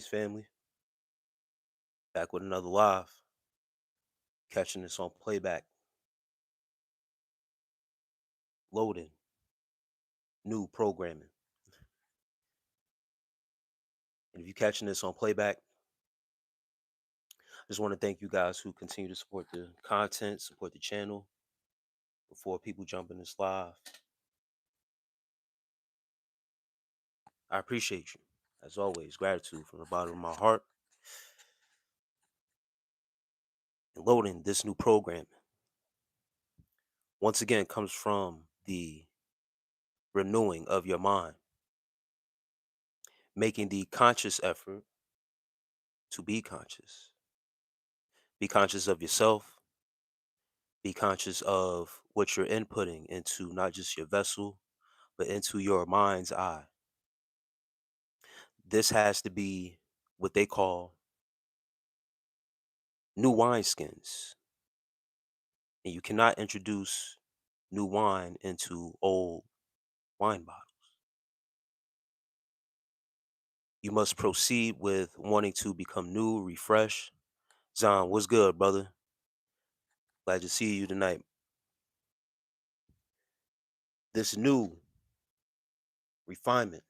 family. Back with another live. Catching this on playback. Loading. New programming. And if you're catching this on playback, I just want to thank you guys who continue to support the content, support the channel before people jump in this live. I appreciate you. As always, gratitude from the bottom of my heart. And loading this new programming. Once again, comes from the renewing of your mind. Making the conscious effort to be conscious. Be conscious of yourself. Be conscious of what you're inputting into not just your vessel, but into your mind's eye. This has to be what they call new wineskins. And you cannot introduce new wine into old wine bottles. You must proceed with wanting to become new, refresh. Zon, what's good, brother? Glad to see you tonight. This new refinement,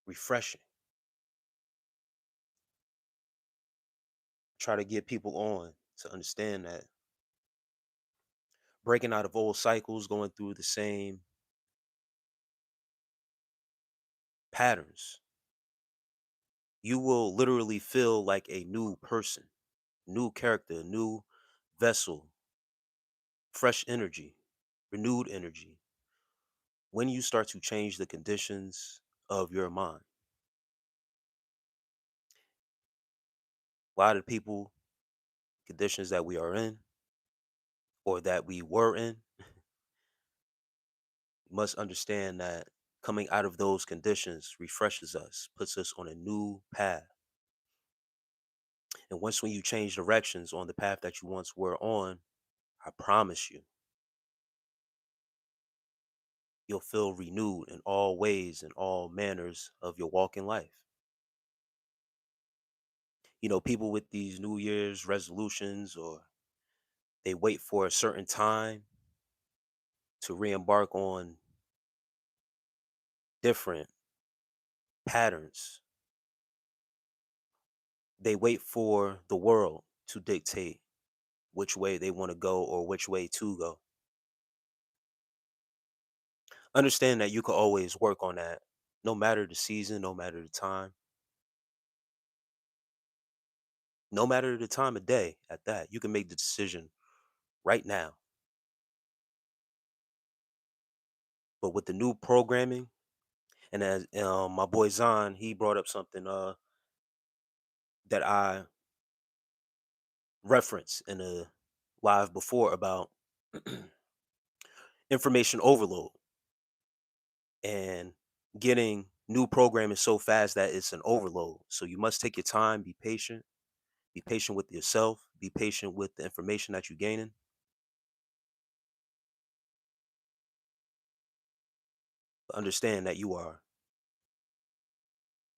refreshing. Try to get people on to understand that breaking out of old cycles, going through the same patterns, you will literally feel like a new person, new character, new vessel, fresh energy, renewed energy when you start to change the conditions of your mind. A lot of people, conditions that we are in or that we were in, must understand that coming out of those conditions refreshes us, puts us on a new path. And once when you change directions on the path that you once were on, I promise you, you'll feel renewed in all ways and all manners of your walk in life. You know, people with these New Year's resolutions, or they wait for a certain time to re-embark on different patterns. They wait for the world to dictate which way they want to go or which way to go. Understand that you can always work on that, no matter the season, no matter the time, no matter the time of day at that. You can make the decision right now. But with the new programming, and as my boy Zon, he brought up something that I referenced in a live before about information overload and getting new programming so fast that it's an overload. So you must take your time, be patient with yourself, be patient with the information that you're gaining. Understand that you are,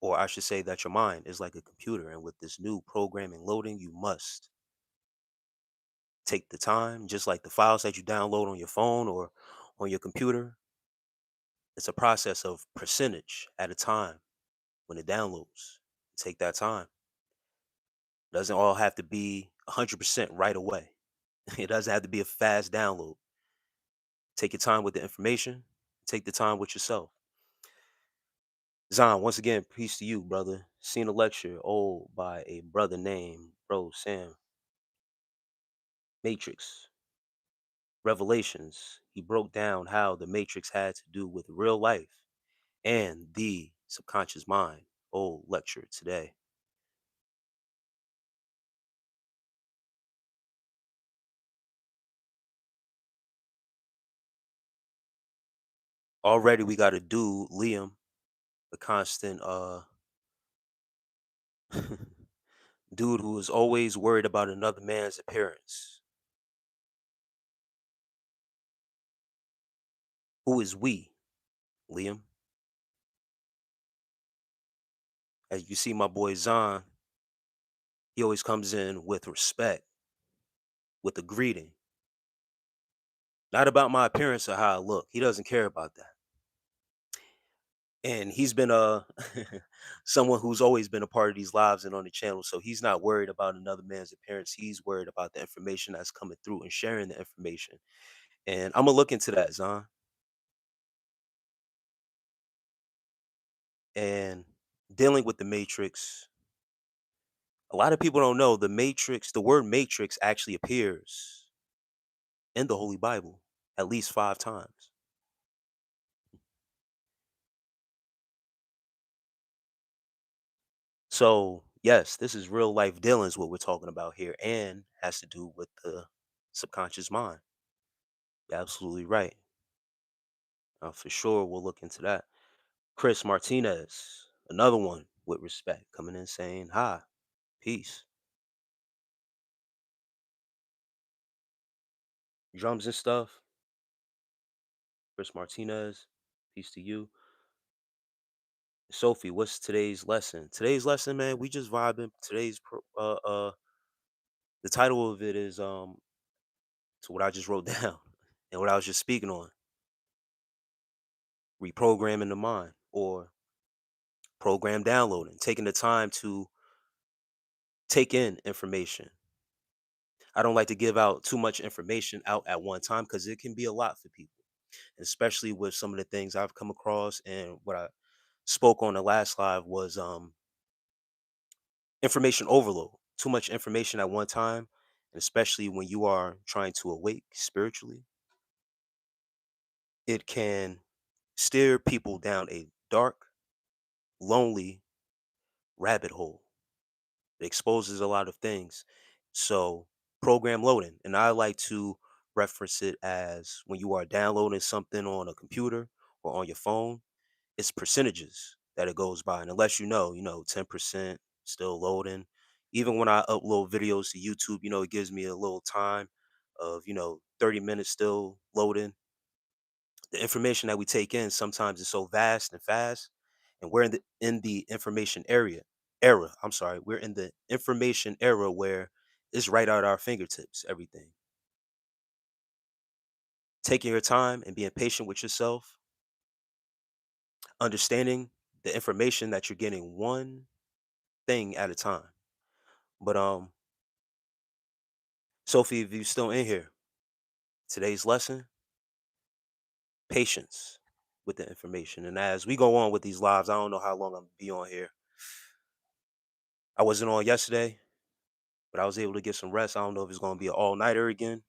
or I should say that your mind is like a computer. And with this new programming loading, you must take the time, just like the files that you download on your phone or on your computer. It's a process of percentage at a time when it downloads. Take that time. Doesn't all have to be 100% right away. It doesn't have to be a fast download. Take your time with the information. Take the time with yourself. Zon, once again, peace to you, brother. Seen a lecture, by a brother named Bro Sam. Matrix. Revelations. He broke down how the Matrix had to do with real life and the subconscious mind. Lecture today. Already we got a dude, Liam, the constant dude who is always worried about another man's appearance. Who is we, Liam? As you see, my boy Zahn, he always comes in with respect, with a greeting. Not about my appearance or how I look. He doesn't care about that. And he's been someone who's always been a part of these lives and on the channel. So he's not worried about another man's appearance. He's worried about the information that's coming through and sharing the information. And I'm gonna look into that, Zahn. And dealing with the matrix, a lot of people don't know the matrix, the word matrix actually appears in the Holy Bible at least 5 times. So, yes, this is real life dealings what we're talking about here and has to do with the subconscious mind. You're absolutely right. For sure, we'll look into that. Chris Martinez, another one with respect, coming in saying, hi, peace. Drums and stuff. Chris Martinez, peace to you. Sophie, what's today's lesson? Today's lesson, man, we just vibing. The title of it is to what I just wrote down and what I was just speaking on, reprogramming the mind or program downloading, taking the time to take in information. I don't like to give out too much information out at one time because it can be a lot for people, especially with some of the things I've come across. And what I spoke on the last live was information overload, too much information at one time, and especially when you are trying to awake spiritually, it can steer people down a dark, lonely rabbit hole. It exposes a lot of things. So, program loading, and I like to reference it as when you are downloading something on a computer or on your phone, it's percentages that it goes by. And unless you know, 10% still loading. Even when I upload videos to YouTube, it gives me a little time of, 30 minutes still loading. The information that we take in sometimes is so vast and fast, and we're in the information era. I'm sorry, we're in the information era where it's right at our fingertips. Everything. Taking your time and being patient with yourself, understanding the information that you're getting one thing at a time. But Sophie, if you're still in here, today's lesson: patience with the information. And as we go on with these lives, I don't know how long I'm gonna be on here. I wasn't on yesterday, but I was able to get some rest. I don't know if it's going to be an all nighter again,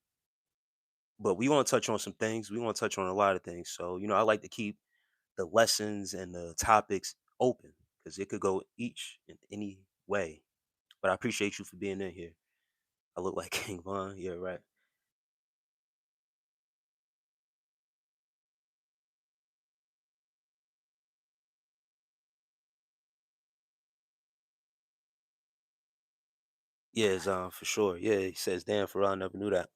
but we want to touch on some things. We want to touch on a lot of things. So, I like to keep the lessons and the topics open because it could go each in any way. But I appreciate you for being in here. I look like King Von. Yeah, right. Yeah, it's, for sure. Yeah, he says, damn, for real, I never knew that.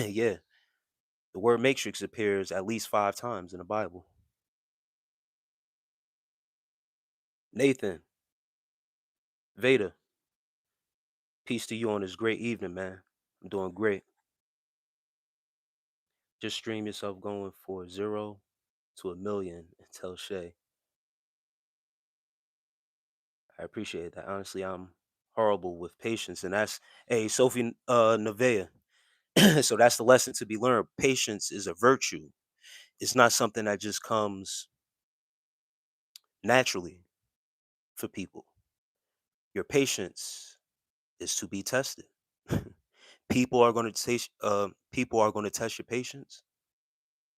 Yeah, the word matrix appears at least 5 times in the Bible. Nathan, Veda, peace to you on this great evening, man. I'm doing great. Just stream yourself going for 0 to 1 million and tell Shay. I appreciate that. Honestly, I'm horrible with patience, and that's Sophie Nevea. So that's the lesson to be learned. Patience is a virtue. It's not something that just comes naturally for people. Your patience is to be tested. People are going to test your patience.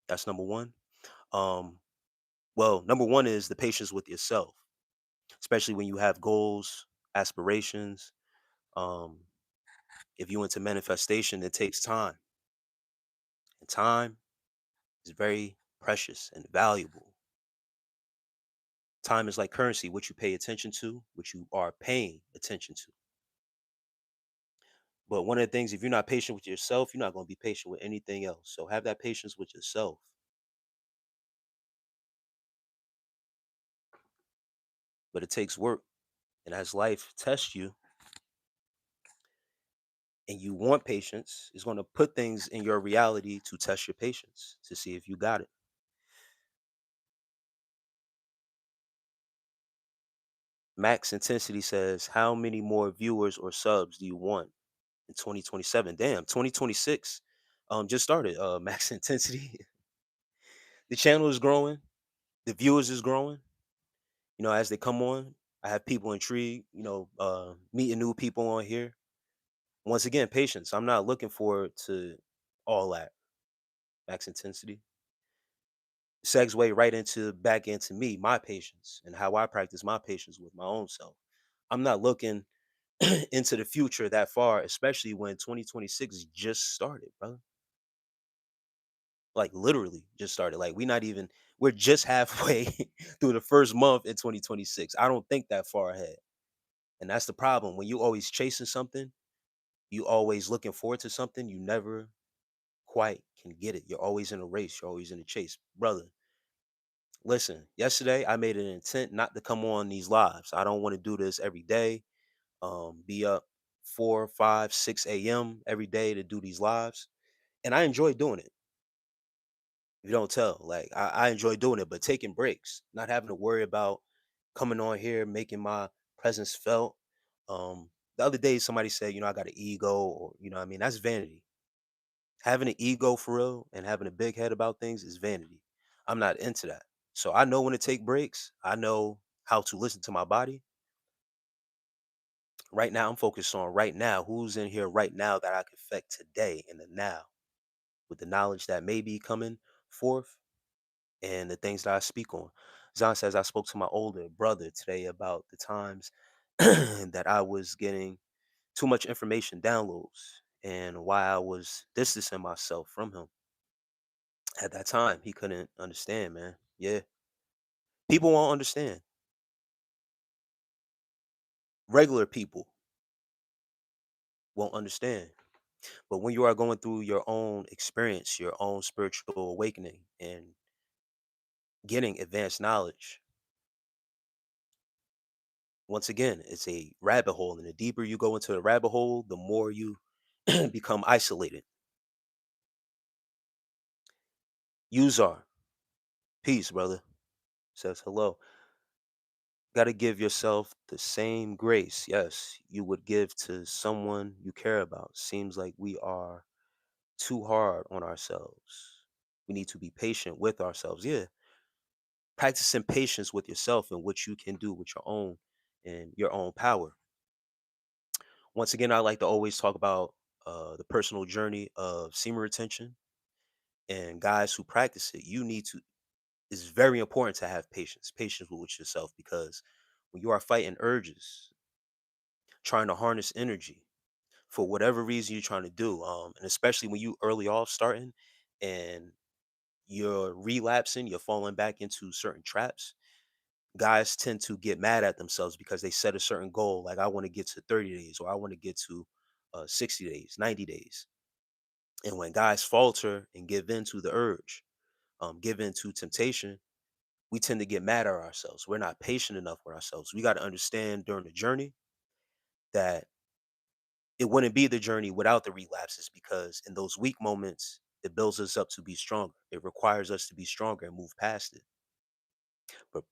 That's number one. Um, well, number one is the patience with yourself, especially when you have goals, aspirations. Um, if you into manifestation, it takes time. And time is very precious and valuable. Time is like currency, what you pay attention to, what you are paying attention to. But one of the things, if you're not patient with yourself, you're not going to be patient with anything else. So have that patience with yourself. But it takes work. And as life tests you and you want patience, it's going to put things in your reality to test your patience to see if you got it. Max Intensity says, how many more viewers or subs do you want in 2027? Damn, 2026 just started. Max Intensity. The channel is growing, the viewers is growing. As they come on, I have people intrigued, meeting new people on here. Once again, patience. I'm not looking forward to all that. Max Intensity segue right into back into me, my patience, and how I practice my patience with my own self. I'm not looking into the future that far, especially when 2026 just started, brother. Like literally just started. Like we're just halfway through the first month in 2026. I don't think that far ahead. And that's the problem. When you always chasing something, you always looking forward to something, you never quite can get it. You're always in a race, you're always in a chase. Brother, listen, yesterday I made an intent not to come on these lives. I don't want to do this every day. Be up 4, 5, 6 a.m. every day to do these lives. And I enjoy doing it. If you don't tell, like I enjoy doing it, but taking breaks, not having to worry about coming on here, making my presence felt. The other day somebody said, I got an ego, or what I mean, that's vanity. Having an ego for real and having a big head about things is vanity. I'm not into that. So I know when to take breaks. I know how to listen to my body. Right now, I'm focused on right now. Who's in here right now that I can affect today in the now with the knowledge that may be coming forth and the things that I speak on. Zahn says, I spoke to my older brother today about the times that I was getting too much information downloads and why I was distancing myself from him. At that time, he couldn't understand, man. Yeah. People won't understand. Regular people won't understand. But when you are going through your own experience, your own spiritual awakening, and getting advanced knowledge, once again, it's a rabbit hole. And the deeper you go into the rabbit hole, the more you become isolated. Uzar, peace, brother. Says hello. Got to give yourself the same grace, yes, you would give to someone you care about. Seems like we are too hard on ourselves. We need to be patient with ourselves. Yeah, practicing patience with yourself and what you can do with your own and your own power. Once again, I like to always talk about the personal journey of semen retention, and guys who practice it. You need to. It's very important to have patience with yourself, because when you are fighting urges, trying to harness energy for whatever reason you're trying to do, and especially when you early off starting and you're relapsing, you're falling back into certain traps. Guys tend to get mad at themselves because they set a certain goal, like I want to get to 30 days, or I want to get to 60 days, 90 days. And when guys falter and give in to the urge, give in to temptation, we tend to get mad at ourselves. We're not patient enough with ourselves. We got to understand during the journey that it wouldn't be the journey without the relapses, because in those weak moments, it builds us up to be stronger. It requires us to be stronger and move past it. But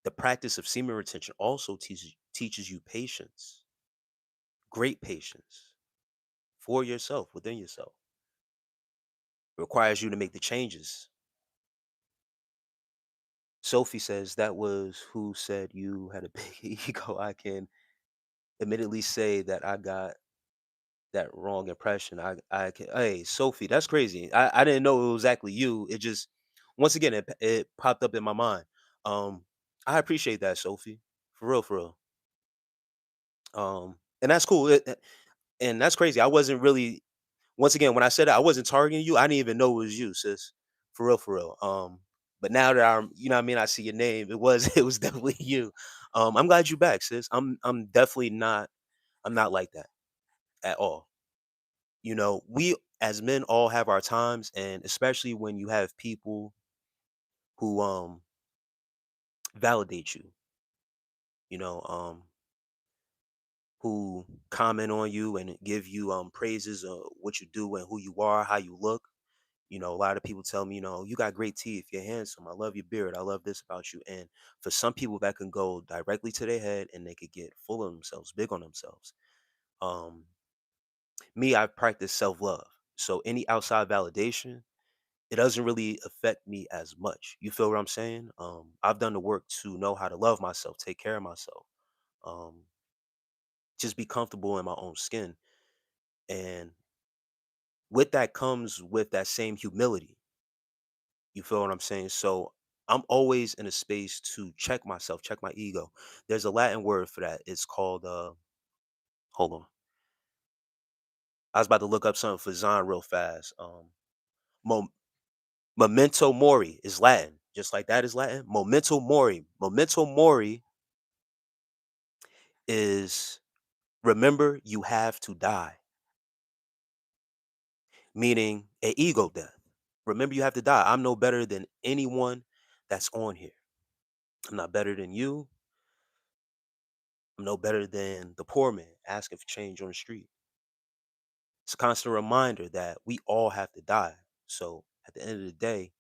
the practice of semen retention also teaches you patience, great patience for yourself, within yourself. It requires you to make the changes. Sophie says that was who said you had a big ego. I can admittedly say that I got that wrong impression. Hey, Sophie, that's crazy. I didn't know it was exactly you. It just, once again, it popped up in my mind. I appreciate that, Sophie. For real, for real. And that's cool. And that's crazy. I wasn't really, once again, when I said it, I wasn't targeting you. I didn't even know it was you, sis. For real, for real. But now that I'm, what I mean, I see your name. It was it was definitely you. I'm glad you back, sis. I'm definitely not, I'm not like that at all. We as men all have our times, and especially when you have people who validate you, you know, um who comment on you and give you praises of what you do and who you are, how you look. A lot of people tell me, you got great teeth, you're handsome, I love your beard, I love this about you. And for some people that can go directly to their head and they could get full of themselves, big on themselves. Um Me, I practice self-love. So any outside validation, it doesn't really affect me as much. You feel what I'm saying? I've done the work to know how to love myself, take care of myself. Um just be comfortable in my own skin. And with that comes with that same humility. You feel what I'm saying? So I'm always in a space to check myself, check my ego. There's a Latin word for that. It's called hold on. I was about to look up something for Zion real fast. Mom- Memento mori is Latin. Just like that is Latin. Memento mori. Memento mori is remember you have to die, meaning a ego death. Remember you have to die. I'm no better than anyone that's on here. I'm not better than you. I'm no better than the poor man asking for change on the street. It's a constant reminder that we all have to die. So at the end of the day,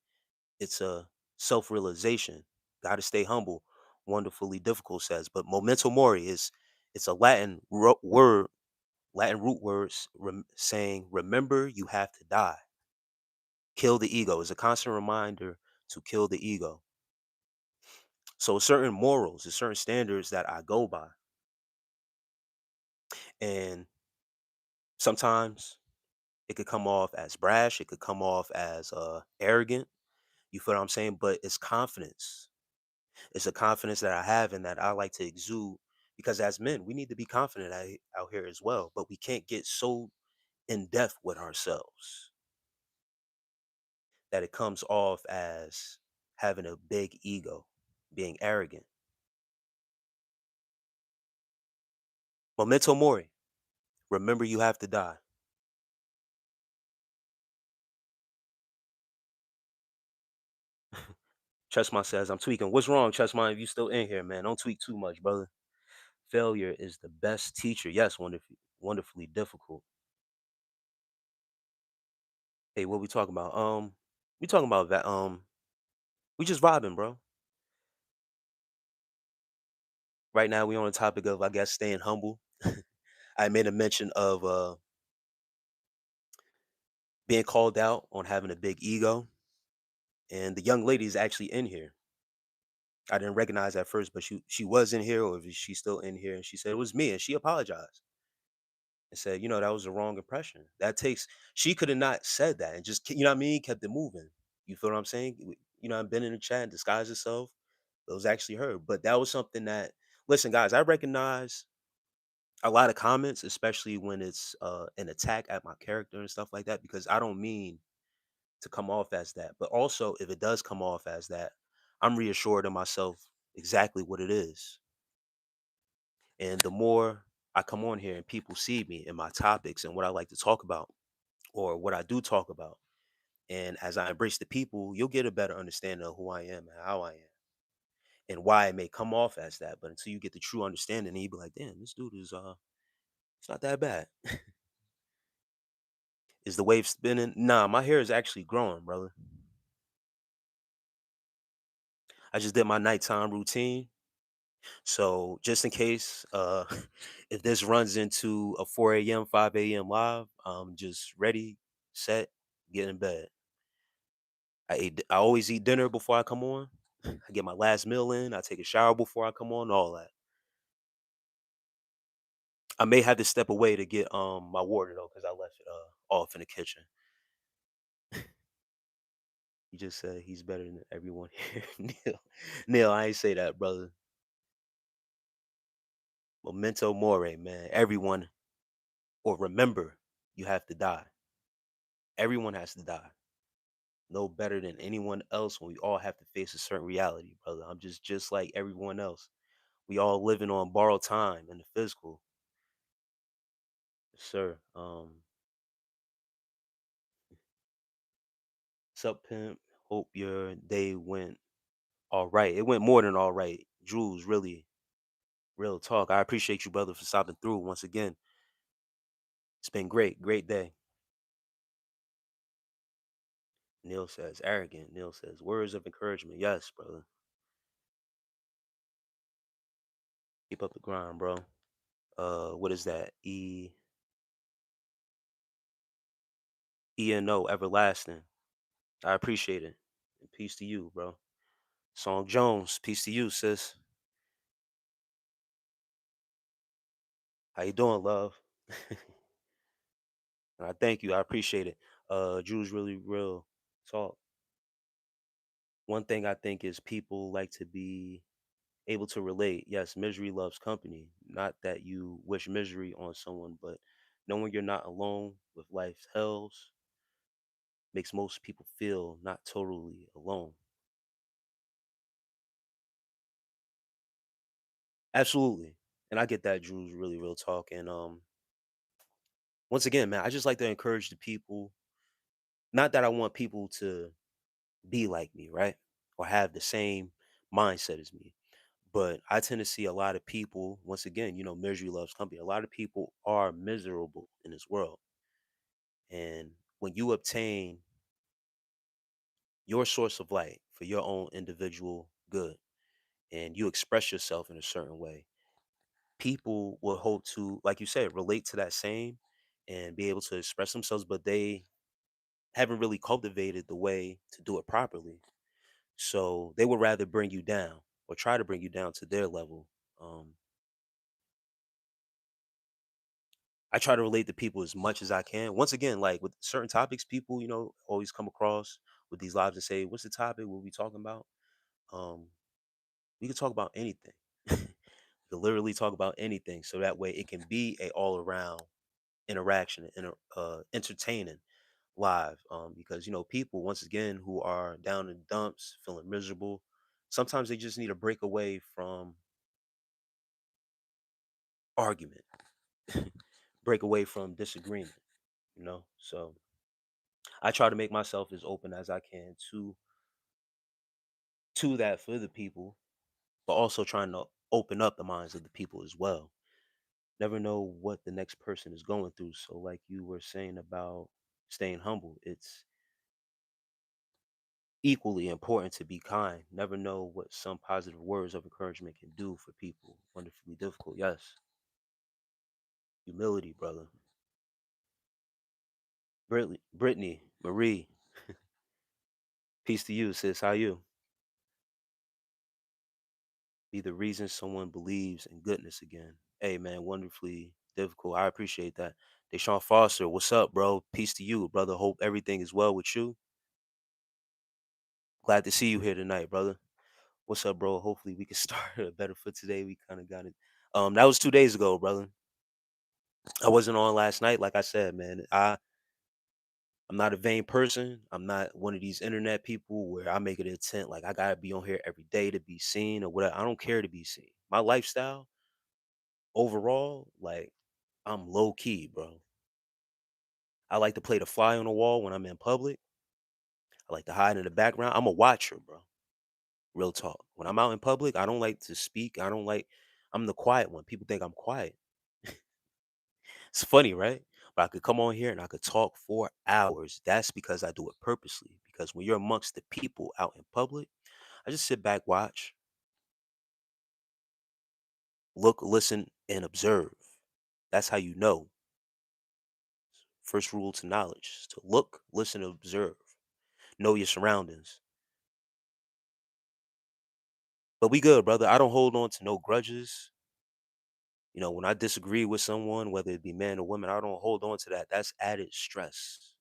it's a self realization. Got to stay humble. Wonderfully difficult says, but memento mori is it's a word, Latin root words saying remember you have to die. Kill the ego is a constant reminder to kill the ego. So certain morals, there's certain standards that I go by, and sometimes it could come off as brash. It could come off as arrogant. You feel what I'm saying? But it's confidence. It's a confidence that I have and that I like to exude because as men, we need to be confident out here as well. But we can't get so in depth with ourselves that it comes off as having a big ego, being arrogant. Memento mori. Remember, you have to die. Chessmont says, I'm tweaking. What's wrong, Chessmont? If you still in here, man, don't tweak too much, brother. Failure is the best teacher. Yes, wonderfully difficult. Hey, what we talking about? We talking about that. We just vibing, bro. Right now, we on the topic of, I guess, staying humble. I made a mention of being called out on having a big ego, and the young lady is actually in here. I didn't recognize at first, but she was in here, or if she's still in here, and she said it was me, and she apologized and said, that was the wrong impression. That takes she could have not said that and just you know what I mean, kept it moving. You feel what I'm saying? I've been in the chat and disguised herself. It was actually her, but that was something that listen, guys, I recognize a lot of comments, especially when it's an attack at my character and stuff like that, because I don't mean to come off as that. But also, if it does come off as that, I'm reassured in myself exactly what it is. And the more I come on here and people see me and my topics and what I like to talk about or what I do talk about, and as I embrace the people, you'll get a better understanding of who I am and how I am and why it may come off as that. But until you get the true understanding, then you be like, damn, this dude is it's not that bad. Is the wave spinning? Nah, my hair is actually growing, brother. I just did my nighttime routine. So just in case if this runs into a 4 a.m., 5 a.m. live, I'm just ready, set, get in bed. I always eat dinner before I come on. I get my last meal in, I take a shower before I come on, all that. I may have to step away to get my water though, because I left it off in the kitchen. He just said he's better than everyone here. Neil, I ain't say that, brother. Memento mori, man. Everyone, or remember, you have to die. Everyone has to die. No better than anyone else when we all have to face a certain reality, brother. I'm just like everyone else. We all living on borrowed time in the physical. Yes, sir. Sup pimp. Hope your day went all right. It went more than all right. Jules, really. Real talk. I appreciate you, brother, for stopping through once again. It's been great. Great day. Neil says, arrogant. Neil says, words of encouragement. Yes, brother. Keep up the grind, bro. What is that? ENO, everlasting. I appreciate it. And peace to you, bro. Song Jones, peace to you, sis. How you doing, love? I thank you. I appreciate it. Drew's really real talk. One thing I think is people like to be able to relate. Yes, misery loves company. Not that you wish misery on someone, but knowing you're not alone with life's hells makes most people feel not totally alone. Absolutely. And I get that Drew's really real talk. And once again, man, I just like to encourage the people. Not that I want people to be like me, right? Or have the same mindset as me. But I tend to see a lot of people, once again, misery loves company. A lot of people are miserable in this world. And when you obtain your source of light for your own individual good and you express yourself in a certain way, people will hope to, like you said, relate to that same and be able to express themselves, but they haven't really cultivated the way to do it properly. So they would rather bring you down or try to bring you down to their level. Um, I try to relate to people as much as I can. Once again, like with certain topics, people, always come across with these lives and say, "What's the topic? What we talking about?" Um, we can talk about anything. We can literally talk about anything, so that way it can be a all around interaction and entertaining live. Because people once again who are down in dumps, feeling miserable, sometimes they just need a break away from argument, break away from disagreement. So I try to make myself as open as I can to that for the people, but also trying to open up the minds of the people as well. Never know what the next person is going through. So, like you were saying about staying humble, it's equally important to be kind. Never know what some positive words of encouragement can do for people. Wonderfully difficult, yes. Humility, brother. Brittany, Marie, peace to you, sis. How you? Be the reason someone believes in goodness again. Hey, man, wonderfully difficult. I appreciate that. Deshaun Foster, what's up, bro? Peace to you, brother. Hope everything is well with you. Glad to see you here tonight, brother. What's up, bro? Hopefully we can start a better foot today. We kind of got it. That was 2 days ago, brother. I wasn't on last night. Like I said, man, I'm not a vain person. I'm not one of these internet people where I make it a intent like I gotta be on here every day to be seen or whatever. I don't care to be seen. My lifestyle overall, like I'm low key, bro. I like to play the fly on the wall when I'm in public. I like to hide in the background. I'm a watcher, bro. Real talk. When I'm out in public, I don't like to speak. I'm the quiet one. People think I'm quiet. It's funny, right? But I could come on here and I could talk for hours. That's because I do it purposely. Because when you're amongst the people out in public, I just sit back, watch, look, listen, and observe. That's how you know. First rule to knowledge is to look, listen, and observe. Know your surroundings. But we good, brother. I don't hold on to no grudges. When I disagree with someone, whether it be man or woman, I don't hold on to that. That's added stress.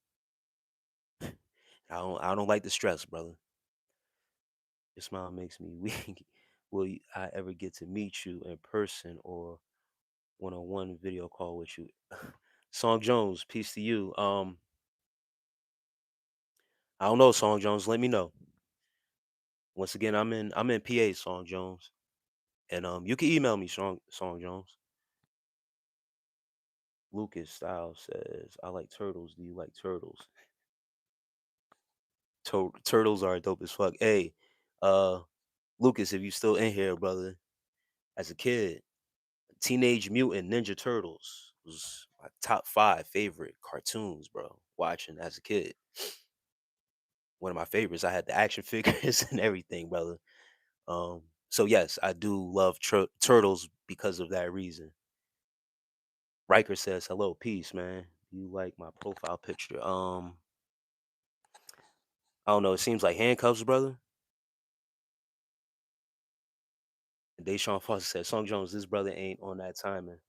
I don't like the stress, brother. Your smile makes me weak. I ever get to meet you in person or one-on-one video call with you? Song Jones, peace to you. I don't know, Song Jones. Let me know. Once again, I'm in PA, Song Jones. And you can email me, Song Jones. Lucas Style says, I like turtles. Do you like turtles? Turtles are dope as fuck. Hey, uh, Lucas, if you still in here, brother, as a kid. Teenage Mutant Ninja Turtles was my top 5 favorite cartoons, bro, watching as a kid. One of my favorites. I had the action figures and everything, brother. So yes, I do love turtles because of that reason. Riker says, "Hello, peace, man. You like my profile picture?" I don't know. It seems like handcuffs, brother. And Deshaun Foster said, "Song Jones, this brother ain't on that timing."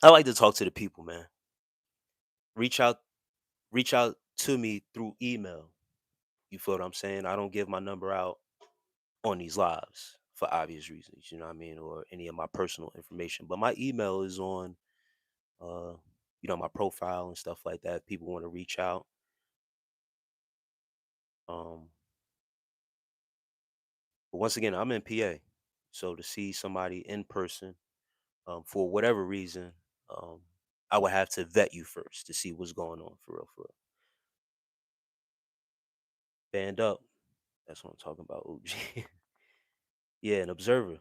I like to talk to the people, man. Reach out, reach out to me through email. You feel what I'm saying? I don't give my number out on these lives for obvious reasons. You know what I mean, or any of my personal information. But my email is on, uh, my profile and stuff like that. People want to reach out. Um, but once again, I'm in PA, so to see somebody in person, for whatever reason, um, I would have to vet you first to see what's going on for real. For real. Band up. That's what I'm talking about. OG. Yeah, an observer.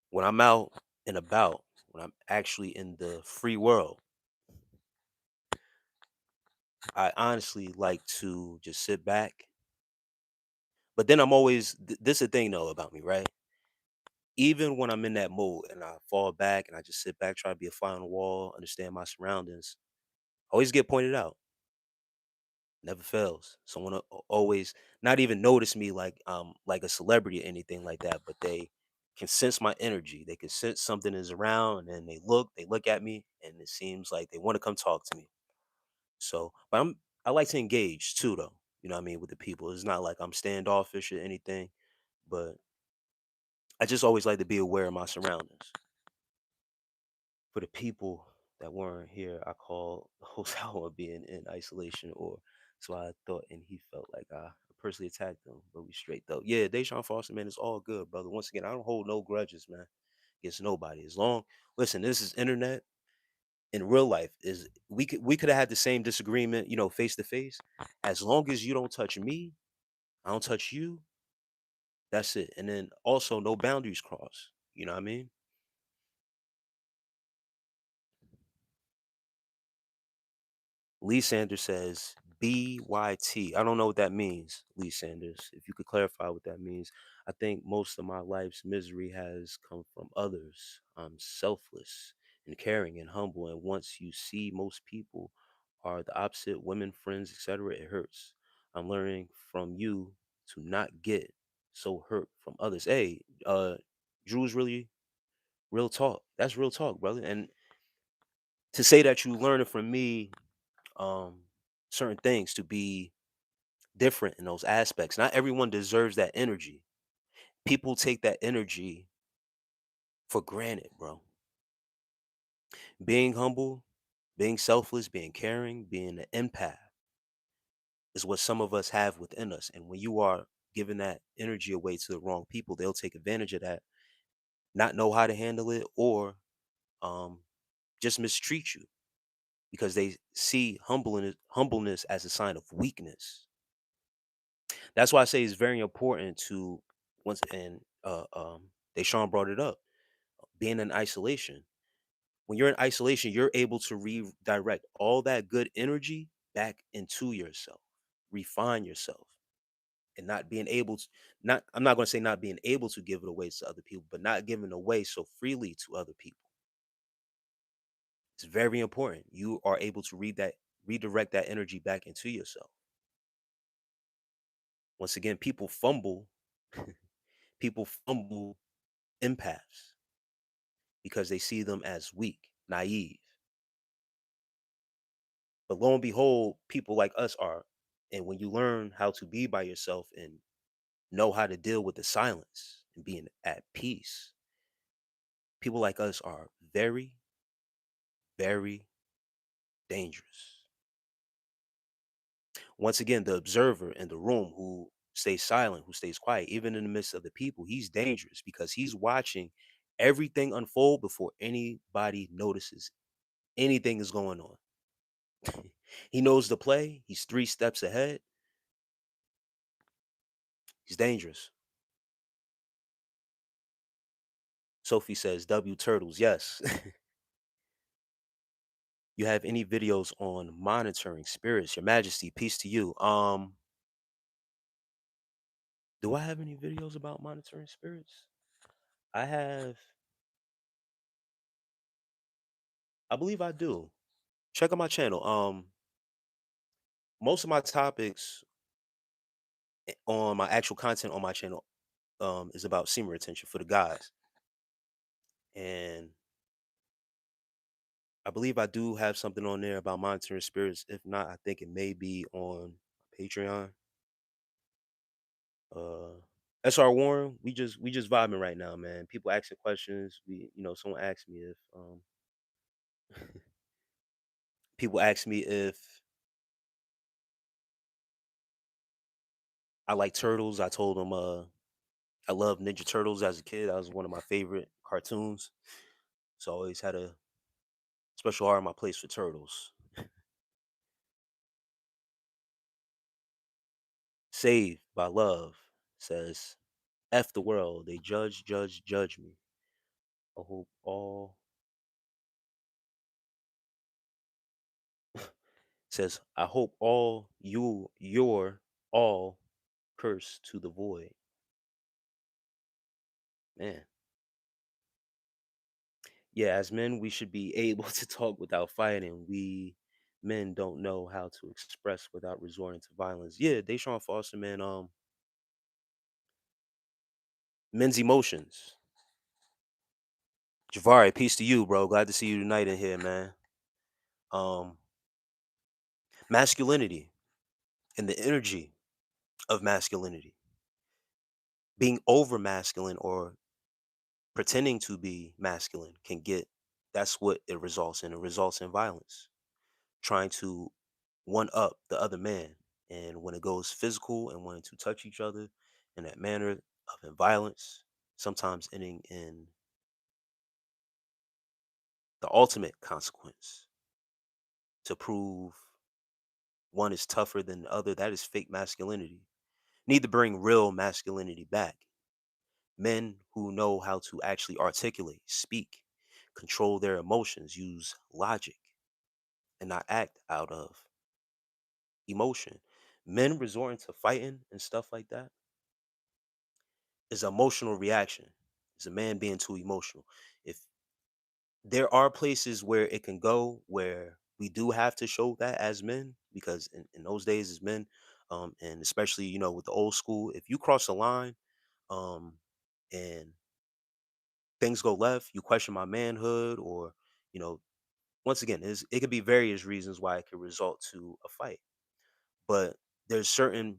When I'm out and about, when I'm actually in the free world, I honestly like to just sit back. But then I'm always this is the thing though about me, right? Even when I'm in that mode and I fall back and I just sit back, try to be a fly on the wall, understand my surroundings, I always get pointed out. Never fails. Someone always not even notice me like a celebrity or anything like that, but they can sense my energy. They can sense something is around and they look at me and it seems like they want to come talk to me. So, but I like to engage too though. You know what I mean with the people. It's not like I'm standoffish or anything, but I just always like to be aware of my surroundings. For the people that weren't here, I called the host out on being in isolation, or so I thought, and he felt like I personally attacked him, but we straight though. Yeah, Deshaun Foster, man, it's all good, brother. Once again, I don't hold no grudges, man, against nobody. As long, listen, this is internet. In real life, is we could have had the same disagreement, face to face. As long as you don't touch me, I don't touch you. That's it. And then also, no boundaries crossed. You know what I mean? Lee Sanders says BYT. I don't know what that means, Lee Sanders. If you could clarify what that means. I think most of my life's misery has come from others. I'm selfless and caring and humble. And once you see most people are the opposite, women, friends, etc., it hurts. I'm learning from you to not get so hurt from others. Hey, Drew's really real talk. That's real talk, brother. And to say that you learn it from me, um certain things to be different in those aspects. Not everyone deserves that energy. People take that energy for granted, bro. Being humble, being selfless, being caring, being an empath is what some of us have within us. And when you are giving that energy away to the wrong people, they'll take advantage of that, not know how to handle it, or um just mistreat you because they see humbleness as a sign of weakness. That's why I say it's very important to once and Deshaun brought it up. Being in isolation. When you're in isolation, you're able to redirect all that good energy back into yourself, refine yourself, and not being able to not I'm not going to say not being able to give it away to other people, but not giving away so freely to other people. It's very important. You are able to redirect that energy back into yourself. Once again, people fumble empaths because they see them as weak, naive. But lo and behold, people like us are. And when you learn how to be by yourself and know how to deal with the silence and being at peace, people like us are very, very dangerous. Once again, the observer in the room who stays silent, who stays quiet, even in the midst of the people, he's dangerous because he's watching everything unfold before anybody notices anything is going on. He knows the play. He's 3 steps ahead. He's dangerous. Sophie says, W turtles. Yes. You have any videos on monitoring spirits? Your Majesty, peace to you. Do I have any videos about monitoring spirits? I have, I believe I do. Check out my channel. Most of my topics on my actual content on my channel is about semen retention for the guys. And I believe I do have something on there about monitoring spirits. If not, I think it may be on Patreon. Uh SR Warren, we just vibing right now, man. People asking questions. Someone asked me if people ask me if I like turtles. I told them I love Ninja Turtles as a kid. That was one of my favorite cartoons. So I always had a special heart in my place for turtles. Saved by Love says, F the world. They judge me. I hope all says, I hope all your all curse to the void. Man. Yeah, as men, we should be able to talk without fighting. We men don't know how to express without resorting to violence. Yeah, Deshaun Foster, man. Men's emotions. Javari, peace to you, bro. Glad to see you tonight in here, man. Um, Masculinity and the energy of masculinity. Being over masculine or pretending to be masculine can get, that's what it results in. It results in violence. Trying to one up the other man. And when it goes physical and wanting to touch each other in that manner of violence, sometimes ending in the ultimate consequence to prove one is tougher than the other, that is fake masculinity. Need to bring real masculinity back. Men who know how to actually articulate, speak, control their emotions, use logic, and not act out of emotion. Men resorting to fighting and stuff like that is an emotional reaction. It's a man being too emotional. If there are places where it can go where we do have to show that as men, because in those days as men, and especially, with the old school, if you cross the line, um, and things go left, you question my manhood, or, you know, once again, it could be various reasons why it could result to a fight. But there's certain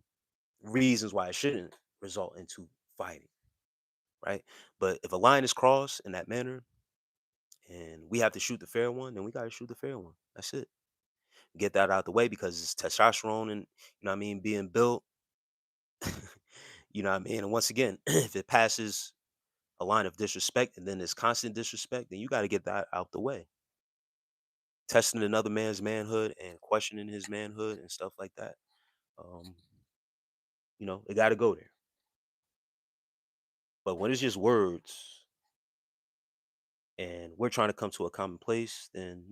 reasons why it shouldn't result into fighting, right? But if a line is crossed in that manner and we have to shoot the fair one, then we got to shoot the fair one. That's it. Get that out the way because it's testosterone and, being built. You know what I mean? And once again, if it passes a line of disrespect and then there's constant disrespect, then you got to get that out the way. Testing another man's manhood and questioning his manhood and stuff like that. Um, it got to go there. But when it's just words and we're trying to come to a common place, then,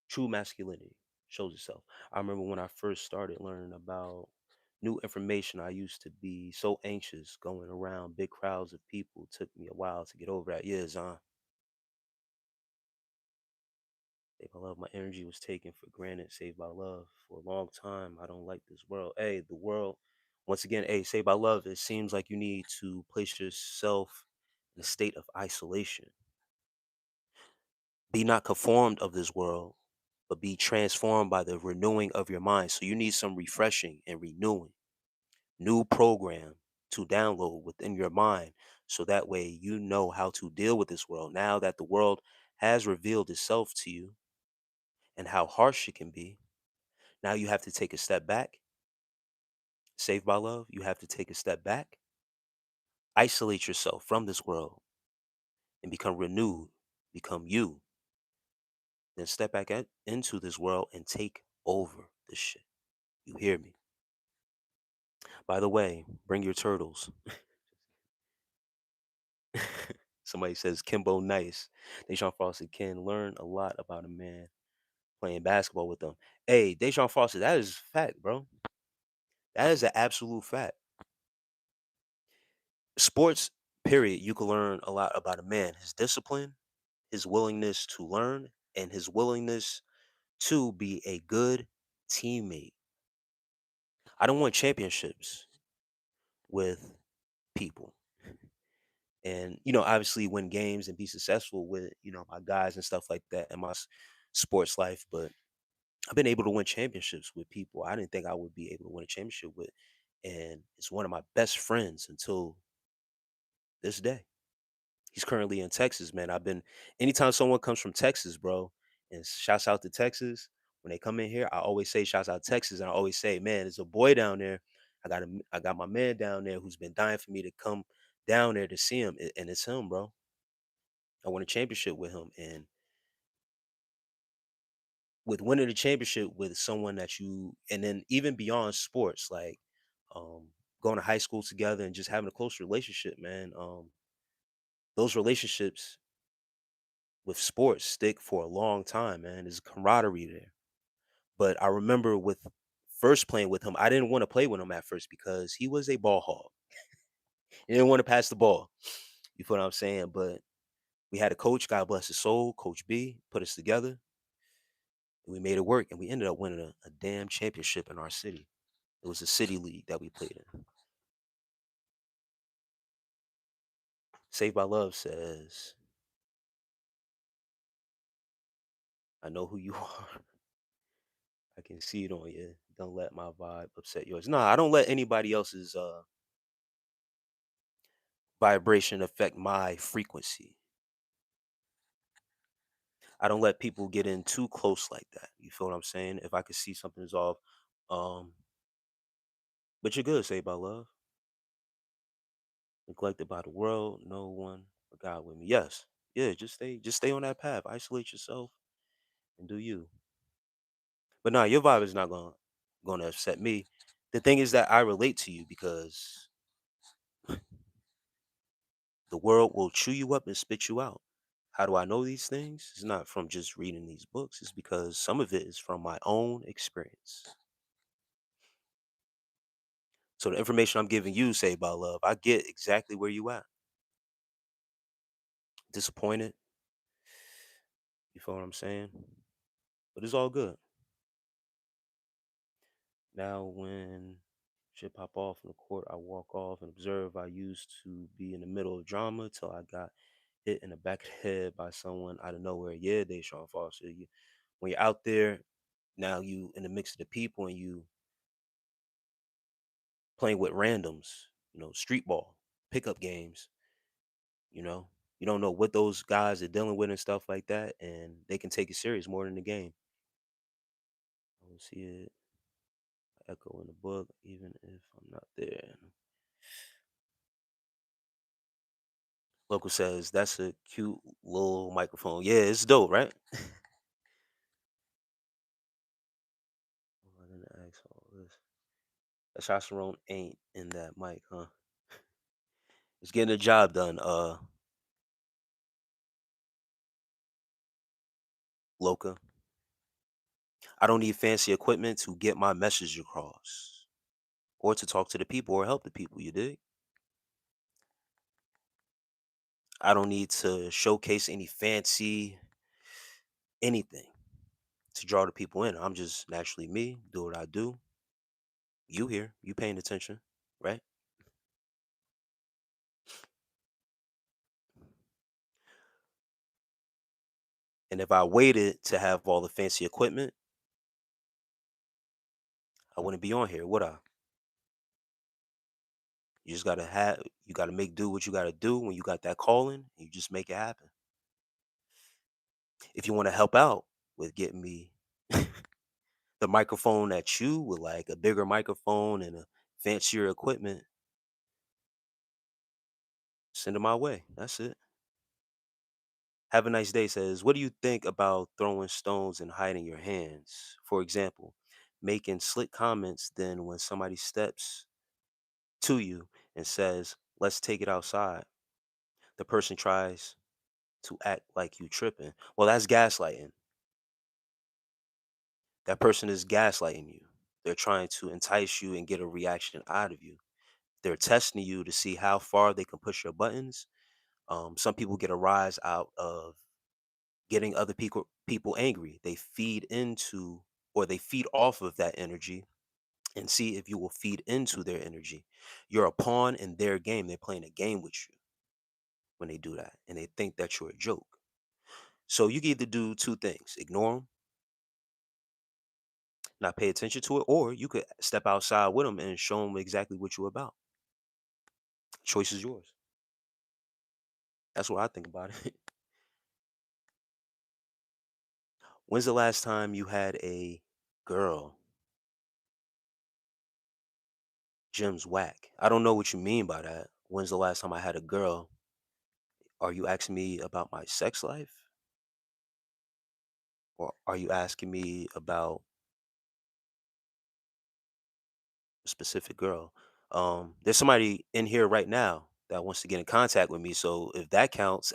true masculinity shows itself. I remember when I first started learning about new information, I used to be so anxious going around big crowds of people. It took me a while to get over that. Years on. Saved by love, my energy was taken for granted. Saved by love for a long time. I don't like this world. Hey, the world, once again, hey, saved by love, it seems like you need to place yourself in a state of isolation. Be not conformed of this world, but be transformed by the renewing of your mind. So you need some refreshing and renewing, new program to download within your mind. So that way you know how to deal with this world. Now that the world has revealed itself to you and how harsh it can be, now you have to take a step back. Saved by love, you have to take a step back, isolate yourself from this world and become renewed, become you. Then step back into this world and take over this shit. You hear me? By the way, bring your turtles. Somebody says Kimbo nice. Deshaun Foster can learn a lot about a man playing basketball with them. Hey, Deshaun Foster, that is fact, bro. That is an absolute fact. Sports, period, you can learn a lot about a man, his discipline, his willingness to learn, and his willingness to be a good teammate. I don't want championships with people. And, obviously win games and be successful with, my guys and stuff like that in my sports life. But I've been able to win championships with people I didn't think I would be able to win a championship with. And it's one of my best friends until this day. He's currently in Texas, man. Anytime someone comes from Texas, bro, and shouts out to Texas, when they come in here, I always say shouts out Texas, and I always say, man, there's a boy down there. I got my man down there who's been dying for me to come down there to see him, and it's him, bro. I won a championship with him, and with winning the championship with someone that and then even beyond sports, like um, going to high school together and just having a close relationship, man. Those relationships with sports stick for a long time, man. There's camaraderie there. But I remember with first playing with him, I didn't want to play with him at first because he was a ball hog. He didn't want to pass the ball. You feel what I'm saying? But we had a coach, God bless his soul, Coach B, put us together, and we made it work. And we ended up winning a damn championship in our city. It was a city league that we played in. Saved by Love says, I know who you are. I can see it on you. Don't let my vibe upset yours. No, I don't let anybody else's vibration affect my frequency. I don't let people get in too close like that. You feel what I'm saying? If I could see something is off, um, but you're good, Saved by Love. Neglected by the world, no one but God with me. Yes. Yeah, just stay on that path. Isolate yourself and do you. But nah, your vibe is not gonna upset me. The thing is that I relate to you because the world will chew you up and spit you out. How do I know these things? It's not from just reading these books. It's because some of it is from my own experience. So the information I'm giving you, Saved by Love, I get exactly where you at. Disappointed. You feel what I'm saying? But it's all good. Now when shit pop off in the court, I walk off and observe. I used to be in the middle of drama till I got hit in the back of the head by someone out of nowhere. Yeah, Deshaun Foster. When you're out there, now you in the mix of the people and you playing with randoms, street ball, pickup games, you know. You don't know what those guys are dealing with and stuff like that, and they can take it serious more than the game. I don't see it echo in the book, even if I'm not there. Local says that's a cute little microphone. Yeah, it's dope, right? I didn't ask all this. Testosterone ain't in that mic, huh? It's getting the job done, Loca. I don't need fancy equipment to get my message across or to talk to the people or help the people, you dig? I don't need to showcase any fancy anything to draw the people in. I'm just naturally me, do what I do. You here, you paying attention, right? And if I waited to have all the fancy equipment, I wouldn't be on here, would I? You gotta make do what you gotta do when you got that calling, you just make it happen. If you want to help out with getting me the microphone that you would like, a bigger microphone and a fancier equipment, send it my way. That's it. Have a nice day says, what do you think about throwing stones and hiding your hands? For example, making slick comments, then when somebody steps to you and says, let's take it outside. The person tries to act like you tripping. Well, that's gaslighting. That person is gaslighting you. They're trying to entice you and get a reaction out of you. They're testing you to see how far they can push your buttons. Some people get a rise out of getting other people angry. They feed into or they feed off of that energy and see if you will feed into their energy. You're a pawn in their game. They're playing a game with you when they do that, and they think that you're a joke. So you can either do two things: ignore them, not pay attention to it, or you could step outside with them and show them exactly what you're about. Choice is yours. That's what I think about it. When's the last time you had a girl? Jim's whack. I don't know what you mean by that. When's the last time I had a girl? Are you asking me about my sex life? Or are you asking me about a specific girl? There's somebody in here right now that wants to get in contact with me. So if that counts,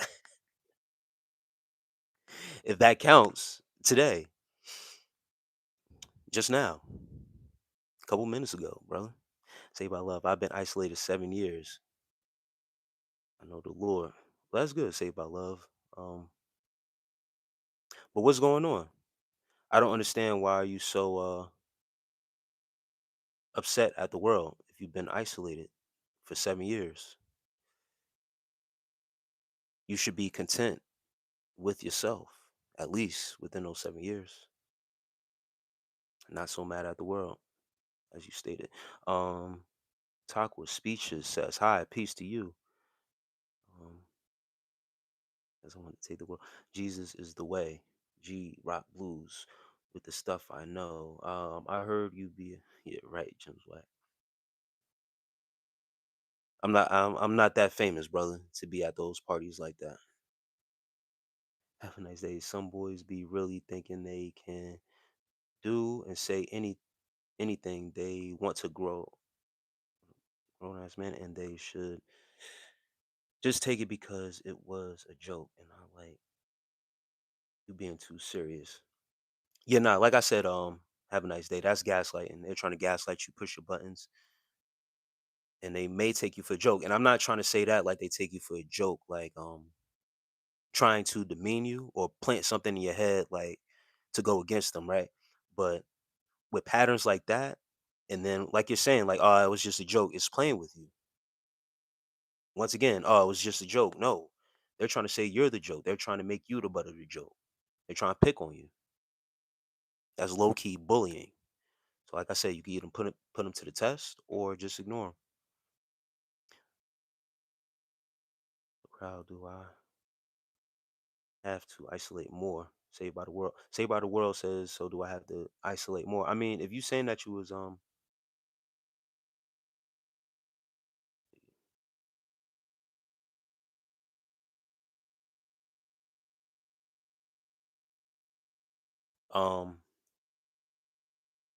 if that counts today, just now, a couple minutes ago, brother. Say by love. I've been isolated 7 years. I know the Lord. Well, that's good. Saved by love. Um, but what's going on? I don't understand why are you so upset at the world if you've been isolated for 7 years. You should be content with yourself, at least within those 7 years. Not so mad at the world, as you stated. Um, Talk with speeches says, "Hi, peace to you." Um, as I want to take the world, Jesus is the way. G Rock Blues with the stuff I know. I heard you be yeah right, Jim's way. I'm not that famous, brother, to be at those parties like that. Have a nice day. Some boys be really thinking they can do and say anything they want to grown ass man, and they should just take it because it was a joke. And I like you being too serious. Yeah, nah, like I said, have a nice day. That's gaslighting. They're trying to gaslight you, push your buttons, and they may take you for a joke. And I'm not trying to say that like they take you for a joke, like trying to demean you or plant something in your head like to go against them, right? But with patterns like that, and then like you're saying, like, oh, it was just a joke, it's playing with you. Once again, oh, it was just a joke. No, they're trying to say you're the joke. They're trying to make you the butt of the joke. They're trying to pick on you. That's low key bullying. So, like I said, you can either put them to the test or just ignore them. The crowd, do I have to isolate more? Saved by the world. Saved by the world says, so do I have to isolate more? I mean, if you saying that you was um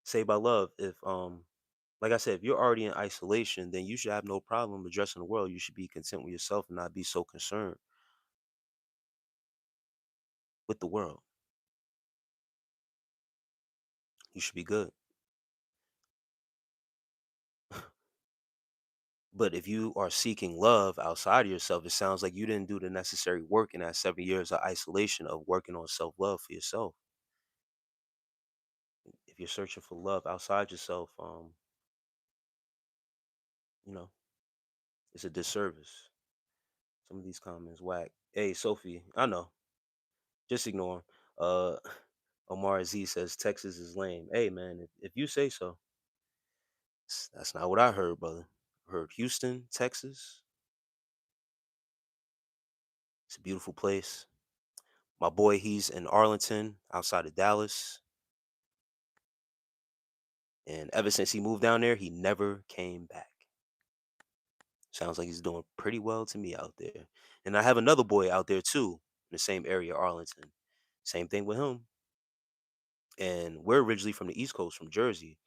saved by love, if like I said, if you're already in isolation, then you should have no problem addressing the world. You should be content with yourself and not be so concerned with the world. You should be good. But if you are seeking love outside of yourself, it sounds like you didn't do the necessary work in that 7 years of isolation of working on self love for yourself. If you're searching for love outside yourself, you know, it's a disservice. Some of these comments whack. Hey, Sophie, I know. Just ignore 'em. Omar Z says Texas is lame. Hey, man, if you say so, that's not what I heard, brother. I heard Houston, Texas. It's a beautiful place. My boy, he's in Arlington, outside of Dallas. And ever since he moved down there, he never came back. Sounds like he's doing pretty well to me out there. And I have another boy out there too, in the same area, Arlington. Same thing with him. And we're originally from the East Coast, from Jersey.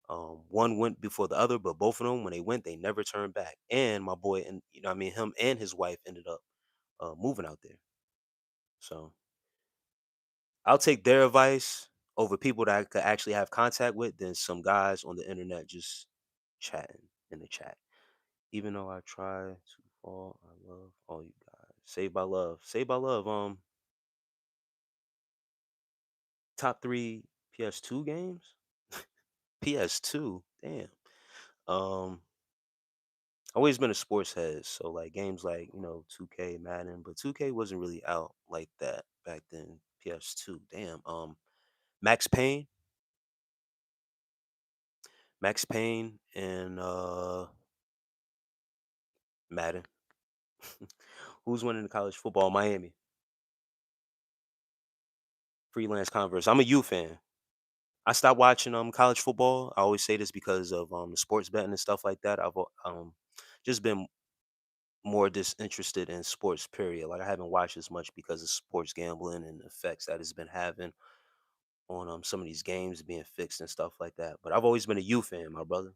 One went before the other, but both of them, when they went, they never turned back. And my boy, and I mean, him and his wife ended up moving out there. So I'll take their advice over people that I could actually have contact with than some guys on the internet just chatting in the chat. Even though I try to fall, I love all you guys. Saved by love. Saved by love. Top three PS2 games. PS2. Damn. Um, always been a sports head, so like games like 2K, Madden, but 2K wasn't really out like that back then. PS2. Damn. Max Payne, Max Payne, and Madden. Who's winning the college football? Miami. Freelance Converse. I'm a U fan. I stopped watching college football. I always say this because of the sports betting and stuff like that. I've just been more disinterested in sports. Period. Like I haven't watched as much because of sports gambling and the effects that it's been having on some of these games being fixed and stuff like that. But I've always been a U fan, my brother.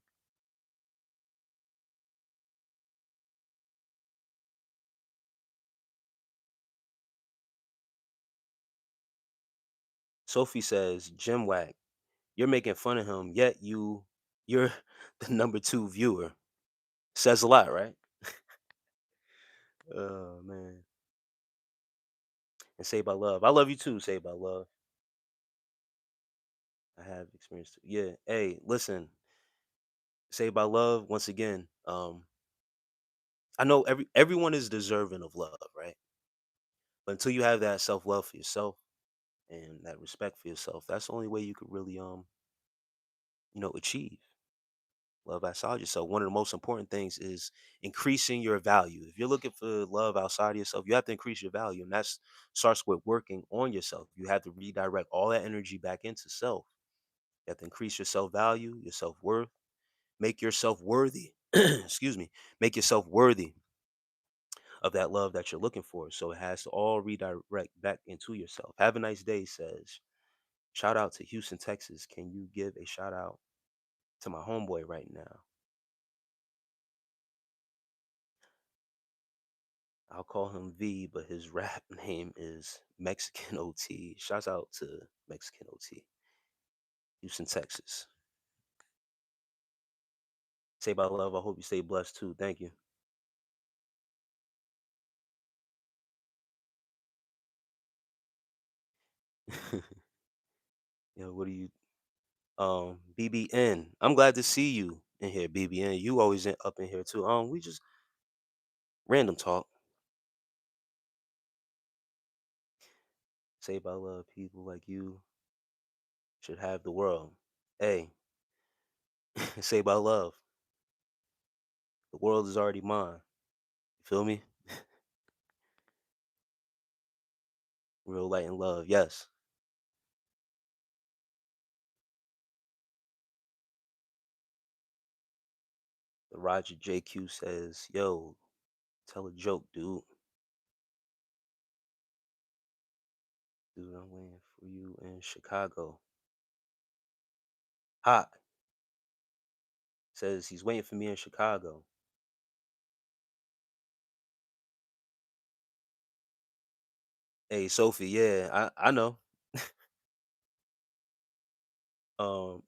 Sophie says, Jim Whack, you're making fun of him, yet you're the number two viewer. Says a lot, right? Oh man. And Say by Love. I love you too, Say by Love. I have experienced it. Yeah. Hey, listen, Say by Love, once again. I know everyone is deserving of love, right? But until you have that self love for yourself and that respect for yourself, that's the only way you could really achieve love outside yourself. One of the most important things is increasing your value. If you're looking for love outside of yourself, you have to increase your value. And that starts with working on yourself. You have to redirect all that energy back into self. You have to increase your self value, your self worth, make yourself worthy. Excuse me. Make yourself worthy of that love that you're looking for. So it has to all redirect back into yourself. Have a nice day, says. Shout out to Houston, Texas. Can you give a shout out to my homeboy right now? I'll call him V, but his rap name is Mexican OT. Shouts out to Mexican OT. Houston, Texas. Say by love. I hope you stay blessed too. Thank you. Yo, what are you? BBN. I'm glad to see you in here, BBN. You always up in here too. We just random talk. Say by love. People like you should have the world. Hey, say by love. The world is already mine. You feel me? Real light and love. Yes. The Roger JQ says, "Yo, tell a joke, dude. Dude, I'm waiting for you in Chicago." Hot says he's waiting for me in Chicago. Hey, Sophie, yeah, I know.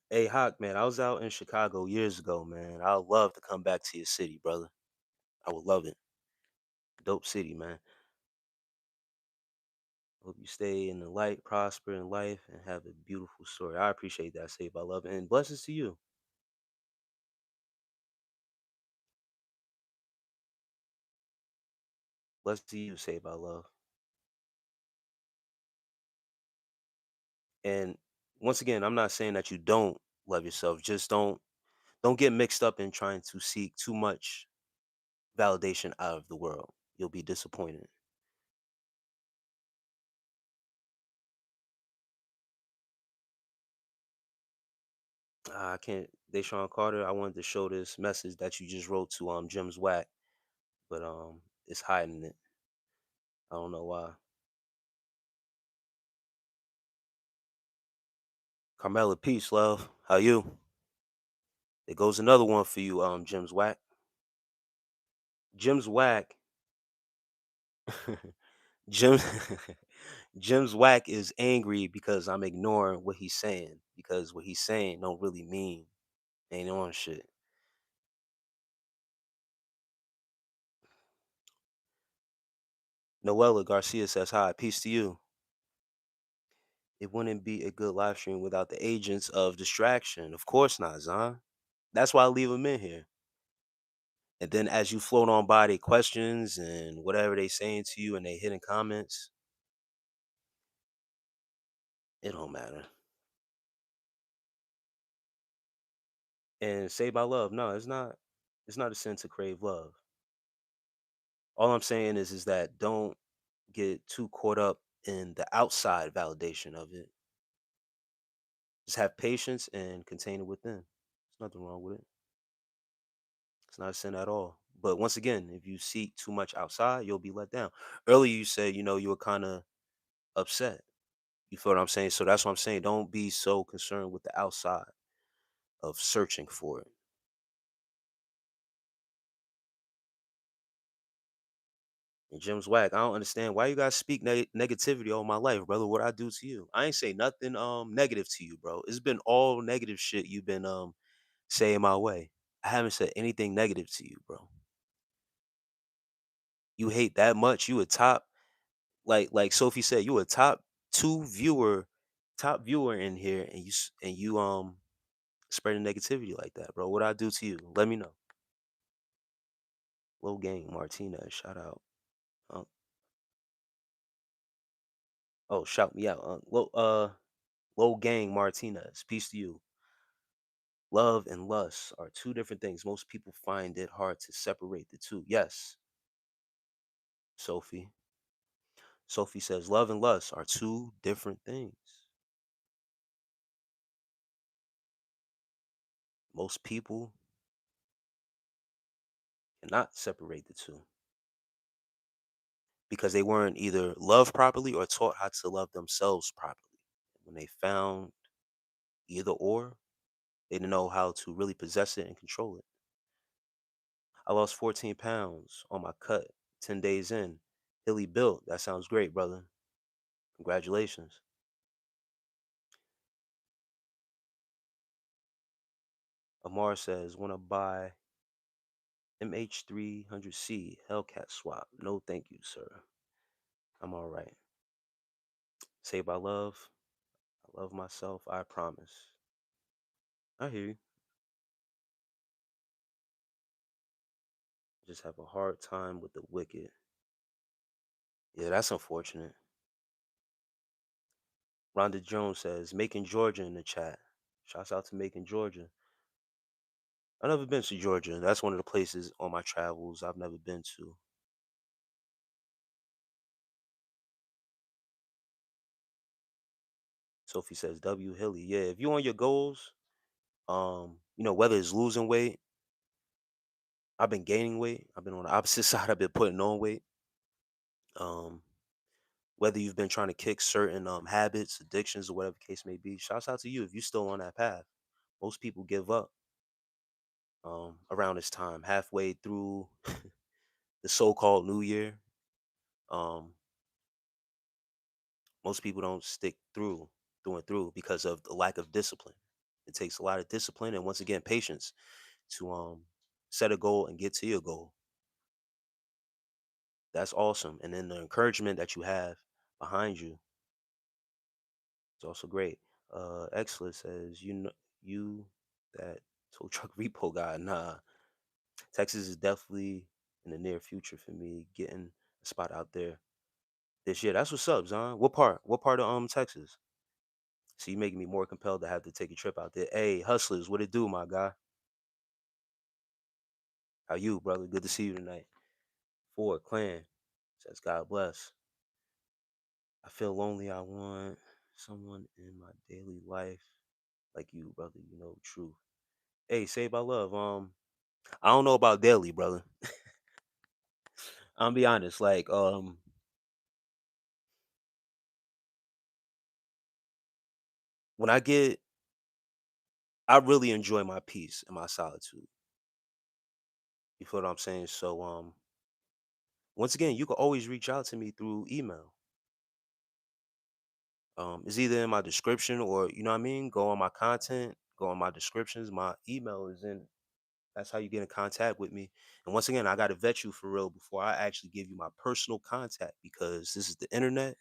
Hey, Hawk, man, I was out in Chicago years ago, man. I'd love to come back to your city, brother. I would love it. Dope city, man. Hope you stay in the light, prosper in life, and have a beautiful story. I appreciate that, Saved by Love, and blessings to you. Blessings to you, Saved by Love. And once again, I'm not saying that you don't love yourself. Just don't get mixed up in trying to seek too much validation out of the world. You'll be disappointed. I can't. Deshaun Carter. I wanted to show this message that you just wrote to Jim's Whack, but it's hiding it. I don't know why. Carmela, peace, love. How you? There goes another one for you, Jim's Whack. Jim's Whack. Jim Jim's Whack is angry because I'm ignoring what he's saying. Because what he's saying don't really mean ain't on shit. Noella Garcia says, hi, peace to you. It wouldn't be a good live stream without the agents of distraction. Of course not, Zahn. That's why I leave them in here. And then as you float on by their questions and whatever they saying to you and they hidden comments, it don't matter. And say by love, no, it's not. It's not a sin to crave love. All I'm saying is that don't get too caught up in the outside validation of it. Just have patience and contain it within. There's nothing wrong with it. It's not a sin at all. But once again, if you seek too much outside, you'll be let down. Earlier, you said, you were kind of upset. You feel what I'm saying? So that's what I'm saying. Don't be so concerned with the outside of searching for it. And Jim's Whack, I don't understand why you guys speak negativity all my life, brother. What I do to you? I ain't say nothing negative to you, bro. It's been all negative shit you've been saying my way. I haven't said anything negative to you, bro. You hate that much. You a top, like Sophie said, you a top viewer in here, and you spreading negativity like that, bro. What I do to you? Let me know. Low Gang Martinez, shout out. Um, oh, shout me out. Low Gang Martinez, peace to you. Love and lust are two different things. Most people find it hard to separate the two. Yes, Sophie. Sophie says love and lust are two different things. Most people cannot separate the two because they weren't either loved properly or taught how to love themselves properly. When they found either or, they didn't know how to really possess it and control it. I lost 14 pounds on my cut 10 days in. Hilly built. That sounds great, brother. Congratulations. Amar says, want to buy MH300C Hellcat swap. No, thank you, sir. I'm all right. Say by love. I love myself. I promise. I hear you. Just have a hard time with the wicked. Yeah, that's unfortunate. Rhonda Jones says, Macon, Georgia in the chat. Shouts out to Macon, Georgia. I've never been to Georgia. That's one of the places on my travels I've never been to. Sophie says, W Hilly. Yeah, if you on your goals, whether it's losing weight, I've been gaining weight. I've been on the opposite side. I've been putting on weight. Um, whether you've been trying to kick certain habits, addictions, or whatever the case may be, shouts out to you if you're still on that path. Most people give up around this time, halfway through the so-called New Year. Um, most people don't stick through and through because of the lack of discipline. It takes a lot of discipline and once again patience to set a goal and get to your goal. That's awesome. And then the encouragement that you have behind you is also great. Excellent says, you that tow truck repo guy. Nah. Texas is definitely in the near future for me getting a spot out there this year. That's what's up, Zon. What part? What part of Texas? So you making me more compelled to have to take a trip out there. Hey, hustlers, what it do, my guy? How you, brother? Good to see you tonight. Ford Clan says, God bless. I feel lonely. I want someone in my daily life like you, brother. You know, truth. Hey, say about love. I don't know about daily, brother. I'll be honest. Like, when I get I really enjoy my peace and my solitude. You feel what I'm saying? So once again, you can always reach out to me through email. It's either in my description or you know what I mean. Go on my content, go on my descriptions. My email is in. That's how you get in contact with me. And once again, I got to vet you for real before I actually give you my personal contact because this is the internet.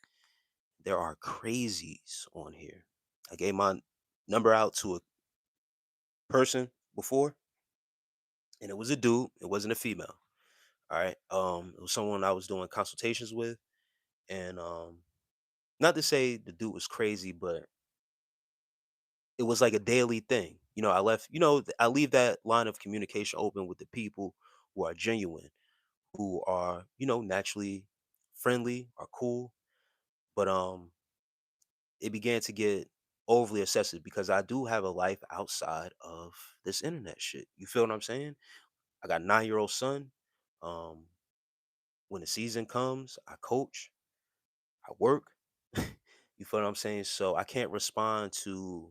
There are crazies on here. I gave my number out to a person before, and it was a dude. It wasn't a female. All right. It was someone I was doing consultations with, and not to say the dude was crazy, but it was like a daily thing. I left. I leave that line of communication open with the people who are genuine, who are naturally friendly, are cool. But it began to get overly obsessive because I do have a life outside of this internet shit. You feel what I'm saying? I got a 9-year-old son. Um, when the season comes, I coach, I work. You feel what I'm saying? So I can't respond to,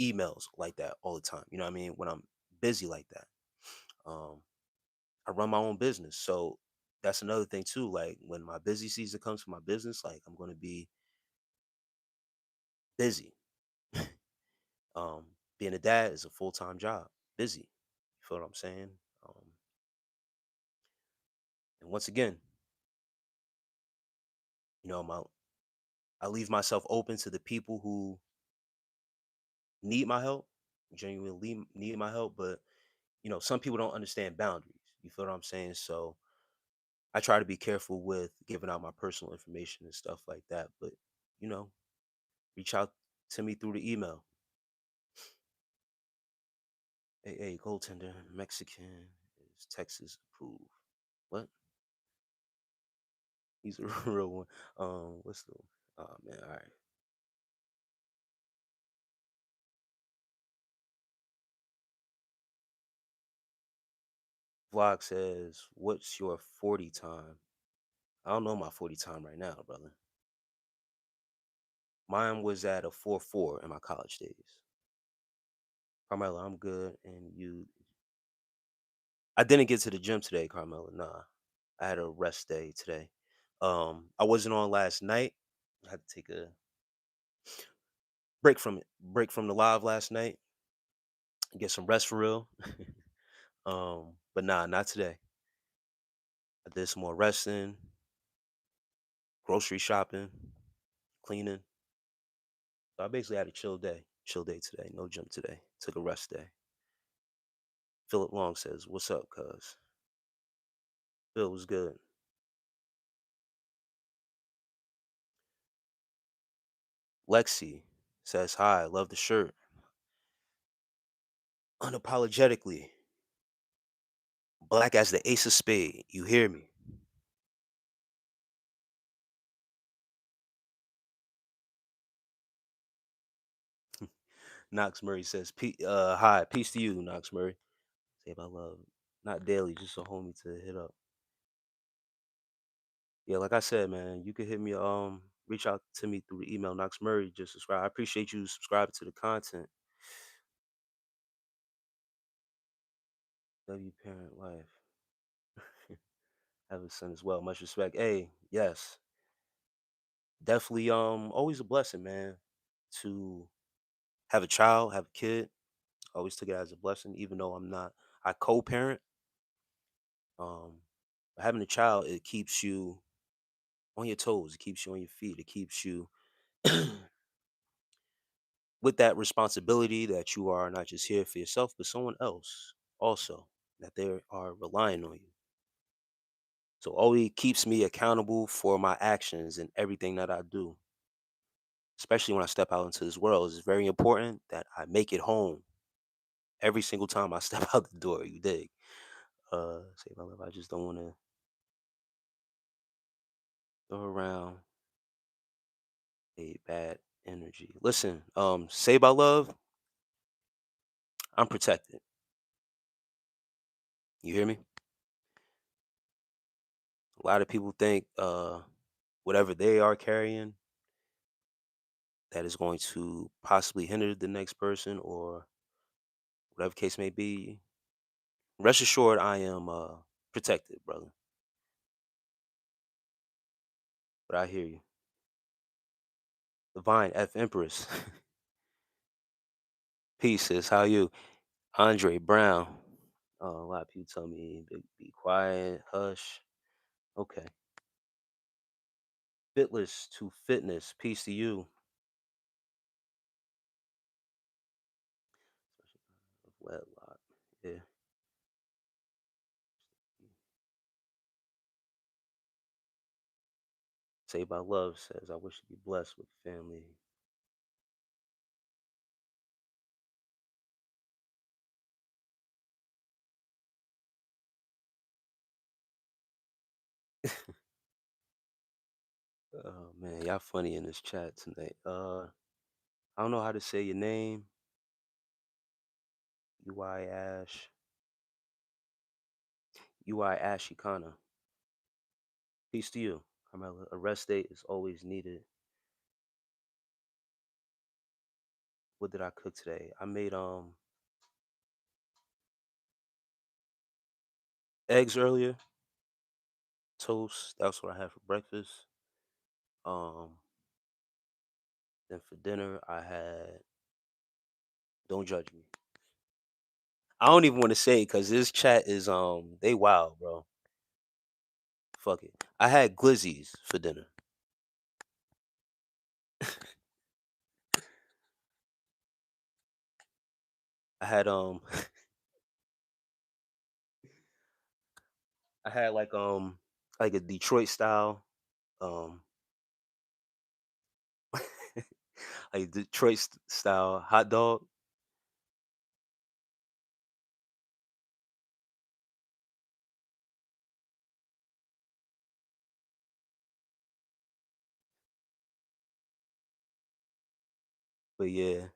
emails like that all the time. You know what I mean? When I'm busy like that. Um, I run my own business. So that's another thing too. Like when my busy season comes for my business, like I'm gonna be busy. um, Being a dad is a full-time job. Busy. You feel what I'm saying? Um, and once again, my I leave myself open to the people who need my help, genuinely need my help, but some people don't understand boundaries. You feel what I'm saying? So I try to be careful with giving out my personal information and stuff like that. But you know, reach out to me through the email. Hey, goaltender, Mexican is Texas approved. What? He's a real one. What's the? Oh man, all right. Vlog says, "What's your 40 time?" I don't know my 40 time right now, brother. Mine was at a 4.4 in my college days. Carmelo, I'm good, and you. I didn't get to the gym today, Carmelo. Nah, I had a rest day today. I wasn't on last night. I had to take a break from it. Break from the live last night. Get some rest for real. But nah, not today. I did some more resting, grocery shopping, cleaning. So I basically had a chill day. Chill day today. No gym today. Took a rest day. Philip Long says, "What's up, cuz?" Phil was good. Lexi says, "Hi, love the shirt." Unapologetically, black as the ace of spade. You hear me? Knox Murray says, "Hi, peace to you, Knox Murray." Say about love, not daily, just a homie to hit up. Yeah, like I said, man, you can hit me. Reach out to me through the email, Knox Murray. Just subscribe. I appreciate you subscribing to the content. W parent life. Have a son as well. Much respect. Hey, yes, definitely. Always a blessing, man, to have a child, have a kid. Always took it as a blessing, even though I'm not. I co-parent. Um, but having a child, it keeps you on your toes. It keeps you on your feet. It keeps you with that responsibility that you are not just here for yourself, but someone else also, that they are relying on you. So always keeps me accountable for my actions and everything that I do, especially when I step out into this world. It's very important that I make it home every single time I step out the door. You dig? Say my love. I just don't want to throw around a bad energy. Listen, say by love, I'm protected. You hear me? A lot of people think whatever they are carrying that is going to possibly hinder the next person or whatever case may be. Rest assured, I am protected, brother. But I hear you. Divine F Empress. Peace, sis. How you? Andre Brown. A lot of people tell me be quiet, hush. Okay. Fitless to fitness. Peace to you. Wedlock. Yeah. Saved by Love says, I wish to be blessed with family. Oh man, y'all funny in this chat tonight. I don't know how to say your name. UI Ash. UI Ashikana. Peace to you. Carmela. A rest date is always needed. What did I cook today? I made eggs earlier, toast. That's what I had for breakfast. Um, then for dinner I had. Don't judge me. I don't even want to say because this chat is they wild, bro. Fuck it. I had glizzies for dinner. I had I had like a Detroit style um like Detroit style hot dog. But yeah,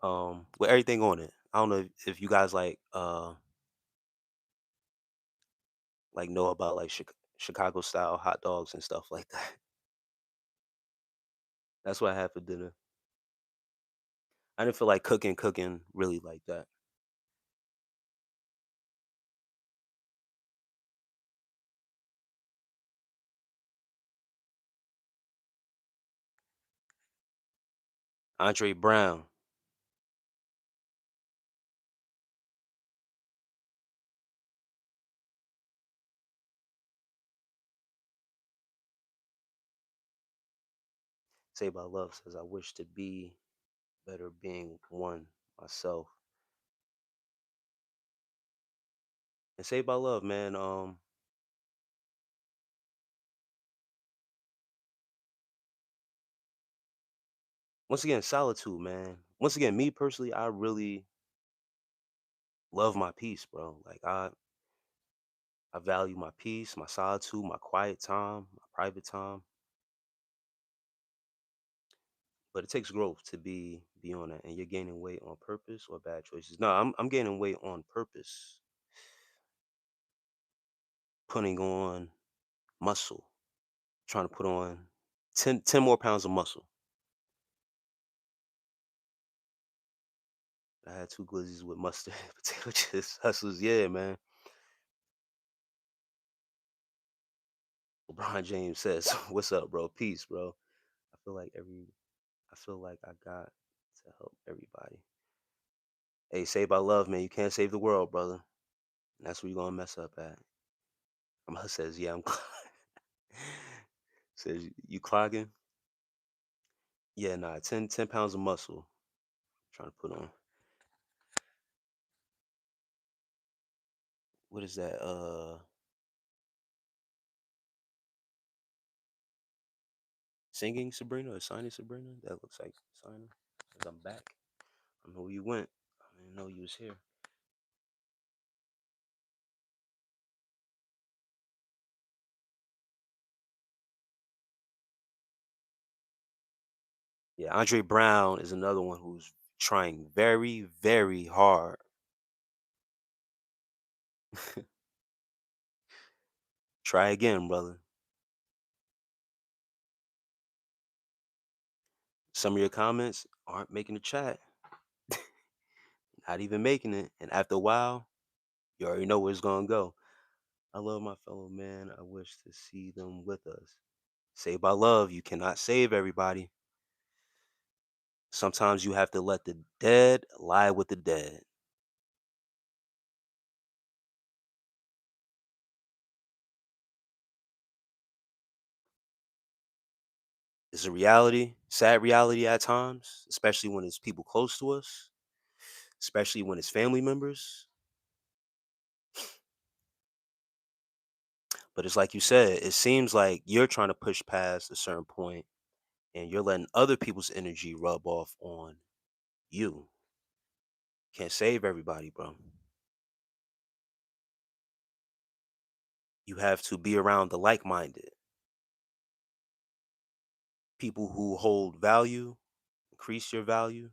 with everything on it. I don't know if you guys like know about like Chicago style hot dogs and stuff like that. That's what I had for dinner. I didn't feel like cooking really like that. Andre Brown, Say by Love says, I wish to be better being one myself. And Say by Love, man, once again, solitude, man. Once again, me personally, I really love my peace, bro. Like I value my peace, my solitude, my quiet time, my private time. But it takes growth to be on that. And you're gaining weight on purpose or bad choices. No, I'm gaining weight on purpose, putting on muscle, trying to put on 10 more pounds of muscle. I had two glizzies with mustard, potato chips, hustlers. Yeah, man. LeBron James says, "What's up, bro? Peace, bro. I feel like every, I feel like I got to help everybody. Hey, save by love, man. You can't save the world, brother. And that's where you're gonna mess up at." Mama says, "Yeah, I'm." Says, "You clogging?" Yeah, nah. 10 pounds of muscle. Trying to put on. What is that? Singing Sabrina or signing Sabrina? That looks like signing. Says, I'm back. I know where you went. I didn't know you was here. Yeah, Andre Brown is another one who's trying very, very hard. Try again, brother. Some of your comments aren't making the chat. not even making it. And after a while, you already know where it's gonna go. I love my fellow man. I wish to see them with us. Saved by love. You cannot save everybody. Sometimes you have to let the dead lie with the dead. It's a reality, sad reality at times, especially when it's people close to us, especially when it's family members. But it's like you said, it seems like you're trying to push past a certain point and you're letting other people's energy rub off on you. Can't save everybody, bro. You have to be around the like minded people who hold value, increase your value.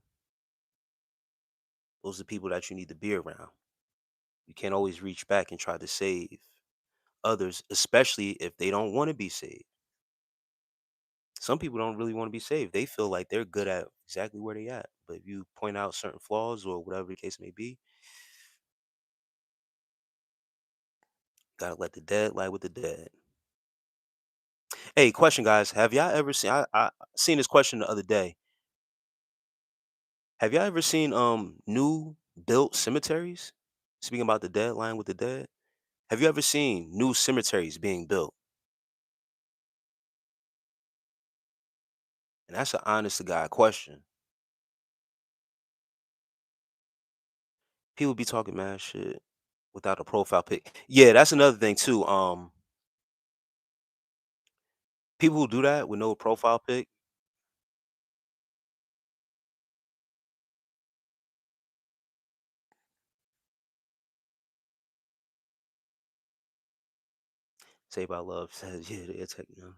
Those are people that you need to be around. You can't always reach back and try to save others, especially if they don't want to be saved. Some people don't really want to be saved. They feel like they're good at exactly where they at. But if you point out certain flaws or whatever the case may be, gotta let the dead lie with the dead. Hey, question, guys. Have y'all ever seen? I seen this question the other day. Have y'all ever seen new built cemeteries? Speaking about the dead lying with the dead, have you ever seen new cemeteries being built? And that's an honest to God question. People be talking mad shit without a profile pic. Yeah, that's another thing too. People who do that with no profile pic, say about love says, yeah, they're taking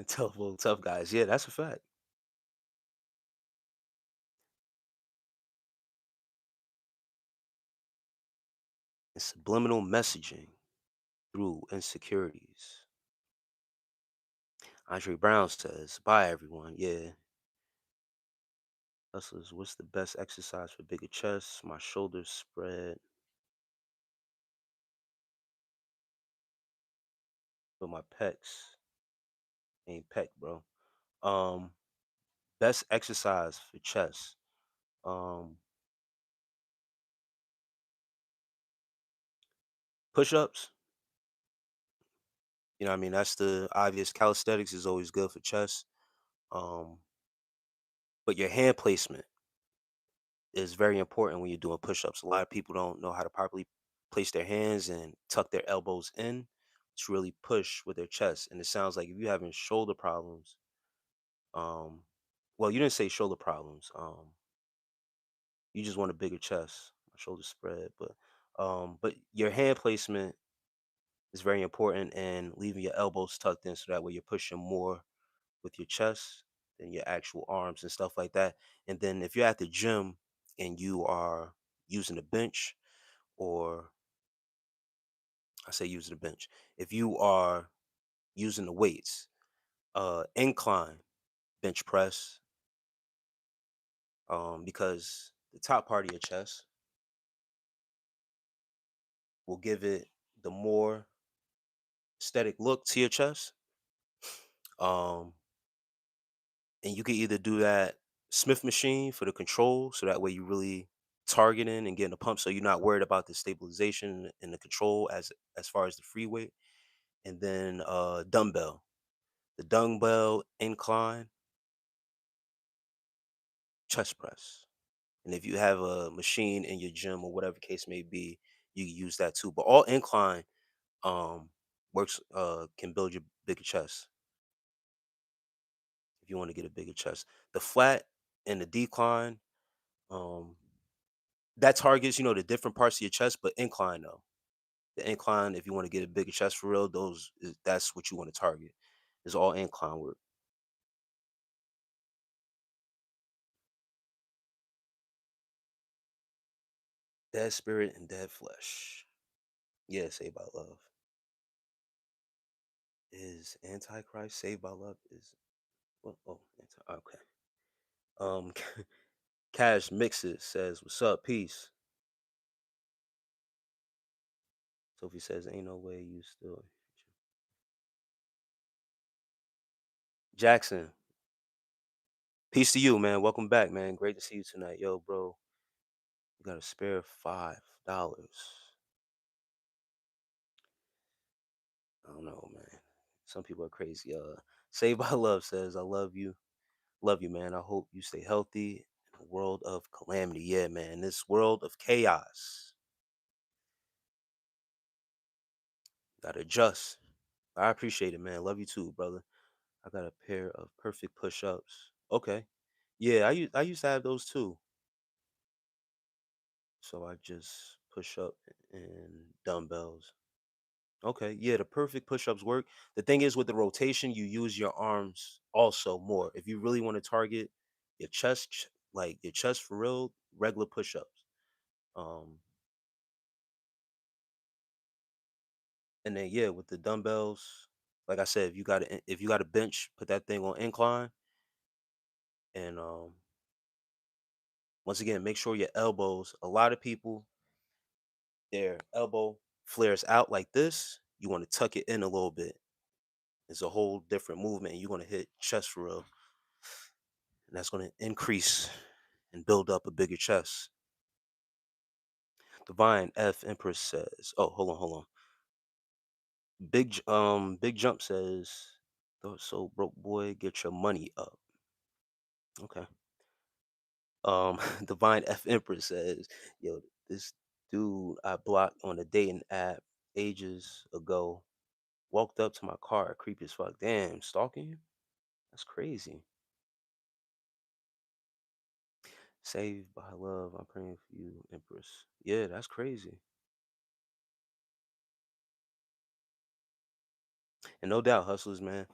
tough, well, tough guys. Yeah, that's a fact. It's subliminal messaging through insecurities. Andre Brown says, bye everyone. Yeah. Hustlers, what's the best exercise for bigger chests? My shoulders spread, but my pecs ain't pec, bro. Um, best exercise for chest. Um, push-ups. You know what I mean? That's the obvious. Calisthenics is always good for chest. Um, but your hand placement is very important when you're doing push-ups. A lot of people don't know how to properly place their hands and tuck their elbows in to really push with their chest. And it sounds like if you're having shoulder problems, um, well, you didn't say shoulder problems. You just want a bigger chest, my shoulders spread. But your hand placement is very important, and leaving your elbows tucked in so that way you're pushing more with your chest than your actual arms and stuff like that. And then if you're at the gym and you are using a bench, or I say using a bench, if you are using the weights, incline bench press, because the top part of your chest will give it the more aesthetic look to your chest. Um, and you can either do that Smith machine for the control, so that way you really targeting and getting the pump, so you're not worried about the stabilization and the control as far as the free weight. And then dumbbell, the dumbbell incline chest press. And if you have a machine in your gym or whatever case may be, you can use that too. But all incline um works, can build your bigger chest if you want to get a bigger chest. The flat and the decline, um that targets, the different parts of your chest, but incline though. The incline, if you want to get a bigger chest for real, that's what you want to target. Is all incline work. Dead spirit and dead flesh. Yeah, saved by love. Is Antichrist saved by love? Is, well, oh, okay. Cash Mixes says, "What's up? Peace." Sophie says, "Ain't no way you still." Jackson, peace to you, man. Welcome back, man. Great to see you tonight, yo, bro. You got a spare $5. I don't know, man. Some people are crazy. Saved by Love says, "I love you, man. I hope you stay healthy in a world of calamity." Yeah, man. This world of chaos, gotta adjust. I appreciate it, man. Love you too, brother. I got a pair of perfect push-ups. Okay. Yeah, I used to have those too. So I just push up and dumbbells. Okay. Yeah, the perfect push-ups work. The thing is with the rotation, you use your arms also more. If you really want to target your chest, like your chest for real, regular push-ups. Um, and then yeah, with the dumbbells, like I said, if you got a bench, put that thing on incline and once again, make sure your elbows, a lot of people, their elbow flares out like this. You want to tuck it in a little bit. It's a whole different movement. You're going to hit chest for real. And that's going to increase and build up a bigger chest. Divine F Empress says, oh, hold on. Big Jump says, so broke boy, get your money up. Okay. Divine F Empress says, yo, this dude I blocked on a dating app ages ago walked up to my car, creepy as fuck. Damn, stalking you? That's crazy. Saved by love. I'm praying for you, Empress. Yeah, that's crazy. And no doubt, hustlers, man.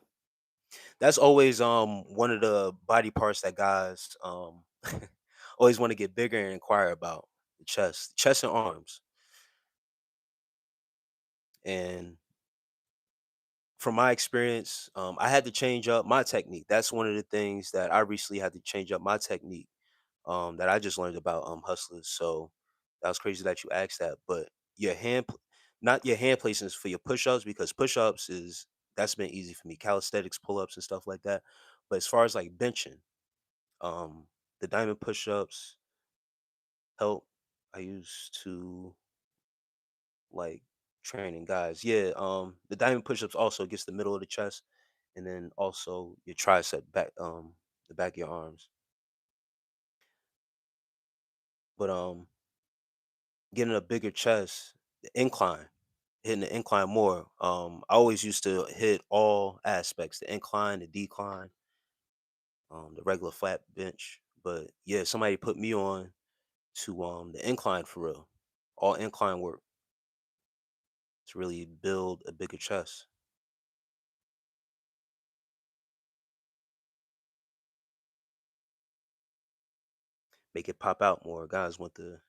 That's always one of the body parts that guys always want to get bigger and inquire about. The chest and arms. And from my experience, I had to change up my technique. That's one of the things that I recently had to change up my technique. That I just learned about hustlers. So that was crazy that you asked that. But your not your hand placements for your push-ups, because push-ups is that's been easy for me. Calisthenics, pull-ups, and stuff like that. But as far as like benching, um, the diamond push-ups help. I used to like training guys. Yeah, the diamond push-ups also gets the middle of the chest, and then also your tricep back, the back of your arms. But getting a bigger chest, the incline, hitting the incline more. I always used to hit all aspects, the incline, the decline, the regular flat bench. But yeah, somebody put me on to the incline for real. All incline work to really build a bigger chest, make it pop out more. Guys want the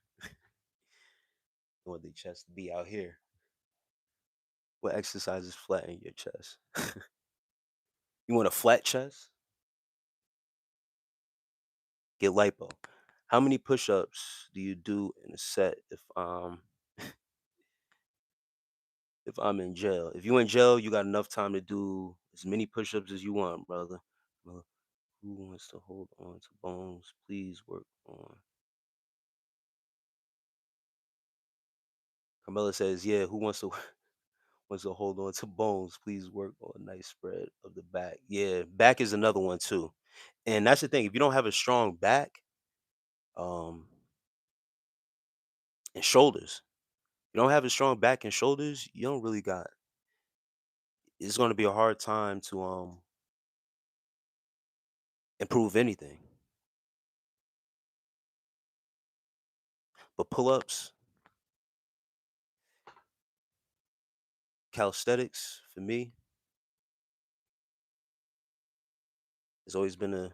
chest to be out here. What exercises flatten your chest? You want a flat chest? Get lipo. How many push-ups do you do in a set if I'm in jail? If you in jail, you got enough time to do as many push-ups as you want, brother. Well, who wants to hold on to bones? Please work on. Carmela says, "Yeah, who wants to wants to hold on to bones? Please work on a nice spread of the back." Yeah, back is another one too, and that's the thing. If you don't have a strong back, um, and shoulders, you don't have a strong back and shoulders, you don't really got. It's going to be a hard time to improve anything. But pull-ups, calisthenics for me has always been a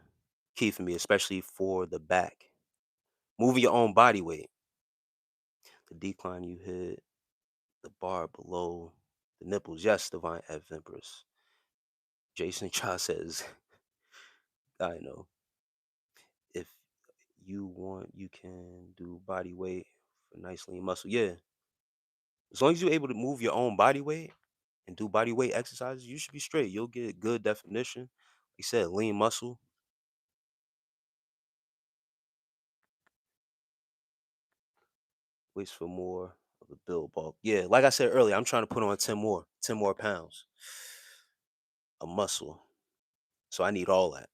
key for me, especially for the back. Moving your own body weight. The decline you hit, the bar below the nipples. Yes, Divine F Empress. Jason Cha says, I know. If you can do body weight for nice lean muscle. Yeah, as long as you're able to move your own body weight and do body weight exercises, you should be straight. You'll get good definition. Like you said, lean muscle. Waits for more of a build bulk. Yeah, like I said earlier, I'm trying to put on 10 more pounds of muscle. So I need all that.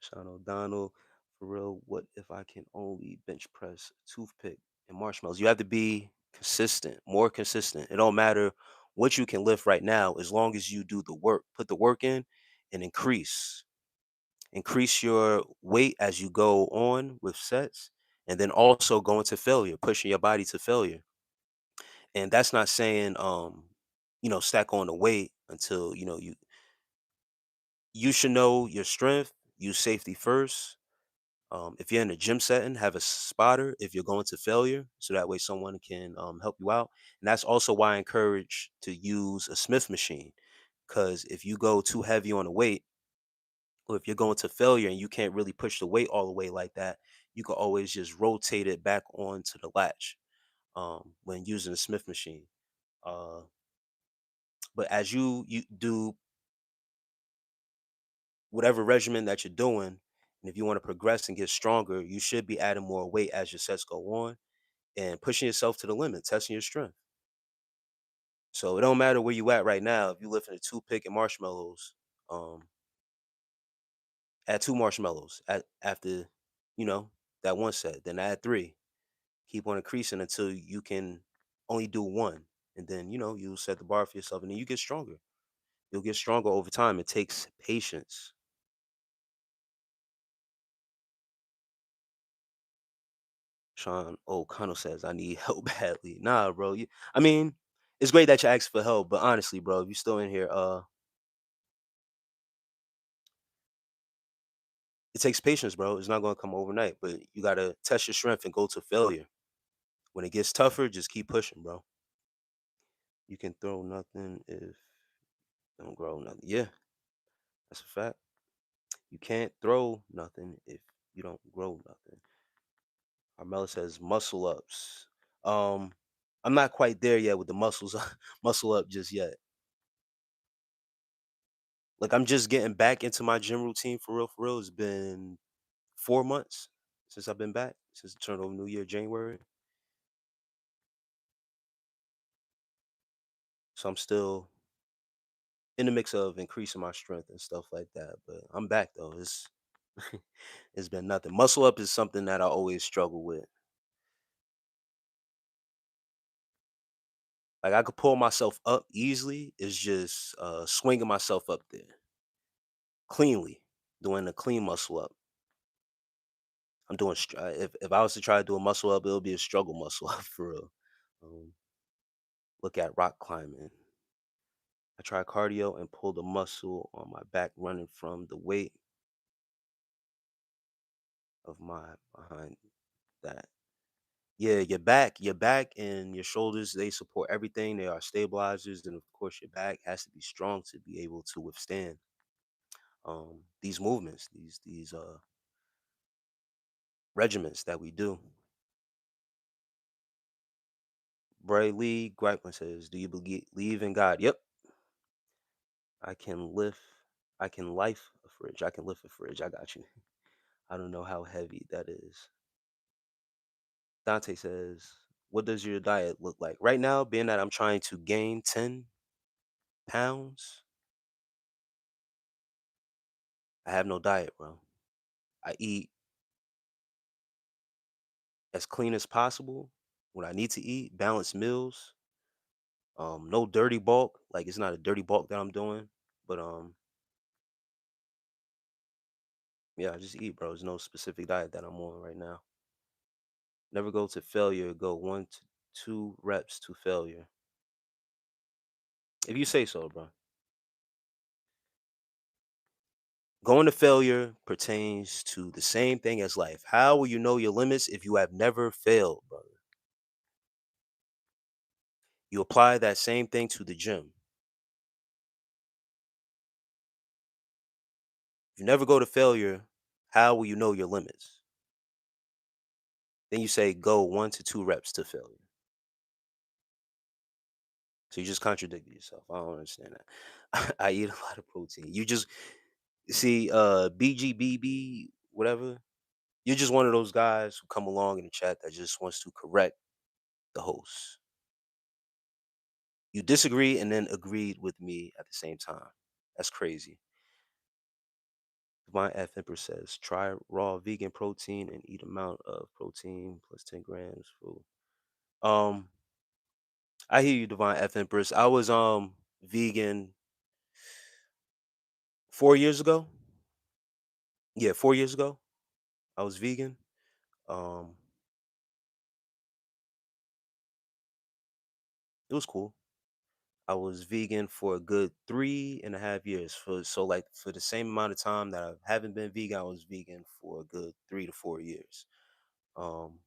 Sean O'Donnell, for real, what if I can only bench press a toothpick and marshmallows? You have to be consistent, more consistent. It don't matter what you can lift right now, as long as you do the work. Put the work in and increase. Increase your weight as you go on with sets, and then also go into failure, pushing your body to failure. And that's not saying stack on the weight until you should know your strength, use safety first. If you're in a gym setting, have a spotter if you're going to failure, so that way someone can help you out. And that's also why I encourage to use a Smith machine, because if you go too heavy on the weight, or if you're going to failure and you can't really push the weight all the way like that, you can always just rotate it back onto the latch when using a Smith machine. Uh, but as you do whatever regimen that you're doing, and if you want to progress and get stronger, you should be adding more weight as your sets go on and pushing yourself to the limit, testing your strength. So it don't matter where you at right now. If you lifting a toothpick and marshmallows, um, add two marshmallows after you know that one set, then add three. Keep on increasing until you can only do one, and then you set the bar for yourself, and then you get stronger. You'll get stronger over time. It takes patience. Sean O'Connell says, "I need help badly." Nah, bro. I mean, it's great that you asked for help, but honestly, bro, if you still in here, it takes patience, bro. It's not gonna come overnight, but you gotta test your strength and go to failure. When it gets tougher, just keep pushing, bro. You can throw nothing if you don't grow nothing. Yeah, that's a fact. You can't throw nothing if you don't grow nothing. Armella says muscle ups. Um, I'm not quite there yet with the muscles, muscle up just yet. Like I'm just getting back into my gym routine for real. For real, it's been 4 months since I've been back since the turn of New Year, January. So I'm still in the mix of increasing my strength and stuff like that. But I'm back though. It's it's been nothing. Muscle up is something that I always struggle with. Like I could pull myself up easily. It's just swinging myself up there cleanly, doing a clean muscle up. I'm doing if I was to try to do a muscle up, it'll be a struggle muscle up for real. Um, Look at rock climbing. I try cardio and pull the muscle on my back running from the weight of my behind that. Yeah, your back and your shoulders, they support everything. They are stabilizers, and of course your back has to be strong to be able to withstand these movements, these regiments that we do. Bray Lee Greipman says, "Do you believe in God?" Yep. I can lift. I can lift a fridge. I can lift a fridge. I got you. I don't know how heavy that is. Dante says, "What does your diet look like right now? Being that I'm trying to gain 10 pounds, I have no diet, bro. I eat as clean as possible when I need to eat, balanced meals, no dirty bulk. Like it's not a dirty bulk that I'm doing, but yeah, I just eat, bro. There's no specific diet that I'm on right now. Never go to failure. Go 1 to 2 reps to failure. If you say so, bro. Going to failure pertains to the same thing as life. How will you know your limits if you have never failed, brother? You apply that same thing to the gym. If you never go to failure, how will you know your limits? Then you say go 1 to 2 reps to failure. So you just contradicted yourself. I don't understand that. I eat a lot of protein. You just see BGBB, whatever. You're just one of those guys who come along in the chat that just wants to correct the host. You disagree and then agreed with me at the same time. That's crazy. Divine F Emperor says, try raw vegan protein and eat amount of protein plus 10 grams. Food. Um, I hear you, Divine F Empress. I was vegan 4 years ago. Yeah, 4 years ago. I was vegan. Um, it was cool. I was vegan for a good 3.5 years. For the same amount of time that I haven't been vegan, I was vegan for a good 3 to 4 years. Um,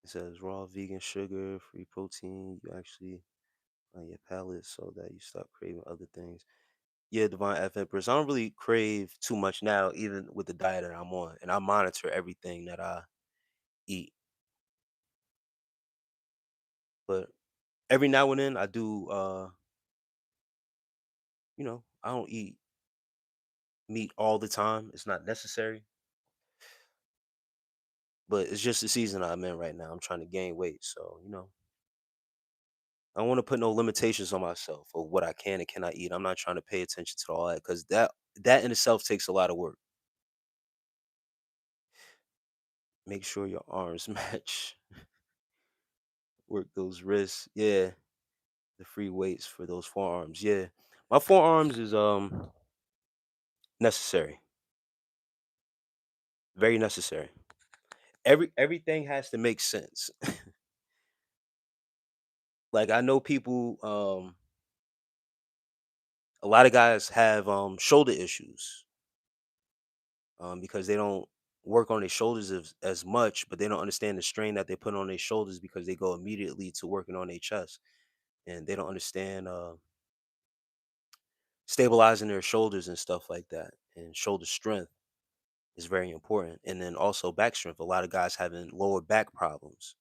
it says raw vegan sugar, free protein. You actually on your palate so that you stop craving other things. Yeah, Divine F Empress. I don't really crave too much now, even with the diet that I'm on, and I monitor everything that I eat. But every now and then, I do. I don't eat meat all the time. It's not necessary, but it's just the season I'm in right now. I'm trying to gain weight, so I don't want to put no limitations on myself of what I can and cannot eat. I'm not trying to pay attention to all that because that in itself takes a lot of work. Make sure your arms match. Work those wrists. Yeah, the free weights for those forearms. Yeah, my forearms is necessary, very necessary. Everything has to make sense. Like I know people, a lot of guys have shoulder issues because they don't work on their shoulders as much, but they don't understand the strain that they put on their shoulders because they go immediately to working on their chest, and they don't understand stabilizing their shoulders and stuff like that. And shoulder strength is very important, and then also back strength. A lot of guys having lower back problems,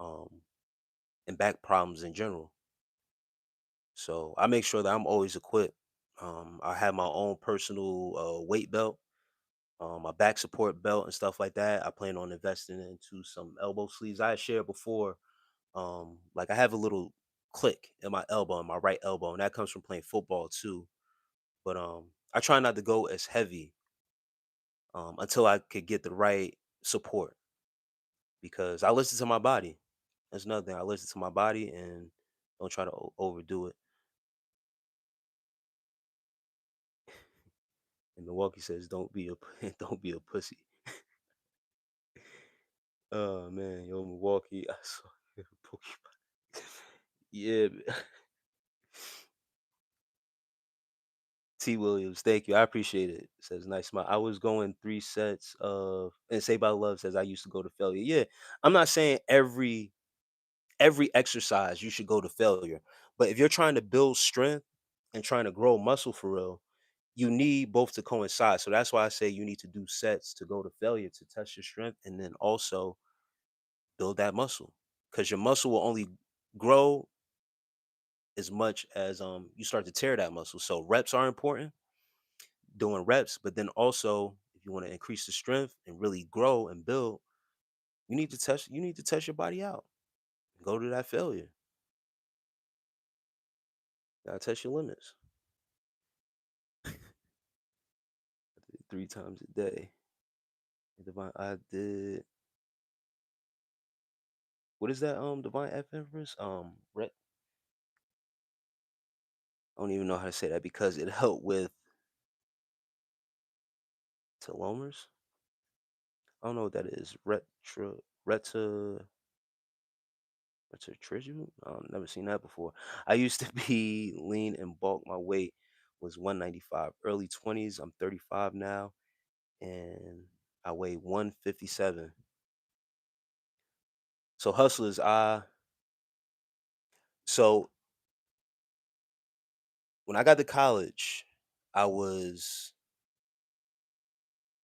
um, and back problems in general. So I make sure that I'm always equipped. I have my own personal weight belt, my back support belt, and stuff like that. I plan on investing into some elbow sleeves. I had shared before. Like I have a little click in my elbow, in my right elbow, and that comes from playing football too. But I try not to go as heavy until I could get the right support because I listen to my body. That's another thing. I listen to my body and don't try to overdo it. And Milwaukee says, "Don't be a don't be a pussy." Oh man, yo, Milwaukee, I saw a Pokemon. Yeah, man. T. Williams, thank you. I appreciate it. Says nice smile. I was going 3 sets of and Say by Love says I used to go to failure. Yeah, I'm not saying every exercise you should go to failure, but if you're trying to build strength and trying to grow muscle for real, you need both to coincide. So that's why I say you need to do sets to go to failure to test your strength and then also build that muscle. Because your muscle will only grow as much as you start to tear that muscle. So reps are important, doing reps, but then also if you want to increase the strength and really grow and build, you need to test your body out. Go to that failure. Gotta test your limits 3 times a day. I did what is that divine F inference? I don't even know how to say that because it helped with telomeres. I don't know what that is. Retrotrigute? Never seen that before. I used to be lean and bulk. My weight was 195. Early 20s. I'm 35 now, and I weigh 157. So hustlers, so when I got to college, I was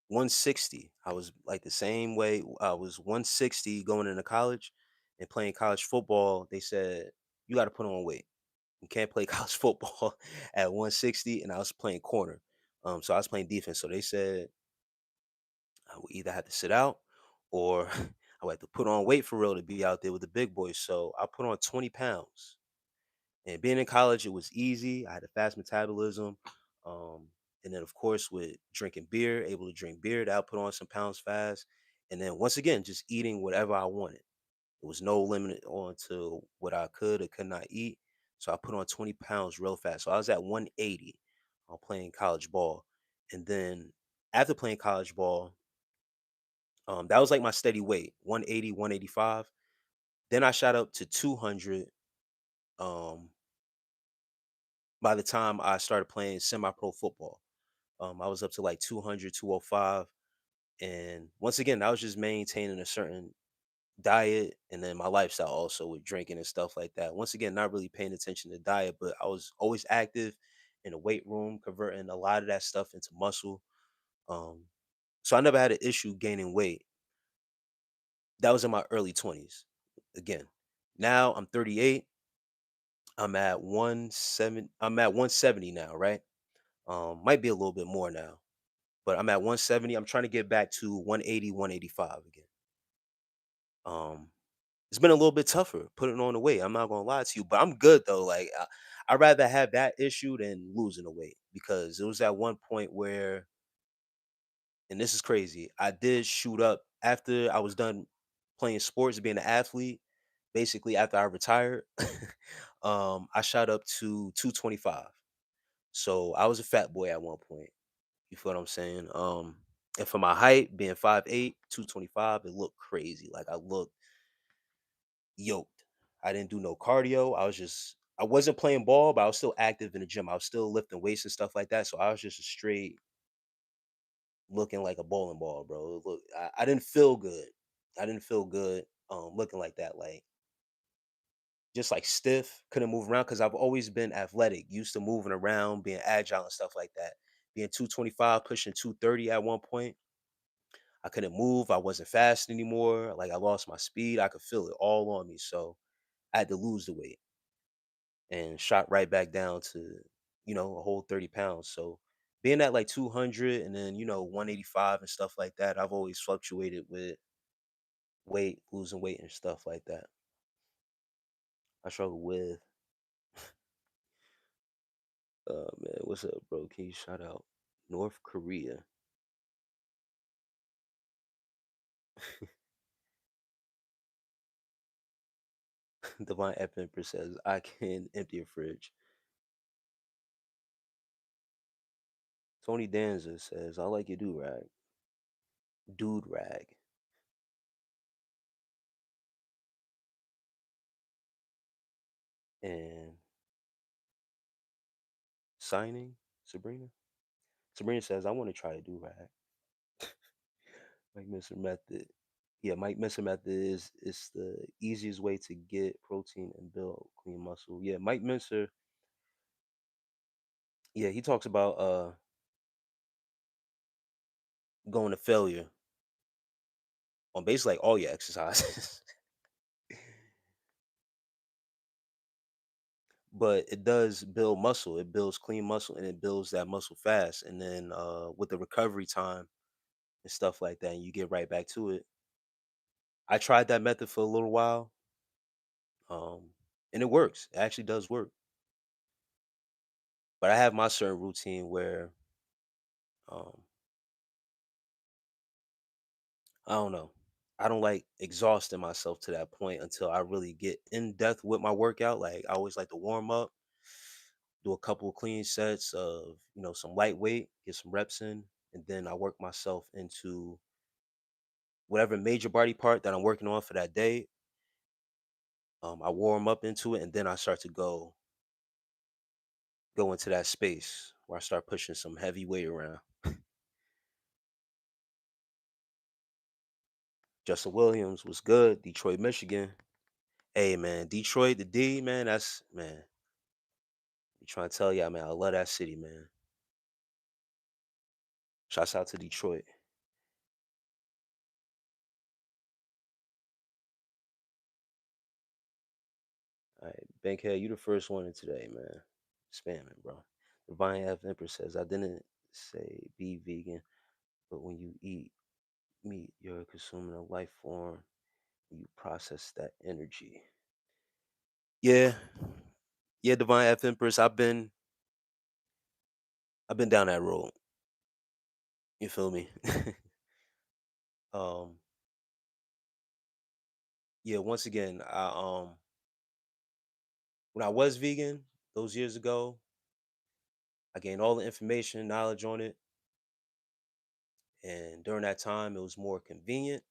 160. I was like the same way. I was 160 going into college and playing college football. They said you got to put on weight. You can't play college football at 160, and I was playing corner. So I was playing defense. So they said I would either have to sit out or I would have to put on weight for real to be out there with the big boys. So I put on 20 pounds. And being in college, it was easy. I had a fast metabolism. Um, and then, of course, with drinking beer, able to drink beer, that put on some pounds fast. And then, once again, just eating whatever I wanted. There was no limit on to what I could or could not eat. So I put on 20 pounds real fast. So I was at 180 playing college ball. And then, after playing college ball, that was like my steady weight 180, 185. Then I shot up to 200. Um, by the time I started playing semi-pro football. I was up to like 200, 205. And once again, I was just maintaining a certain diet and then my lifestyle also with drinking and stuff like that. Once again, not really paying attention to diet, but I was always active in the weight room, converting a lot of that stuff into muscle. Um, so I never had an issue gaining weight. That was in my early 20s. Again, now I'm 38. I'm at 170 now, right? Might be a little bit more now, but I'm at 170. I'm trying to get back to 180, 185 again. Um, it's been a little bit tougher putting on the weight. I'm not gonna lie to you, but I'm good though. Like I'd rather have that issue than losing the weight because it was at one point where, and this is crazy, I did shoot up after I was done playing sports, being an athlete. Basically, after I retired, I shot up to 225. So I was a fat boy at one point. You feel what I'm saying? And for my height, being 5'8", 225, it looked crazy. Like I looked yoked. I didn't do no cardio. I wasn't playing ball, but I was still active in the gym. I was still lifting weights and stuff like that. So I was just a straight looking like a bowling ball, bro. Look, I didn't feel good. I didn't feel good looking like that. Like just like stiff, couldn't move around because I've always been athletic, used to moving around, being agile and stuff like that. Being 225, pushing 230 at one point. I couldn't move. I wasn't fast anymore. Like I lost my speed. I could feel it all on me. So I had to lose the weight and shot right back down to, a whole 30 pounds. So being at like 200 and then, 185 and stuff like that, I've always fluctuated with weight, losing weight and stuff like that. I struggle with, man, what's up, bro? Can you shout out North Korea? Divine Emperor says, I can empty a fridge. Tony Danza says, I like your do rag. Dude rag. And signing, Sabrina? Sabrina says, I want to try a do rag. Mike Messer method. Yeah, Mike Messer method is the easiest way to get protein and build clean muscle. Yeah, Mike Messer, yeah, he talks about going to failure on basically like all your exercises. But it does build muscle. It builds clean muscle and it builds that muscle fast. And then with the recovery time and stuff like that, and you get right back to it. I tried that method for a little while, um, and it works. It actually does work. But I have my certain routine where um, I don't know. I don't like exhausting myself to that point until I really get in depth with my workout. Like I always like to warm up, do a couple of clean sets of, some lightweight, get some reps in, and then I work myself into whatever major body part that I'm working on for that day. I warm up into it and then I start to go into that space where I start pushing some heavy weight around. Justin Williams was good. Detroit, Michigan. Hey man, Detroit, the D, man, that's man. You trying to tell y'all, man, I love that city, man. Shouts out to Detroit. All right, Bankhead, you the first one in today, man. Spamming, bro. Divine F Empress says, I didn't say be vegan, but when you eat meat, you're consuming a life form. You process that energy. Yeah, yeah, Divine F Empress. I've been down that road. You feel me? um, yeah. Once again, when I was vegan those years ago, I gained all the information, knowledge on it, and during that time, it was more convenient.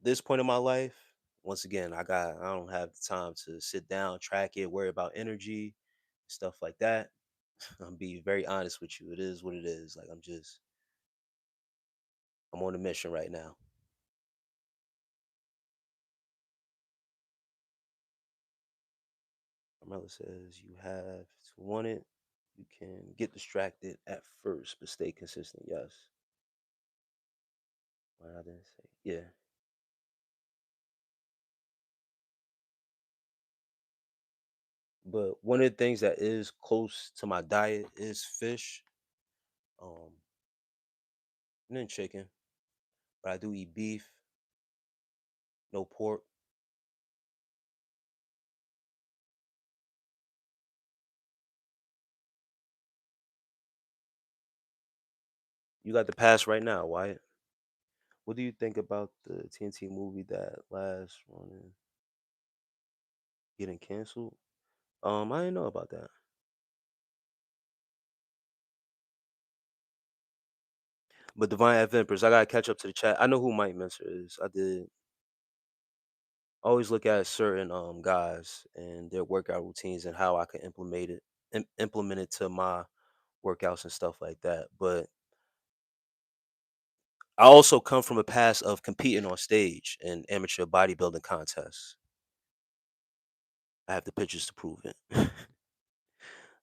This point in my life, once again, I don't have the time to sit down, track it, worry about energy, stuff like that. I'm be very honest with you. It is what it is. Like I'm on a mission right now. Carmela says you have to want it. You can get distracted at first, but stay consistent. Yes. Why I didn't say yeah. But one of the things that is close to my diet is fish, um, and then chicken. But I do eat beef, no pork. You got the pass right now, Wyatt. What do you think about the TNT movie that last running getting canceled? I didn't know about that. But Divine F Empress, I gotta catch up to the chat. I know who Mike Mentor is. I did always look at certain guys and their workout routines and how I can implement it to my workouts and stuff like that. But I also come from a past of competing on stage in amateur bodybuilding contests. I have the pictures to prove it.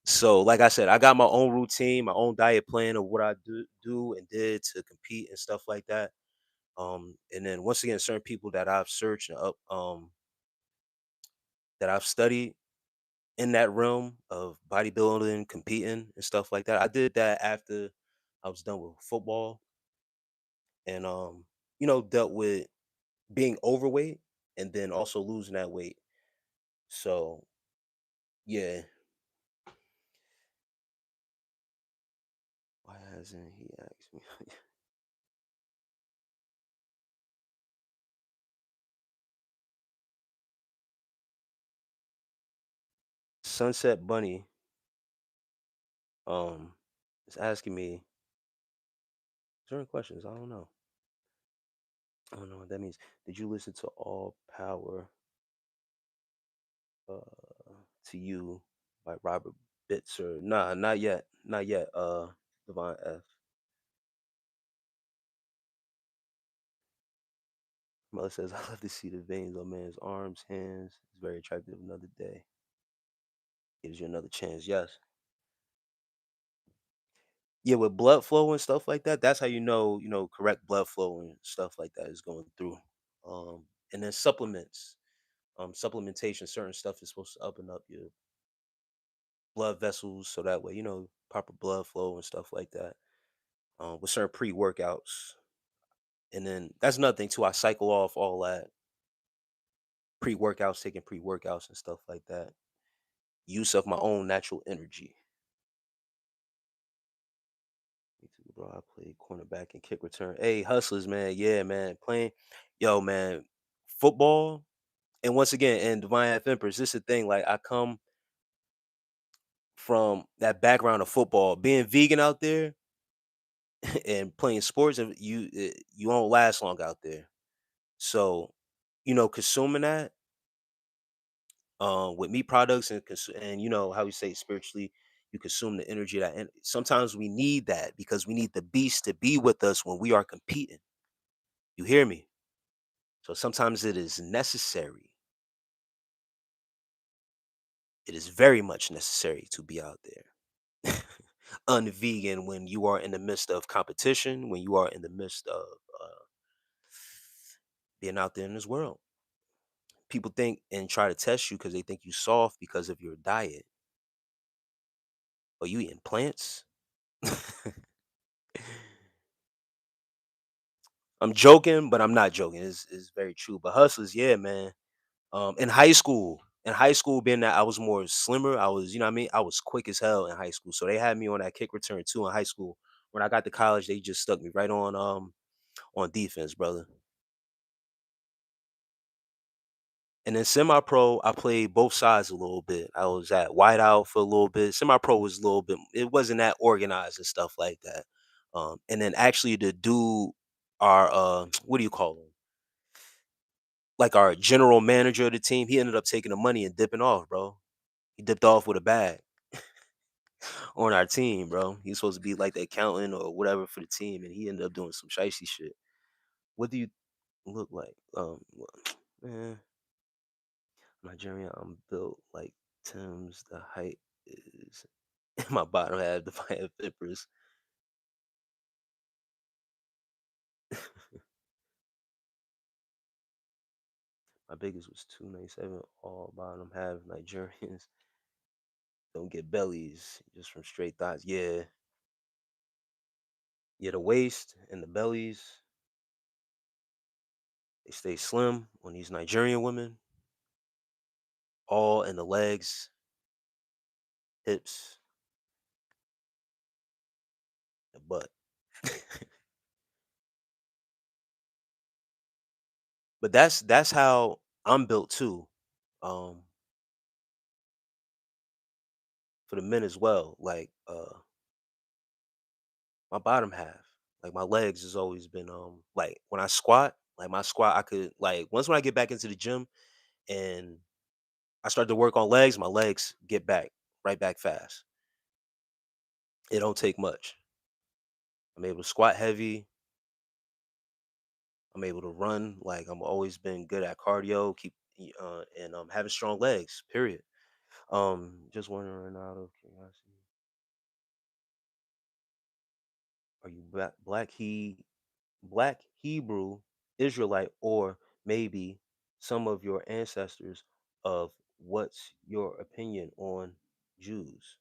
So, like I said, I got my own routine, my own diet plan of what I do and did to compete and stuff like that. And then once again, certain people that I've searched and up, that I've studied in that realm of bodybuilding, competing and stuff like that. I did that after I was done with football and dealt with being overweight and then also losing that weight. So yeah. Why hasn't he asked me? Sunset Bunny um is asking me certain questions. I don't know. I don't know what that means. Did you listen to All Power to You by Robert Bitzer? Nah, not yet. Not yet. Divine F. Mother says, I love to see the veins on man's arms, hands. It's very attractive. Another day gives you another chance. Yes. Yeah, with blood flow and stuff like that, that's how correct blood flow and stuff like that is going through. And then supplements, supplementation, certain stuff is supposed to up and up your blood vessels so that way, proper blood flow and stuff like that. With certain pre-workouts. And then that's another thing too. I cycle off all that pre-workouts, taking pre-workouts and stuff like that. Use of my own natural energy. Me too, bro. I played cornerback and kick return. Hey, hustlers, man. Yeah, man. Playing, yo, man. Football, and once again, and Divine F Empress. This is the thing. Like I come from that background of football, being vegan out there and playing sports, and you won't last long out there. So, consuming that with meat products and how you say spiritually, You consume the energy of that. And sometimes we need that because we need the beast to be with us when we are competing. You hear me? So sometimes it is necessary. It is very much necessary to be out there unvegan when you are in the midst of competition, when you are in the midst of being out there in this world. People think and try to test you because they think you soft because of your diet. Or you eating plants? I'm joking, but I'm not joking. It's very true. But hustlers, yeah, man. In high school, being that I was more slimmer, I was, you know what I mean? I was quick as hell in high school. So they had me on that kick return too in high school. When I got to college, they just stuck me right on defense, brother. And then semi-pro, I played both sides a little bit. I was at wideout for a little bit. Semi-pro was a little bit. It wasn't that organized and stuff like that. And then actually the dude, our what do you call him? Like our general manager of the team, he ended up taking the money and dipping off, bro. He dipped off with a bag on our team, bro. He's supposed to be like the accountant or whatever for the team, and he ended up doing some shicey shit. What do you look like? Man, Nigerian, I'm built like Tim's. The height is my bottom half the five flippers. My biggest was 297. All bottom half Nigerians don't get bellies just from straight thighs. Yeah, yeah. The waist and the bellies they stay slim on these Nigerian women. All in the legs, hips, the butt. But that's how I'm built too. Um, for the men as well. Like my bottom half, like my legs has always been like when I squat, like my squat, I could like once when I get back into the gym and I start to work on legs, my legs get back right back fast. It don't take much. I'm able to squat heavy. I'm able to run. Like I'm always been good at cardio. And having strong legs. Period. Just wondering out of curiosity, are you black Hebrew Israelite, or maybe some of your ancestors of what's your opinion on Jews?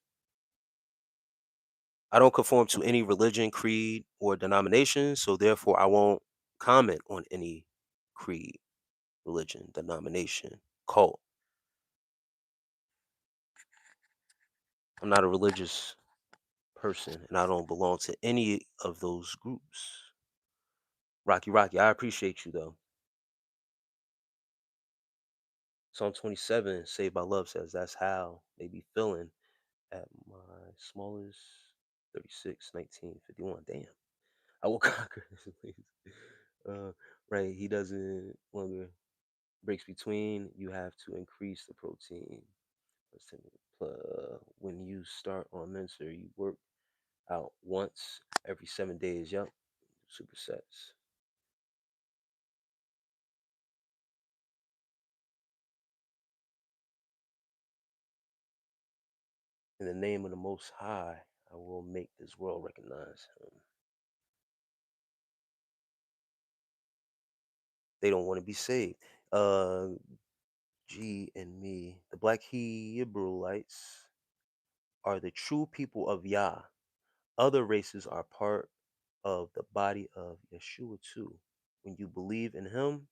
I don't conform to any religion, creed, or denomination, so therefore I won't comment on any creed, religion, denomination, cult. I'm not a religious person and I don't belong to any of those groups. Rocky, I appreciate you though. Psalm 27, Saved by Love says that's how they be feeling at my smallest 36, 19, 51. Damn. I will conquer this place. Uh, right. He doesn't longer breaks between. You have to increase the protein. When you start on Mentor, you work out once every 7 days. Yup. Supersets. In the name of the Most High, I will make this world recognize him. They don't want to be saved. Uh, G and me, the Black Hebrewites are the true people of Yah. Other races are part of the body of Yeshua too. When you believe in him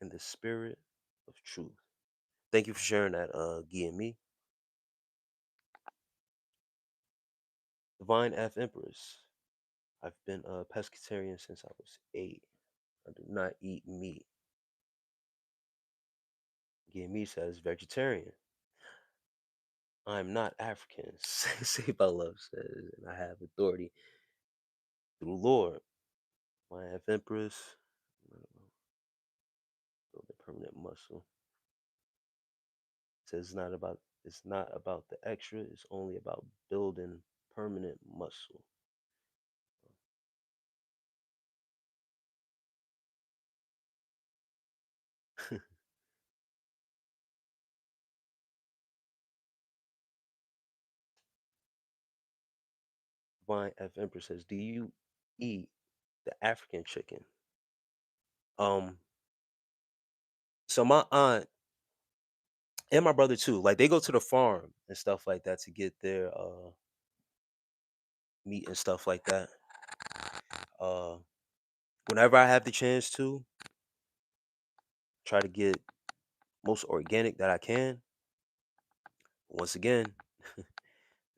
and the spirit of truth. Thank you for sharing that, Guy and me. Divine F Empress. I've been a pescatarian since I was 8. I do not eat meat. Guy and me says vegetarian. I'm not African. Saved by Love says, and I have authority through Lord. My F Empress. Build a permanent muscle. Says it's not about It's not about the extra. It's only about building permanent muscle. Vine F Empress says, "Do you eat the African chicken?" Um, so my aunt and my brother too, like they go to the farm and stuff like that to get their meat and stuff like that. Uh, whenever I have the chance to, try to get most organic that I can. Once again,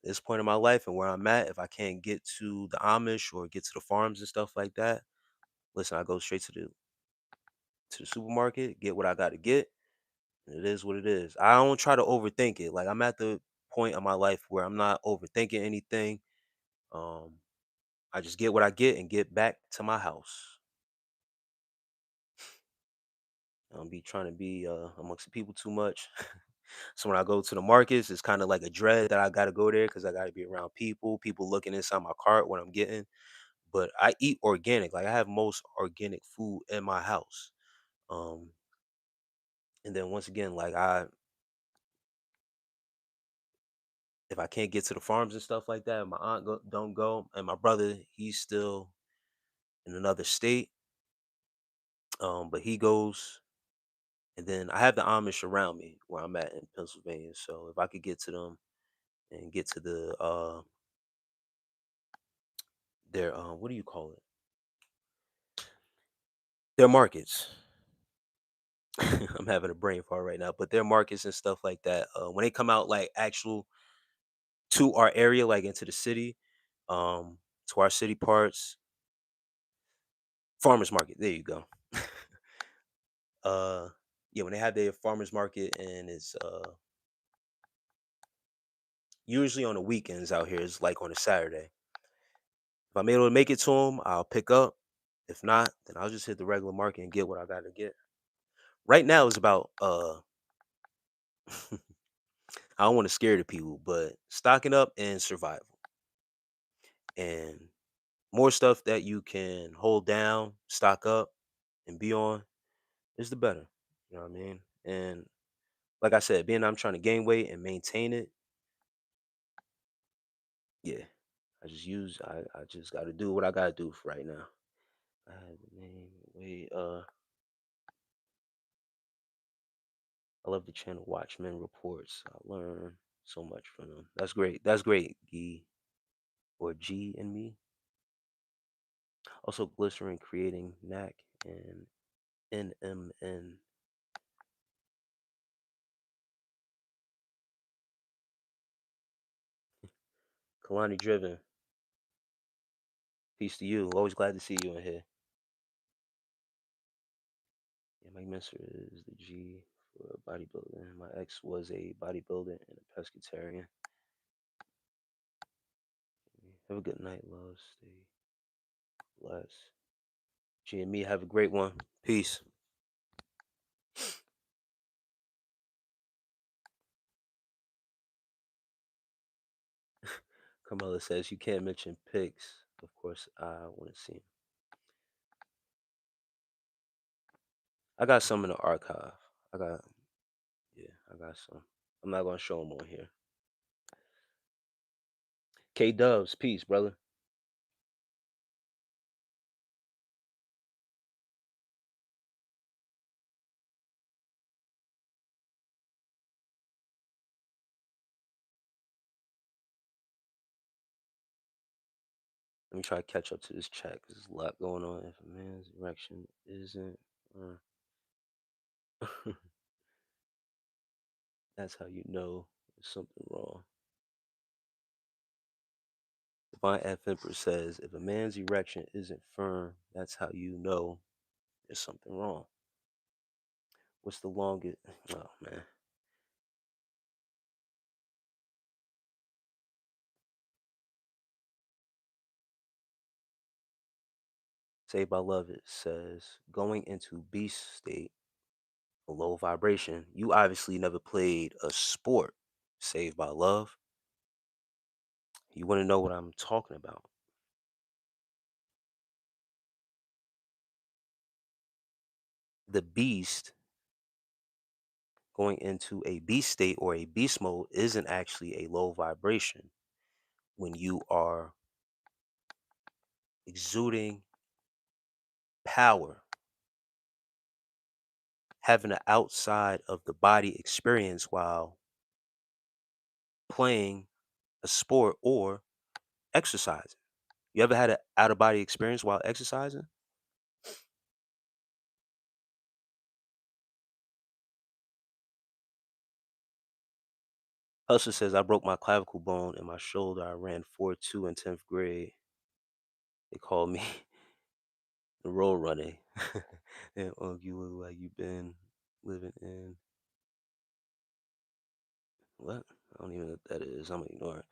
this point in my life and where I'm at, if I can't get to the Amish or get to the farms and stuff like that, listen, I go straight to the supermarket, get what I got to get, and it is what it is. I don't try to overthink it. Like I'm at the point in my life where I'm not overthinking anything. Um, I just get what I get and get back to my house. I don't be trying to be amongst the people too much. So when I go to the markets, it's kind of like a dread that I got to go there because I got to be around people looking inside my cart what I'm getting. But I eat organic. Like I have most organic food in my house. Um, and then once again, like I if I can't get to the farms and stuff like that, my don't go, and my brother he's still in another state. But he goes, and then I have the Amish around me where I'm at in Pennsylvania. So if I could get to them and get to the their what do you call it? Their markets. I'm having a brain fart right now, but their markets and stuff like that. When they come out like actual to our area, like into the city, um, to our city parts, farmers market. There you go. uh, yeah, when they have their farmers market and it's usually on the weekends out here. It's like on a Saturday. If I'm able to make it to them, I'll pick up. If not, then I'll just hit the regular market and get what I gotta get. Right now it's about I don't want to scare the people, but stocking up and survival. And more stuff that you can hold down, stock up, and be on is the better. You know what I mean? And like I said, being I'm trying to gain weight and maintain it, yeah. I just gotta do what I gotta do for right now. I had the name wait, I love the channel Watchmen Reports. I learn so much from them. That's great. That's great, Gee or G and me. Also glycerin creating NAC and NMN. Kalani Driven. Peace to you. Always glad to see you in here. Yeah, Mike Mincer is the G for bodybuilding. My ex was a bodybuilder and a pescatarian. Have a good night, love. Stay blessed. G and me, have a great one. Peace. Carmela says you can't mention pics. Of course, I want to see 'em. I got some in the archive. I got, yeah, I got some. I'm not gonna show them on here. K Dubs, peace, brother. Let me try to catch up to this chat because there's a lot going on. If a man's erection isn't, uh, that's how you know there's something wrong. Divine F Emperor says, if a man's erection isn't firm, that's how you know there's something wrong. What's the longest? Oh man, Saved by Love. It says going into beast state, a low vibration. You obviously never played a sport, Saved by Love. You want to know what I'm talking about? The beast going into a beast state or a beast mode isn't actually a low vibration when you are exuding power, having an outside of the body experience while playing a sport or exercising. You ever had an out of body experience while exercising? Hustler says, I broke my clavicle bone in my shoulder. I ran 4.2 in 10th grade. They called me the road running. And you look like you've been living in what? I don't even know what that is. I'm gonna ignore it.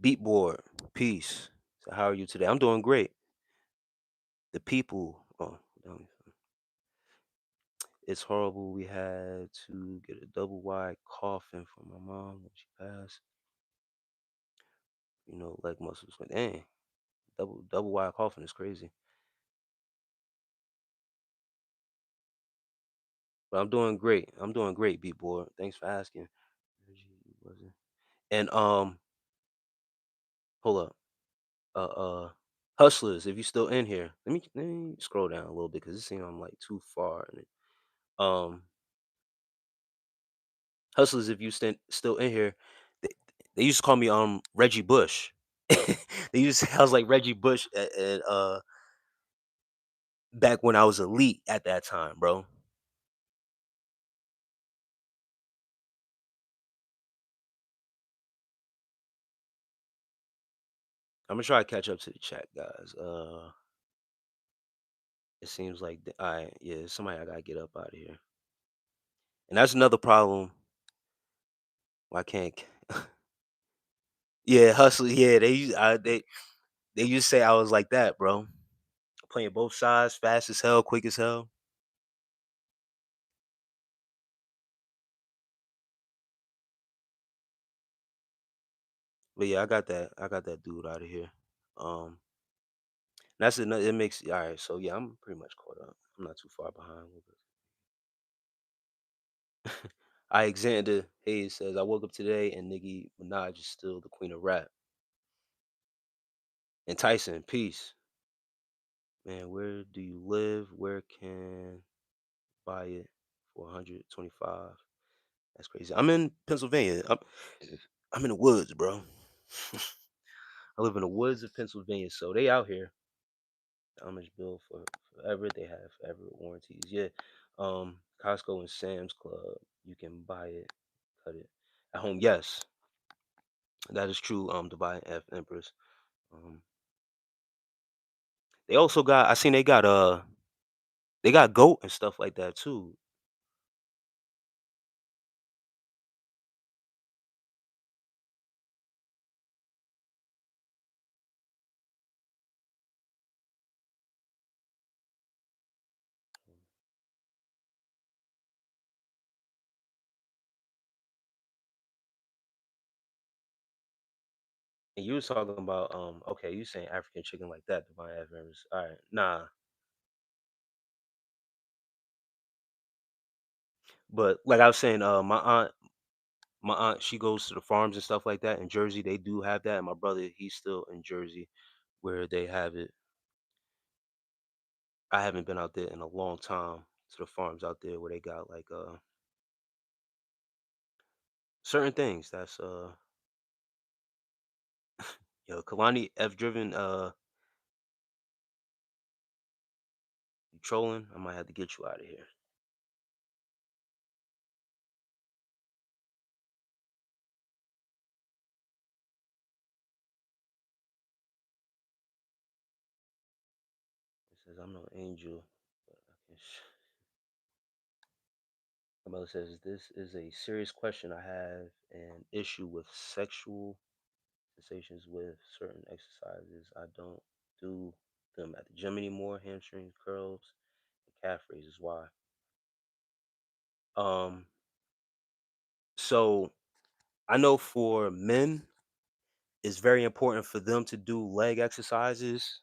Beatboard, peace. So how are you today? I'm doing great. The people, it's horrible. We had to get a double wide coffin for my mom when she passed. Leg muscles. But dang, double wide coffin is crazy. But I'm doing great. I'm doing great, Beatboard. Thanks for asking. Wasn't- And hold up. Hustlers, if you still in here, let me scroll down a little bit because it seems I'm like too far. Um, Hustlers, if you still in here, they, they used to call me Reggie Bush. They used to, I was like Reggie Bush back when I was elite at that time, bro. I'm gonna try to catch up to the chat, guys. It seems like I yeah, somebody I gotta get up out of here, and that's another problem. Why can't yeah, hustle? Yeah, they used to say I was like that, bro. Playing both sides, fast as hell, quick as hell. But yeah, I got that dude out of here. Um, that's another. It makes all right. So yeah, I'm pretty much caught up. I'm not too far behind. Alexander Hayes says, I woke up today and Nicki Minaj is still the queen of rap. And Tyson, peace. Man, where do you live? Where can buy it for 125? That's crazy. I'm in Pennsylvania. I'm in the woods, bro. I live in the woods of Pennsylvania, so they out here. Homage bill for forever. They have forever warranties. Yeah. Costco and Sam's Club, you can buy it, cut it at home. Yes, that is true. Divine F Empress. Um, they also got. I seen they got goat and stuff like that too. And you was talking about okay, you saying African chicken like that, Divine F Empress. All right, nah. But like I was saying, my aunt, she goes to the farms and stuff like that in Jersey. They do have that. And my brother, he's still in Jersey, where they have it. I haven't been out there in a long time to the farms out there where they got like certain things that's yo Kalani F driven you trolling. I might have to get you out of here. It says I'm no angel, but I can my mother says this is a serious question. I have an issue with sexual sensations with certain exercises. I don't do them at the gym anymore. Hamstring curls and calf raises. Why? Um So I know for men, it's very important for them to do leg exercises,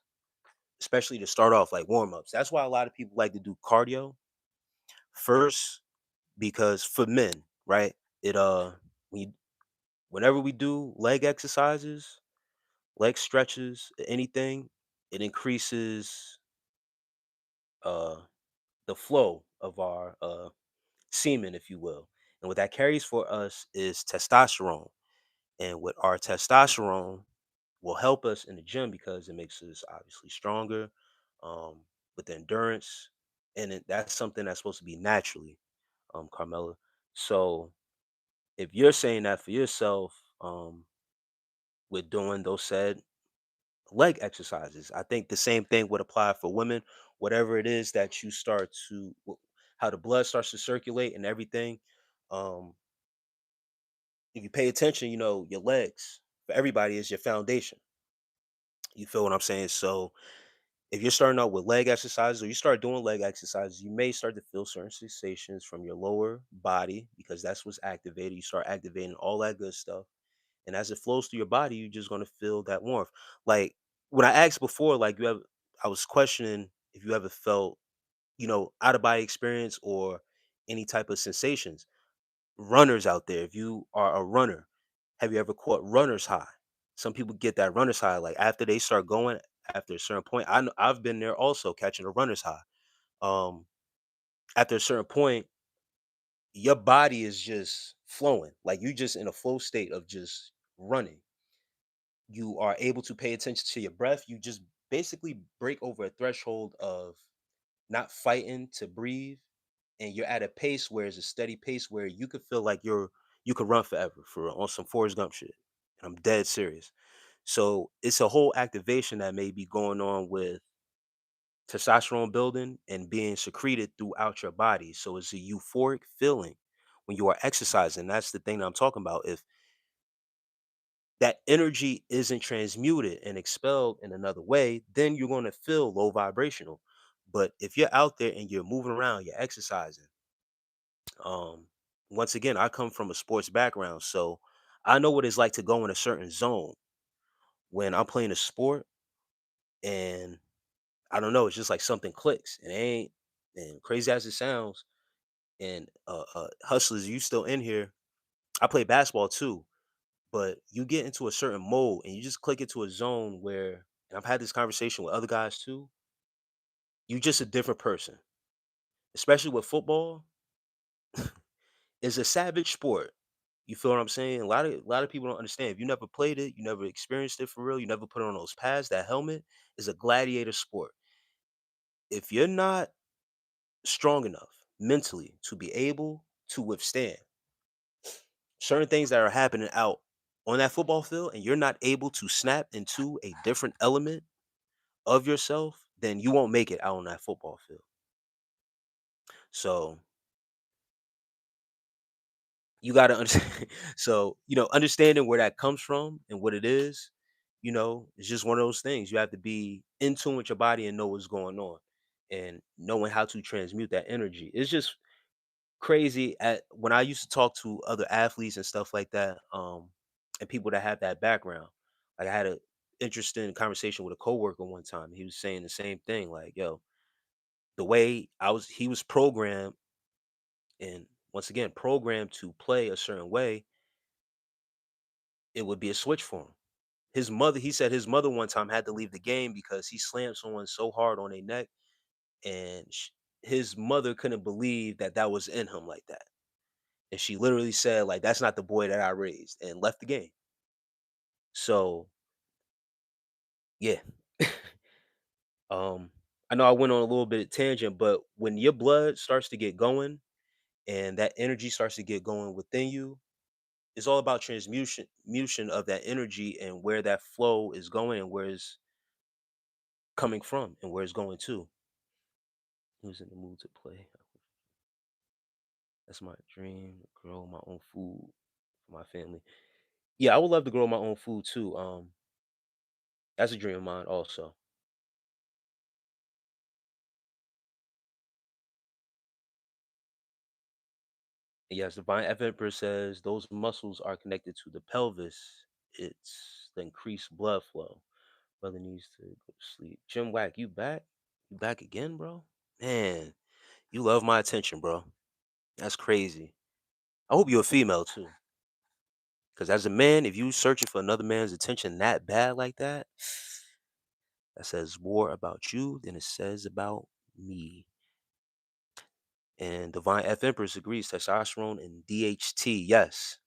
especially to start off like warm ups. That's why a lot of people like to do cardio first, because for men, right? It we whenever we do leg exercises, leg stretches, anything, it increases uh the flow of our semen, if you will. And what that carries for us is testosterone. And with our testosterone will help us in the gym because it makes us obviously stronger, um, with endurance. And that's something that's supposed to be naturally, Carmela. So if you're saying that for yourself, with doing those said leg exercises, I think the same thing would apply for women. Whatever it is that you start to, how the blood starts to circulate and everything. Um, if you pay attention, your legs for everybody is your foundation. You feel what I'm saying? So if you're starting out with leg exercises or you start doing leg exercises, you may start to feel certain sensations from your lower body because that's what's activated. You start activating all that good stuff. And as it flows through your body, you're just gonna feel that warmth. Like when I asked before, like I was questioning if you ever felt, out of body experience or any type of sensations. Runners out there, if you are a runner, have you ever caught runner's high? Some people get that runner's high, like after they start going, after a certain point. I've been there also catching a runner's high. Um, After a certain point, your body is just flowing, like you just in a flow state of just running. You are able to pay attention to your breath. You just basically break over a threshold of not fighting to breathe, and you're at a pace where it's a steady pace where you could feel like you could run forever for on some Forrest Gump shit. And I'm dead serious. So it's a whole activation that may be going on with testosterone building and being secreted throughout your body. So it's a euphoric feeling when you are exercising. That's the thing that I'm talking about. If that energy isn't transmuted and expelled in another way, then you're going to feel low vibrational. But if you're out there and you're moving around, you're exercising. Um, Once again, I come from a sports background, so I know what it's like to go in a certain zone when I'm playing a sport, and I don't know, it's just like something clicks, and it ain't, and crazy as it sounds. And hustlers, you still in here? I play basketball too, but you get into a certain mode and you just click into a zone where, and I've had this conversation with other guys too, you just a different person. Especially with football, it's a savage sport. You feel what I'm saying? A lot of people don't understand. If you never played it, you never experienced it for real, you never put on those pads, that helmet is a gladiator sport. If you're not strong enough mentally to be able to withstand certain things that are happening out on that football field and you're not able to snap into a different element of yourself, then you won't make it out on that football field. So you got to understand. So, understanding where that comes from and what it is, it's just one of those things. You have to be in tune with your body and know what's going on and knowing how to transmute that energy. It's just crazy at when I used to talk to other athletes and stuff like that, and people that have that background. Like I had a interesting conversation with a coworker one time. He was saying the same thing, like, yo, the way he was programmed, and once again programmed to play a certain way, it would be a switch for him. He said his mother one time had to leave the game because he slammed someone so hard on their neck, and his mother couldn't believe that that was in him like that. And she literally said, like, "That's not the boy that I raised," and left the game. So, yeah. um, I know I went on a little bit of tangent, but when your blood starts to get going and that energy starts to get going within you, it's all about transmutation of that energy and where that flow is going and where it's coming from and where it's going to. Who's in the mood to play? That's my dream. To grow my own food for my family. Yeah, I would love to grow my own food too. That's a dream of mine also. Yes, Divine F Emperor says those muscles are connected to the pelvis. It's the increased blood flow. Brother needs to go to sleep. Jim Whack, you back? You back again, bro? Man, you love my attention, bro. That's crazy. I hope you're a female too. Because as a man, if you searching for another man's attention that bad like that, that says more about you than it says about me. And Divine F Empress agrees testosterone and DHT. Yes,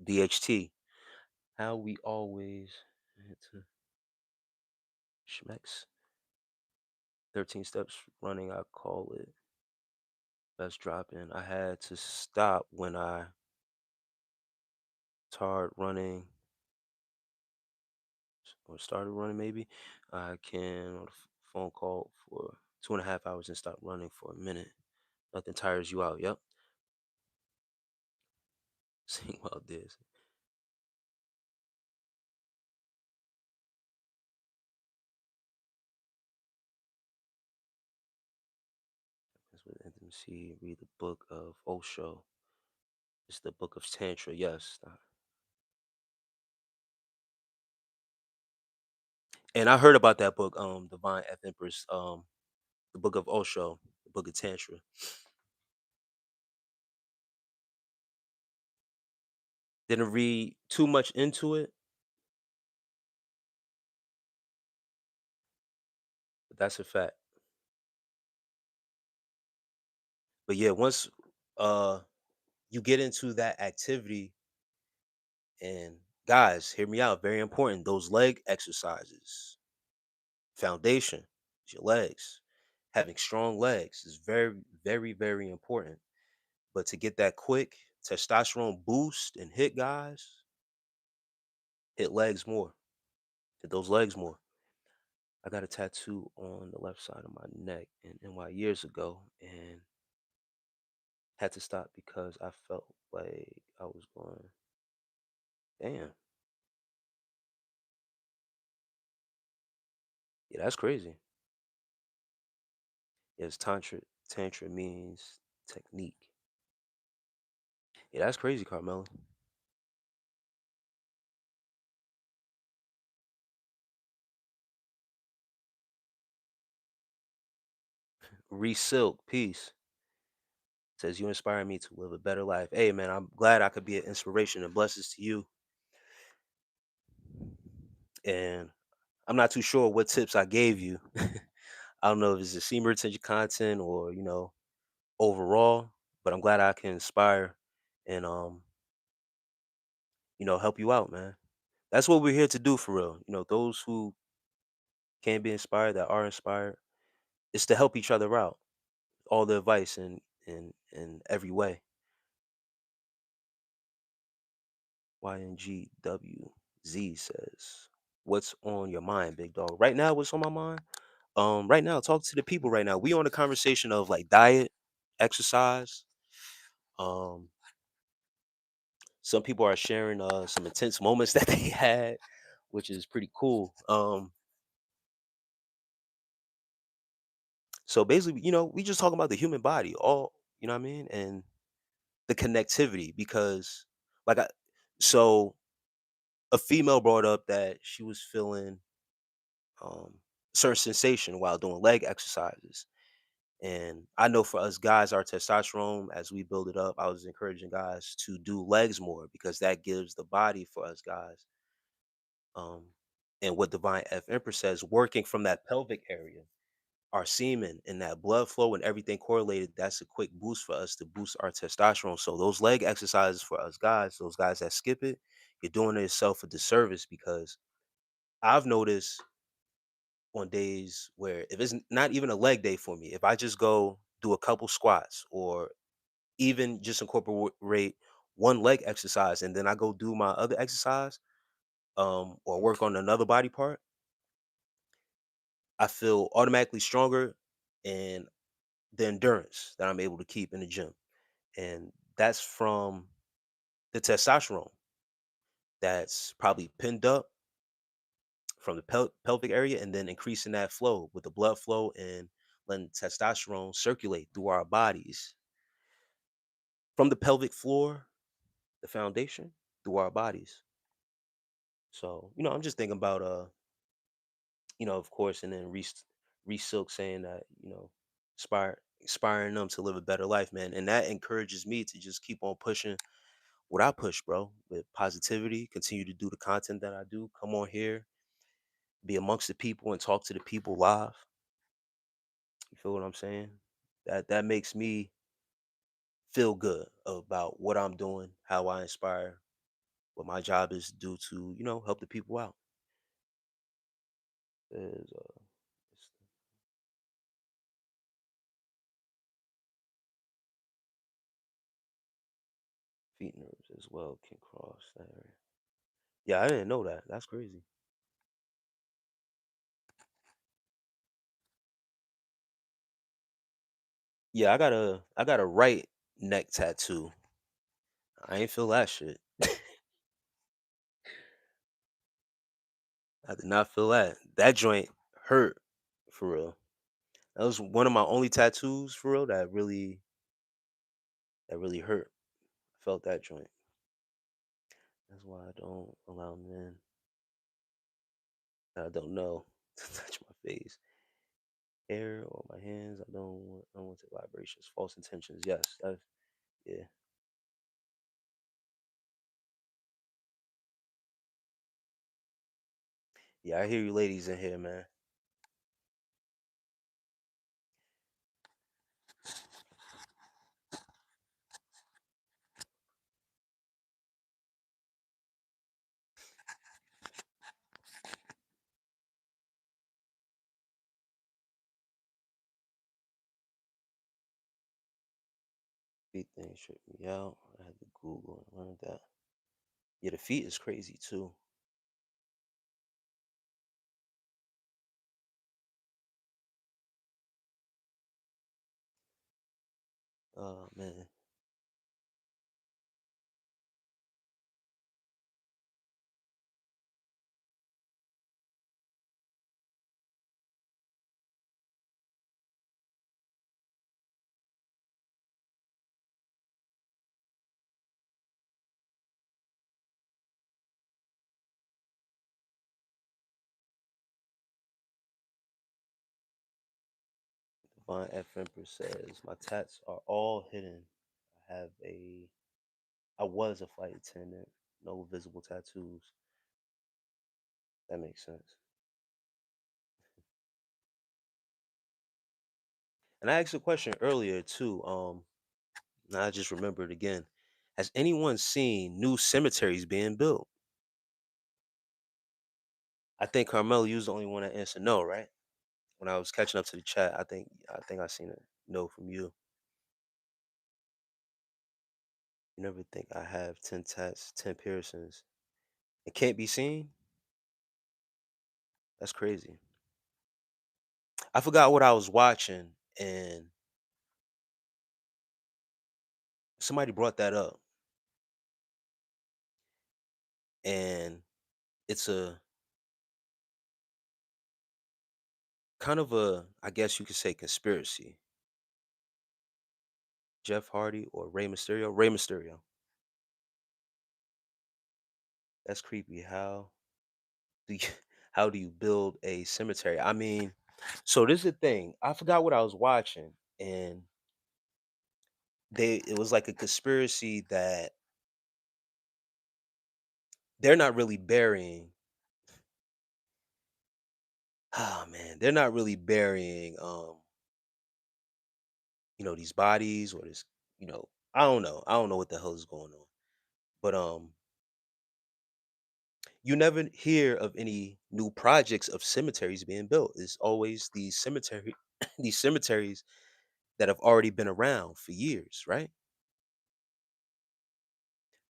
DHT. How we always schmecks. 13 steps running, I call it. Best drop in. I had to stop when I started running or started running maybe. I can on a phone call for 2.5 hours and stop running for a minute. Nothing tires you out. Yep. Seeing about this. That's with intimacy. Read the book of Osho. It's the book of Tantra. Yes. And I heard about that book, Divine F Empress, the book of Osho, the book of Tantra. Didn't read too much into it, but that's a fact. But yeah, once uh you get into that activity, and guys, hear me out, very important. Those leg exercises, foundation, is your legs. Having strong legs is very, very, very important. But to get that quick testosterone boost and hit guys, hit legs more. Hit those legs more. I got a tattoo on the left side of my neck in NY years ago and had to stop because I felt like I was going, damn, yeah, that's crazy. Yes, tantra means technique. Yeah, that's crazy, Carmelo. Resilk, peace. Says you inspire me to live a better life. Hey man, I'm glad I could be an inspiration and blessings to you. And I'm not too sure what tips I gave you. I don't know if it's the semen retention content or, overall, but I'm glad I can inspire and help you out, man. That's what we're here to do for real. Those who can be inspired, that are inspired, it's to help each other out. All the advice in every way. YNGWZ says, "What's on your mind, big dog? Right now, what's on my mind? Right now, talk to the people. Right now, we on a conversation of like diet, exercise. Um, some people are sharing some intense moments that they had, which is pretty cool. So basically, we just talking about the human body, all you know what I mean, and the connectivity because, like, so a female brought up that she was feeling um, certain sensation while doing leg exercises. And I know for us guys, our testosterone, as we build it up, I was encouraging guys to do legs more because that gives the body for us guys. Um, and what Divine F Empress says, working from that pelvic area, our semen and that blood flow and everything correlated, that's a quick boost for us to boost our testosterone. So those leg exercises for us guys, those guys that skip it, you're doing yourself a disservice because I've noticed on days where if it's not even a leg day for me, if I just go do a couple squats or even just incorporate one leg exercise and then I go do my other exercise or work on another body part, I feel automatically stronger and the endurance that I'm able to keep in the gym. And that's from the testosterone that's probably pinned up from the pelvic area and then increasing that flow with the blood flow and letting testosterone circulate through our bodies. from the pelvic floor, the foundation, through our bodies. So, I'm just thinking about of course, and then Reese Silk saying that, inspiring them to live a better life, man. And that encourages me to just keep on pushing what I push, bro, with positivity, continue to do the content that I do, come on here, be amongst the people and talk to the people live. You feel what I'm saying? That makes me feel good about what I'm doing, how I inspire, what my job is to do to, help the people out. There's it's- feet nerves as well can cross that area. Yeah, I didn't know that. That's crazy. Yeah, I got a right neck tattoo. I ain't feel that shit. I did not feel that. That joint hurt for real. That was one of my only tattoos for real that really hurt. Felt that joint. That's why I don't allow men that I don't know to touch my face, hair, or my hands. I don't want unwanted vibrations, false intentions. Yes, that's yeah. Yeah, I hear you ladies in here, man. Feet thing tripped me out. I had to Google and learn that. Yeah, the feet is crazy too. Oh man. Divine F Empress says my tats are all hidden. I have a I was a flight attendant, no visible tattoos. That makes sense. And I asked a question earlier too. Now I just remembered again. Has anyone seen new cemeteries being built? I think Carmel, you was the only one that answered no, right? When I was catching up to the chat, I think I seen a no from you. You never think I have 10 tats, 10 piercings. It can't be seen? That's crazy. I forgot what I was watching and somebody brought that up. And it's a kind of a, I guess you could say, conspiracy. Jeff Hardy or Rey Mysterio? Rey Mysterio. That's creepy. Do you, how do you build a cemetery? I mean, so this is the thing. I forgot what I was watching, and it was like a conspiracy that they're not really burying. Oh man, they're not really burying these bodies or this, I don't know. I don't know what the hell is going on. But you never hear of any new projects of cemeteries being built. It's always these these cemeteries that have already been around for years, right?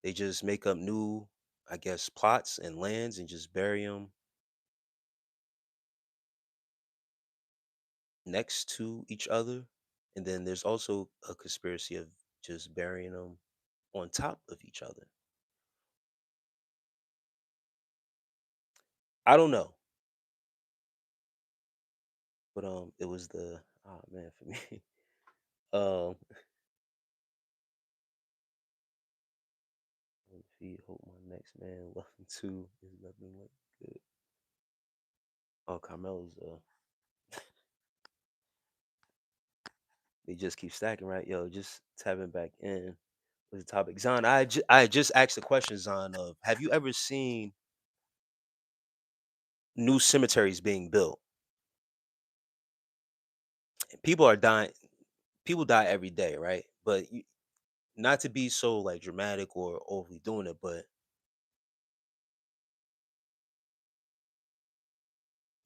They just make up new, I guess, plots and lands and just bury them next to each other. And then there's also a conspiracy of just burying them on top of each other. I don't know, but it was the oh man for me. um, Godspeed. Hope my next man loving too is nothing like good. Oh, Carmelo's they just keep stacking, right? Yo, just tapping back in with the topic. Zon, I just asked the question, Zon, of have you ever seen new cemeteries being built? People are dying. People die every day, right? But not to be so like dramatic or overly doing it, but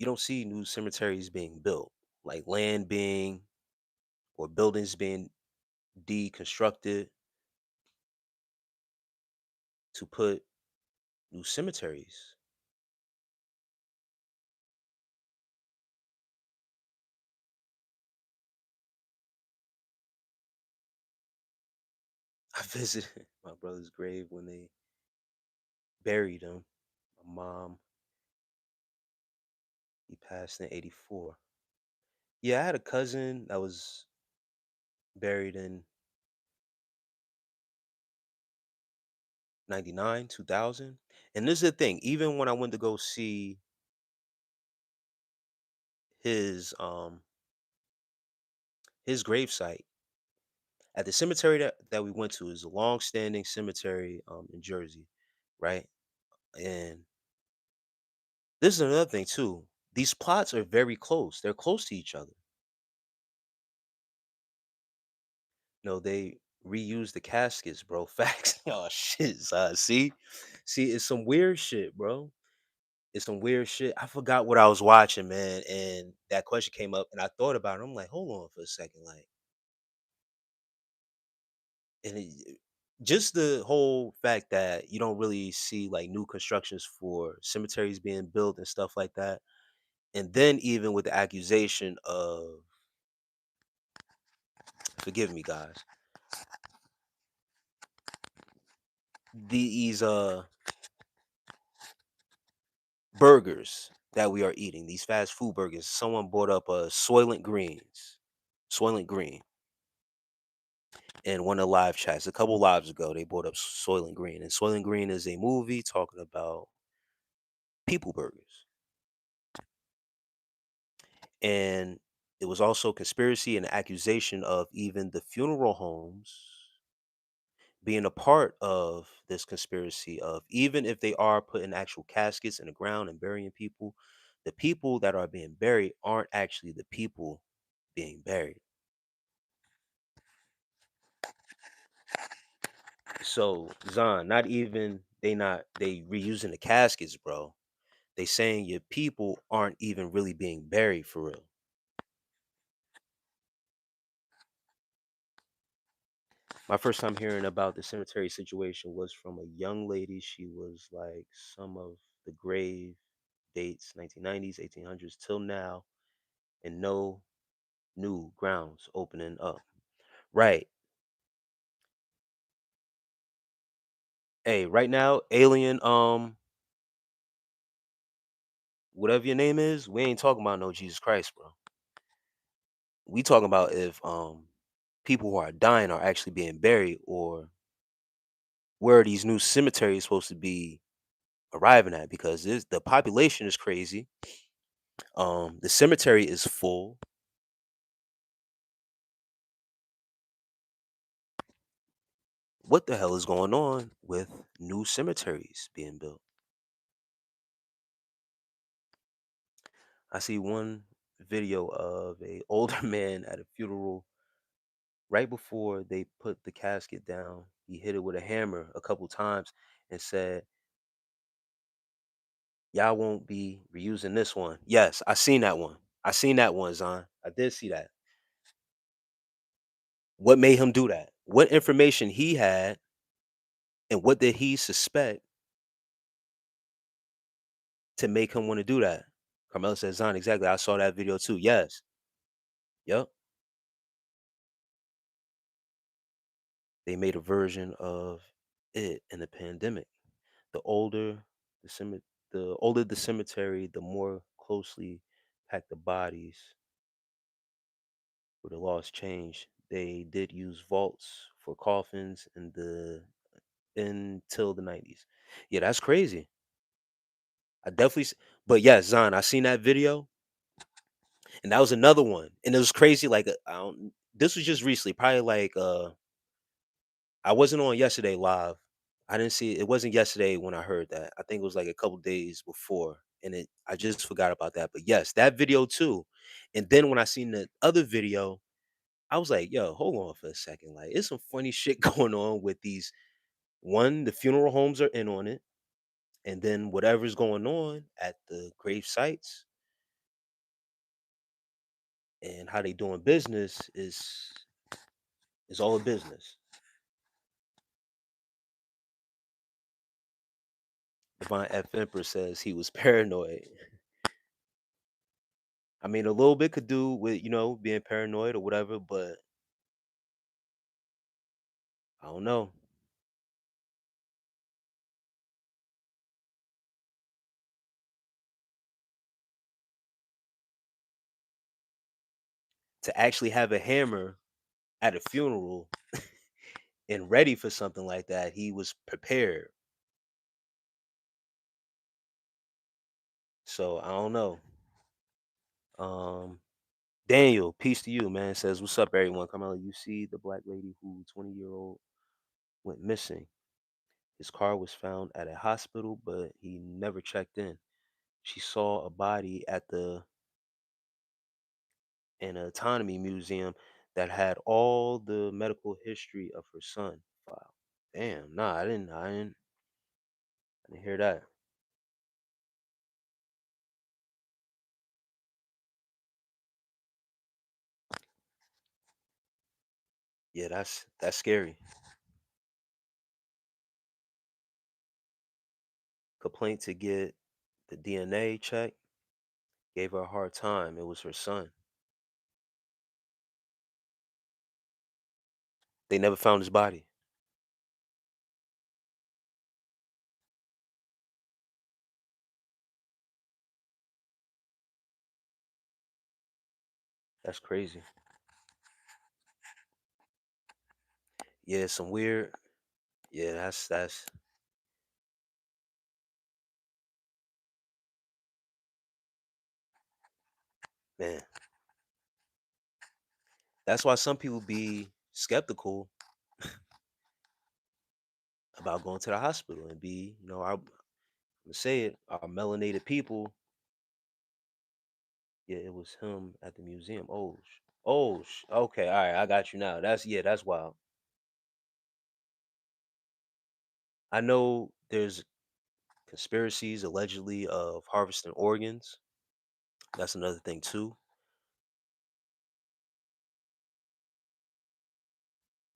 you don't see new cemeteries being built, like land being or buildings being deconstructed to put new cemeteries. I visited my brother's grave when they buried him. My mom, he passed in '84. Yeah, I had a cousin that was buried in '99, 2000. And this is the thing, even when I went to go see his um his gravesite at the cemetery that we went to is a long-standing cemetery in Jersey, right? And this is another thing too. These plots are very close. They're close to each other. No, they reuse the caskets, bro. Facts. Oh shit. See, it's some weird shit, bro. It's some weird shit. I forgot what I was watching, man, and that question came up, and I thought about it. I'm like, hold on for a second, like, and just the whole fact that you don't really see like new constructions for cemeteries being built and stuff like that, and then even with the accusation of, forgive me, guys, these burgers that we are eating, these fast food burgers. Someone brought up Soylent Greens, Soylent Green, in one of the live chats a couple lives ago. They brought up Soylent Green, and Soylent Green is a movie talking about people burgers, and it was also conspiracy and accusation of even the funeral homes being a part of this conspiracy of, even if they are putting actual caskets in the ground and burying people, the people that are being buried aren't actually the people being buried. So Zon, not even they reusing the caskets, bro. They saying your people aren't even really being buried for real. My first time hearing about the cemetery situation was from a young lady. She was like some of the grave dates, 1990s, 1800s till now, and no new grounds opening up. Right. Hey, right now, alien, whatever your name is, we ain't talking about no Jesus Christ, bro. We talking about if people who are dying are actually being buried, or where are these new cemeteries supposed to be arriving at, because the population is crazy. The cemetery is full. What the hell is going on with new cemeteries being built? I see one video of a older man at a funeral. Right before they put the casket down, he hit it with a hammer a couple times and said, "Y'all won't be reusing this one." Yes, I seen that one. I seen that one, Zon. I did see that. What made him do that? What information he had, and what did he suspect to make him want to do that? Carmela says, "Zon, exactly. I saw that video too." Yes. Yep. They made a version of it in the pandemic. The older the older the cemetery, the more closely packed the bodies, where the laws changed. They did use vaults for coffins, and the until the 90s. Yeah, that's crazy. I definitely but yes, Zon, I seen that video, and that was another one. And it was crazy, like, I don't this was just recently, probably like, I wasn't on yesterday live. I didn't see it. It wasn't yesterday when I heard that. I think it was like a couple days before, and I just forgot about that. But yes, that video too. And then when I seen the other video, I was like, "Yo, hold on for a second. Like, it's some funny shit going on with these. One, the funeral homes are in on it, and then whatever's going on at the grave sites and how they doing business is all a business." Divine F Empress says he was paranoid. I mean, a little bit could do with, being paranoid or whatever, but I don't know. To actually have a hammer at a funeral and ready for something like that, he was prepared. So I don't know. Um, Daniel, peace to you, man. Says, "What's up, everyone? Kamala, you see the black lady who 20-year-old went missing. His car was found at a hospital, but he never checked in. She saw a body at the an autonomy museum that had all the medical history of her son. Wow. Damn, nah, I didn't hear that. Yeah, that's scary. Complaint to get the DNA check, gave her a hard time. It was her son. They never found his body. That's crazy. Yeah, some weird. Yeah, that's man. That's why some people be skeptical about going to the hospital and be, I'm gonna say it, our melanated people. Yeah, it was him at the museum. Okay, all right, I got you now. That's wild. I know there's conspiracies allegedly of harvesting organs. That's another thing too.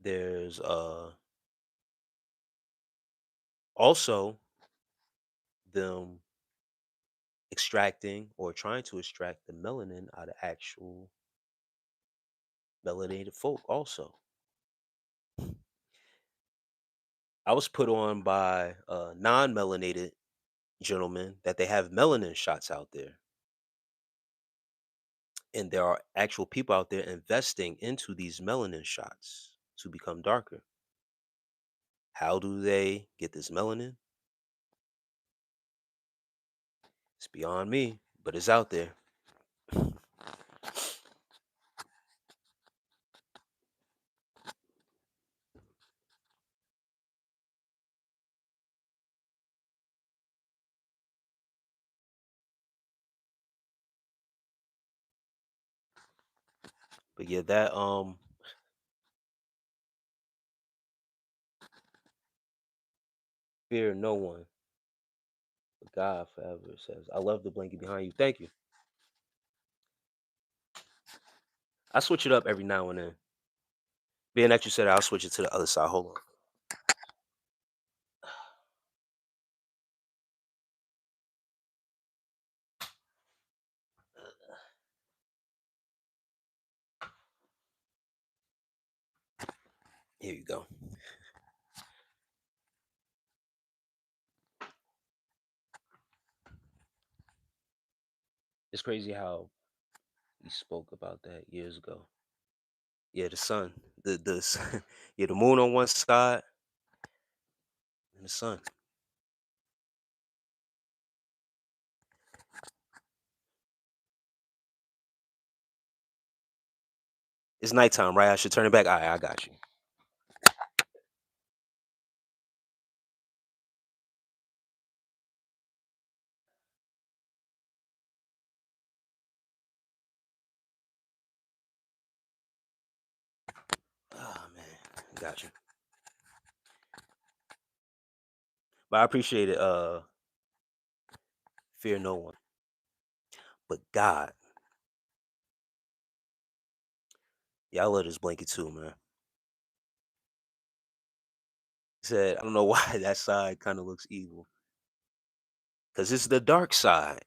There's also them extracting or trying to extract the melanin out of actual melanated folk also. I was put on by non-melanated gentlemen that they have melanin shots out there, and there are actual people out there investing into these melanin shots to become darker. How do they get this melanin? It's beyond me, but it's out there. But yeah, that fear no one but God forever, says. I love the blanket behind you. Thank you. I switch it up every now and then. Being that you said it, I'll switch it to the other side. Hold on. Here you go. It's crazy how we spoke about that years ago. Yeah, the sun, yeah, the moon on one side, in the sun. It's nighttime, right? I should turn it back. All right, I got you. Oh man, got you. But I appreciate it. Fear no one, but God. Yeah, I love this blanket too, man. He said, I don't know why that side kind of looks evil, cause it's the dark side.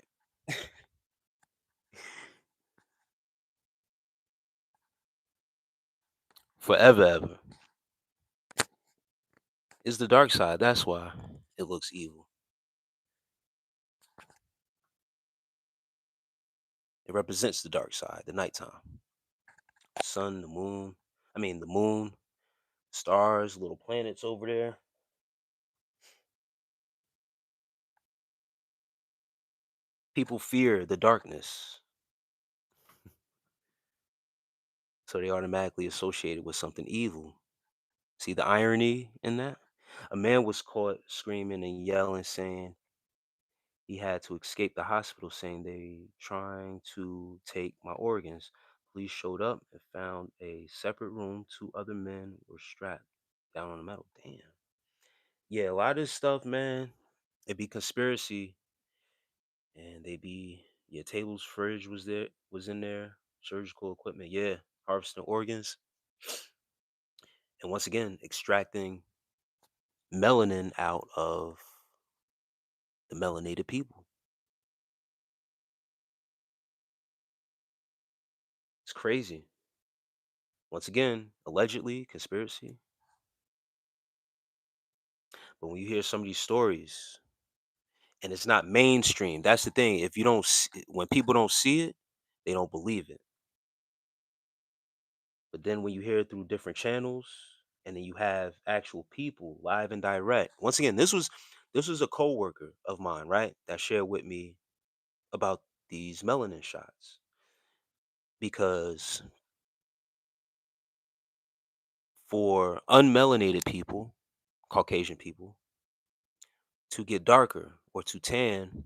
Forever, ever. It's the dark side. That's why it looks evil. It represents the dark side, the nighttime. Sun, the moon. I mean, the moon, stars, little planets over there. People fear the darkness, so they automatically associate it with something evil. See the irony in that? A man was caught screaming and yelling, saying he had to escape the hospital, saying they trying to take my organs. Police showed up and found a separate room. Two other men were strapped down on the metal. Damn. Yeah, a lot of this stuff, man, it be conspiracy, and they be yeah, tables, fridge was in there, surgical equipment, yeah, harvesting organs, and once again, extracting melanin out of the melanated people. It's crazy. Once again, allegedly conspiracy. But when you hear some of these stories and it's not mainstream, that's the thing. If you don't, when people don't see it, they don't believe it. But then when you hear it through different channels, and then you have actual people live and direct. Once again, this was a coworker of mine, right, that shared with me about these melanin shots because for unmelanated people, Caucasian people, to get darker or to tan,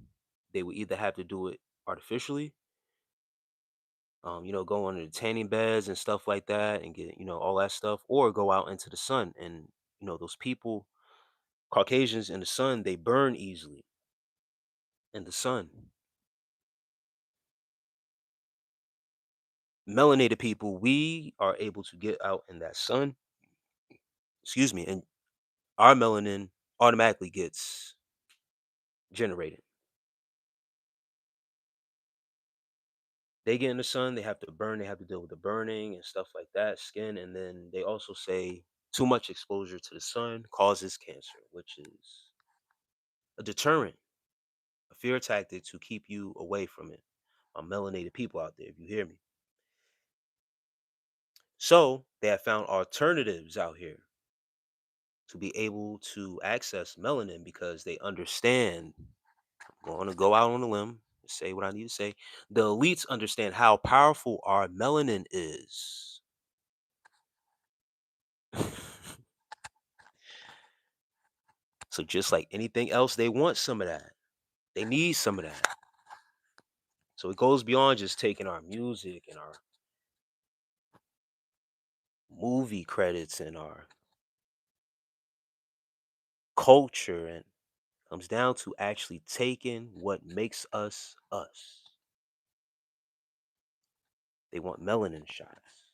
they would either have to do it artificially, go under the tanning beds and stuff like that and get, all that stuff, or go out into the sun. And, those people, Caucasians in the sun, they burn easily in the sun. Melanated people, we are able to get out in that sun, excuse me, and our melanin automatically gets generated. They get in the sun, they have to burn, they have to deal with the burning and stuff like that, skin, and then they also say too much exposure to the sun causes cancer, which is a deterrent, a fear tactic to keep you away from it. Melanated people out there, if you hear me. So they have found alternatives out here to be able to access melanin because they understand. I'm going to go out on a limb, say what I need to say. The elites understand how powerful our melanin is. So just like anything else, they want some of that. They need some of that. So it goes beyond just taking our music and our movie credits and our culture, and comes down to actually taking what makes us us. They want melanin shots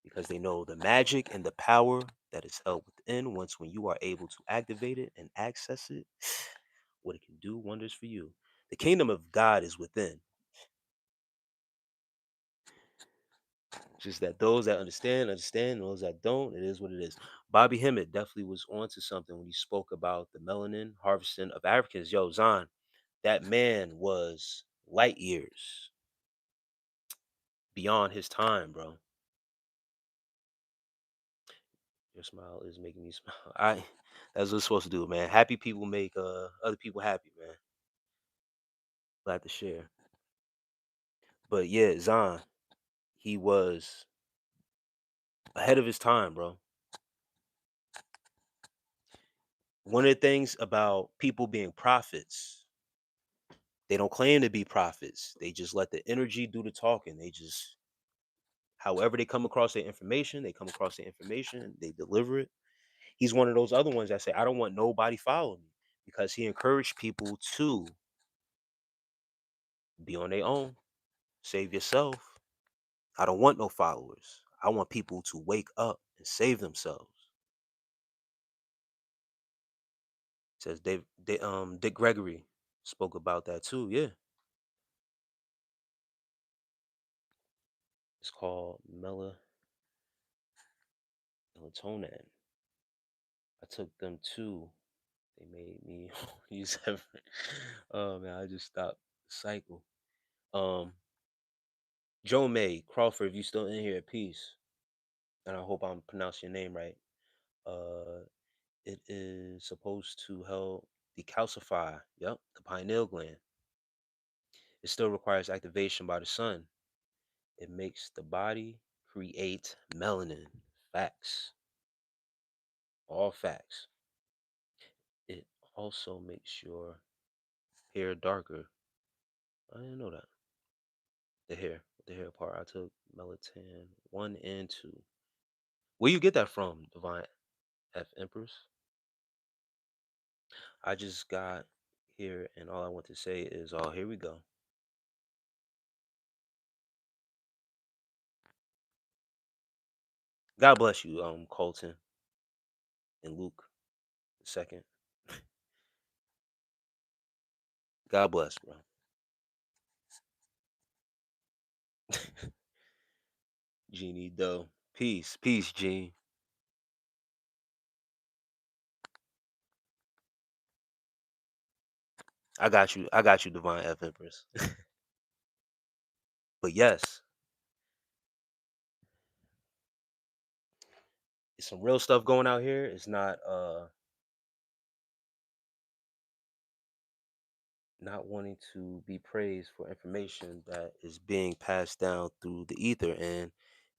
because they know the magic and the power that is held within once when you are able to activate it and access it, what it can do wonders for you. The kingdom of God is within. Just that those that understand, those that don't, it is what it is. Bobby Hemmett definitely was onto something when he spoke about the melanin harvesting of Africans. Yo, Zon, that man was light years beyond his time, bro. Your smile is making me smile. I That's what it's supposed to do, man. Happy people make other people happy, man. Glad to share. But yeah, Zahn, he was ahead of his time, bro. One of the things about people being prophets, they don't claim to be prophets. They just let the energy do the talking. They just, however they come across their information, they come across their information, they deliver it. He's one of those other ones that say, I don't want nobody following me, because he encouraged people to be on their own, save yourself. I don't want no followers. I want people to wake up and save themselves. Says Dick Gregory spoke about that too. Yeah, it's called melatonin. I took them too. They made me use every. Oh man, I just stopped the cycle. Um, Joe May Crawford, if you still in here, peace. And I hope I'm pronouncing your name right. Uh, it is supposed to help decalcify. Yep, the pineal gland. It still requires activation by the sun. It makes the body create melanin. Facts. All facts. It also makes your hair darker. I didn't know that. The hair part. I took melatonin 1 and 2. Where you get that from, Divine F Empress? I just got here, and all I want to say is, oh, here we go. God bless you, Colton and Luke the second. God bless, bro. Jeannie Doe. Peace. Peace, Gene. I got you. I got you, Divine F Empress. But yes, it's some real stuff going out here. It's not wanting to be praised for information that is being passed down through the ether and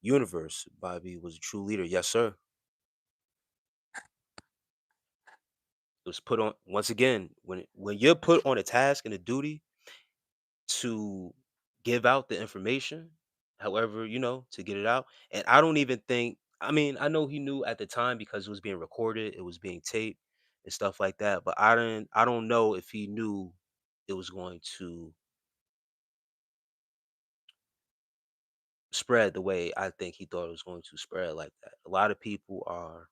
universe. Bobby was a true leader. Yes, sir. It was put on once again when you're put on a task and a duty to give out the information, however, to get it out. And I don't even think, I mean, I know he knew at the time because it was being recorded, it was being taped and stuff like that, but I don't know if he knew it was going to spread the way I think he thought it was going to spread like that. A lot of people are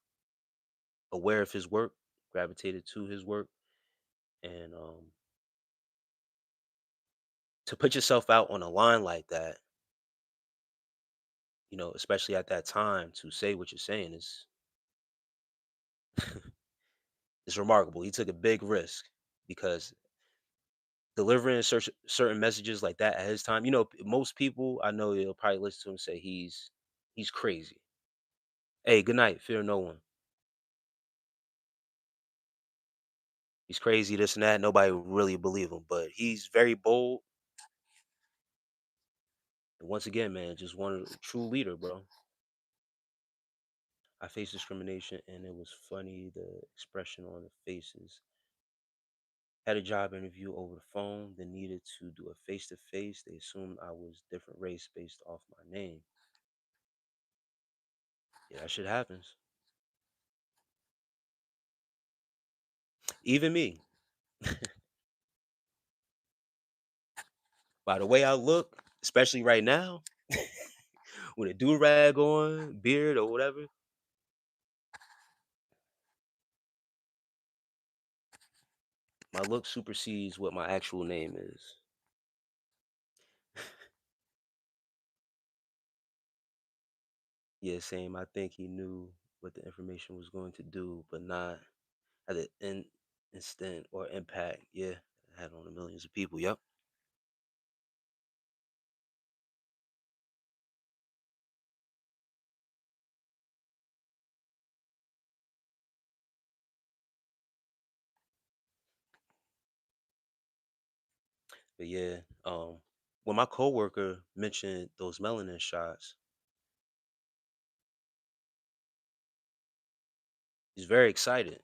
aware of his work, gravitated to his work, and to put yourself out on a line like that, especially at that time, to say what you're saying is it's remarkable. He took a big risk because delivering certain messages like that at his time, most people I know you'll probably listen to him say he's crazy. Hey, good night. Fear no one. He's crazy, this and that. Nobody would really believe him, but he's very bold. And once again, man, just one true leader, bro. I faced discrimination, and it was funny the expression on the faces. Had a job interview over the phone, then needed to do a face to face. They assumed I was different race based off my name. Yeah, that shit happens. Even me, by the way I look, especially right now, with a do rag on, beard or whatever, my look supersedes what my actual name is. Yeah, same. I think he knew what the information was going to do, but not at the instant or impact. Yeah, it had on the millions of people. Yep. But yeah, when my coworker mentioned those melanin shots, he's very excited.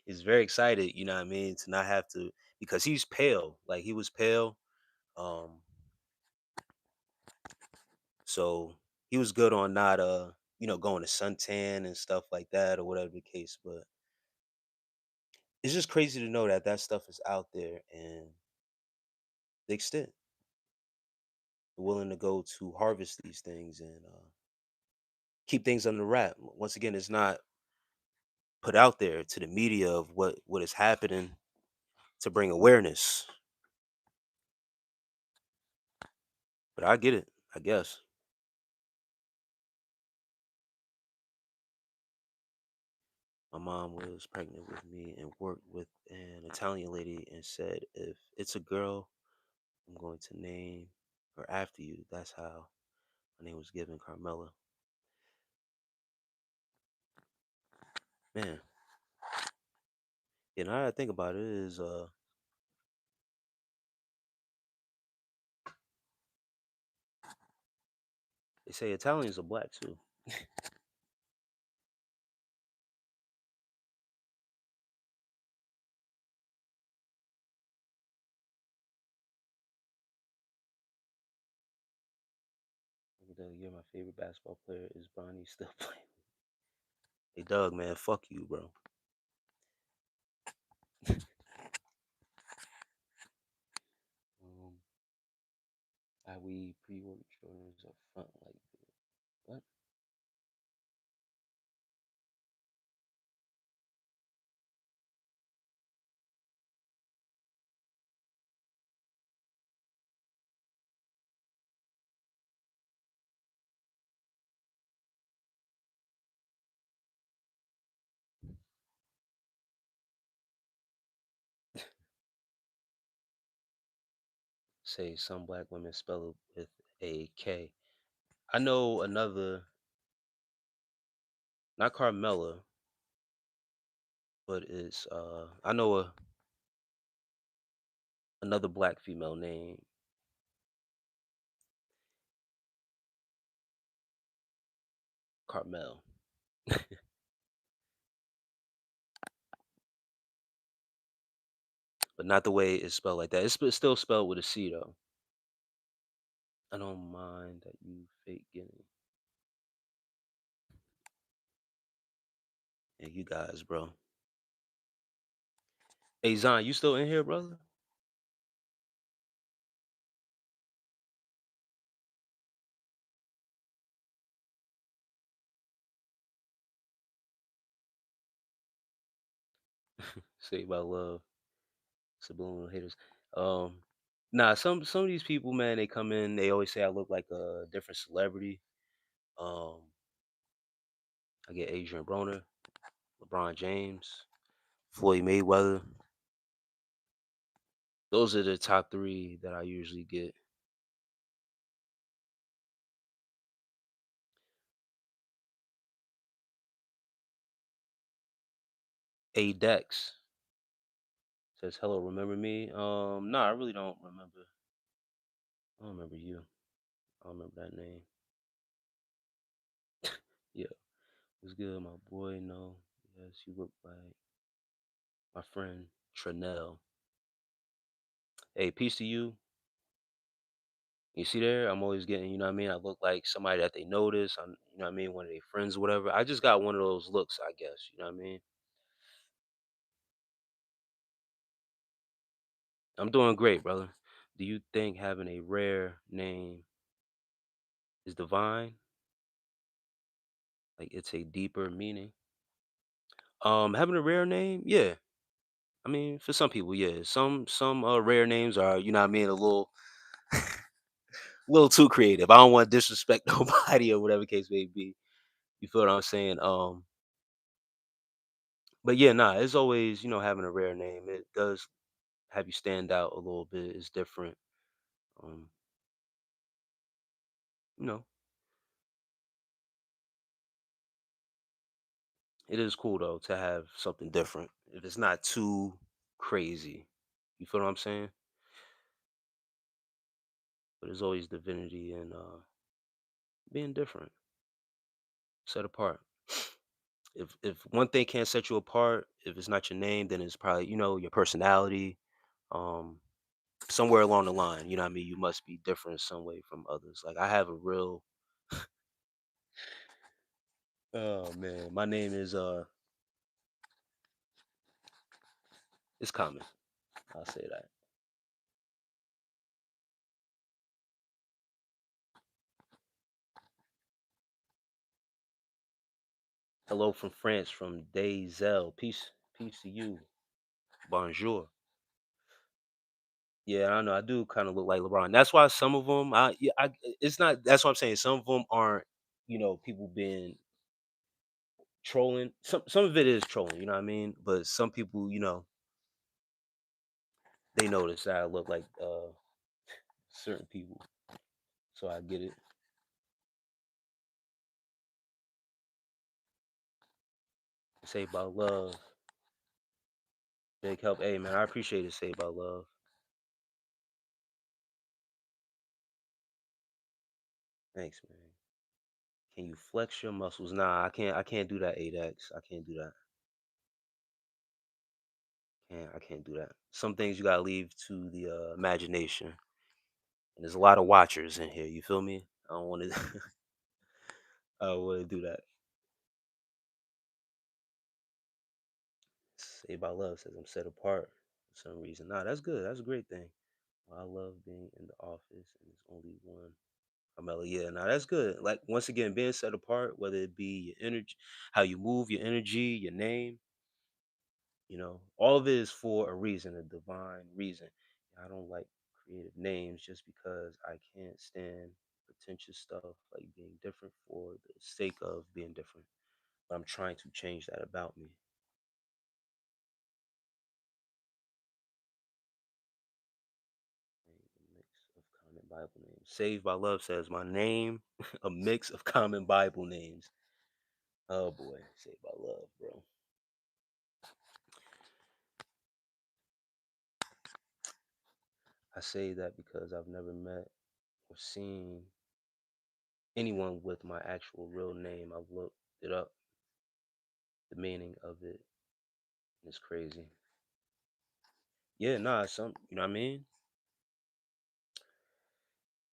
He's very excited, you know what I mean, to not have to, because he's pale. Like he was pale. Um, so he was good on not going to suntan and stuff like that or whatever the case. But it's just crazy to know that that stuff is out there and the extent willing to go to harvest these things and keep things under wrap. Once again, it's not put out there to the media of what is happening to bring awareness. But I get it, I guess. My mom was pregnant with me and worked with an Italian lady and said, if it's a girl, I'm going to name her after you. That's how my name was given, Carmela. Man, now that I think about it, is they say Italians are black too. You're my favorite basketball player. Is Bronny still playing? Hey Doug, man, fuck you, bro. Um, I we pre-order Jordans up front like what? Say some black women spell it with a K. I know another, not Carmela, but it's I know another black female named Carmel, but not the way it's spelled like that. Still spelled with a C though. I don't mind that you fake Guinea. Yeah, you guys, bro. Hey Zon, you still in here, brother? Say about love, subliminal haters. Um, nah, some of these people, man, they come in, they always say I look like a different celebrity. Um, I get Adrian Broner, LeBron James, Floyd Mayweather. Those are the top three that I usually get. A Dex says hello, remember me? No, I really don't remember. I don't remember you. I don't remember that name. Yeah, what's good, my boy? No, yes, you look like my friend Tranell. Hey, peace to you. You see there, I'm always getting, you know what I mean? I look like somebody that they notice. I'm, you know what I mean? One of their friends or whatever. I just got one of those looks, I guess. You know what I mean? I'm doing great, brother. Do you think having a rare name is divine? Like it's a deeper meaning? Having a rare name, yeah. I mean, for some people, yeah. Some rare names are, you know what I mean, a little too creative. I don't want to disrespect nobody or whatever case may be. You feel what I'm saying? But yeah, nah, it's always, having a rare name. It does have you stand out a little bit. It's different. Um, you know, it is cool though to have something different. If it's not too crazy. You feel what I'm saying? but there's always divinity in being different, set apart. If one thing can't set you apart, if it's not your name, then it's probably, your personality. Um, somewhere along the line, you know what I mean, you must be different some way from others. Like I have a real oh man, my name is it's common. I'll say that. Hello from France from Dazel. Peace to you. Bonjour. Yeah, I know. I do kind of look like LeBron. That's why some of them, it's not. That's what I'm saying. Some of them aren't, people being trolling. Some of it is trolling. You know what I mean? But some people, they notice that I look like certain people. So I get it. Say about love, big help. Hey man, I appreciate it. Say about love. Thanks, man. Can you flex your muscles? Nah, I can't. I can't do that. 8X. I can't do that. I can't do that. Some things you gotta leave to the imagination. And there's a lot of watchers in here. You feel me? I don't want to. I don't want to do that. Say about love says I'm set apart for some reason. Nah, that's good. That's a great thing. Well, I love being in the office, and there's only one Carmela. Yeah, now that's good. Like once again, being set apart, whether it be your energy, how you move, your energy, your name, all of it is for a reason, a divine reason. I don't like creative names just because I can't stand pretentious stuff like being different for the sake of being different. But I'm trying to change that about me. A mix of common Bible names. Saved by Love says my name, a mix of common Bible names. Oh boy, Saved by Love, bro. I say that because I've never met or seen anyone with my actual real name. I've looked it up, the meaning of it. It's crazy. Yeah, nah, you know what I mean?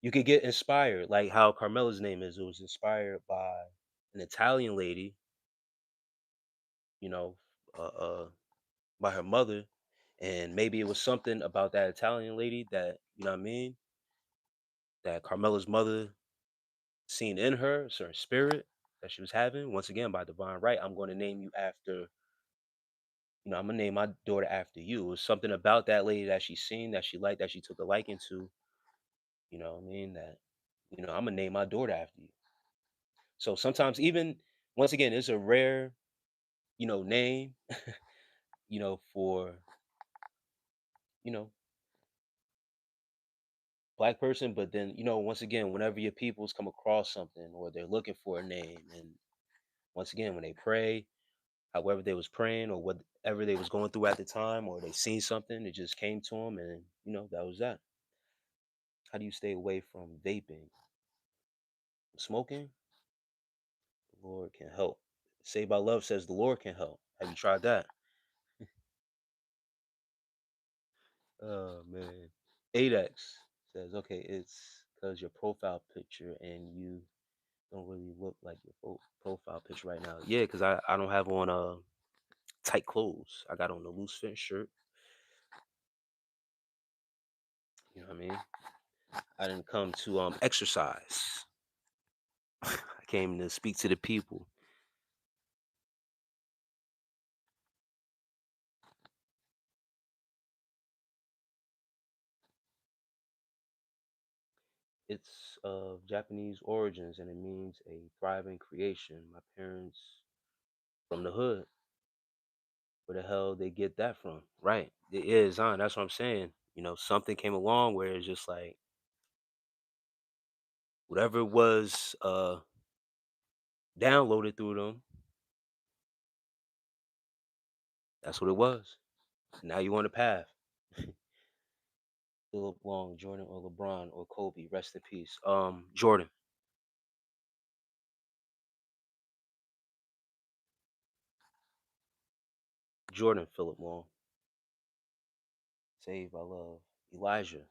You could get inspired, like how Carmela's name is. It was inspired by an Italian lady, you know, uh, uh, by her mother. And maybe it was something about that Italian lady that, you know what I mean? That Carmela's mother seen in her, a certain spirit that she was having. Once again, by divine right, I'm going to name you after, I'm going to name my daughter after you. It was something about that lady that she seen, that she liked, that she took a liking to, you know what I mean? That, I'm going to name my daughter after you. So sometimes even once again, it's a rare, name, for, you know, black person. But then, once again, whenever your peoples come across something or they're looking for a name, and once again, when they pray, however they was praying or whatever they was going through at the time, or they seen something, it just came to them, and that was that. How do you stay away from vaping, smoking? The Lord can help. Saved by Love says the Lord can help. Have you tried that? Oh man. 8X says, okay, it's because your profile picture and you don't really look like your profile picture right now. Yeah, because I don't have on tight clothes. I got on a loose fit shirt. You know what I mean? I didn't come to exercise. I came to speak to the people. It's of Japanese origins and it means a thriving creation. My parents from the hood. Where the hell they get that from? Right. It is, huh? That's what I'm saying. Something came along where it's just like whatever was downloaded through them, that's what it was. Now you on the path. Philip Long, Jordan or LeBron or Kobe, rest in peace. Jordan. Jordan Philip Long. Saved by Love. Elijah.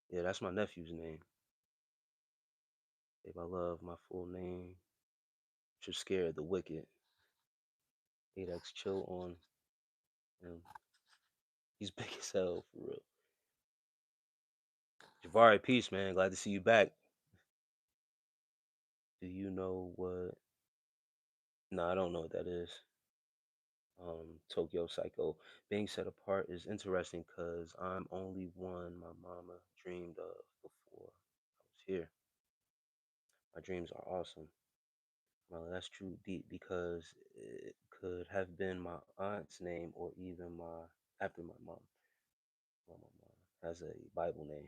Yeah, that's my nephew's name. Saved by Love, my full name. Should scare the wicked. 8X chill on him. He's big as hell for real. Javari, peace, man. Glad to see you back. Do you know what? No, I don't know what that is. Tokyo Psycho. Being set apart is interesting because I'm only one my mama dreamed of before I was here. My dreams are awesome. Well, that's true deep because it could have been my aunt's name or even my after my mom. Well, my mom has a Bible name.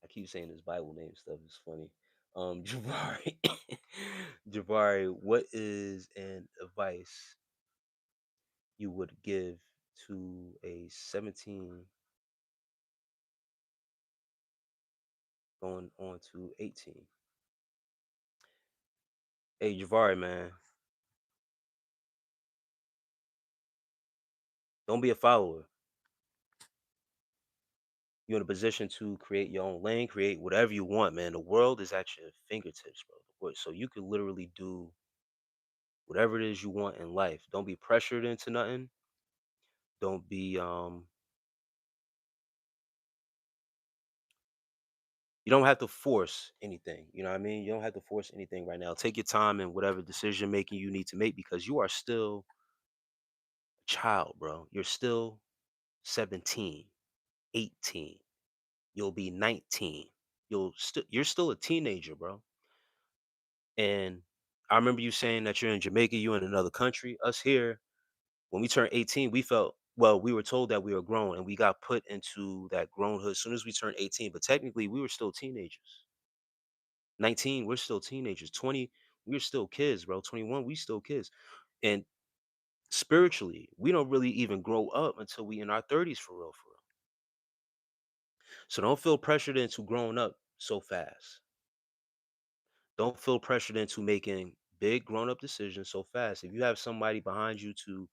I keep saying this Bible name stuff is funny. Jabari, Jabari, what is an advice you would give to a 17 going on to 18? Hey, Javari, man, don't be a follower. You're in a position to create your own lane, create whatever you want, man. The world is at your fingertips, bro. So you could literally do whatever it is you want in life. Don't be pressured into nothing. Don't be you don't have to force anything. You know what I mean? You don't have to force anything right now. Take your time in whatever decision making you need to make because you are still a child, bro. You're still 17, 18. You'll be 19. You're still a teenager, bro. And I remember you saying that you're in Jamaica, you in another country. Us here, when we turned 18, we felt well, we were told that we were grown and we got put into that grownhood as soon as we turned 18. But technically, we were still teenagers. 19, we're still teenagers. 20, we're still kids, bro. 21, we still kids. And spiritually, we don't really even grow up until we in our 30s for real, for real. So don't feel pressured into growing up so fast. Don't feel pressured into making big grown up decisions so fast. If you have somebody behind you to,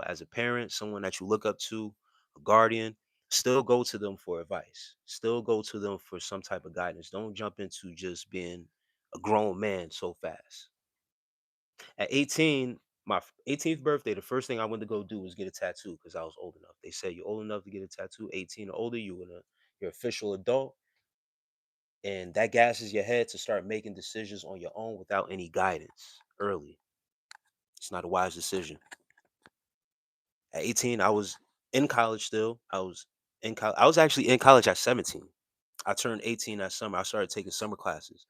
as a parent, someone that you look up to, a guardian, still go to them for advice. Still go to them for some type of guidance. Don't jump into just being a grown man so fast. At 18, my 18th birthday, the first thing I went to go do was get a tattoo because I was old enough. They said you're old enough to get a tattoo, 18 or older, you're official adult, and that gasses your head to start making decisions on your own without any guidance early. It's not a wise decision. At 18, I was in college still. I was in college. I was actually in college at 17. I turned 18 that summer. I started taking summer classes.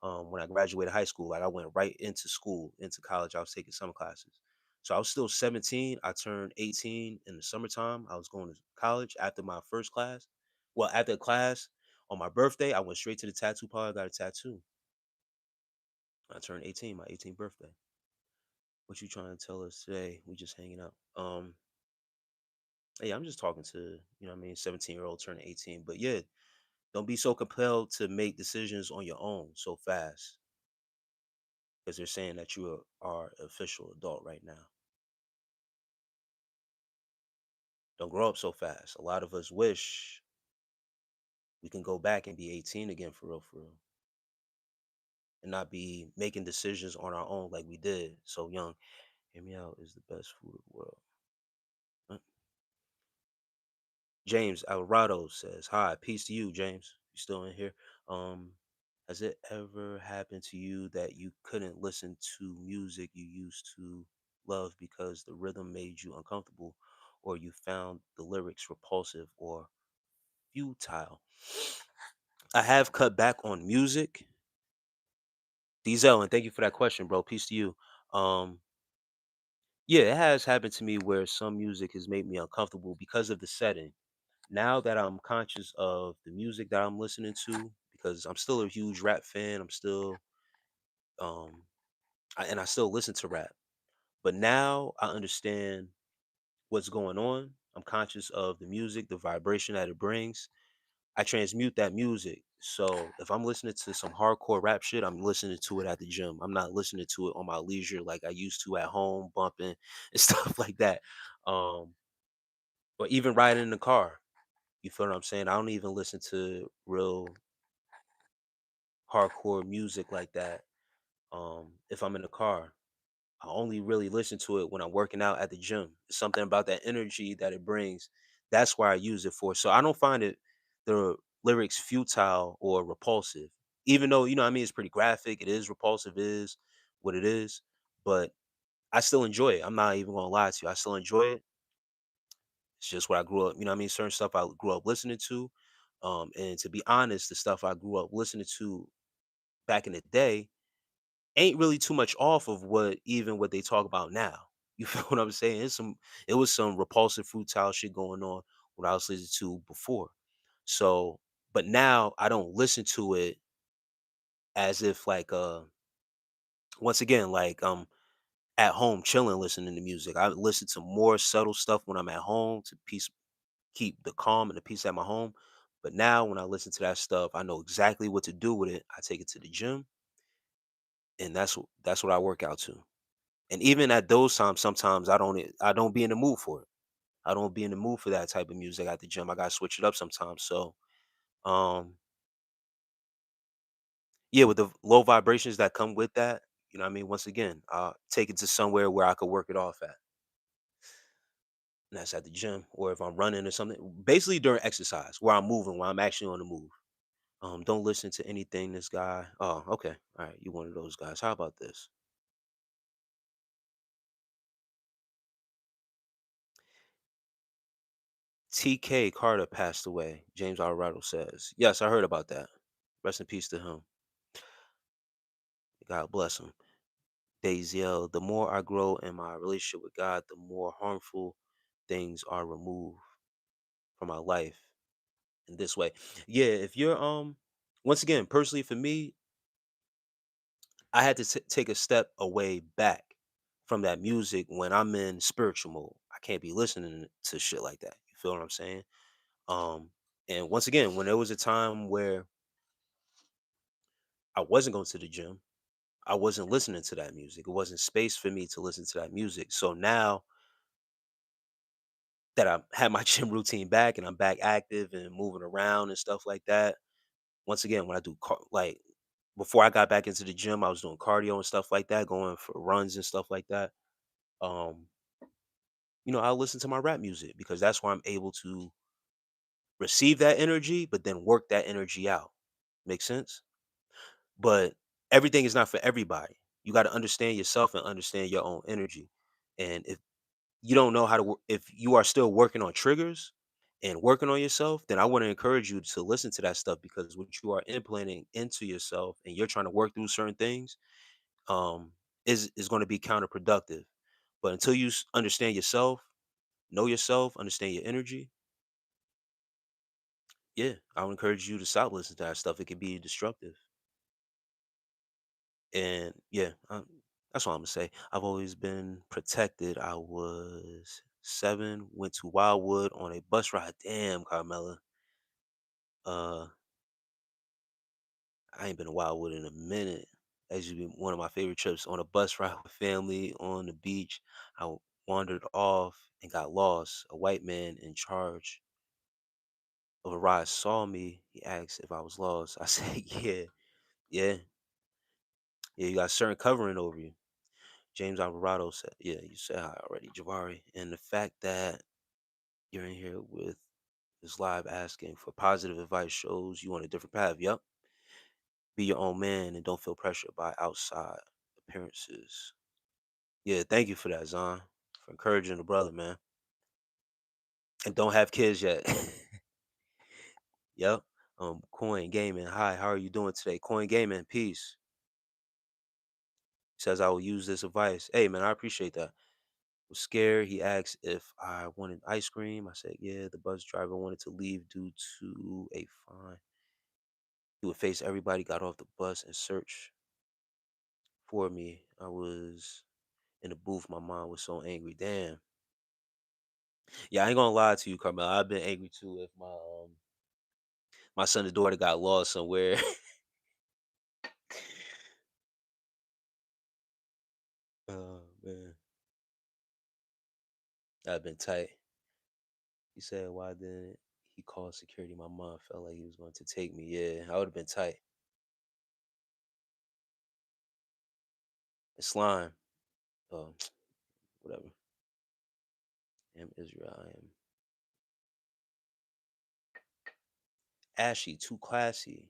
When I graduated high school, like I went right into school, into college. I was taking summer classes. So I was still 17. I turned 18 in the summertime. I was going to college after my first class. Well, after class on my birthday, I went straight to the tattoo parlor, got a tattoo. I turned 18, my 18th birthday. What you trying to tell us today? We just hanging out. Hey, I'm just talking to, 17-year-old turning 18. But yeah, don't be so compelled to make decisions on your own so fast because they're saying that you are official adult right now. Don't grow up so fast. A lot of us wish we can go back and be 18 again for real, and not be making decisions on our own like we did so young. Hear me out is the best food in the world. Huh? James Alvarado says, "Hi, peace to you, James. You still in here? Um, has it ever happened to you that you couldn't listen to music you used to love because the rhythm made you uncomfortable, or you found the lyrics repulsive or futile?" I have cut back on music. Diesel, and thank you for that question, bro. Peace to you. Um, yeah, it has happened to me where some music has made me uncomfortable because of the setting. Now that I'm conscious of the music that I'm listening to, because I'm still a huge rap fan, I'm still um and I still listen to rap. But now I understand what's going on. I'm conscious of the music, the vibration that it brings. I transmute that music. So if I'm listening to some hardcore rap shit, I'm listening to it at the gym. I'm not listening to it on my leisure like I used to at home, bumping and stuff like that. Um, or even riding in the car. You feel what I'm saying? I don't even listen to real hardcore music like that. If I'm in the car, I only really listen to it when I'm working out at the gym. It's something about that energy that it brings. That's why I use it for. So I don't find it the lyrics futile or repulsive. Even though, you know what I mean, it's pretty graphic, it is repulsive, it is what it is, but I still enjoy it. I'm not even gonna lie to you. I still enjoy it. It's just what I grew up, you know what I mean? Certain stuff I grew up listening to. And to be honest, the stuff I grew up listening to back in the day ain't really too much off of what they talk about now. You feel what I'm saying? It was some repulsive futile shit going on what I was listening to before. So, but now I don't listen to it as if like once again like at home chilling listening to music. I listen to more subtle stuff when I'm at home to keep the calm and the peace at my home. But now when I listen to that stuff, I know exactly what to do with it. I take it to the gym and that's what I work out to. And even at those times, sometimes I don't be in the mood for it. I don't be in the mood for that type of music at the gym. I gotta switch it up sometimes. So um yeah, with the low vibrations that come with that, you know what I mean? Once again, take it to somewhere where I could work it off at. And that's at the gym or if I'm running or something. Basically during exercise, where I'm moving, where I'm actually on the move. Don't listen to anything this guy. Oh, okay. All right, you one of those guys. How about this? TK Carter passed away, James Alvarado says. Yes, I heard about that. Rest in peace to him. God bless him. Daziel, the more I grow in my relationship with God, the more harmful things are removed from my life in this way. Yeah, if you're once again, personally for me, I had to take a step away back from that music when I'm in spiritual mode. I can't be listening to shit like that. You feel what I'm saying? Um and once again, when there was a time where I wasn't going to the gym, I wasn't listening to that music. It wasn't space for me to listen to that music. So now that I had my gym routine back and I'm back active and moving around and stuff like that. Once again, when I do like before I got back into the gym, I was doing cardio and stuff like that, going for runs and stuff like that. Um, I listen to my rap music because that's where I'm able to receive that energy, but then work that energy out. Make sense? But everything is not for everybody. You got to understand yourself and understand your own energy. And if you don't know how to if you are still working on triggers and working on yourself, then I want to encourage you to listen to that stuff because what you are implanting into yourself and you're trying to work through certain things um is going to be counterproductive. But until you understand yourself, know yourself, understand your energy, yeah, I would encourage you to stop listening to that stuff. It can be destructive. And yeah, that's all I'm gonna say. I've always been protected. I was 7, went to Wildwood on a bus ride. Damn, Carmela. Uh, I ain't been to Wildwood in a minute. That used to be one of my favorite trips on a bus ride with family on the beach. I wandered off and got lost. A white man in charge of a ride saw me. He asked if I was lost. I said, yeah, yeah, yeah. You got certain covering over you. James Alvarado said, yeah, you said hi already, Javari. And the fact that you're in here with this live asking for positive advice shows you on a different path. Yep. Be your own man and don't feel pressured by outside appearances. Yeah, thank you for that, Zon. For encouraging the brother, man. And don't have kids yet. Yep. Coin Gaming. Hi, how are you doing today? Coin Gaming, peace. Says I will use this advice. Hey man, I appreciate that. Was scared. He asked if I wanted ice cream. I said, yeah. The bus driver wanted to leave due to a fine. He would face everybody, got off the bus and searched for me. I was in the booth. My mom was so angry. Damn. Yeah, I ain't gonna lie to you, Carmel. I've been angry too if my son and daughter got lost somewhere. Oh man, I've been tight. He said, "Why didn't he call security?" My mom felt like he was going to take me. Yeah, I would have been tight. It's slime. Oh, whatever. I am Israel. I am ashy. Too classy.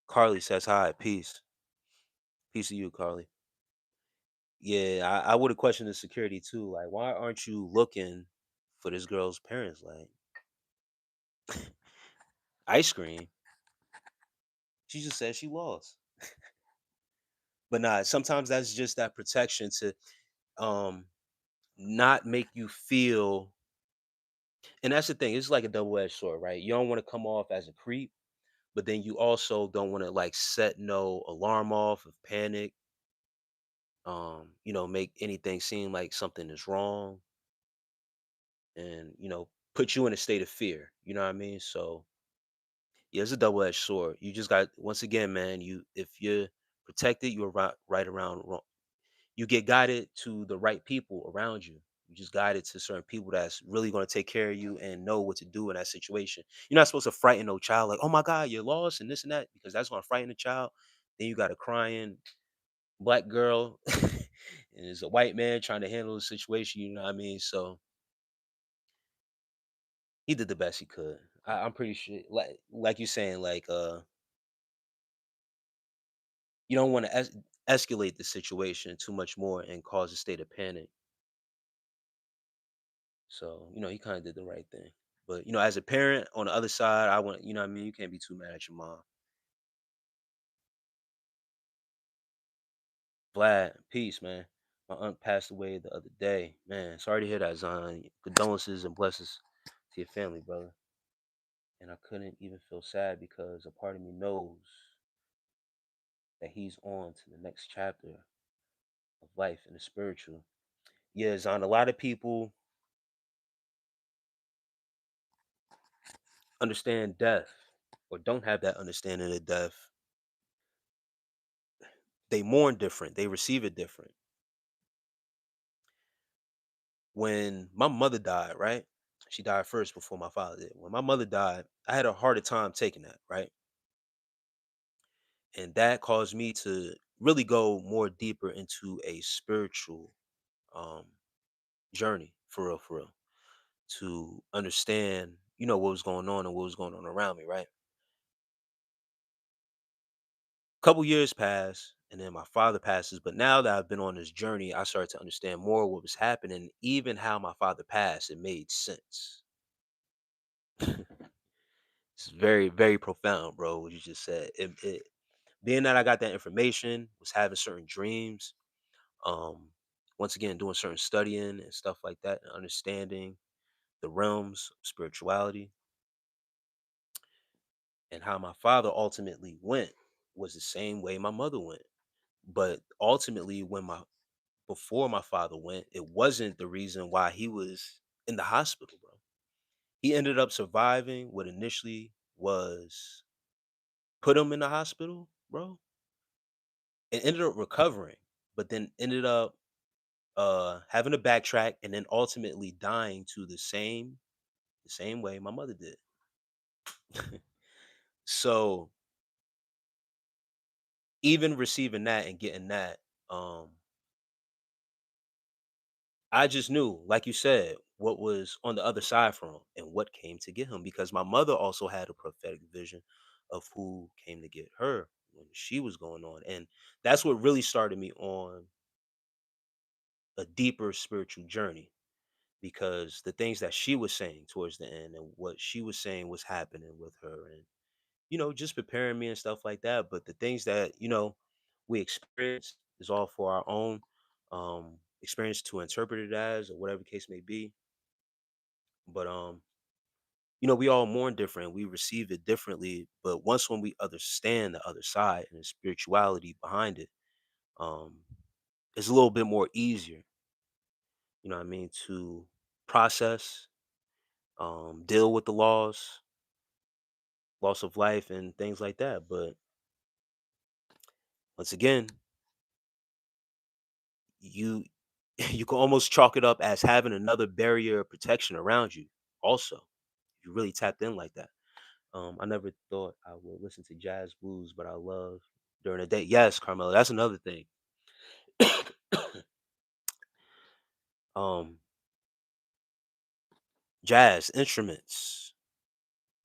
Carly says hi. Peace. Peace to you, Carly. Yeah, I would have questioned the security too. Like, why aren't you looking for this girl's parents? Like, ice cream. She just said she lost. But nah, sometimes that's just that protection to um not make you feel, and that's the thing, it's like a double-edged sword, right? You don't want to come off as a creep, but then you also don't want to like set no alarm off of panic, make anything seem like something is wrong and put you in a state of fear. You know what I mean? So yeah, it's a double-edged sword. You just got, once again, man, you if you're protected, you're right around wrong. You get guided to the right people around you. You just guided to certain people that's really going to take care of you and know what to do in that situation. You're not supposed to frighten no child like, "Oh my God, you're lost," and this and that, because that's going to frighten the child. Then you got a crying black girl, and there's a white man trying to handle the situation. You know what I mean? So he did the best he could. I'm pretty sure, like you saying, like you don't want to escalate the situation too much more and cause a state of panic. So, he kind of did the right thing. But, as a parent on the other side, I want, you know what I mean? You can't be too mad at your mom. Vlad, peace, man. My aunt passed away the other day. Man, sorry to hear that, Zion. Condolences and blessings to your family, brother. And I couldn't even feel sad because a part of me knows that he's on to the next chapter of life in the spiritual. Yeah, Zion, a lot of people understand death or don't have that understanding of death. They mourn different, they receive it different. When my mother died, right? She died first before my father did. When my mother died, I had a harder time taking that, right? And that caused me to really go more deeper into a spiritual um journey, for real, to understand, what was going on and what was going on around me, right? Couple years pass and then my father passes, but now that I've been on this journey, I started to understand more what was happening, even how my father passed. It made sense. It's very, very profound, bro. What you just said. Being that I got that information, was having certain dreams, um, once again doing certain studying and stuff like that, and understanding the realms of spirituality and how my father ultimately went was the same way my mother went. But ultimately, before my father went, it wasn't the reason why he was in the hospital, bro. He ended up surviving what initially was put him in the hospital, bro, and ended up recovering, but then ended up having to backtrack and then ultimately dying to the same way my mother did. So even receiving that and getting that, um, I just knew, like you said, what was on the other side from him and what came to get him, because my mother also had a prophetic vision of who came to get her when she was going on. And that's what really started me on a deeper spiritual journey, because the things that she was saying towards the end and what she was saying was happening with her, and just preparing me and stuff like that. But the things that we experience is all for our own experience to interpret it as, or whatever case may be. But we all mourn different, we receive it differently, but once when we understand the other side and the spirituality behind it, um it's a little bit more easier. you know what I mean, to process, deal with the loss of life and things like that. But once again, you you can almost chalk it up as having another barrier of protection around you. Also, if you really tapped in like that. I never thought I would listen to jazz blues, but I love during the day. Yes, Carmelo, that's another thing. um, Jazz instruments,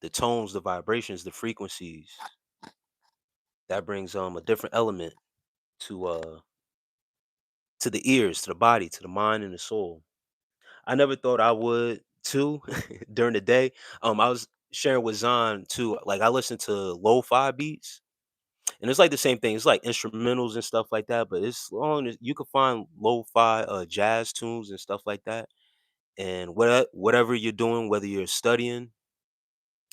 the tones, the vibrations, the frequencies, that brings a different element to to the ears, to the body, to the mind and the soul. I never thought I would too during the day. I was sharing with Zahn too. Like I listen to lo-fi beats, and it's like the same thing. It's like instrumentals and stuff like that. But it's long as you can find lo-fi jazz tunes and stuff like that. And whatever you're doing, whether you're studying,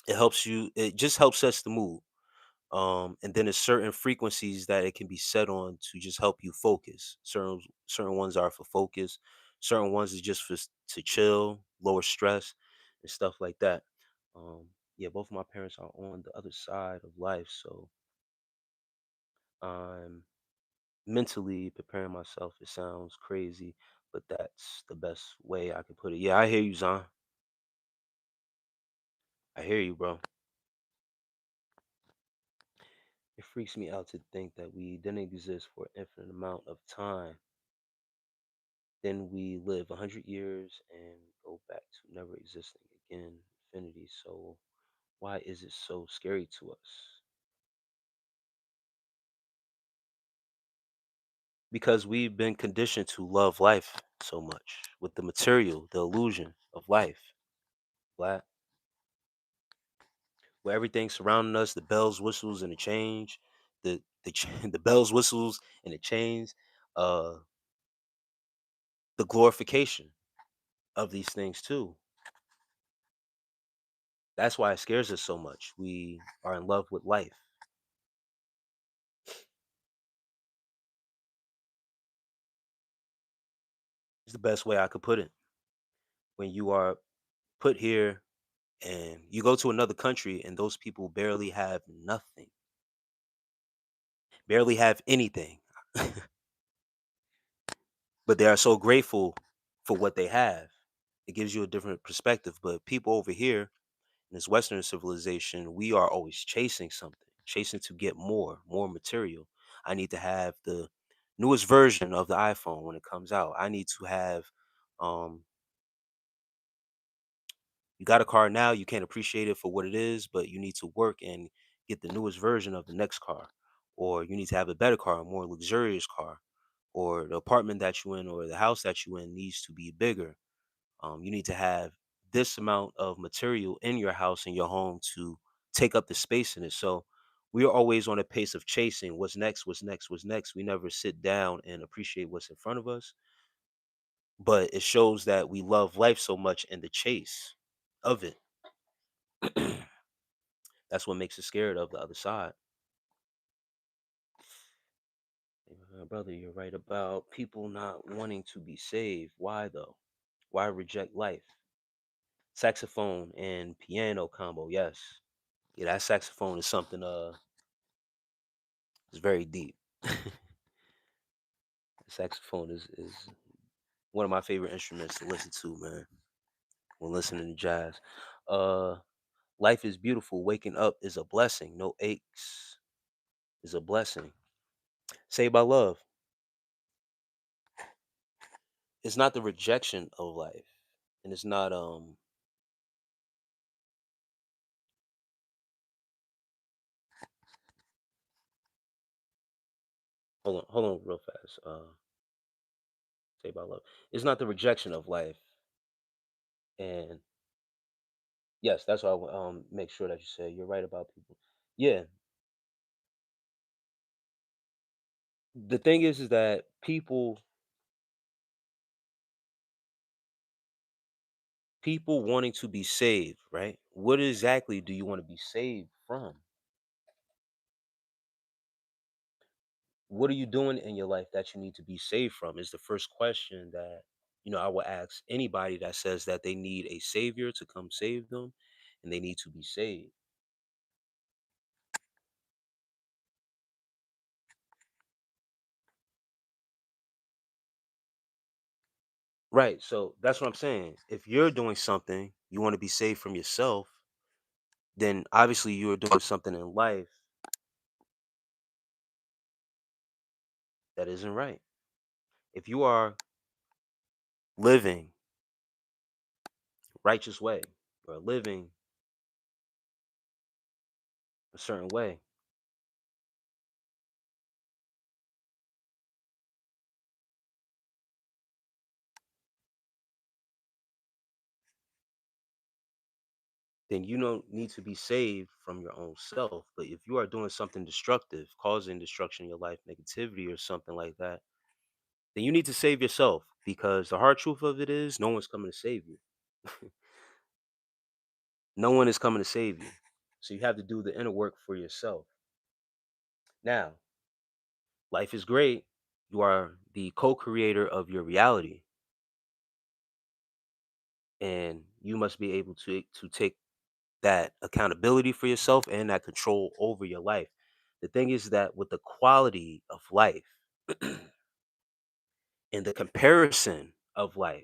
it helps you. It just helps sets the mood. And then there's certain frequencies that it can be set on to just help you focus. Certain ones are for focus, certain ones is just for to chill, lower stress, and stuff like that. Yeah, both of my parents are on the other side of life, so I'm mentally preparing myself. It sounds crazy, but that's the best way I can put it. Yeah, I hear you, Zon. I hear you, bro. It freaks me out to think that we didn't exist for an infinite amount of time. Then we live 100 years and go back to never existing again, infinity. So why is it so scary to us? Because we've been conditioned to love life so much with the material, the illusion of life, black, where everything surrounding us, the bells, whistles, and the change, the bells, whistles, and the chains, uh, the glorification of these things too. That's why it scares us so much. We are in love with life. It's the best way I could put it. When you are put here and you go to another country and those people barely have nothing, barely have anything, but they are so grateful for what they have. It gives you a different perspective. But people over here in this Western civilization, we are always chasing something, chasing to get more material. I need to have the newest version of the iPhone when it comes out. I need to have um you got a car now, you can't appreciate it for what it is, but you need to work and get the newest version of the next car. Or you need to have a better car, a more luxurious car. Or the apartment that you in or the house that you in needs to be bigger. You need to have this amount of material in your house and your home to take up the space in it. So we are always on a pace of chasing what's next, what's next, what's next. We never sit down and appreciate what's in front of us. But it shows that we love life so much in the chase of it. That's what makes us scared of the other side. Brother, you're right about people not wanting to be saved. Why though? Why reject life? Saxophone and piano combo, yes. Yeah, that saxophone is something it's very deep. Saxophone is one of my favorite instruments to listen to, man, when listening to jazz. Uh Life is beautiful. Waking up is a blessing. No aches is a blessing. Saved by love. It's not the rejection of life. And it's not hold on real fast. Saved by love. It's not the rejection of life. And yes, that's why I make sure that you say you're right about people. Yeah. The thing is that people wanting to be saved, right? What exactly do you want to be saved from? What are you doing in your life that you need to be saved from? Is the first question that I will ask anybody that says that they need a savior to come save them and they need to be saved. Right. So that's what I'm saying. If you're doing something, you want to be saved from yourself, then obviously you are doing something in life that isn't right. If you are living righteous way or living a certain way, then you don't need to be saved from your own self. But if you are doing something destructive, causing destruction in your life, negativity or something like that, then you need to save yourself because the hard truth of it is no one's coming to save you. No one is coming to save you. So you have to do the inner work for yourself. Now, life is great. You are the co-creator of your reality, and you must be able to take that accountability for yourself and that control over your life. The thing is that with the quality of life and the comparison of life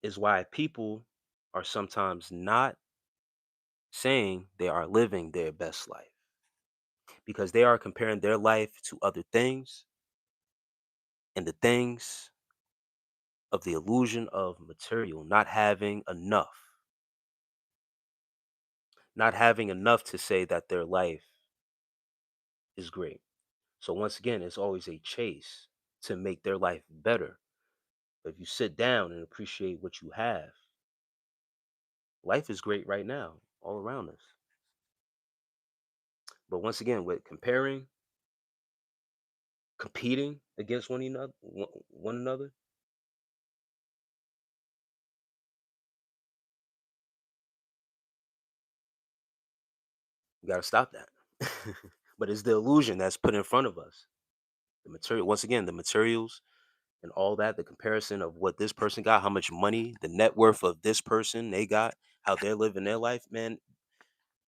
is why people are sometimes not saying they are living their best life because they are comparing their life to other things and the things of the illusion of material, not having enough to say that their life is great. So once again, it's always a chase to make their life better. But if you sit down and appreciate what you have, life is great right now, all around us. But once again, with comparing, competing against one another, you got to stop that. But it's the illusion that's put in front of us. The material, once again, the materials and all that, the comparison of what this person got, how much money, the net worth of this person they got, how they're living their life, man.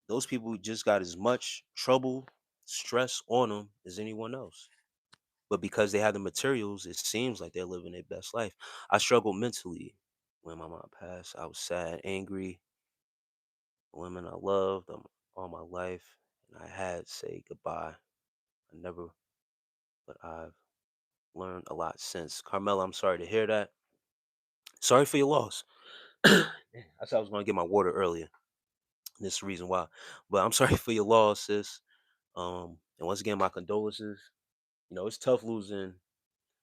Those people just got as much trouble, stress on them as anyone else. But because they have the materials, it seems like they're living their best life. I struggled mentally when my mom passed. I was sad, angry. Women I loved all my life, and I had to say goodbye. I never, but I've learned a lot since. Carmela, I'm sorry to hear that. Sorry for your loss. I said I was going to get my water earlier. This is the reason why. But I'm sorry for your loss, sis. And once again, my condolences. It's tough losing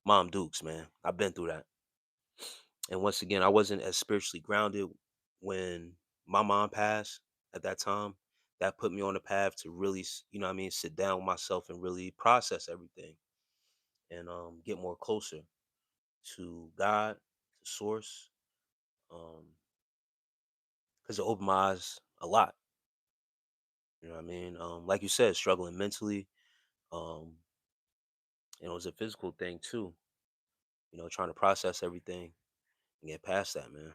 Mom Dukes, man. I've been through that. And once again, I wasn't as spiritually grounded when my mom passed at that time. That put me on the path to really, sit down with myself and really process everything and get more closer to God, to Source, because it opened my eyes a lot. You know what I mean? Like you said, struggling mentally, um, and it was a physical thing too. Trying to process everything and get past that, man.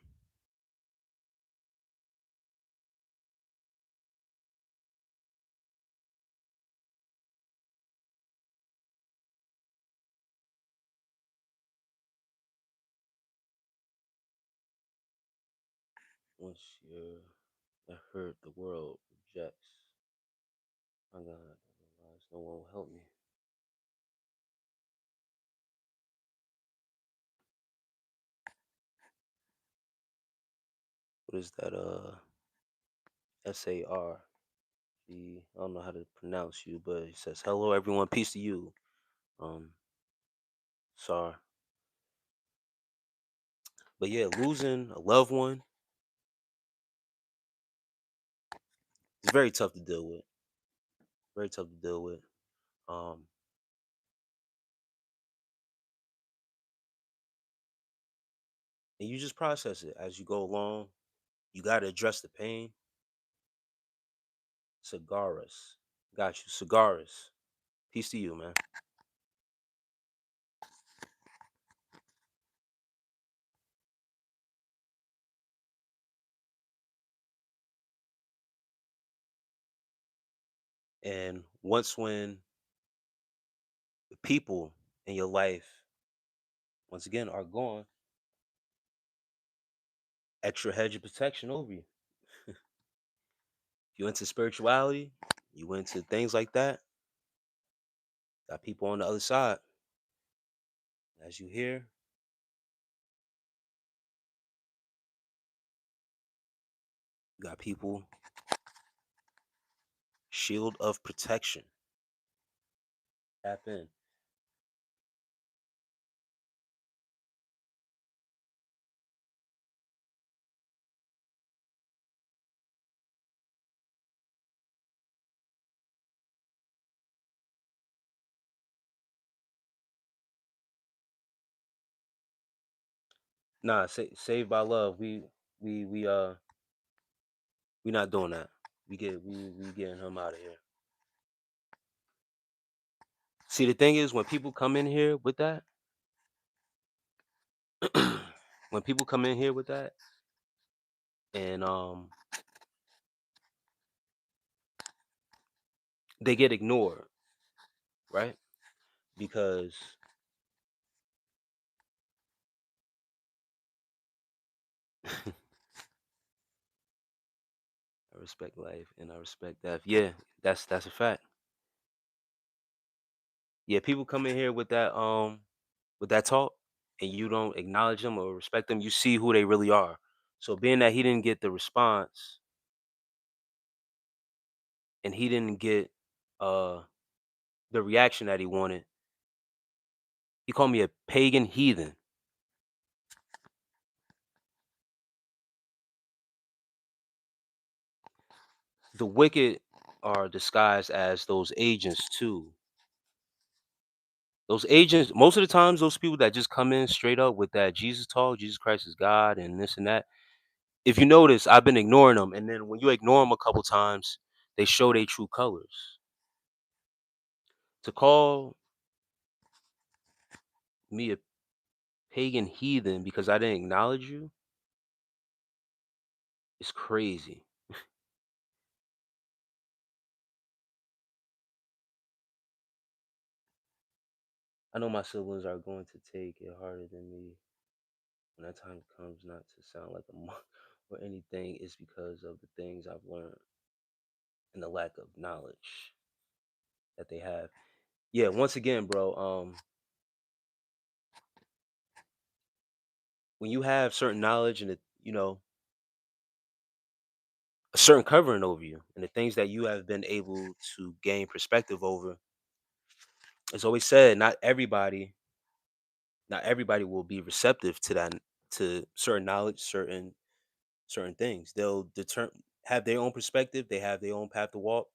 Once you're that hurt, the world rejects. My God, I realize no one will help me. What is that? SARG. I don't know how to pronounce you, but he says, "Hello, everyone. Peace to you." Um, sorry, but yeah, losing a loved one is very tough to deal with. Very tough to deal with. Um, and you just process it as you go along. You got to address the pain. Cigaris, got you. Cigaris. Peace to you, man. And once when the people in your life, once again, are gone, extra hedge of protection over you. If you into spirituality, you into things like that, got people on the other side. As you hear, you got people, shield of protection. Tap in. Nah, saved by love. We not doing that. We getting him out of here. See, the thing is, when people come in here with that, when people come in here with that, and they get ignored, right? Because I respect life and I respect death. Yeah, that's a fact. Yeah, people come in here with that talk, and you don't acknowledge them or respect them. You see who they really are. So being that he didn't get the response and he didn't get uh the reaction that he wanted, he called me a pagan heathen. The wicked are disguised as those agents too. Those agents, most of the times, those people that just come in straight up with that Jesus talk, Jesus Christ is God, and this and that. If you notice, I've been ignoring them, and then when you ignore them a couple times, they show their true colors. To call me a pagan heathen because I didn't acknowledge you is crazy. I know my siblings are going to take it harder than me when that time comes. Not to sound like a monk or anything, it's because of the things I've learned and the lack of knowledge that they have. Yeah, once again, bro, when you have certain knowledge and a certain covering over you and the things that you have been able to gain perspective over, it's always said not everybody will be receptive to that, to certain knowledge, certain things. They'll have their own perspective, they have their own path to walk,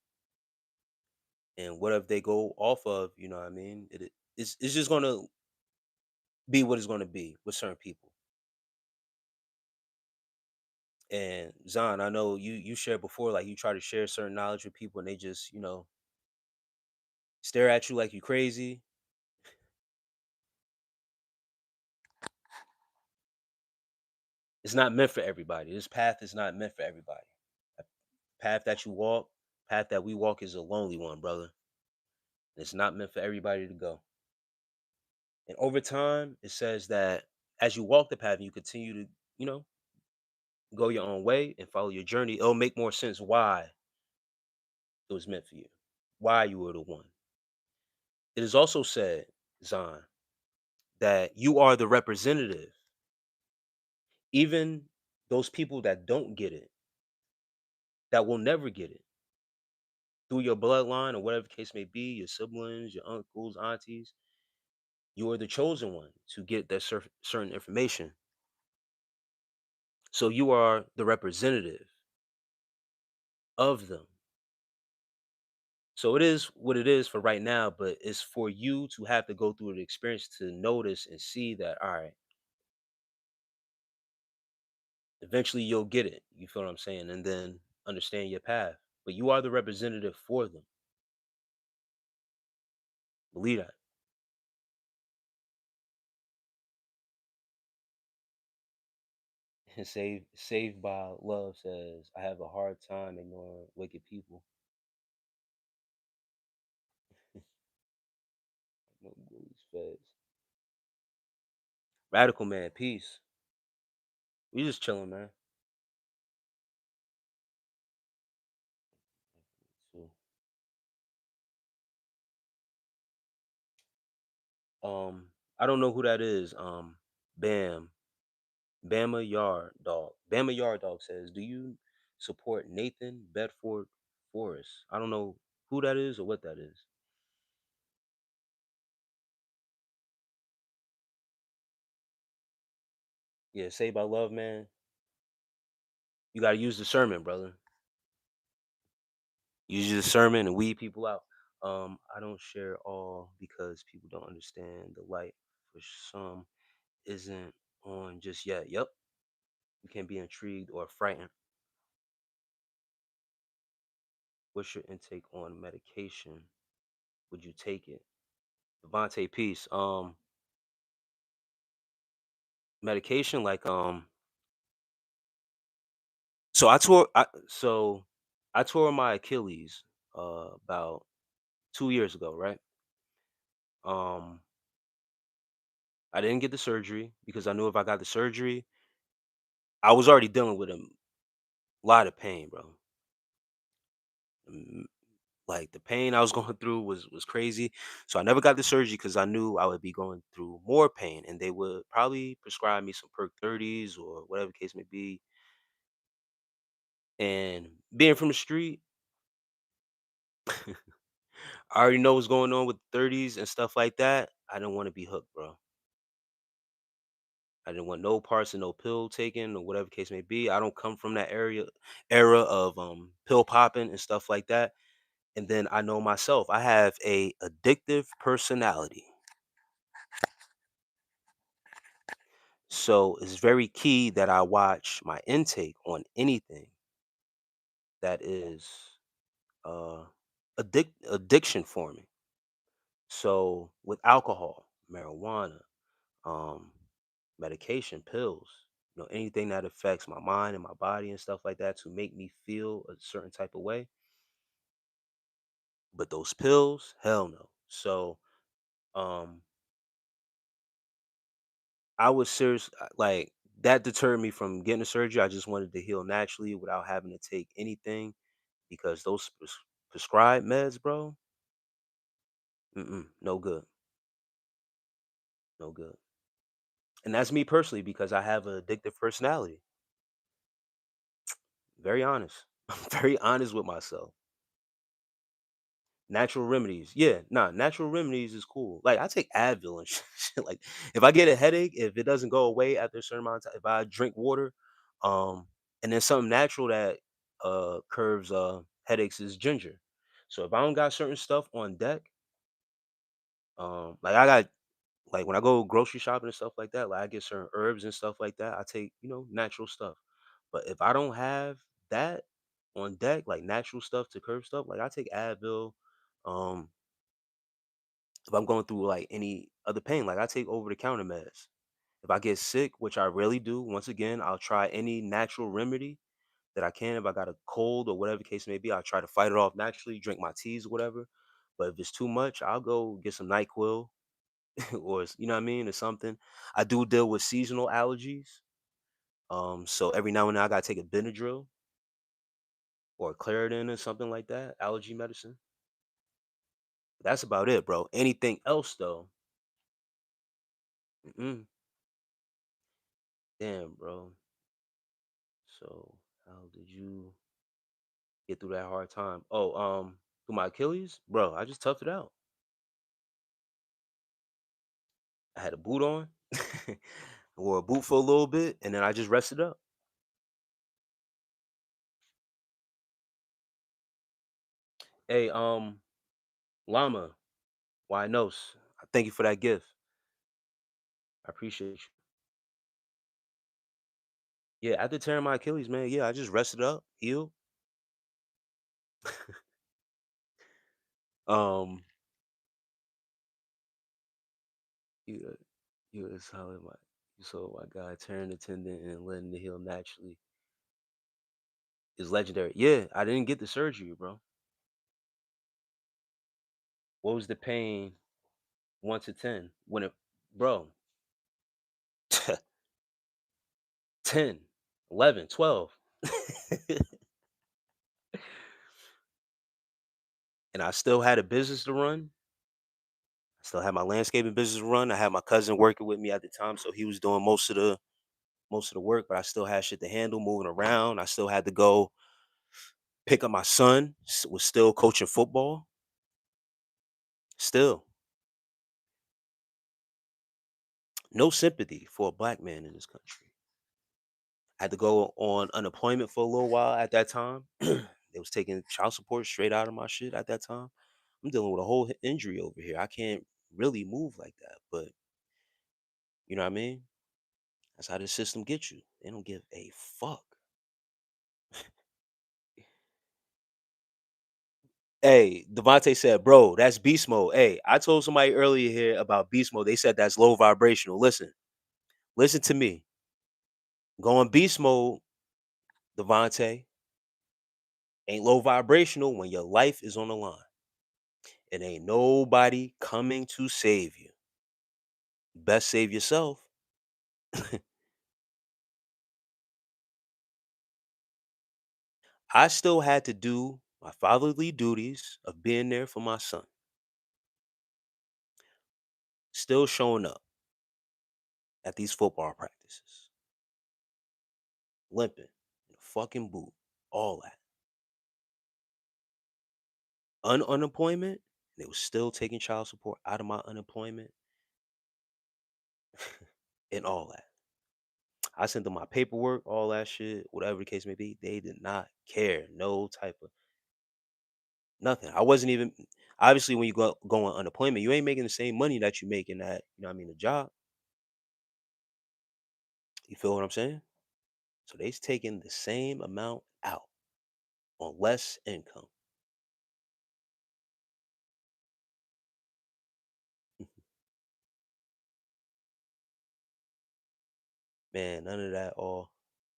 and whatever they go off of, you know what I mean? It's just gonna be what it's gonna be with certain people. And Zahn, I know you shared before, like you try to share certain knowledge with people and they just, stare at you like you crazy. It's not meant for everybody. This path is not meant for everybody. A path that you walk, path that we walk is a lonely one, brother. It's not meant for everybody to go. And over time, it says that as you walk the path and you continue to, you know, go your own way and follow your journey, it'll make more sense why it was meant for you, why you were the one. It is also said, Zahn, that you are the representative. Even those people that don't get it, that will never get it, through your bloodline or whatever the case may be, your siblings, your uncles, aunties, you are the chosen one to get that certain information. So you are the representative of them. So it is what it is for right now, but it's for you to have to go through the experience to notice and see that, all right, eventually you'll get it. You feel what I'm saying? And then understand your path. But you are the representative for them. Believe that. And saved by love says, I have a hard time ignoring wicked people. Radical man, peace. We just chilling, man. So, um, I don't know who that is. Bam, Bama Yard Dog. Bama Yard Dog says, "Do you support Nathan Bedford Forrest?" I don't know who that is or what that is. Yeah, Saved by Love, man. You gotta use discernment, brother. Use your discernment and weed people out. I don't share all because people don't understand the light for some isn't on just yet. Yep. You can be intrigued or frightened. What's your intake on medication? Would you take it? Devontae Peace. Medication like so I tore my Achilles about 2 years ago, right? Um I didn't get the surgery because I knew if I got the surgery, I was already dealing with a lot of pain, bro. Mm, Like the pain I was going through was crazy. So I never got the surgery because I knew I would be going through more pain, and they would probably prescribe me some perk 30s or whatever the case may be. And being from the street, I already know what's going on with 30s and stuff like that. I didn't want to be hooked, bro. I didn't want no parts of no pill taking or whatever case may be. I don't come from that era of pill popping and stuff like that. And then I know myself. I have a addictive personality. So it's very key that I watch my intake on anything that is uh addiction forming. So with alcohol, marijuana, um, medication, pills, anything that affects my mind and my body and stuff like that to make me feel a certain type of way. But those pills, hell no. So um I was serious like that deterred me from getting a surgery. I just wanted to heal naturally without having to take anything because those prescribed meds, bro, no good, no good. And that's me personally because I have an addictive personality. Very honest. I'm very honest with myself. Natural remedies. Yeah, nah, natural remedies is cool. Like I take Advil and shit. Like if I get a headache, if it doesn't go away after a certain amount of time, if I drink water, um, and then something natural that curves headaches is ginger. So if I don't got certain stuff on deck, like I got like when I go grocery shopping and stuff like that, like I get certain herbs and stuff like that. I take, natural stuff. But if I don't have that on deck, like natural stuff to curb stuff, like I take Advil. Um, if I'm going through like any other pain, like I take over the counter meds. If I get sick, which I rarely do, once again, I'll try any natural remedy that I can. If I got a cold or whatever the case may be, I'll try to fight it off naturally, drink my teas or whatever. But if it's too much, I'll go get some NyQuil or you know what I mean, or something. I do deal with seasonal allergies. So every now and then I gotta take a Benadryl or Claritin or something like that, allergy medicine. That's about it, bro. Anything else though? Mm-mm. Damn, bro. So how did you get through that hard time? Oh, through my Achilles, bro. I just toughed it out. I had a boot on, wore a boot for a little bit, and then I just rested up. Hey, Llama, why knows? Thank you for that gift. I appreciate you. Yeah, after tearing my Achilles, man, yeah, I just rested up, healed. Um, you, you was solid, my, you saw my guy tearing the tendon and letting it heal naturally is legendary. Yeah, I didn't get the surgery, bro. What was the pain 1 to 10 when it, bro? 10, 11, 12. And I still had a business to run. I still had my landscaping business to run. I had my cousin working with me at the time, so he was doing most of the work, but I still had shit to handle, moving around. I still had to go pick up my son, was still coaching football. Still, no sympathy for a black man in this country. I had to go on unemployment for a little while at that time. They was taking child support straight out of my shit at that time. I'm dealing with a whole injury over here. I can't really move like that, but you know what I mean? That's how this system gets you. They don't give a fuck. Hey, Devontae said, bro, that's beast mode. Hey, I told somebody earlier here about beast mode. They said that's low vibrational. Listen to me. Going beast mode, Devontae, ain't low vibrational when your life is on the line. It ain't nobody coming to save you. Best save yourself. I still had to do my fatherly duties of being there for my son. Still showing up at these football practices, limping in a fucking boot, all that. Unemployment, they was still taking child support out of my unemployment and all that. I sent them my paperwork, all that shit, whatever the case may be. They did not care. No type of nothing. I wasn't even obviously when you go on unemployment, you ain't making the same money that you making at, you know what I mean, a job. You feel what I'm saying? So they's taking the same amount out on less income. Man, none of that all.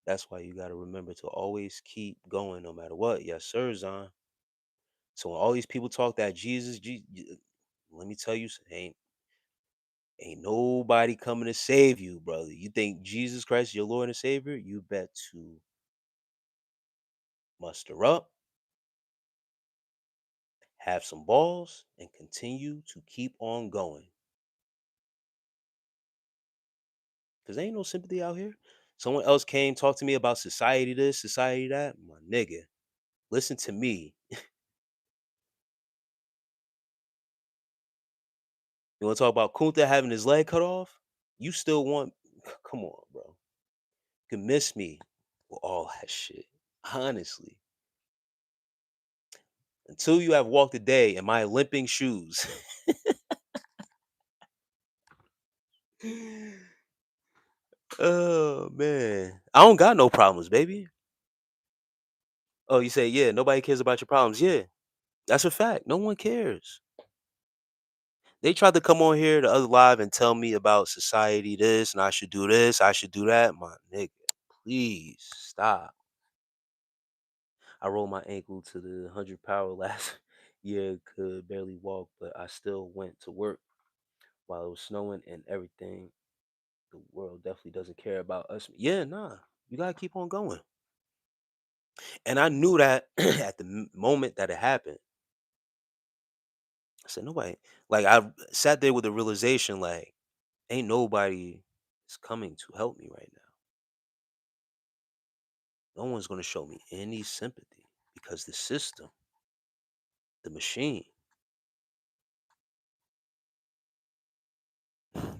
That's why you gotta remember to always keep going no matter what. Yes, sir, Zon. So when all these people talk that let me tell you, ain't nobody coming to save you, brother. You think Jesus Christ is your Lord and Savior? You bet to muster up, have some balls, and continue to keep on going. Cause ain't no sympathy out here. Someone else came talk to me about society this, society that. My nigga, listen to me. You want to talk about Kunta having his leg cut off? You still want? Come on, bro. You can miss me with all that shit. Honestly, until you have walked a day in my limping shoes. Oh man, I don't got no problems, baby. Oh, you say yeah? Nobody cares about your problems. Yeah, that's a fact. No one cares. They tried to come on here the other live and tell me about society this and I should do this, I should do that. My nigga, please stop. I rolled my ankle to the 100 power last year, could barely walk, but I still went to work while it was snowing and everything. The world definitely doesn't care about us. Yeah, nah, you gotta keep on going. And I knew that at the moment that it happened. I said, nobody, like, I sat there with the realization, like, ain't nobody is coming to help me right now. No one's going to show me any sympathy because the system, the machine, the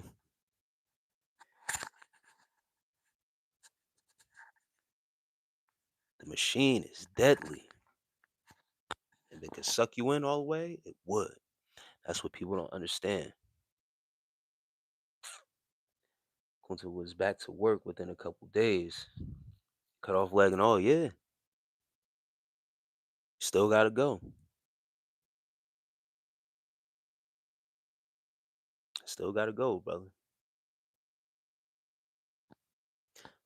machine is deadly. If it could suck you in all the way, it would. That's what people don't understand. Kunta was back to work within a couple days, cut off leg and all. Yeah, still got to go. Still got to go, brother.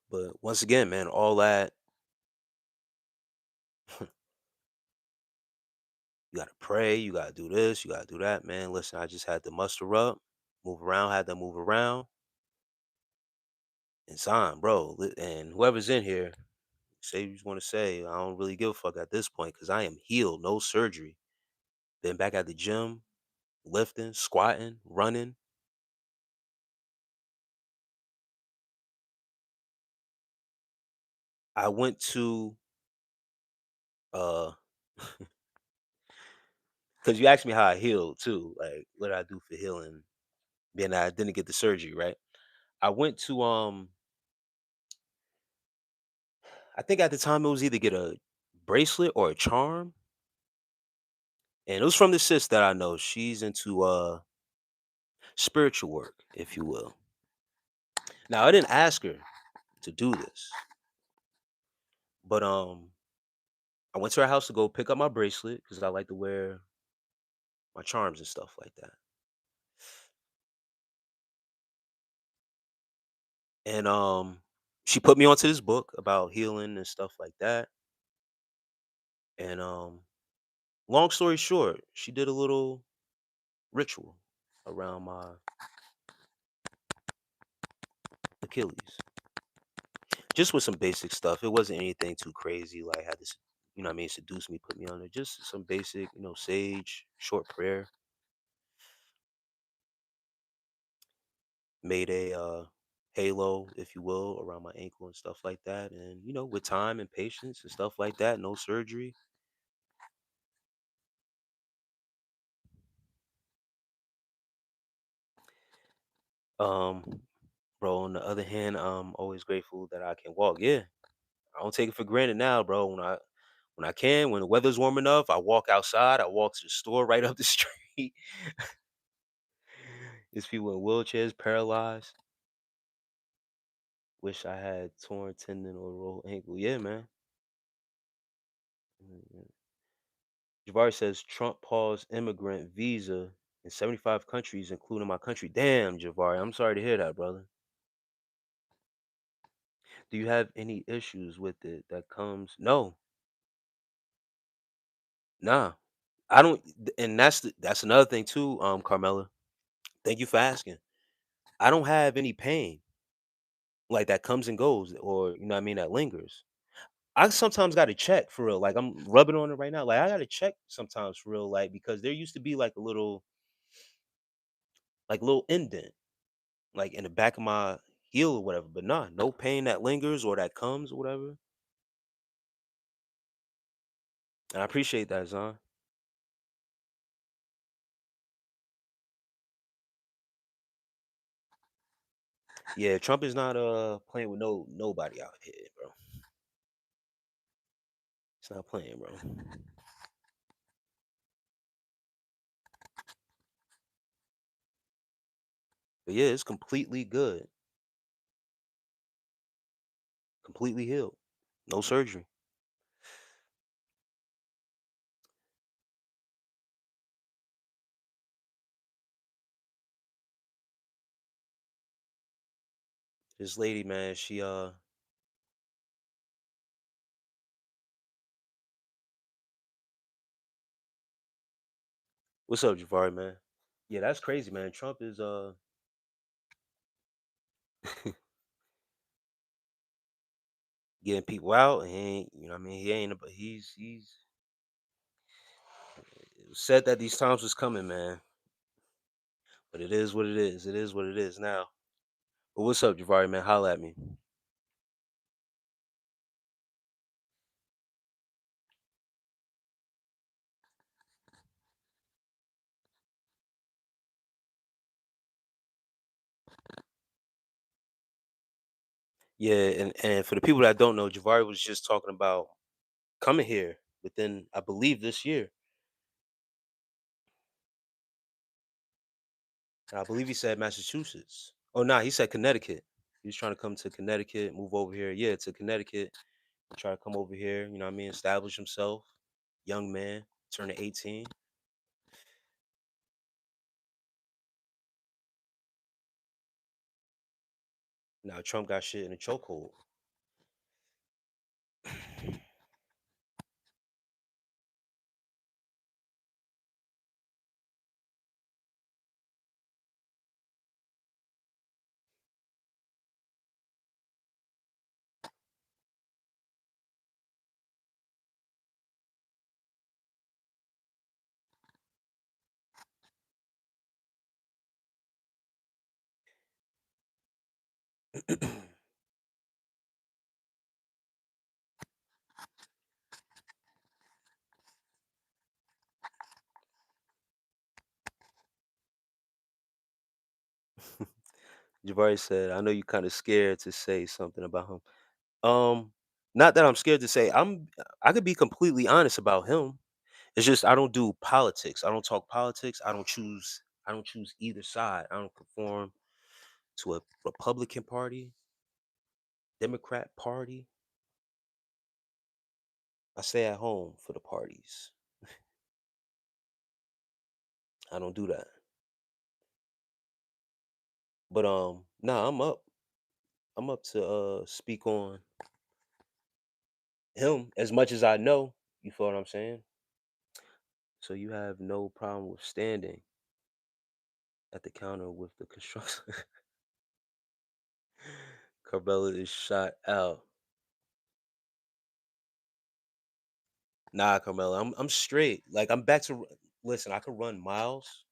But once again, man, all that, you got to pray, you got to do this, you got to do that, man. Listen, I just had to muster up, move around, had to move around, and It's on, bro. And whoever's in here, say what you want to say. I don't really give a fuck at this point because I am healed, no surgery. Been back at the gym, lifting, squatting, running. I went to uh because you asked me how I healed too. Like what did I do for healing? Then I didn't get the surgery, right? I went to I think at the time it was either get a bracelet or a charm. And it was from the sis that I know. She's into spiritual work, if you will. Now I didn't ask her to do this, but I went to her house to go pick up my bracelet because I like to wear my charms and stuff like that. And she put me onto this book about healing and stuff like that. And long story short, she did a little ritual around my Achilles. Just with some basic stuff. It wasn't anything too crazy. Like had this, you know what I mean, seduce me, put me on there. Just some basic, sage, short prayer. Made a halo, if you will, around my ankle and stuff like that. And with time and patience and stuff like that, no surgery. Um, bro, on the other hand, I'm always grateful that I can walk. Yeah. I don't take it for granted now, bro. When the weather's warm enough, I walk outside, I walk to the store right up the street. There's people in wheelchairs, paralyzed. Wish I had torn tendon or rolled ankle. Yeah, man. Mhm. Jabari says Trump paused immigrant visa in 75 countries, including my country. Damn, Javari. I'm sorry to hear that, brother. Do you have any issues with it that comes? No, nah. I don't, and that's another thing too, Carmela. Thank you for asking. I don't have any pain like that comes and goes, or you know what I mean, that lingers. I sometimes got to check for real. Like I'm rubbing on it right now. Like I got to check sometimes for real, like because there used to be like a little indent, like in the back of my heel or whatever. But nah, no pain that lingers or that comes or whatever. And I appreciate that, Zon. Yeah, Trump is not playing with nobody out here, bro. It's not playing, bro. But yeah, it's completely good, completely healed, no surgery. This lady, man, she what's up, Javari, man? Yeah, that's crazy, man. Trump is getting people out. And he ain't, you know what I mean? He ain't, but he's it was said that these times was coming, man. But it is what it is. It is what it is now. But what's up, Javari, man? Holla at me. Yeah, and for the people that don't know, Javari was just talking about coming here within, I believe, this year. I believe he said Massachusetts. Oh, nah, he said Connecticut. He was trying to come to Connecticut, move over here. Yeah, to Connecticut, and try to come over here. You know what I mean? Establish himself. Young man, turning 18. Now Trump got shit in a chokehold. Jabari said, "I know you kind of scared to say something about him." Um, Not that I'm scared to say. I could be completely honest about him. It's just I don't do politics. I don't talk politics. I don't choose either side. I don't conform to a Republican Party, Democrat Party. I stay at home for the parties. I don't do that. But nah, I'm up. I'm up to speak on him as much as I know. You feel what I'm saying? So you have no problem with standing at the counter with the construction. Carmella is shot out. Nah, Carmella, I'm straight. Like I'm back to listen. I could run miles.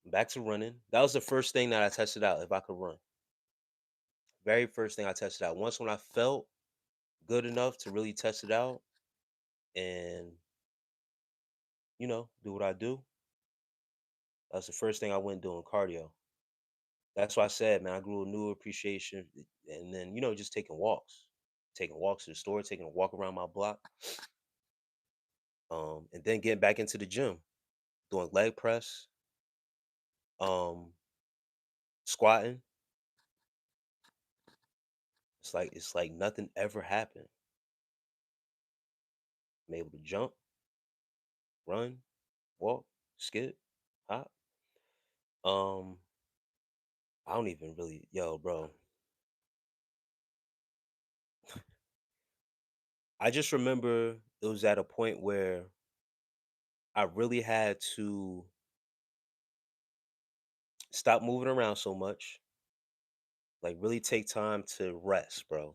I'm back to running. That was the first thing that I tested out. If I could run, very first thing I tested out. Once when I felt good enough to really test it out and do what I do, that's the first thing I went doing cardio. That's why I said, man, I grew a new appreciation, and then just taking walks to the store, taking a walk around my block, and then getting back into the gym, doing leg press, um, squatting. It's like nothing ever happened. I'm able to jump, run, walk, skip, hop. Um, I don't even really, yo, bro. I just remember it was at a point where I really had to stop moving around so much, like really take time to rest, bro.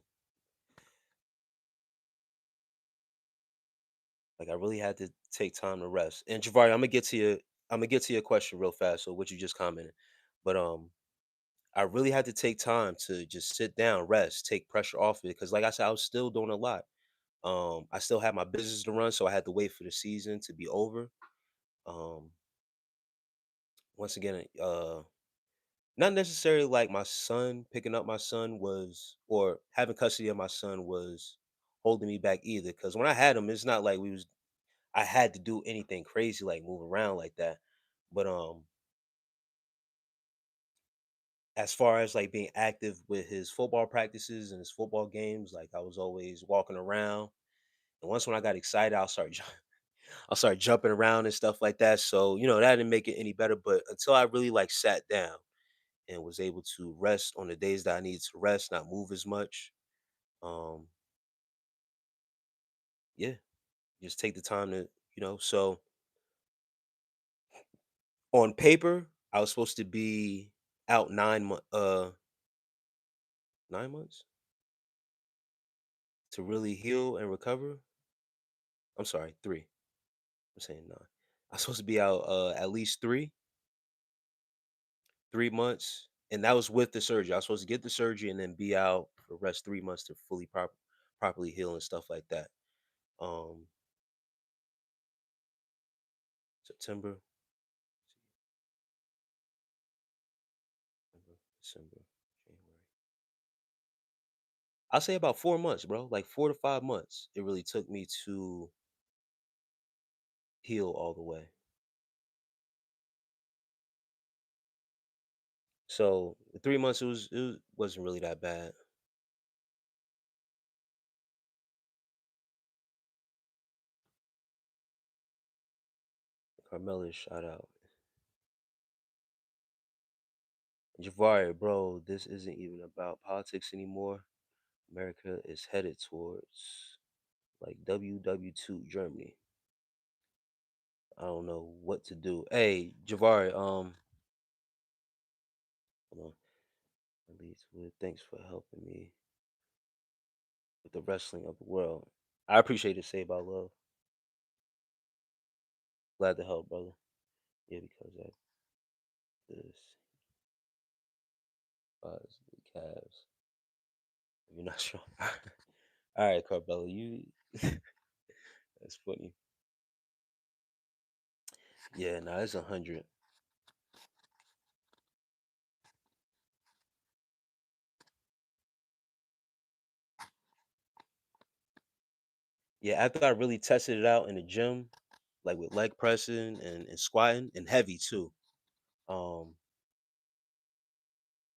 Like I really had to take time to rest. And Javari, I'm gonna get to your question real fast. So what you just commented, but I really had to take time to just sit down, rest, take pressure off it. Because like I said, I was still doing a lot. I still had my business to run, so I had to wait for the season to be over. Um, Once again, not necessarily like my son picking up my son was or having custody of my son was holding me back either. Because when I had him, it's not like I had to do anything crazy like move around like that. But as far as like being active with his football practices and his football games, like I was always walking around. And once when I got excited, I'll start jumping around and stuff like that. So, that didn't make it any better. But until I really like sat down and was able to rest on the days that I needed to rest, not move as much. Um, yeah, just take the time to, so on paper, I was supposed to be out 9 months to really heal and recover. I'm sorry, 3. I'm saying 9. I'm supposed to be out at least 3 months. And that was with the surgery. I was supposed to get the surgery and then be out for the rest 3 months to fully properly heal and stuff like that. Um September, November, December, January. I'll say about 4 months, bro. Like 4 to 5 months. It really took me to heal all the way. So the 3 months wasn't really that bad. Carmella shot out. Javari, bro, this isn't even about politics anymore. America is headed towards like WW2 Germany. I don't know what to do. Hey, Javari, hold on. At least thanks for helping me with the wrestling of the world. I appreciate it. Say about love. Glad to help, brother. Yeah, because I this. Boyz, the Cavs. If you're not sure. All right, Carbella, you. That's funny. Yeah, no, it's 100. Yeah, after I really tested it out in the gym, like with leg pressing and squatting and heavy too. Um,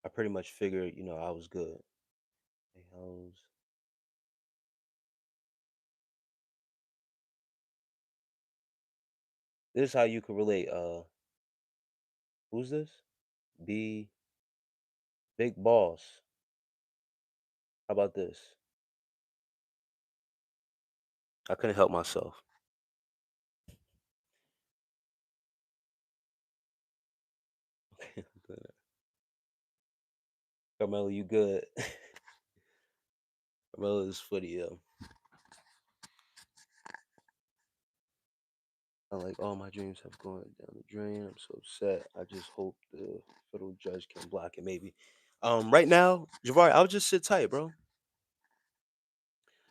I pretty much figured, I was good. Hey, this is how you can relate. Who's this? B Big Boss. How about this? I couldn't help myself. Good. Carmelo, you good? Carmelo is footy, yo. I like all my dreams have gone down the drain. I'm so upset. I just hope the federal judge can block it. Maybe. Right now, Javari, I'll just sit tight, bro.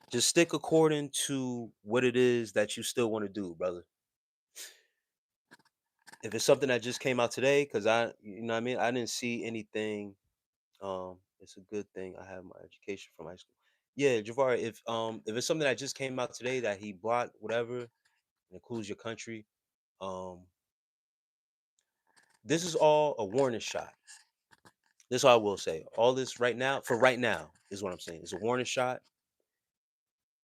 Just stick according to what it is that you still want to do, brother. If it's something that just came out today, because you know what I mean, I didn't see anything. It's a good thing I have my education from high school. Yeah, Javari, if it's something that just came out today that he blocked, whatever, and includes your country, um, this is all a warning shot. This is all I will say. All this right now, for right now, is what I'm saying. It's a warning shot.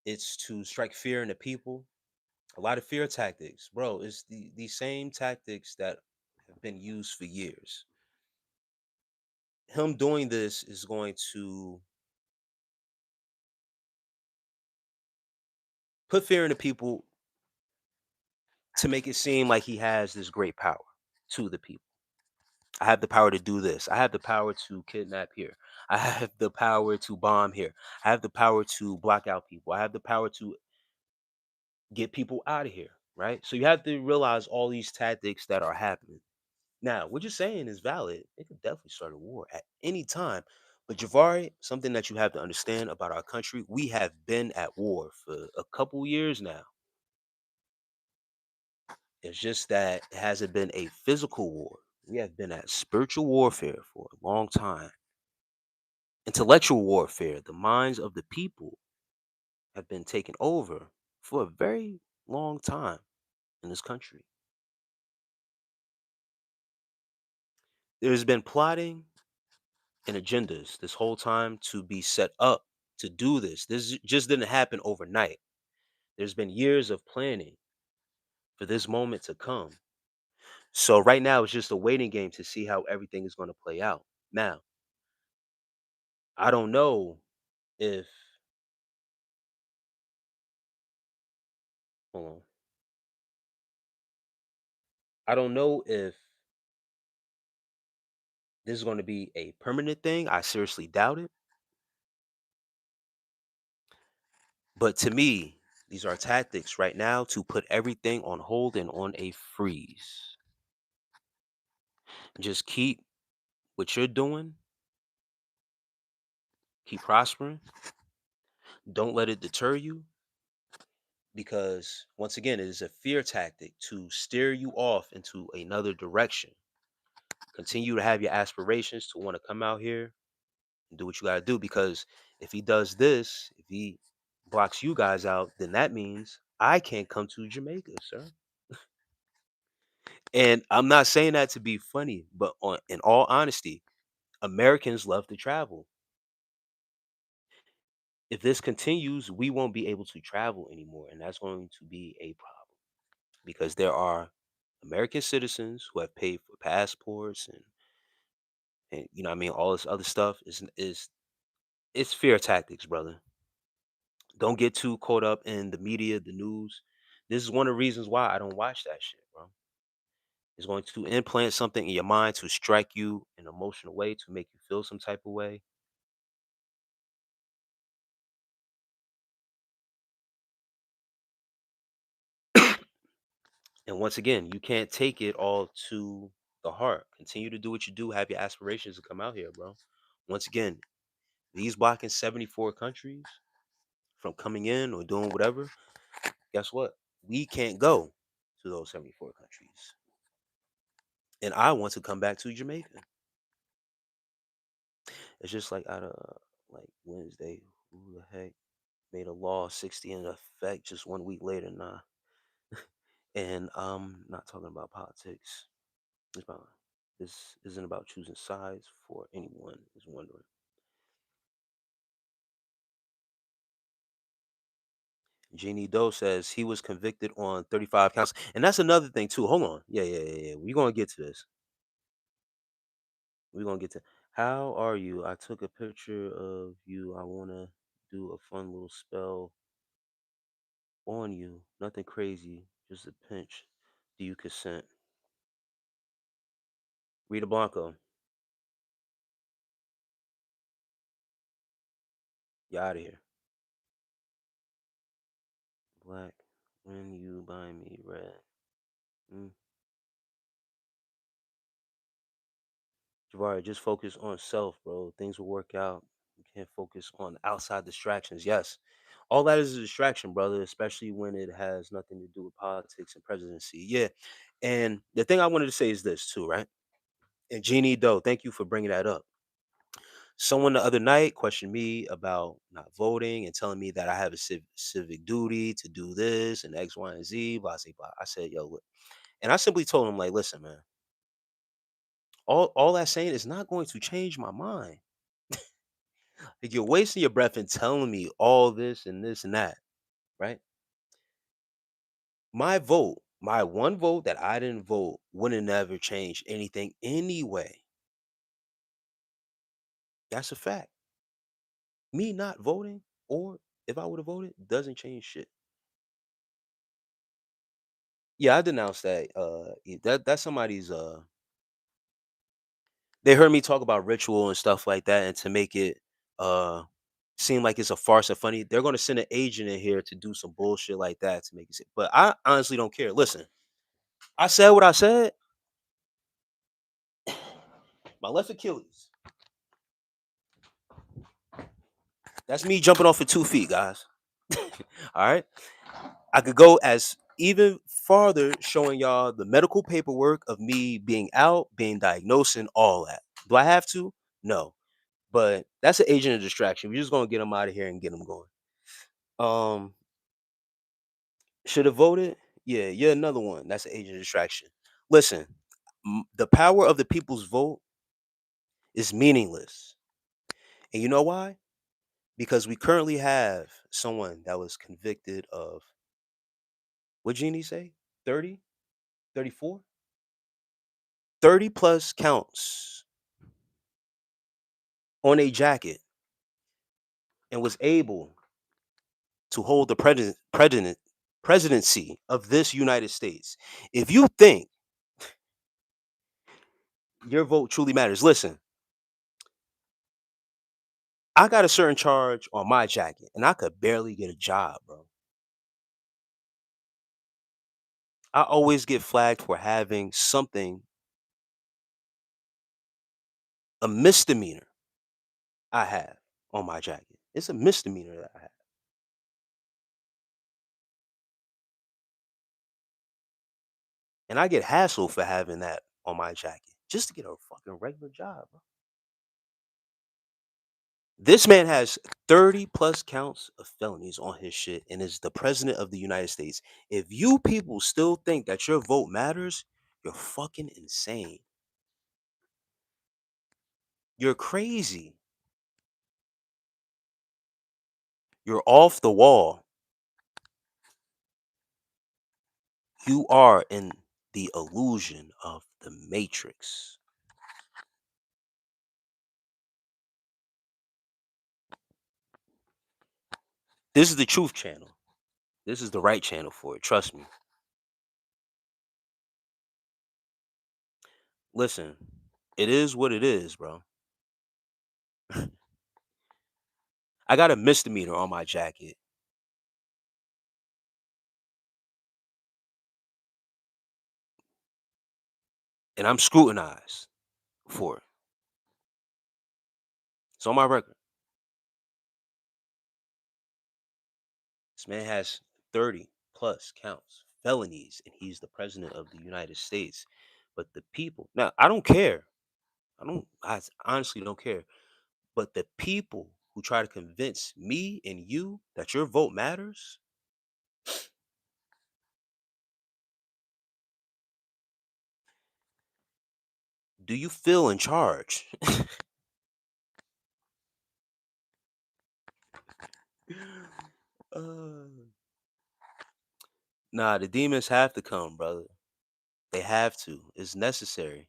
It's to strike fear in the people. A lot of fear tactics, bro. It's the same tactics that have been used for years. Him doing this is going to put fear in the people to make it seem like he has this great power to the people. I have the power to do this. I have the power to kidnap here. I have the power to bomb here. I have the power to block out people. I have the power to get people out of here, right? So you have to realize all these tactics that are happening. Now, what you're saying is valid. It could definitely start a war at any time. But Javari, something that you have to understand about our country, we have been at war for a couple years now. It's just that it hasn't been a physical war. We have been at spiritual warfare for a long time. Intellectual warfare, the minds of the people have been taken over for a very long time in this country. There's been plotting and agendas this whole time to be set up to do this. This just didn't happen overnight. There's been years of planning for this moment to come. So right now it's just a waiting game to see how everything is going to play out. Now, I don't know if hold on. I don't know if this is going to be a permanent thing. I seriously doubt it. But to me, these are tactics right now to put everything on hold and on a freeze. Just keep what you're doing, keep prospering. Don't let it deter you because, once again, it is a fear tactic to steer you off into another direction. Continue to have your aspirations to want to come out here and do what you got to do because if he does this, if he blocks you guys out, then that means I can't come to Jamaica, sir. And I'm not saying that to be funny, but in all honesty, Americans love to travel. If this continues, we won't be able to travel anymore, and that's going to be a problem because there are American citizens who have paid for passports and you know what I mean all this other stuff is it's fear tactics, brother. Don't get too caught up in the media, the news. This is one of the reasons why I don't watch that shit, bro. It's going to implant something in your mind to strike you in an emotional way to make you feel some type of way. And once again, you can't take it all to the heart. Continue to do what you do. Have your aspirations to come out here, bro. Once again, these blocking 74 countries from coming in or doing whatever, guess what? We can't go to those 74 countries. And I want to come back to Jamaica. It's just like out of like Wednesday, who the heck made a law 60 in effect just 1 week later? Nah. And I'm not talking about politics. It's about this isn't about choosing sides for anyone is wondering. Jeannie Doe says he was convicted on 35 counts. And that's another thing too. Hold on. Yeah. We're gonna get to this. We're gonna get to how are you? I took a picture of you. I wanna do a fun little spell on you. Nothing crazy, just a pinch. Do you consent? Rita Blanco, you out of here. Black, when you buy me red. Mm. Jabari, just focus on self, bro. Things will work out. You can't focus on outside distractions. Yes. All that is a distraction, brother, especially when it has nothing to do with politics and presidency. Yeah. And the thing I wanted to say is this, too, right? And Jeannie Doe, thank you for bringing that up. Someone the other night questioned me about not voting and telling me that I have a civic duty to do this and X, Y, and Z, blah, blah, blah. I said, yo, look. And I simply told him, like, listen, man, all that saying is not going to change my mind. Like, you're wasting your breath and telling me all this and that, right? My vote, my one vote that I didn't vote, wouldn't ever change anything anyway. That's a fact. Me not voting, or if I would have voted, doesn't change shit. Yeah, I denounced that. That's somebody's. They heard me talk about ritual and stuff like that, and to make it uh seem like it's a farce and funny, they're going to send an agent in here to do some bullshit like that to make it. But I honestly don't care. Listen, I said what I said. My left Achilles. That's me jumping off of 2 feet, guys. All right. I could go as even farther, showing y'all the medical paperwork of me being out, being diagnosed, and all that. Do I have to? No. But that's an agent of distraction. We're just gonna get them out of here and get them going. Um, should have voted. Yeah, you're another one. That's an agent of distraction. Listen, the power of the people's vote is meaningless, and you know why? Because we currently have someone that was convicted of what Jeannie say? 30, 34, 30 plus counts on a jacket and was able to hold the presidency of this United States. If you think your vote truly matters, listen, I got a certain charge on my jacket and I could barely get a job, bro. I always get flagged for having something, a misdemeanor I have on my jacket. It's a misdemeanor that I have. And I get hassled for having that on my jacket just to get a fucking regular job, bro. This man has 30 plus counts of felonies on his shit and is the president of the United States. If you people still think that your vote matters, you're fucking insane. You're crazy. You're off the wall. You are in the illusion of the matrix. This is the truth channel. This is the right channel for it. Trust me. Listen, it is what it is, bro. I got a misdemeanor on my jacket and I'm scrutinized for it. It's on my record. This man has 30 plus counts, felonies, and he's the president of the United States. But the people, now, I don't care. Honestly don't care. But the people who try to convince me and you that your vote matters, do you feel in charge? uh, nah, the demons have to come, brother. They have to. It's necessary.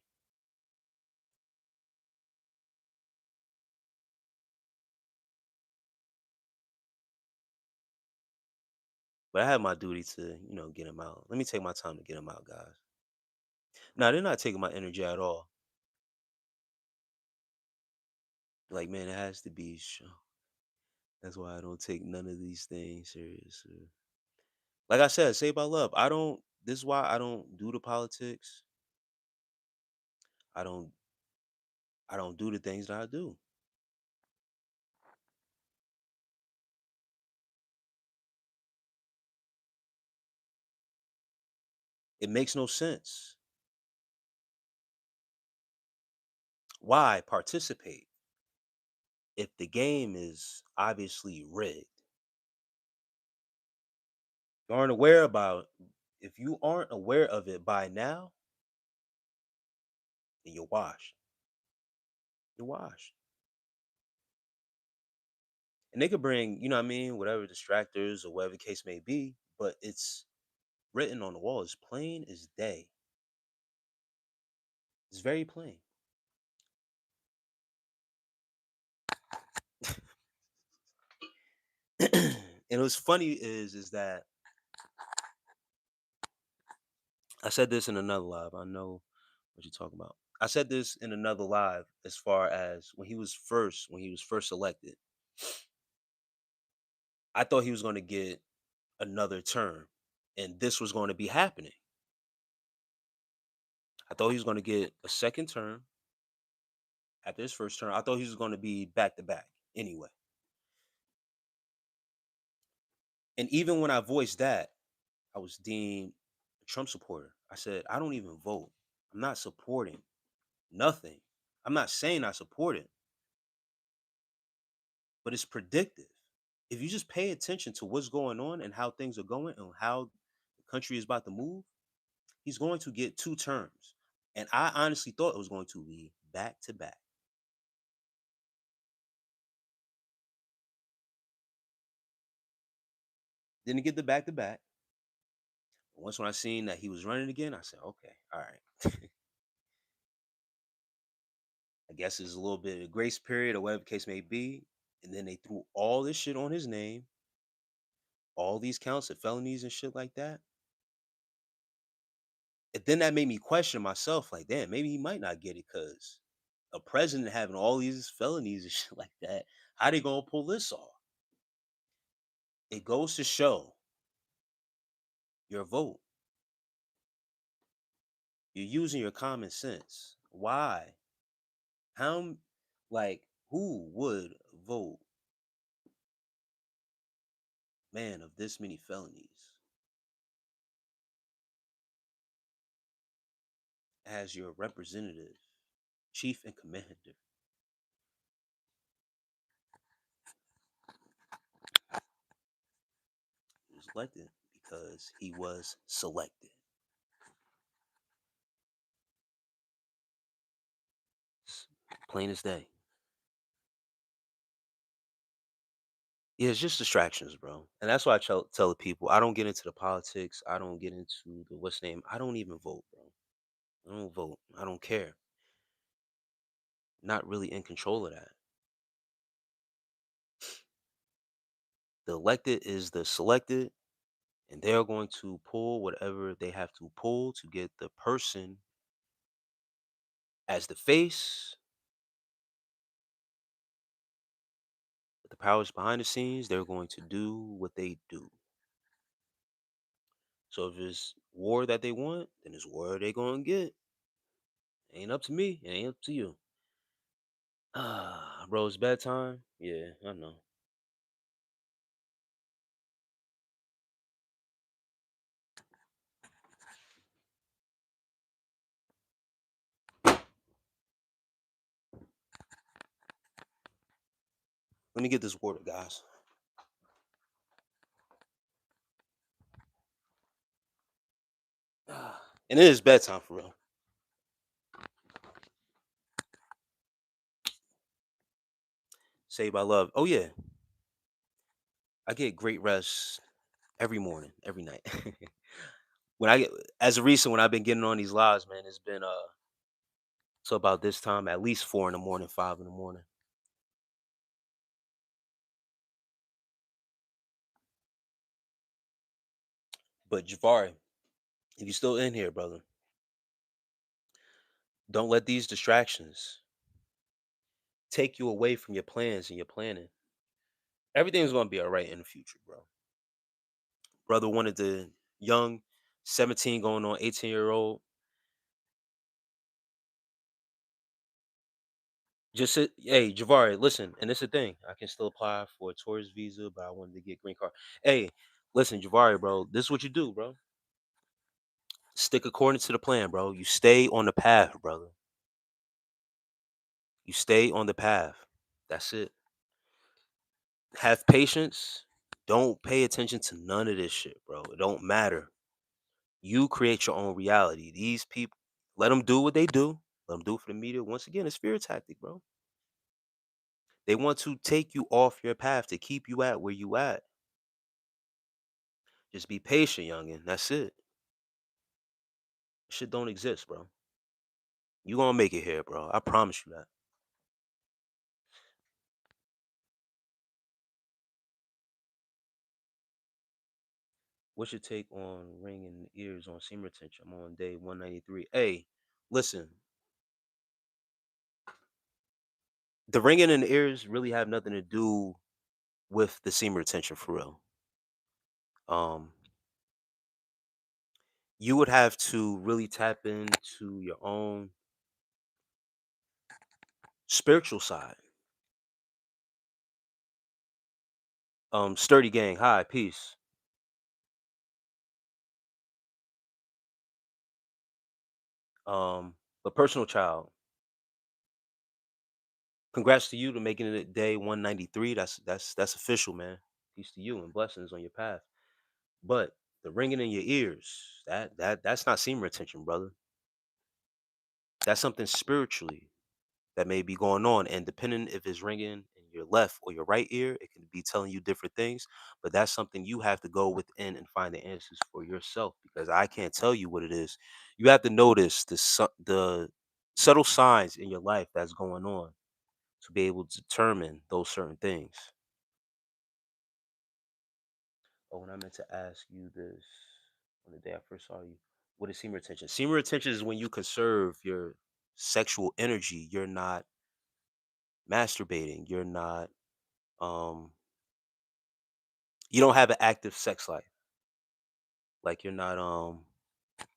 But I have my duty to, get him out. Let me take my time to get him out, guys. Nah, they're not taking my energy at all. Like, man, it has to be show. That's why I don't take none of these things serious. Like I said, say about love. I don't. This is why I don't do the politics. I don't. I don't do the things that I do. It makes no sense. Why participate if the game is obviously rigged? You aren't aware about. If you aren't aware of it by now, then you're washed. You're washed. And they could bring, you know what I mean, whatever distractors or whatever the case may be, but it's written on the wall as plain as day. It's very plain. And what's funny is that I said this in another live. I know what you're talking about. I said this in another live as far as when he was first elected. I thought he was going to get another term, and this was going to be happening. I thought he was going to get a second term after his first term. I thought he was going to be back to back anyway. And even when I voiced that, I was deemed a Trump supporter. I said, I don't even vote. I'm not supporting nothing. I'm not saying I support it, but it's predictive. If you just pay attention to what's going on and how things are going and how the country is about to move, he's going to get two terms. And I honestly thought it was going to be back to back. Didn't get the back to back. Once when I seen that he was running again, I said, okay, all right. I guess it's a little bit of grace period or whatever the case may be. And then they threw all this shit on his name, all these counts of felonies and shit like that. And then that made me question myself, like, damn, maybe he might not get it because a president having all these felonies and shit like that, how they gonna pull this off? It goes to show your vote. You're using your common sense. Why? How, like, who would vote, man, of this many felonies as your representative, chief and commander? He was elected because he was selected. It's plain as day. Yeah, it's just distractions, bro. And that's why I tell the people I don't get into the politics. I don't get into the what's name. I don't even vote, bro. I don't vote. I don't care. Not really in control of that. The elected is the selected, and they're going to pull whatever they have to pull to get the person as the face. But the powers behind the scenes, they're going to do what they do. So if it's war that they want, then it's war they're going to get. It ain't up to me. It ain't up to you. Bro, it's bedtime. Yeah, I know. Let me get this water, guys. And it is bedtime for real. Saved by love. Oh yeah, I get great rest every morning, every night. when I get, as of recent, when I've been getting on these lives, man, it's been so about this time, at least 4 in the morning, 5 in the morning. But Javari, if you're still in here, brother, don't let these distractions take you away from your plans and your planning. Everything's gonna be all right in the future, bro. Brother wanted the young 17 going on 18-year-old. Hey, Javari, listen, and it's a thing. I can still apply for a tourist visa, but I wanted to get green card. Hey, listen, Javari, bro, this is what you do, bro. Stick according to the plan, bro. You stay on the path, brother. You stay on the path. That's it. Have patience. Don't pay attention to none of this shit, bro. It don't matter. You create your own reality. These people, let them do what they do. Let them do it for the media. Once again, it's fear tactic, bro. They want to take you off your path to keep you at where you at. Just be patient, youngin. That's it. Shit don't exist, bro. You gonna make it here, bro. I promise you that. What's your take on ringing ears on semen retention? I'm on day 193. Hey, listen, the ringing in the ears really have nothing to do with the semen retention for real. Um, you would have to really tap into your own spiritual side. Sturdy gang, hi, peace. But personal child, congrats to you to making it day 193. That's official, man. Peace to you and blessings on your path. But the ringing in your ears, that's not semen retention, brother. That's something spiritually that may be going on. And depending if it's ringing in your left or your right ear, it can be telling you different things. But that's something you have to go within and find the answers for yourself because I can't tell you what it is. You have to notice the subtle signs in your life that's going on to be able to determine those certain things. Oh, and I meant to ask you this on the day I first saw you. What is semen retention? Semen retention is when you conserve your sexual energy. You're not masturbating. You're not um you don't have an active sex life. Like you're not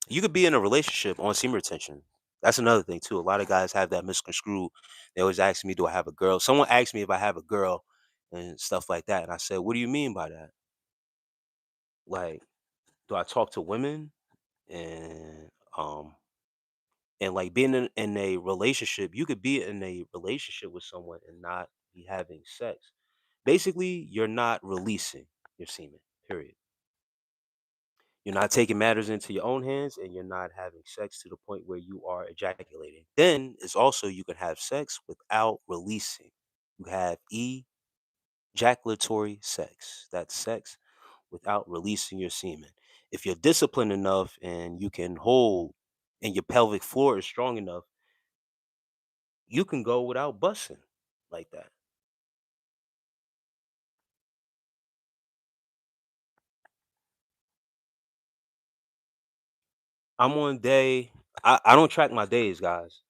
you could be in a relationship on semen retention. That's another thing too. A lot of guys have that misconstrued. They always ask me, do I have a girl? Someone asked me if I have a girl and stuff like that. And I said, what do you mean by that? Like, do I talk to women? And like being in a relationship, you could be in a relationship with someone and not be having sex. Basically, you're not releasing your semen, period. You're not taking matters into your own hands and you're not having sex to the point where you are ejaculating. Then it's also you can have sex without releasing. You have ejaculatory sex. That's sex without releasing your semen. If you're disciplined enough and you can hold and your pelvic floor is strong enough, you can go without busting like that. I'm on day I don't track my days, guys.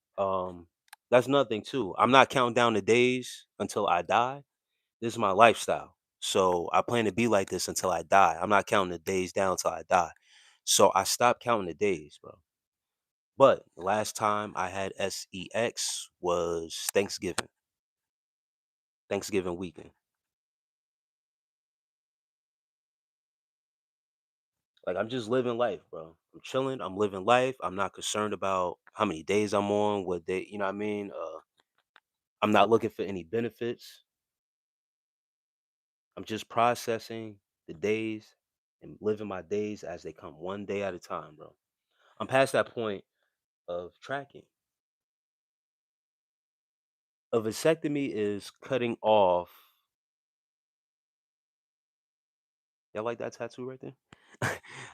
That's nothing too. I'm not counting down the days until I die. This is my lifestyle. So I plan to be like this until I die. I'm not counting the days down until I die. So I stopped counting the days, bro. But the last time I had sex was Thanksgiving. Thanksgiving weekend. Like I'm just living life, bro. I'm chilling. I'm living life. I'm not concerned about how many days I'm on, what day. You know what I mean? I'm not looking for any benefits. I'm just processing the days and living my days as they come, one day at a time, bro. I'm past that point of tracking. A vasectomy is cutting off. Y'all like that tattoo right there?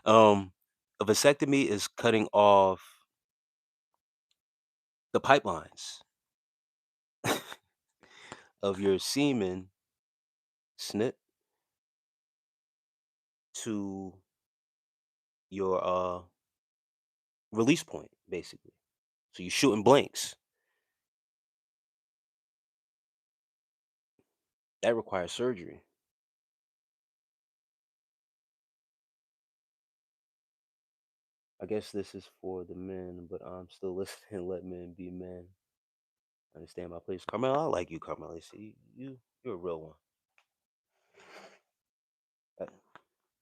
A vasectomy is cutting off the pipelines of your semen snip to your release point, basically. So you're shooting blanks. That requires surgery. I guess this is for the men, but I'm still listening. Let men be men. Understand my place, Carmel. I like you, Carmel. See, you're a real one. Uh,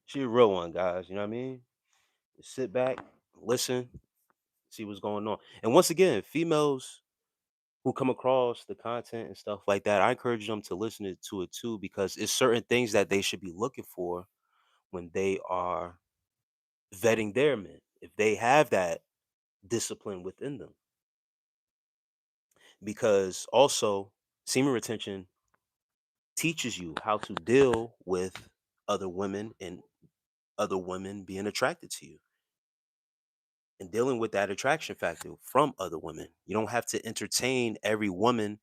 She's a real one, guys. You know what I mean? Just sit back, listen, see what's going on. And once again, females who come across the content and stuff like that, I encourage them to listen to it too, because it's certain things that they should be looking for when they are vetting their men. If they have that discipline within them, because also semen retention teaches you how to deal with other women and other women being attracted to you and dealing with that attraction factor from other women. You don't have to entertain every woman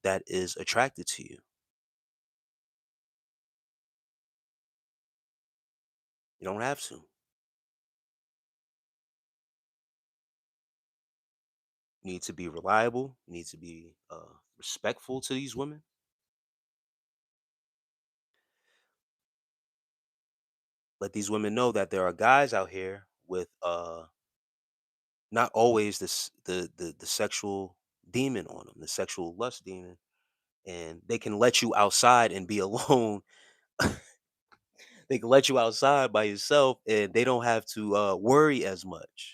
that is attracted to you. You don't have to. You need to be reliable. You need to be respectful to these women. Let these women know that there are guys out here with not always this the sexual demon on them, the sexual lust demon, and they can let you outside and be alone. They can let you outside by yourself, and they don't have to worry as much.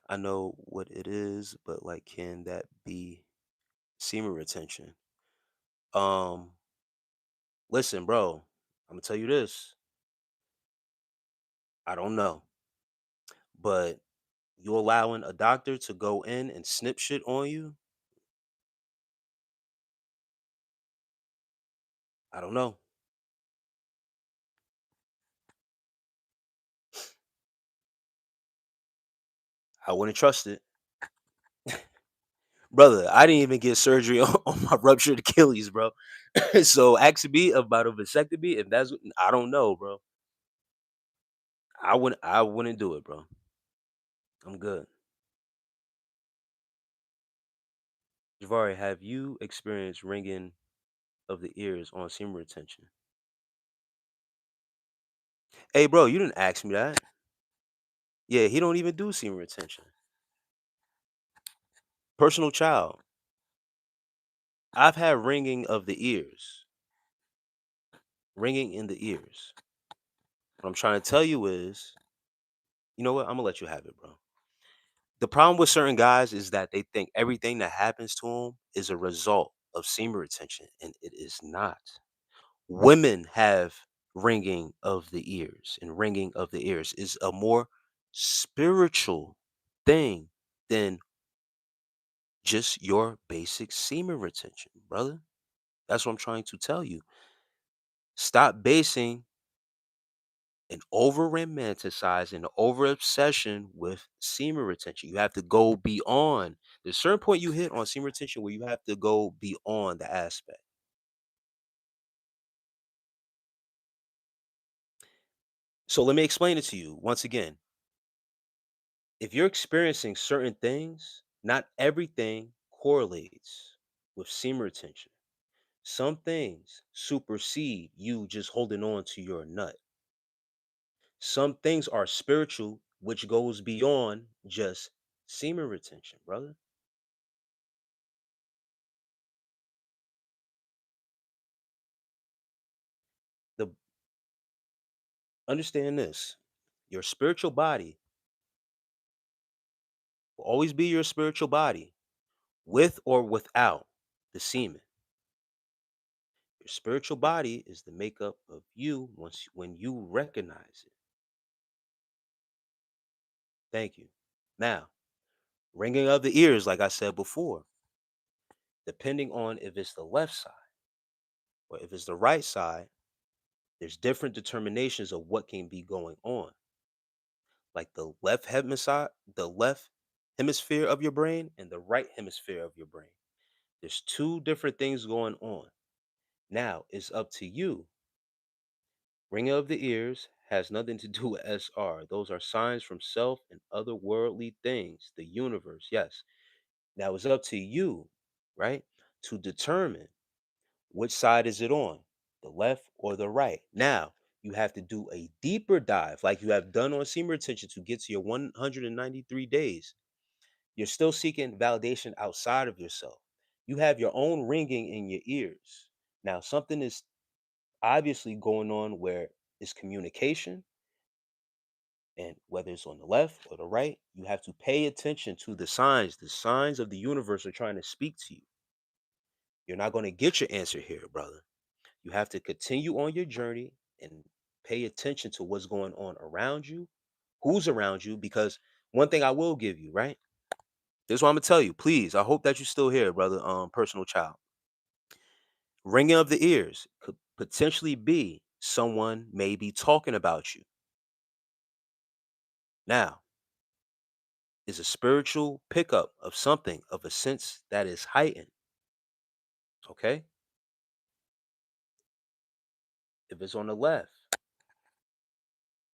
I know what it is, but like, can that be semen retention? Um, Listen, bro, I'm gonna tell you this. I don't know, but you allowing a doctor to go in and snip shit on you? I don't know. I wouldn't trust it, brother. I didn't even get surgery on my ruptured Achilles, bro. So ask me about a vasectomy, if that's I don't know, bro. I wouldn't do it, bro. I'm good. Javari, have you experienced ringing of the ears on semen retention? Hey, bro, you didn't ask me that. Yeah, he don't even do semen retention. Personal child. I've had ringing of the ears, ringing in the ears. What I'm trying to tell you is, you know what? I'm gonna let you have it, bro. The problem with certain guys is that they think everything that happens to them is a result of semen retention, and it is not. Women have ringing of the ears, and ringing of the ears is a more spiritual thing than just your basic semen retention, brother. That's what I'm trying to tell you. Stop basing an over romanticize and over obsession with semen retention. You have to go beyond. There's a certain point you hit on semen retention where you have to go beyond the aspect. So let me explain it to you once again. If you're experiencing certain things, not everything correlates with semen retention. Some things supersede you just holding on to your nut. Some things are spiritual, which goes beyond just semen retention, brother. Understand this. Your spiritual body will always be your spiritual body, with or without the semen. Your spiritual body is the makeup of you once when you recognize it. Thank you. Now, ringing of the ears, like I said before, depending on if it's the left side or if it's the right side, there's different determinations of what can be going on. Like the left hemisphere of your brain and the right hemisphere of your brain. There's two different things going on. Now, it's up to you. Ringing of the ears has nothing to do with SR. Those are signs from self and other worldly things, the universe. Yes. Now it's up to you, right, to determine which side is it on, the left or the right. Now, you have to do a deeper dive like you have done on semen retention to get to your 193 days. You're still seeking validation outside of yourself. You have your own ringing in your ears. Now, something is obviously going on where it's communication, and whether it's on the left or the right, you have to pay attention to the signs. The signs of the universe are trying to speak to you. You're not going to get your answer here, brother. You have to continue on your journey and pay attention to what's going on around you, who's around you, because one thing I will give you, right? This is what I'm gonna tell you. Please, I hope that you're still here, brother. Personal child. Ringing of the ears could potentially be someone maybe talking about you. Now, is a spiritual pickup of something of a sense that is heightened. Okay. If it's on the left,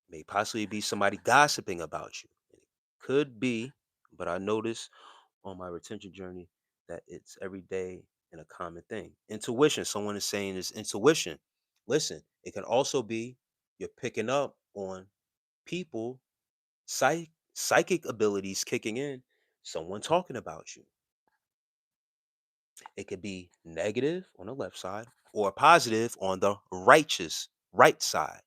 may possibly be somebody gossiping about you. It could be, but I notice on my retention journey that it's every day and a common thing. Intuition, someone is saying is intuition. Listen, it can also be you're picking up on people, psychic abilities kicking in, someone talking about you. It could be negative on the left side or positive on the righteous right side.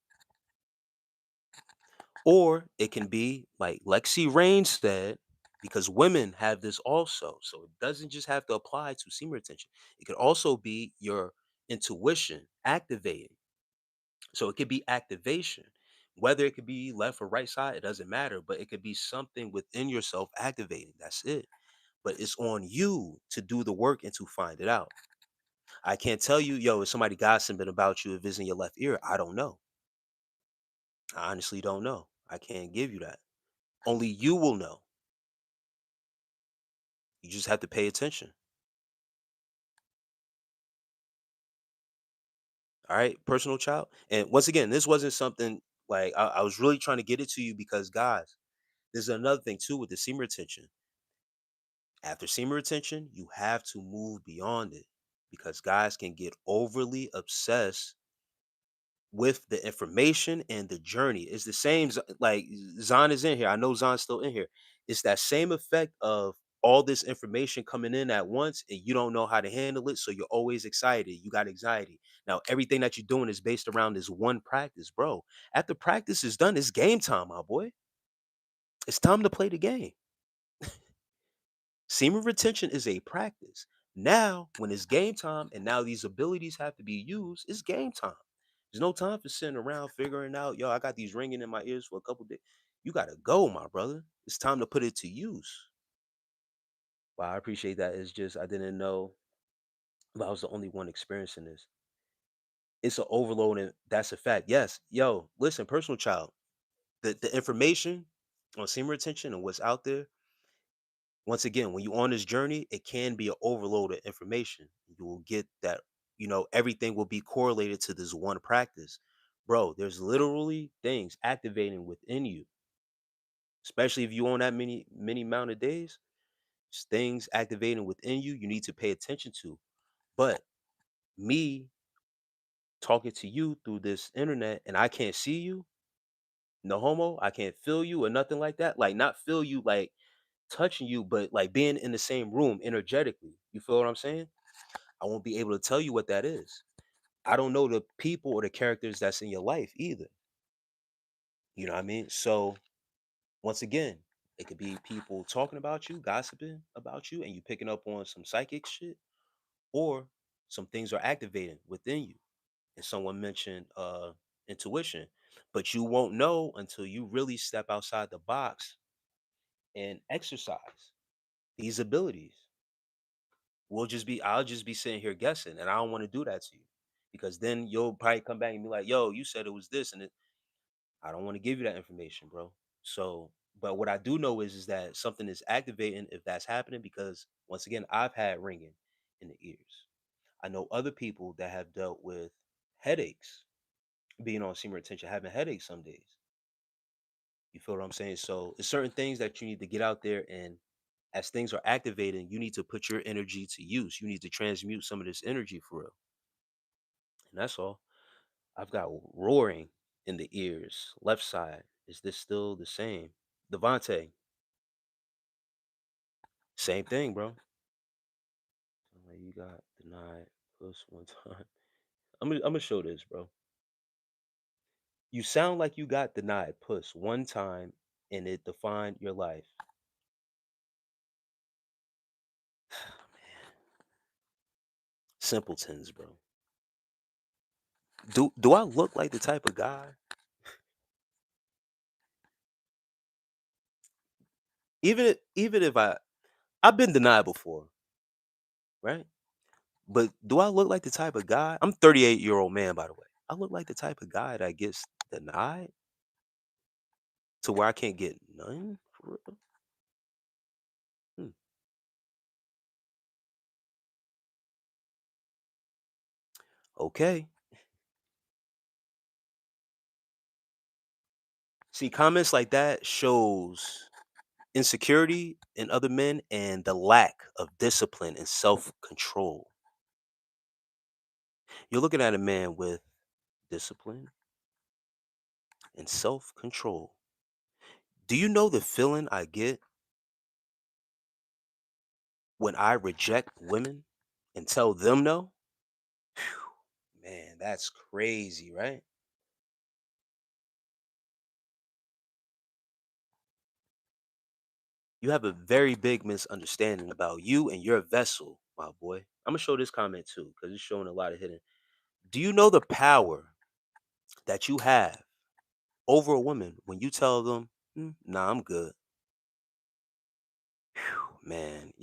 Or it can be like Lexi Rain said, because women have this also. So it doesn't just have to apply to semen retention. It could also be your intuition activating. So it could be activation. Whether it could be left or right side, it doesn't matter. But it could be something within yourself activating. That's it. But it's on you to do the work and to find it out. I can't tell you, yo, is somebody gossiping about you if it's in your left ear? I don't know. I honestly don't know. I can't give you that. Only you will know. You just have to pay attention. All right, personal child. And once again, this wasn't something like I was really trying to get it to you because, guys, there's another thing too with the semen retention. After semen retention, you have to move beyond it because guys can get overly obsessed with the information and the journey. It's the same. Like Zahn is in here. I know Zahn's still in here. It's that same effect of all this information coming in at once and you don't know how to handle it. So you're always excited. You got anxiety. Now, everything that you're doing is based around this one practice, bro. After practice is done, it's game time, my boy. It's time to play the game. Semen retention is a practice. Now, when it's game time and now these abilities have to be used, it's game time. There's no time for sitting around figuring out, yo, I got these ringing in my ears for a couple days. You got to go, my brother. It's time to put it to use. Wow, I appreciate that. It's just, I didn't know if I was the only one experiencing this. It's an overload, and that's a fact. Yes. Yo, listen, personal child, the information on semen retention and what's out there, once again, when you're on this journey, it can be an overload of information. You will get that, everything will be correlated to this one practice. Bro, there's literally things activating within you, especially if you on that many amount of days. It's things activating within you you need to pay attention to. But me talking to you through this internet and I can't see you, no homo, I can't feel you or nothing like that. Like not feel you like touching you, but like being in the same room energetically. You feel what I'm saying? I won't be able to tell you what that is. I don't know the people or the characters that's in your life either. You know what I mean? So once again, it could be people talking about you, gossiping about you, and you picking up on some psychic shit, or some things are activating within you. And someone mentioned intuition, but you won't know until you really step outside the box and exercise these abilities. I'll just be sitting here guessing, and I don't want to do that to you, because then you'll probably come back and be like, "Yo, you said it was this," and I don't want to give you that information, bro. So, but what I do know is that something is activating if that's happening, because once again, I've had ringing in the ears. I know other people that have dealt with headaches, being on semen retention, having headaches some days. You feel what I'm saying? So it's certain things that you need to get out there, and as things are activating, you need to put your energy to use. You need to transmute some of this energy for real. And that's all. I've got roaring in the ears. Left side. Is this still the same? Devontae, same thing, bro. Like, you got denied plus one time. I'm gonna show this, bro. You sound like you got denied puss one time and it defined your life. Simpletons, bro. Do I look like the type of guy? Even if I've been denied before, right? But do I look like the type of guy? I'm 38-year-old man, by the way. I look like the type of guy that gets denied to where I can't get none for real. Hmm. Okay. See, comments like that shows insecurity in other men and the lack of discipline and self-control. You're looking at a man with discipline and self-control. Do you know the feeling I get when I reject women and tell them no? Man, that's crazy, right? You have a very big misunderstanding about you and your vessel, my boy. I'm gonna show this comment too, because it's showing a lot of hidden. Do you know the power that you have over a woman when you tell them, nah, I'm good? Phew, man.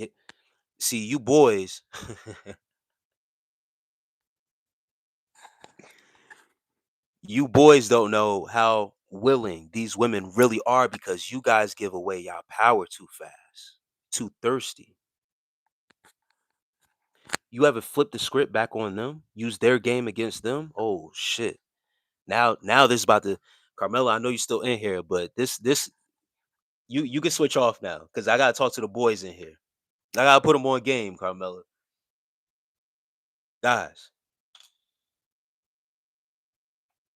See, you boys, you boys don't know how willing these women really are, because you guys give away y'all power too fast, too thirsty. You ever flip the script back on them, use their game against them? Oh shit. Now this is about to, Carmela, I know you're still in here, but this you can switch off now, because I gotta talk to the boys in here. I gotta put them on game, Carmela. Guys,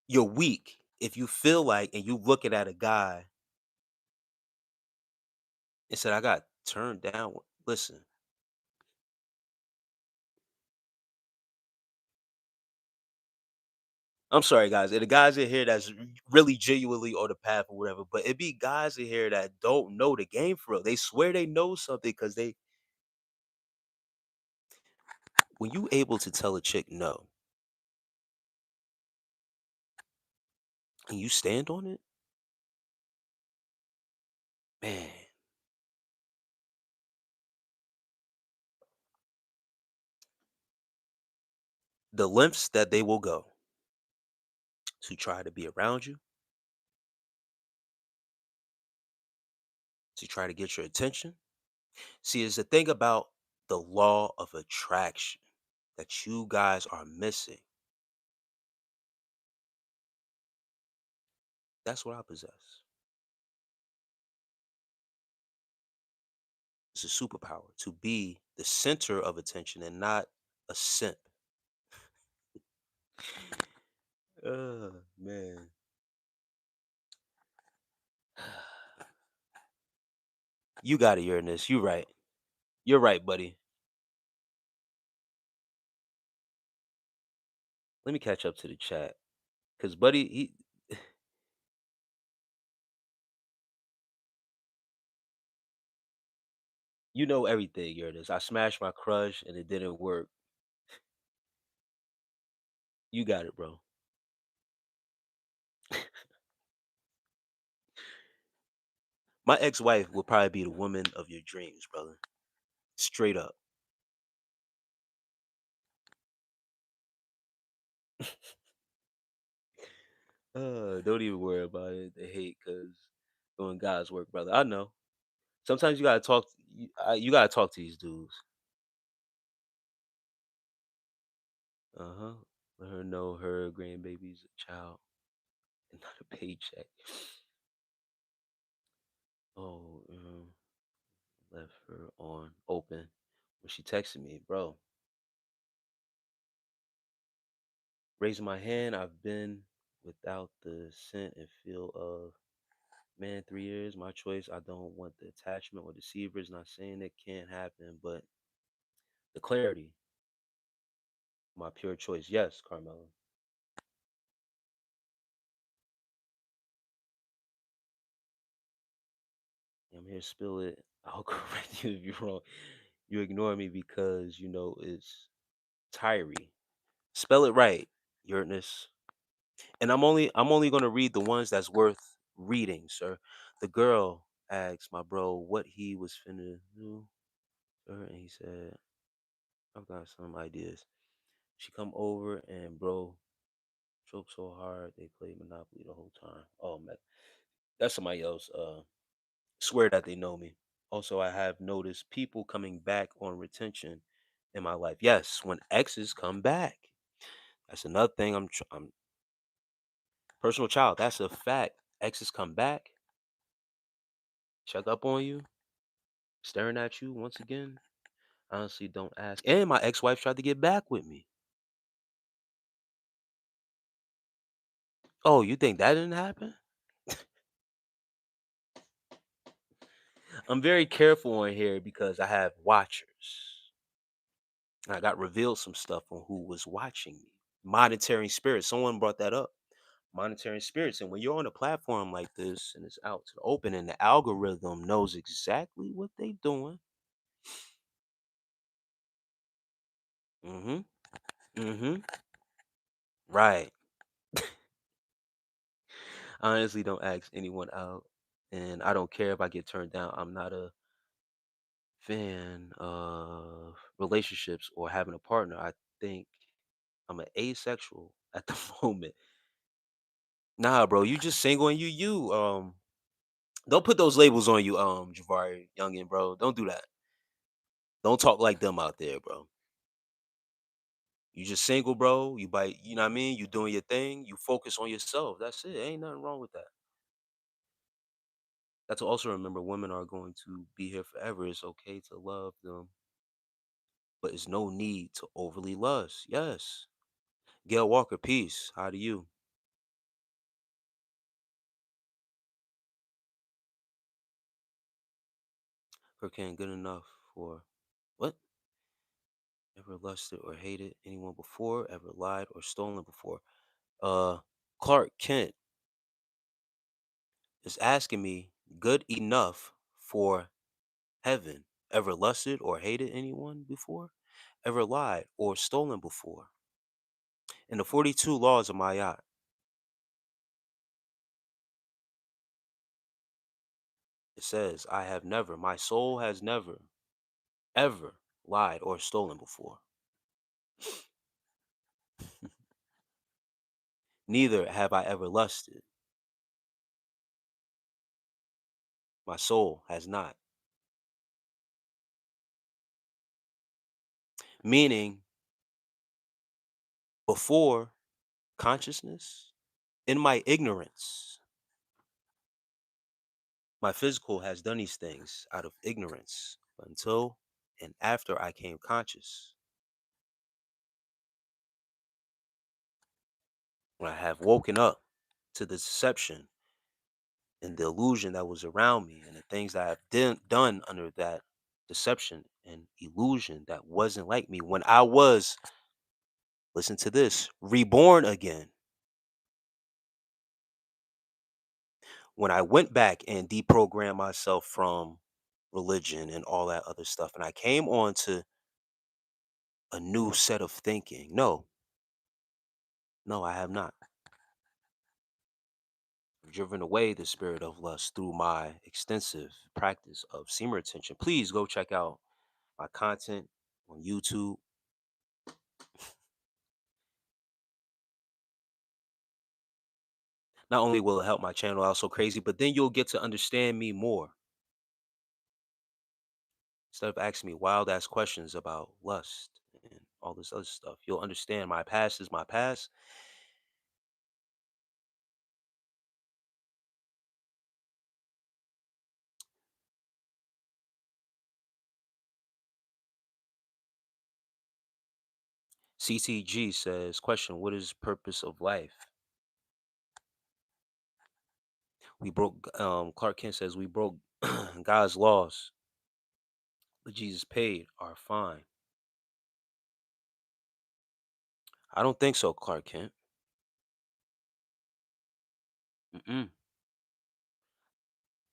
you're weak if you feel like, and you looking at a guy and said, I got turned down. Listen, I'm sorry, guys. And the guys in here that's really genuinely on the path or whatever, but it be guys in here that don't know the game for real. They swear they know something, because when you able to tell a chick no and you stand on it, man, the lengths that they will go to try to be around you, to try to get your attention. See, it's the thing about the law of attraction that you guys are missing. That's what I possess. It's a superpower to be the center of attention and not a simp. Man. You got it, Uranus. You right. You're right, buddy. Let me catch up to the chat. Cause buddy, You know everything, Uranus. I smashed my crush and it didn't work. You got it, bro. My ex-wife will probably be the woman of your dreams, brother. Straight up. Don't even worry about it. They hate because doing God's work, brother. I know. Sometimes you gotta talk. You gotta talk to these dudes. Uh-huh. Let her know her grandbaby's a child and not a paycheck. Oh, left her on open when she texted me, bro. Raising my hand, I've been without the scent and feel of man 3 years. My choice. I don't want the attachment or deceivers. Not saying it can't happen, but the clarity, my pure choice. Yes, Carmelo. I'm here to spill it. I'll correct you if you're wrong. You ignore me because you know it's Tyree. Spell it right, Yurtness. And I'm only gonna read the ones that's worth reading, sir. The girl asked my bro what he was finna do, sir, and he said, I've got some ideas. She come over and bro choked so hard they played Monopoly the whole time. Oh man, that's somebody else. Swear that they know me. Also, I have noticed people coming back on retention in my life. Yes, when exes come back, that's another thing. I'm personal child. That's a fact. Exes come back, check up on you, staring at you once again. Honestly, don't ask. And my ex-wife tried to get back with me. Oh, you think that didn't happen? I'm very careful on here because I have watchers. I got revealed some stuff on who was watching me. Monitoring spirits. Someone brought that up. Monitoring spirits. And when you're on a platform like this and it's out to the open and the algorithm knows exactly what they doing. Mm-hmm. Mm-hmm. Right. I honestly don't ask anyone out. And I don't care if I get turned down. I'm not a fan of relationships or having a partner. I think I'm an asexual at the moment. Nah, bro, you just single and you. Don't put those labels on you, Javari Youngin, bro. Don't do that. Don't talk like them out there, bro. You just single, bro. You bite, you know what I mean? You doing your thing. You focus on yourself. That's it. Ain't nothing wrong with that. That's to also remember women are going to be here forever. It's okay to love them, but it's no need to overly lust. Yes. Gail Walker, peace. How do you? Her can good enough for what? Ever lusted or hated anyone before? Ever lied or stolen before? Uh Clark Kent is asking me good enough for heaven. Ever lusted or hated anyone before? Ever lied or stolen before? In the 42 laws of Mayat, it says, I have never, my soul has never, ever lied or stolen before. Neither have I ever lusted. My soul has not. Meaning, before consciousness, in my ignorance, my physical has done these things out of ignorance until and after I came conscious. When I have woken up to the deception and the illusion that was around me and the things that I've done under that deception and illusion that wasn't like me when I was, listen to this, reborn again. When I went back and deprogrammed myself from religion and all that other stuff. And I came on to a new set of thinking. No, no, I have not. I've driven away the spirit of lust through my extensive practice of semen retention. Please go check out my content on YouTube. Not only will it help my channel out so crazy, but then you'll get to understand me more. Instead of asking me wild ass questions about lust and all this other stuff, you'll understand my past is my past. CTG says, question, what is purpose of life? We broke, Clark Kent says, we broke God's laws, but Jesus paid our fine. I don't think so, Clark Kent. Mm-mm.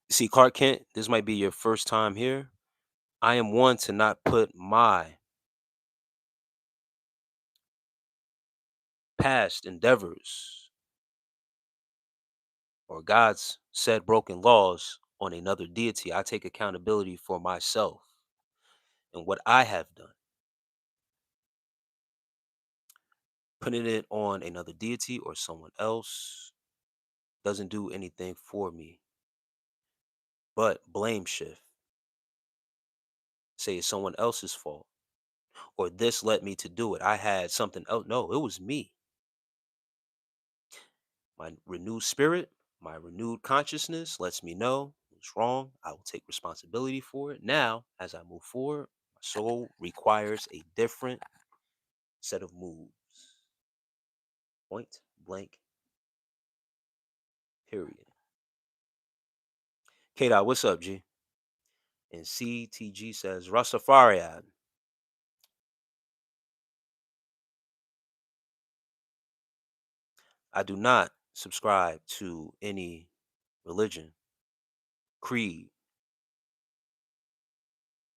See, Clark Kent, this might be your first time here. I am one to not put my past endeavors or God's said broken laws on another deity. I take accountability for myself and what I have done. Putting it on another deity or someone else doesn't do anything for me. But blame shift. Say it's someone else's fault. Or this led me to do it. I had something else. No, it was me. My renewed spirit, my renewed consciousness lets me know it's wrong. I will take responsibility for it. Now, as I move forward, my soul requires a different set of moves. Point blank, period. K Dot, what's up, G? And CTG says, Rastafarian. I do not subscribe to any religion, creed,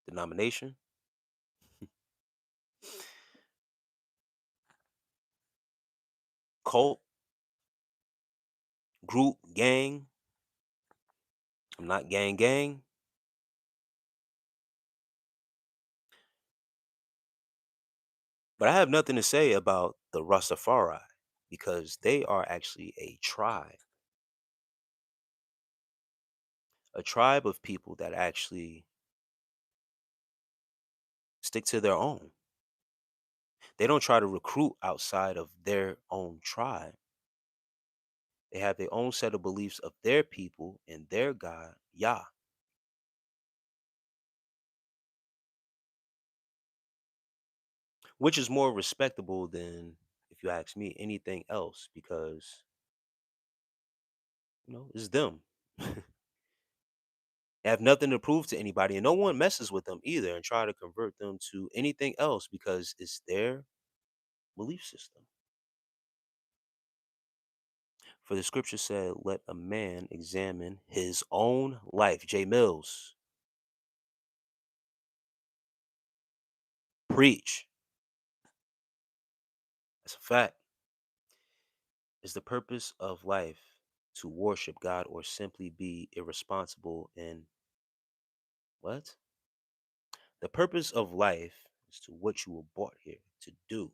denomination, cult, group, gang. I'm not gang gang. But I have nothing to say about the Rastafari because they are actually a tribe of people that actually stick to their own. They don't try to recruit outside of their own tribe. They have their own set of beliefs of their people and their God, Yah, which is more respectable than, if you ask me, anything else because, it's them. They have nothing to prove to anybody, and no one messes with them either and try to convert them to anything else because it's their belief system. For the scripture said, let a man examine his own life. J. Mills, preach. That's a fact. Is the purpose of life to worship God or simply be irresponsible in what? The purpose of life is to what you were brought here to do.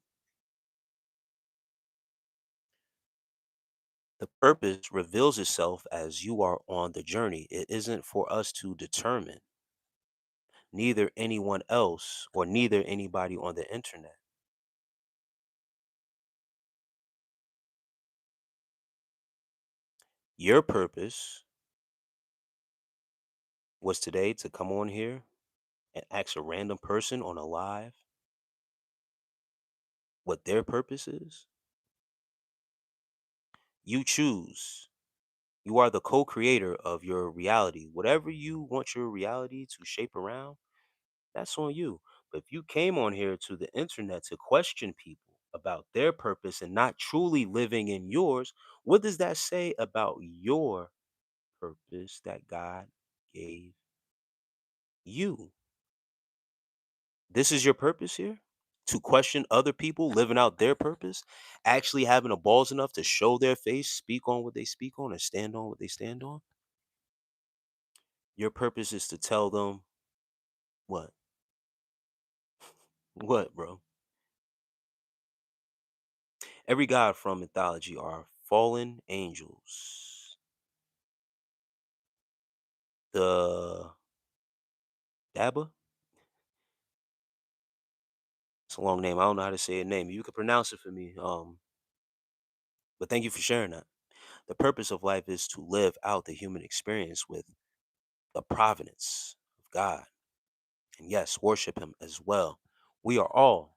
The purpose reveals itself as you are on the journey. It isn't for us to determine, neither anyone else or neither anybody on the internet. Your purpose was today to come on here and ask a random person on a live what their purpose is. You choose. You are the co-creator of your reality. Whatever you want your reality to shape around, that's on you. But if you came on here to the internet to question people about their purpose and not truly living in yours, what does that say about your purpose that God gave You. This is your purpose here? To question other people living out their purpose, actually having a balls enough to show their face, speak on what they speak on, and stand on what they stand on? Your purpose is to tell them what? What, bro? Every god from mythology are fallen angels. The Daba? It's a long name. I don't know how to say a name. You could pronounce it for me. But thank you for sharing that. The purpose of life is to live out the human experience with the providence of God. And yes, worship him as well. We are all,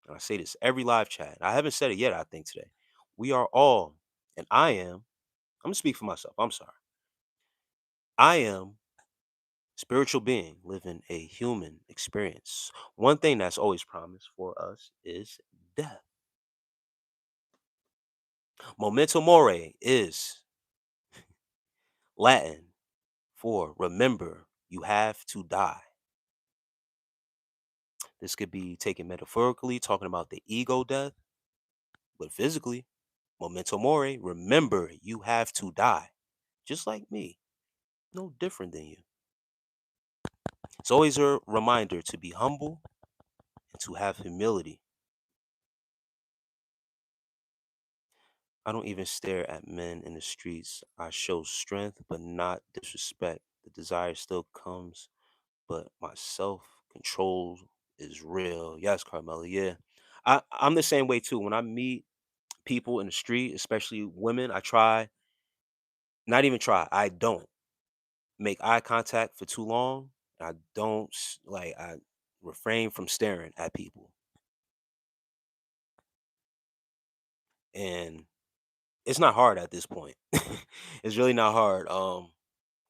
and I say this every live chat. I haven't said it yet, I think, today. We are all, and I'm gonna speak for myself. I'm sorry. I am spiritual being living a human experience. One thing that's always promised for us is death. Memento mori is Latin for remember you have to die. This could be taken metaphorically, talking about the ego death, but physically, memento mori, remember you have to die. Just like me, no different than you. It's always a reminder to be humble and to have humility. I don't even stare at men in the streets. I show strength, but not disrespect. The desire still comes, but my self control is real. Yes, Carmela. Yeah. I'm the same way too. When I meet people in the street, especially women, I try, not even try, I don't make eye contact for too long. I don't I refrain from staring at people. And it's not hard at this point. It's really not hard.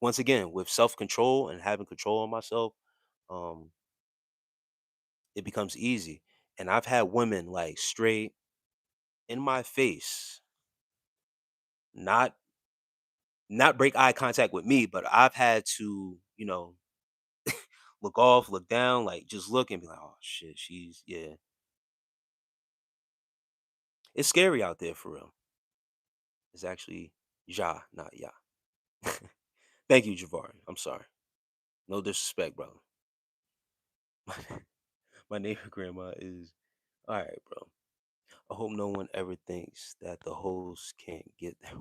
Once again, with self-control and having control on myself, um, it becomes easy. And I've had women like straight in my face, not not break eye contact with me, but I've had to, look off, look down, like just look and be like, oh shit, she's yeah. It's scary out there for real. It's actually Ja, not Ya. Thank you, Javari. I'm sorry. No disrespect, brother. My neighbor grandma is all right, bro. I hope no one ever thinks that the host can't get that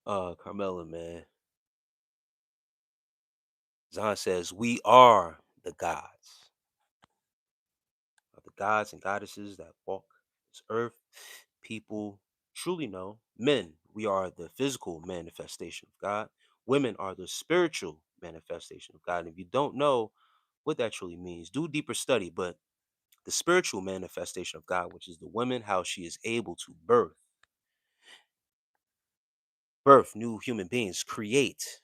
word. Carmela, man. Zahn says, we are the gods. Of the gods and goddesses that walk this earth, people truly know. Men, we are the physical manifestation of God. Women are the spiritual manifestation of God. And if you don't know what that truly means, do deeper study. But the spiritual manifestation of God, which is the woman, how she is able to birth new human beings, create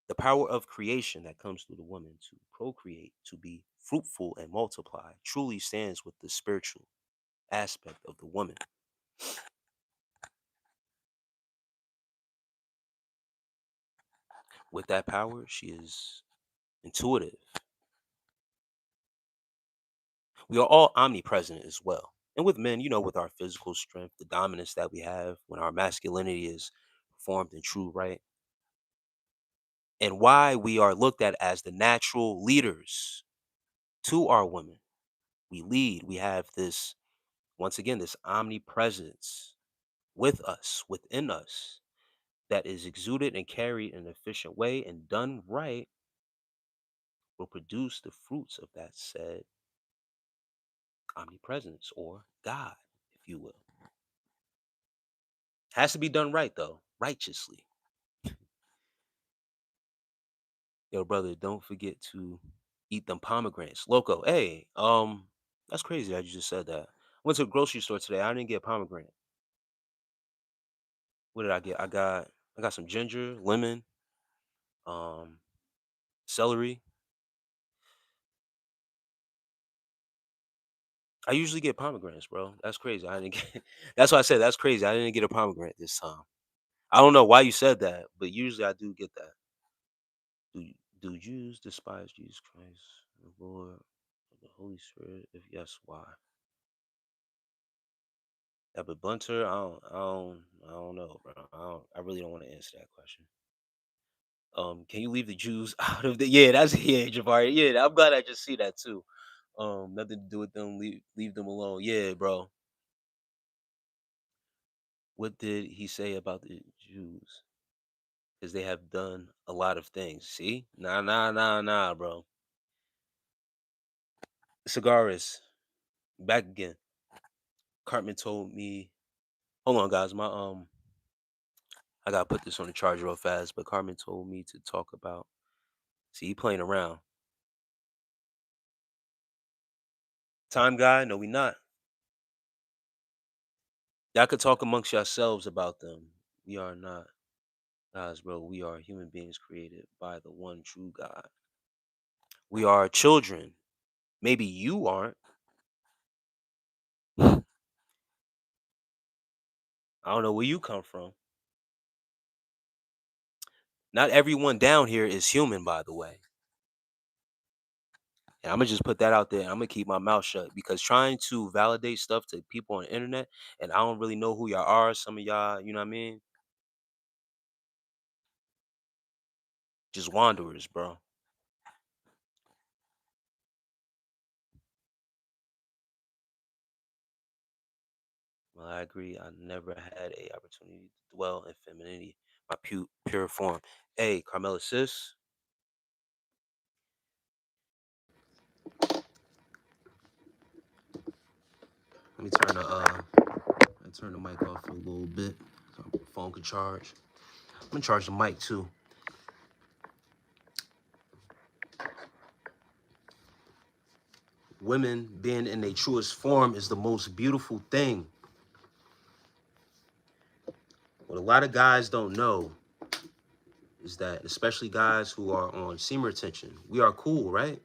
the power of creation that comes through the woman to procreate, to be fruitful and multiply, truly stands with the spiritual aspect of the woman. With that power, she is intuitive. We are all omnipresent as well. And with men, with our physical strength, the dominance that we have, when our masculinity is formed in true right, and why we are looked at as the natural leaders to our women. We lead, we have this, once again, this omnipresence with us, within us, that is exuded and carried in an efficient way and done right will produce the fruits of that said omnipresence or God, if you will. Has to be done right though, righteously. Yo, brother, don't forget to eat them pomegranates. Loco, hey, that's crazy that you just said that. Went to a grocery store today. I didn't get pomegranate. What did I get? I got some ginger, lemon, um, celery. I usually get pomegranates, bro. That's crazy. I didn't get. That's why I said that's crazy. I didn't get a pomegranate this time. I don't know why you said that, but usually I do get that. Do do Jews despise Jesus Christ, the Lord of the Holy Spirit? If yes, why? Yeah, but Bunter, I don't know, bro. I really don't want to answer that question. Can you leave the Jews out of the? Yeah, that's yeah, Jabari. Yeah, I'm glad I just see that too. Nothing to do with them. Leave them alone. Yeah, bro. What did he say about the Jews? Because they have done a lot of things. See, nah, bro. Cigaris, back again. Cartman told me. Hold on, guys. I gotta put this on the charger real fast. But Carmen told me to talk about. See, he playing around. Time guy? No, we not. Y'all could talk amongst yourselves about them. We are not guys, bro. We are human beings created by the one true God. We are children. Maybe you aren't. I don't know where you come from. Not everyone down here is human, by the way. And I'm gonna just put that out there. I'm gonna keep my mouth shut because trying to validate stuff to people on the internet, and I don't really know who y'all are. Some of y'all, you know what I mean? Just wanderers, bro. Well, I agree. I never had a opportunity to dwell in femininity, my pure form. Hey, Carmela, sis, let me turn the mic off for a little bit so my phone can charge. I'm gonna charge the mic too. Women being in their truest form is the most beautiful thing. What a lot of guys don't know is that, especially guys who are on semen retention, we are cool, right?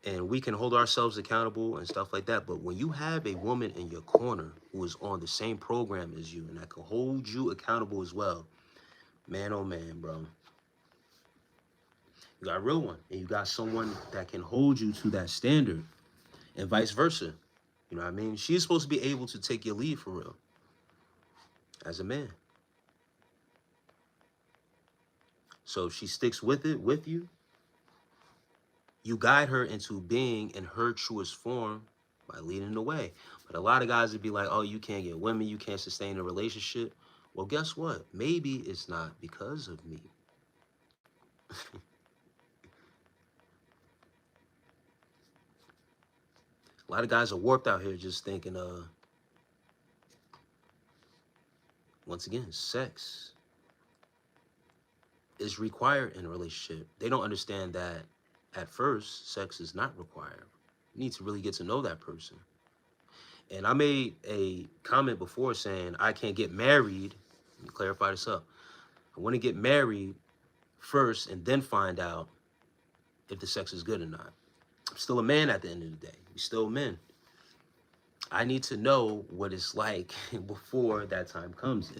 And we can hold ourselves accountable and stuff like that. But when you have a woman in your corner who is on the same program as you and that can hold you accountable as well, man, oh man, bro, you got a real one, and you got someone that can hold you to that standard, and vice versa. You know what I mean? She's supposed to be able to take your lead for real as a man. So if she sticks with it with you, you guide her into being in her truest form by leading the way. But a lot of guys would be like, oh, you can't get women, you can't sustain a relationship. Well, guess what? Maybe it's not because of me. A lot of guys are warped out here just thinking, once again, sex is required in a relationship. They don't understand that at first, sex is not required. You need to really get to know that person. And I made a comment before saying I can't get married. Let me clarify this up. I want to get married first and then find out if the sex is good or not. I'm still a man at the end of the day. We still men. I need to know what it's like before that time comes.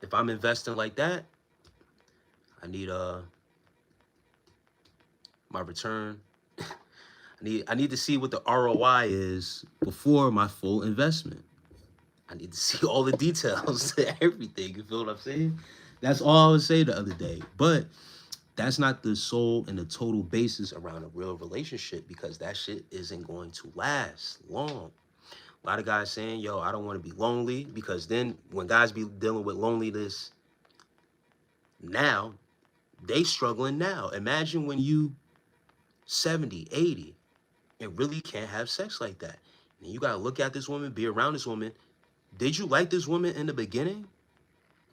If I'm investing like that, I need my return. I need to see what the ROI is before my full investment. I need to see all the details to everything. You feel what I'm saying? That's all I would say the other day. But that's not the sole and the total basis around a real relationship because that shit isn't going to last long. A lot of guys saying, yo, I don't want to be lonely because then when guys be dealing with loneliness now, they struggling now. Imagine when you 70, 80 and really can't have sex like that. And you got to look at this woman, be around this woman. Did you like this woman in the beginning?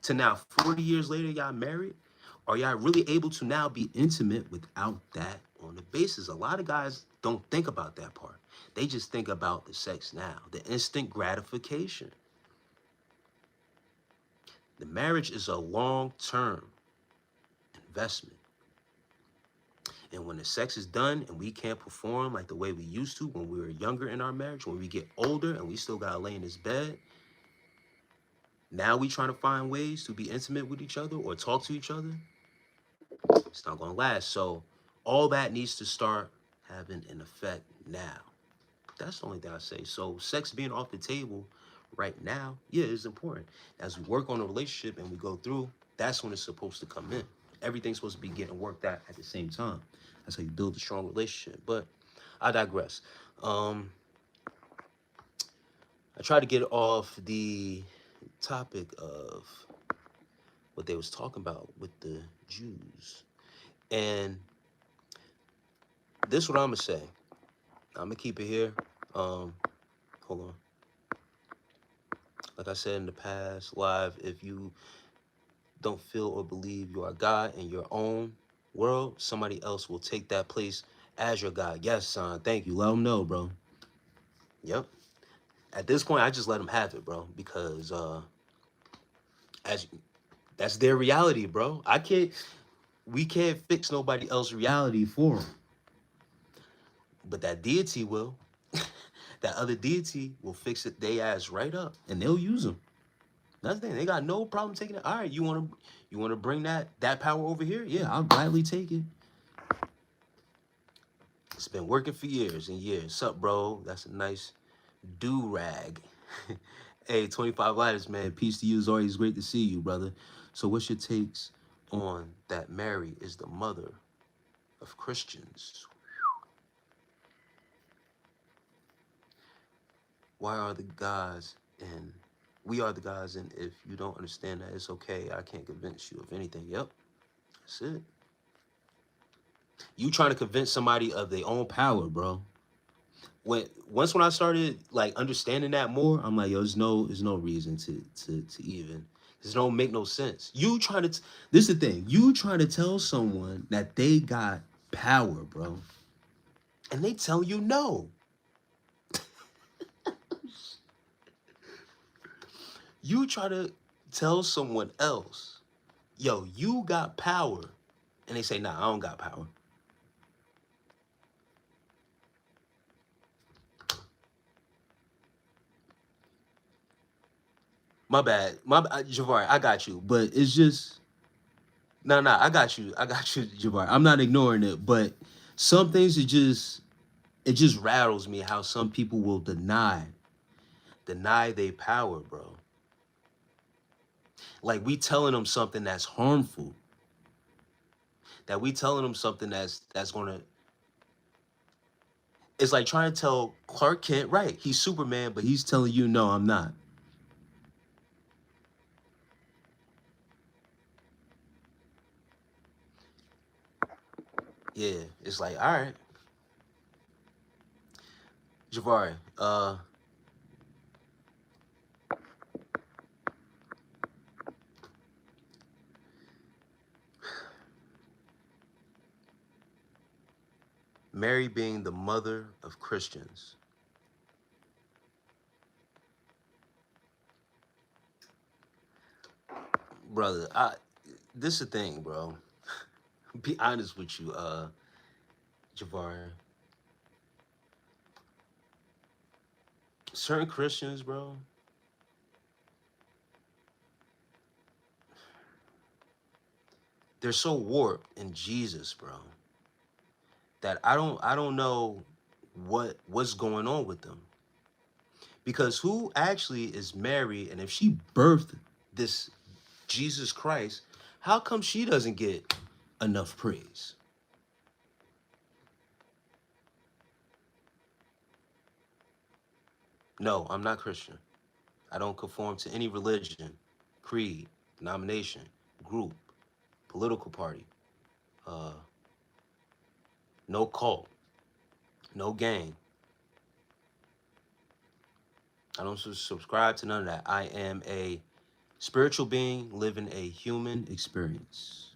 To now 40 years later, y'all married? Are y'all really able to now be intimate without that on the basis? A lot of guys don't think about that part. They just think about the sex now, the instant gratification. The marriage is a long-term investment. And when the sex is done and we can't perform like the way we used to when we were younger in our marriage, when we get older and we still gotta lay in this bed, now we trying to find ways to be intimate with each other or talk to each other. It's not gonna last. So all that needs to start having an effect now. That's the only thing I say. So sex being off the table right now, yeah, it's important. As we work on a relationship and we go through, that's when it's supposed to come in. Everything's supposed to be getting worked out at the same time. That's how you build a strong relationship. But I digress. Um, I try to get off the topic of what they was talking about with the Jews. And this is what I'm gonna say. I'm gonna keep it here. Hold on. Like I said in the past live, if you don't feel or believe you are God in your own world, somebody else will take that place as your God. Yes, son. Thank you. Let them know, bro. Yep. At this point, I just let them have it, bro, because as that's their reality, bro. We can't fix nobody else's reality for them, but that deity will. That other deity will fix it they ass right up, and they'll use them. That's the thing. They got no problem taking it. All right, you wanna bring that power over here? Yeah, I'll gladly take it. It's been working for years and years. Sup, bro? That's a nice do-rag. Hey, 25 lighters, man. Peace to you. It's always great to see you, brother. So what's your takes on that Mary is the mother of Christians? Why are the gods and we are the gods, and if you don't understand that, it's okay. I can't convince you of anything. Yep, that's it. You trying to convince somebody of their own power, bro. When I started like understanding that more, I'm like, yo, there's no reason to even. There's no make no sense. You trying to this is the thing. You trying to tell someone that they got power, bro, and they tell you no. You try to tell someone else, yo, you got power, and they say, nah, I don't got power. My bad, Javari, I got you, but it's just no, I got you, Javari. I'm not ignoring it, but some things it just rattles me how some people will deny their power, bro. Like we telling them something that's harmful, that we telling them something that's gonna. It's like trying to tell Clark Kent, right? He's Superman, but he's telling you, no, I'm not. Yeah, it's like, all right, Javari, Mary being the mother of Christians, brother. This is the thing, bro. Be honest with you, Javari. Certain Christians, bro, they're so warped in Jesus, bro, that I don't know what's going on with them. Because who actually is Mary, and if she birthed this Jesus Christ, how come she doesn't get enough praise? No, I'm not Christian. I don't conform to any religion, creed, denomination, group, political party, uh, no cult, no gang. I don't subscribe to none of that. I am a spiritual being living a human experience.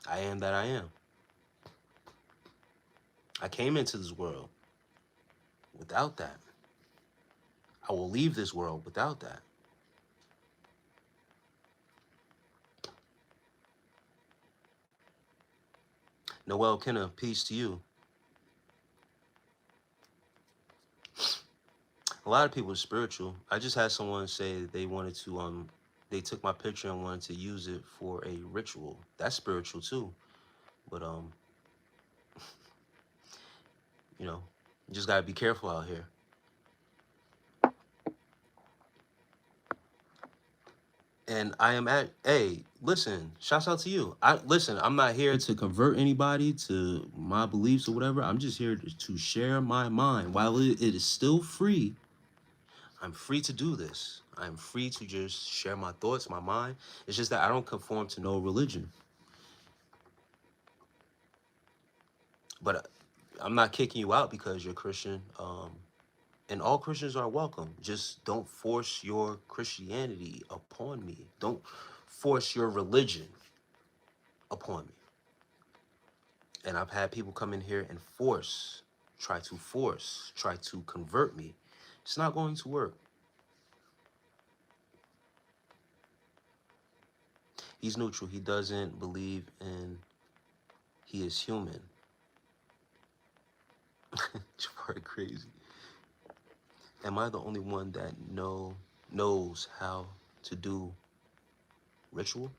I am that I am. I came into this world without that. I will leave this world without that. Noel Kenna, peace to you. A lot of people are spiritual. I just had someone say they wanted to they took my picture and wanted to use it for a ritual. That's spiritual too. But you know, you just gotta be careful out here. And I am at, hey, listen, shouts out to you. Listen, I'm not here to convert anybody to my beliefs or whatever. I'm just here to share my mind. While it is still free, I'm free to do this. I'm free to just share my thoughts, my mind. It's just that I don't conform to no religion. But I'm not kicking you out because you're Christian. And all Christians are welcome. Just don't force your Christianity upon me. Don't force your religion upon me. And I've had people come in here and try to convert me. It's not going to work. He's neutral. He doesn't believe in he is human. Jabari crazy. Am I the only one that knows how to do ritual?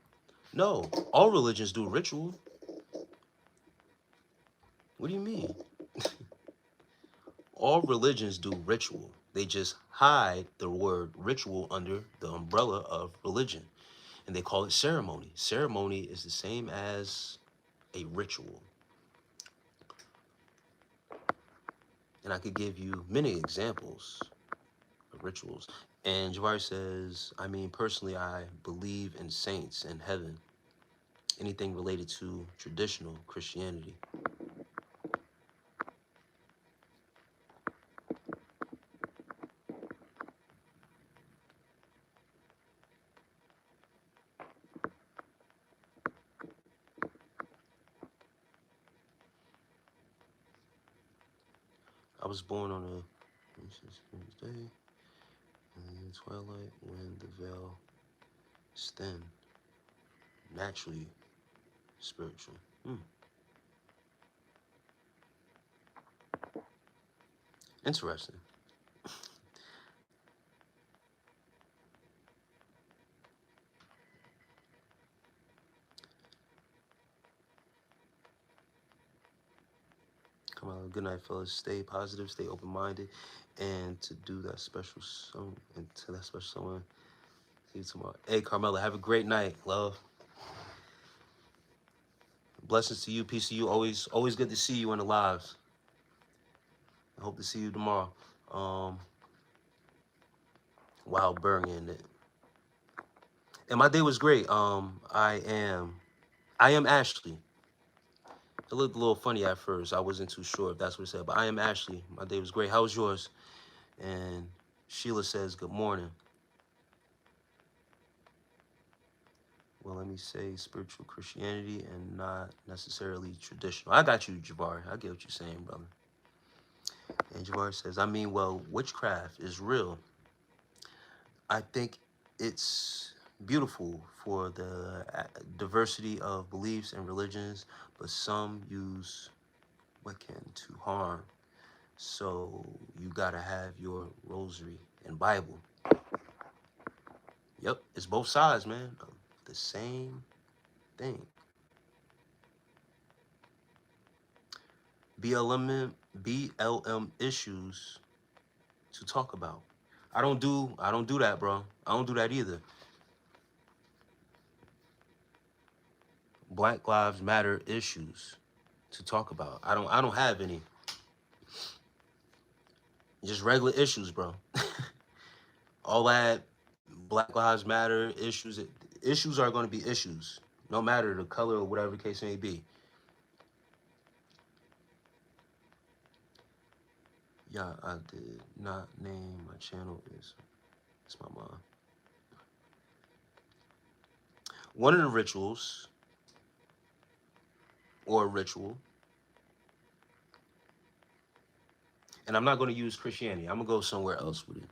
No, all religions do ritual. What do you mean? All religions do ritual. They just hide the word ritual under the umbrella of religion. And they call it ceremony. Ceremony is the same as a ritual. And I could give you many examples of rituals. And Jabari says, I mean, personally, I believe in saints and heaven. Anything related to traditional Christianity. I was born on a day in the twilight when the veil is thin, naturally spiritual. Interesting. Come on, good night, fellas. Stay positive, stay open-minded, and to do that special song, and to that special someone. See you tomorrow. Hey, Carmela, have a great night, love. Blessings to you, peace to you. Always good to see you in the lives. I hope to see you tomorrow. Wild burning it. And my day was great. I am Ashley. It looked a little funny at first. I wasn't too sure if that's what it said, but I am Ashley. My day was great. How was yours? And Sheila says, good morning. Well, let me say spiritual Christianity and not necessarily traditional. I got you, Jabari. I get what you're saying, brother. And Jabari says, I mean, well, witchcraft is real. I think it's beautiful for the diversity of beliefs and religions, but some use Wiccan to harm. So you gotta have your rosary and Bible. Yep, it's both sides, man. The same thing. BLM issues to talk about. I don't do that, bro. I don't do that either. Black Lives Matter issues to talk about. I don't have any. Just regular issues, bro. All that Black Lives Matter issues are going to be issues, no matter the color or whatever the case may be. Yeah, I did not name my channel. It's my mom. One of the rituals, or a ritual, and I'm not going to use Christianity. I'm going to go somewhere else with it.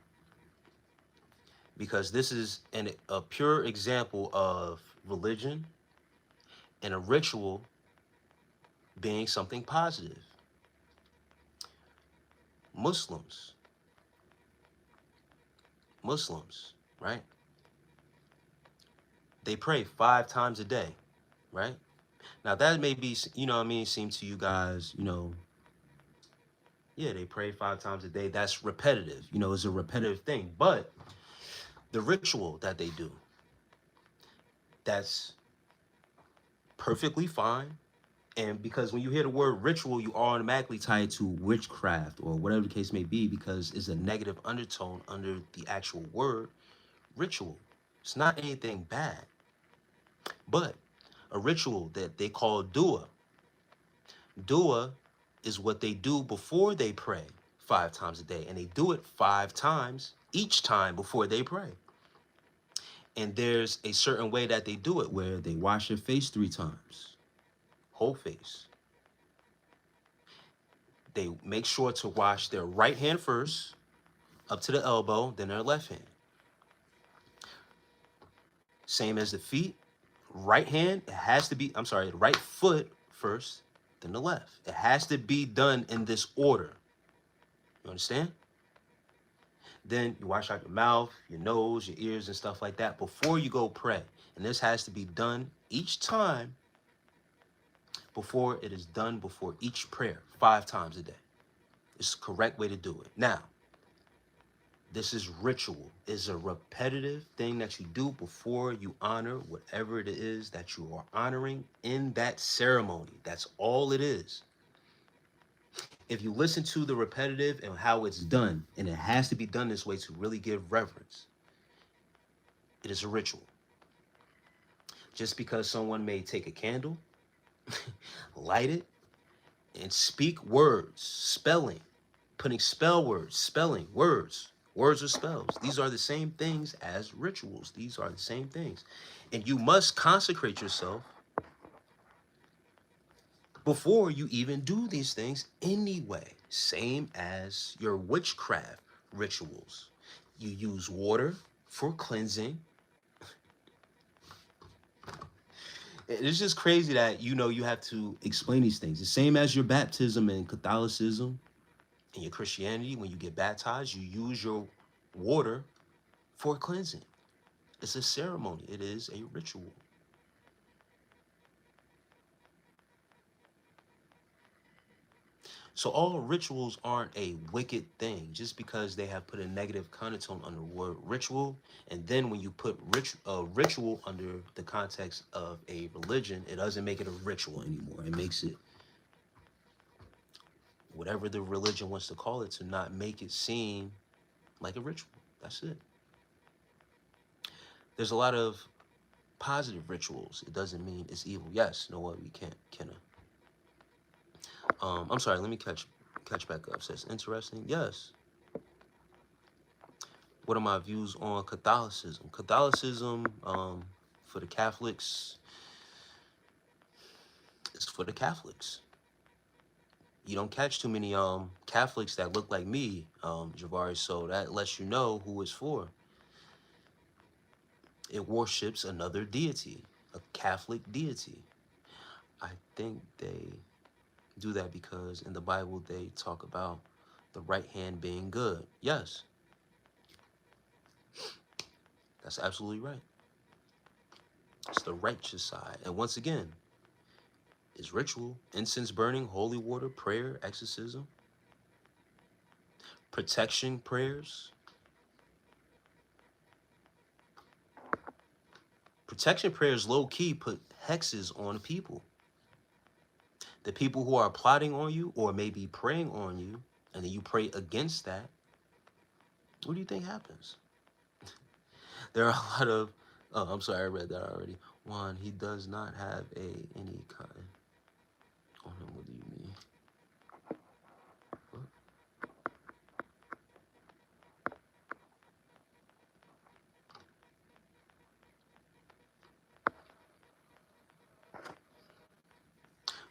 Because this is a pure example of religion and a ritual being something positive. Muslims, right? They pray 5 times a day, right? Now that may be, you know what I mean, seem to you guys, you know, yeah, they pray 5 times a day. That's repetitive, you know, it's a repetitive thing. But the ritual that they do, that's perfectly fine. And because when you hear the word ritual, you automatically tie it to witchcraft or whatever the case may be, because it's a negative undertone under the actual word ritual. It's not anything bad, but a ritual that they call dua. Dua is what they do before they pray 5 times a day, and they do it 5 times each time before they pray. And there's a certain way that they do it where they wash their face 3 times, whole face. They make sure to wash their right hand first, up to the elbow, then their left hand. Same as the feet. Right hand, it has to be, I'm sorry, the right foot first, then the left. It has to be done in this order. You understand? Then you wash out your mouth, your nose, your ears, and stuff like that before you go pray. And this has to be done each time before it is done before each prayer, 5 times a day. It's the correct way to do it. Now, this is ritual. It's a repetitive thing that you do before you honor whatever it is that you are honoring in that ceremony. That's all it is. If you listen to the repetitive and how it's done, and it has to be done this way to really give reverence, it is a ritual. Just because someone may take a candle, light it, and speak words, spelling, putting spell words, spelling words, words or spells. These are the same things as rituals. These are the same things. And you must consecrate yourself before you even do these things anyway. Same as your witchcraft rituals. You use water for cleansing. It's just crazy that, you know, you have to explain these things. The same as your baptism in Catholicism and your Christianity. When you get baptized, you use your water for cleansing. It's a ceremony. It is a ritual. So all rituals aren't a wicked thing just because they have put a negative connotation on the word ritual. And then when you put ritual under the context of a religion, it doesn't make it a ritual anymore. It makes it whatever the religion wants to call it, to not make it seem like a ritual. That's it. There's a lot of positive rituals. It doesn't mean it's evil. Yes, you know what? We can't. I'm sorry. Let me catch back up. Says interesting. Yes. What are my views on Catholicism? Catholicism, for the Catholics, it's for the Catholics. You don't catch too many Catholics that look like me, Javari. So that lets you know who it's for. It worships another deity, a Catholic deity. I think they do that because in the Bible they talk about the right hand being good. Yes, that's absolutely right. It's the righteous side. And once again, it's ritual, incense burning, holy water, prayer, exorcism, protection prayers. Protection prayers low key put hexes on people. The people who are plotting on you or maybe praying on you, and then you pray against that, what do you think happens? There are a lot of, oh, I'm sorry, I read that already. One, he does not have any kind on him. What do you mean? What?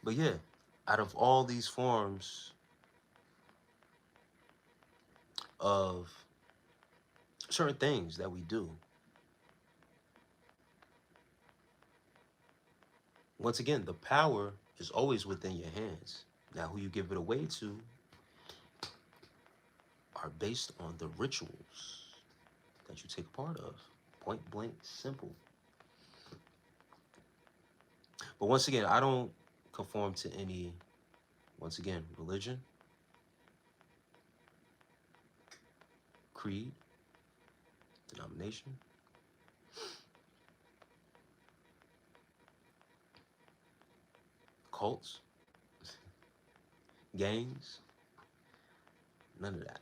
But yeah, out of all these forms of certain things that we do, once again, the power is always within your hands. Now, who you give it away to are based on the rituals that you take part of. Point blank, simple. But once again, I don't conform to any, once again, religion, creed, denomination, cults, gangs, none of that.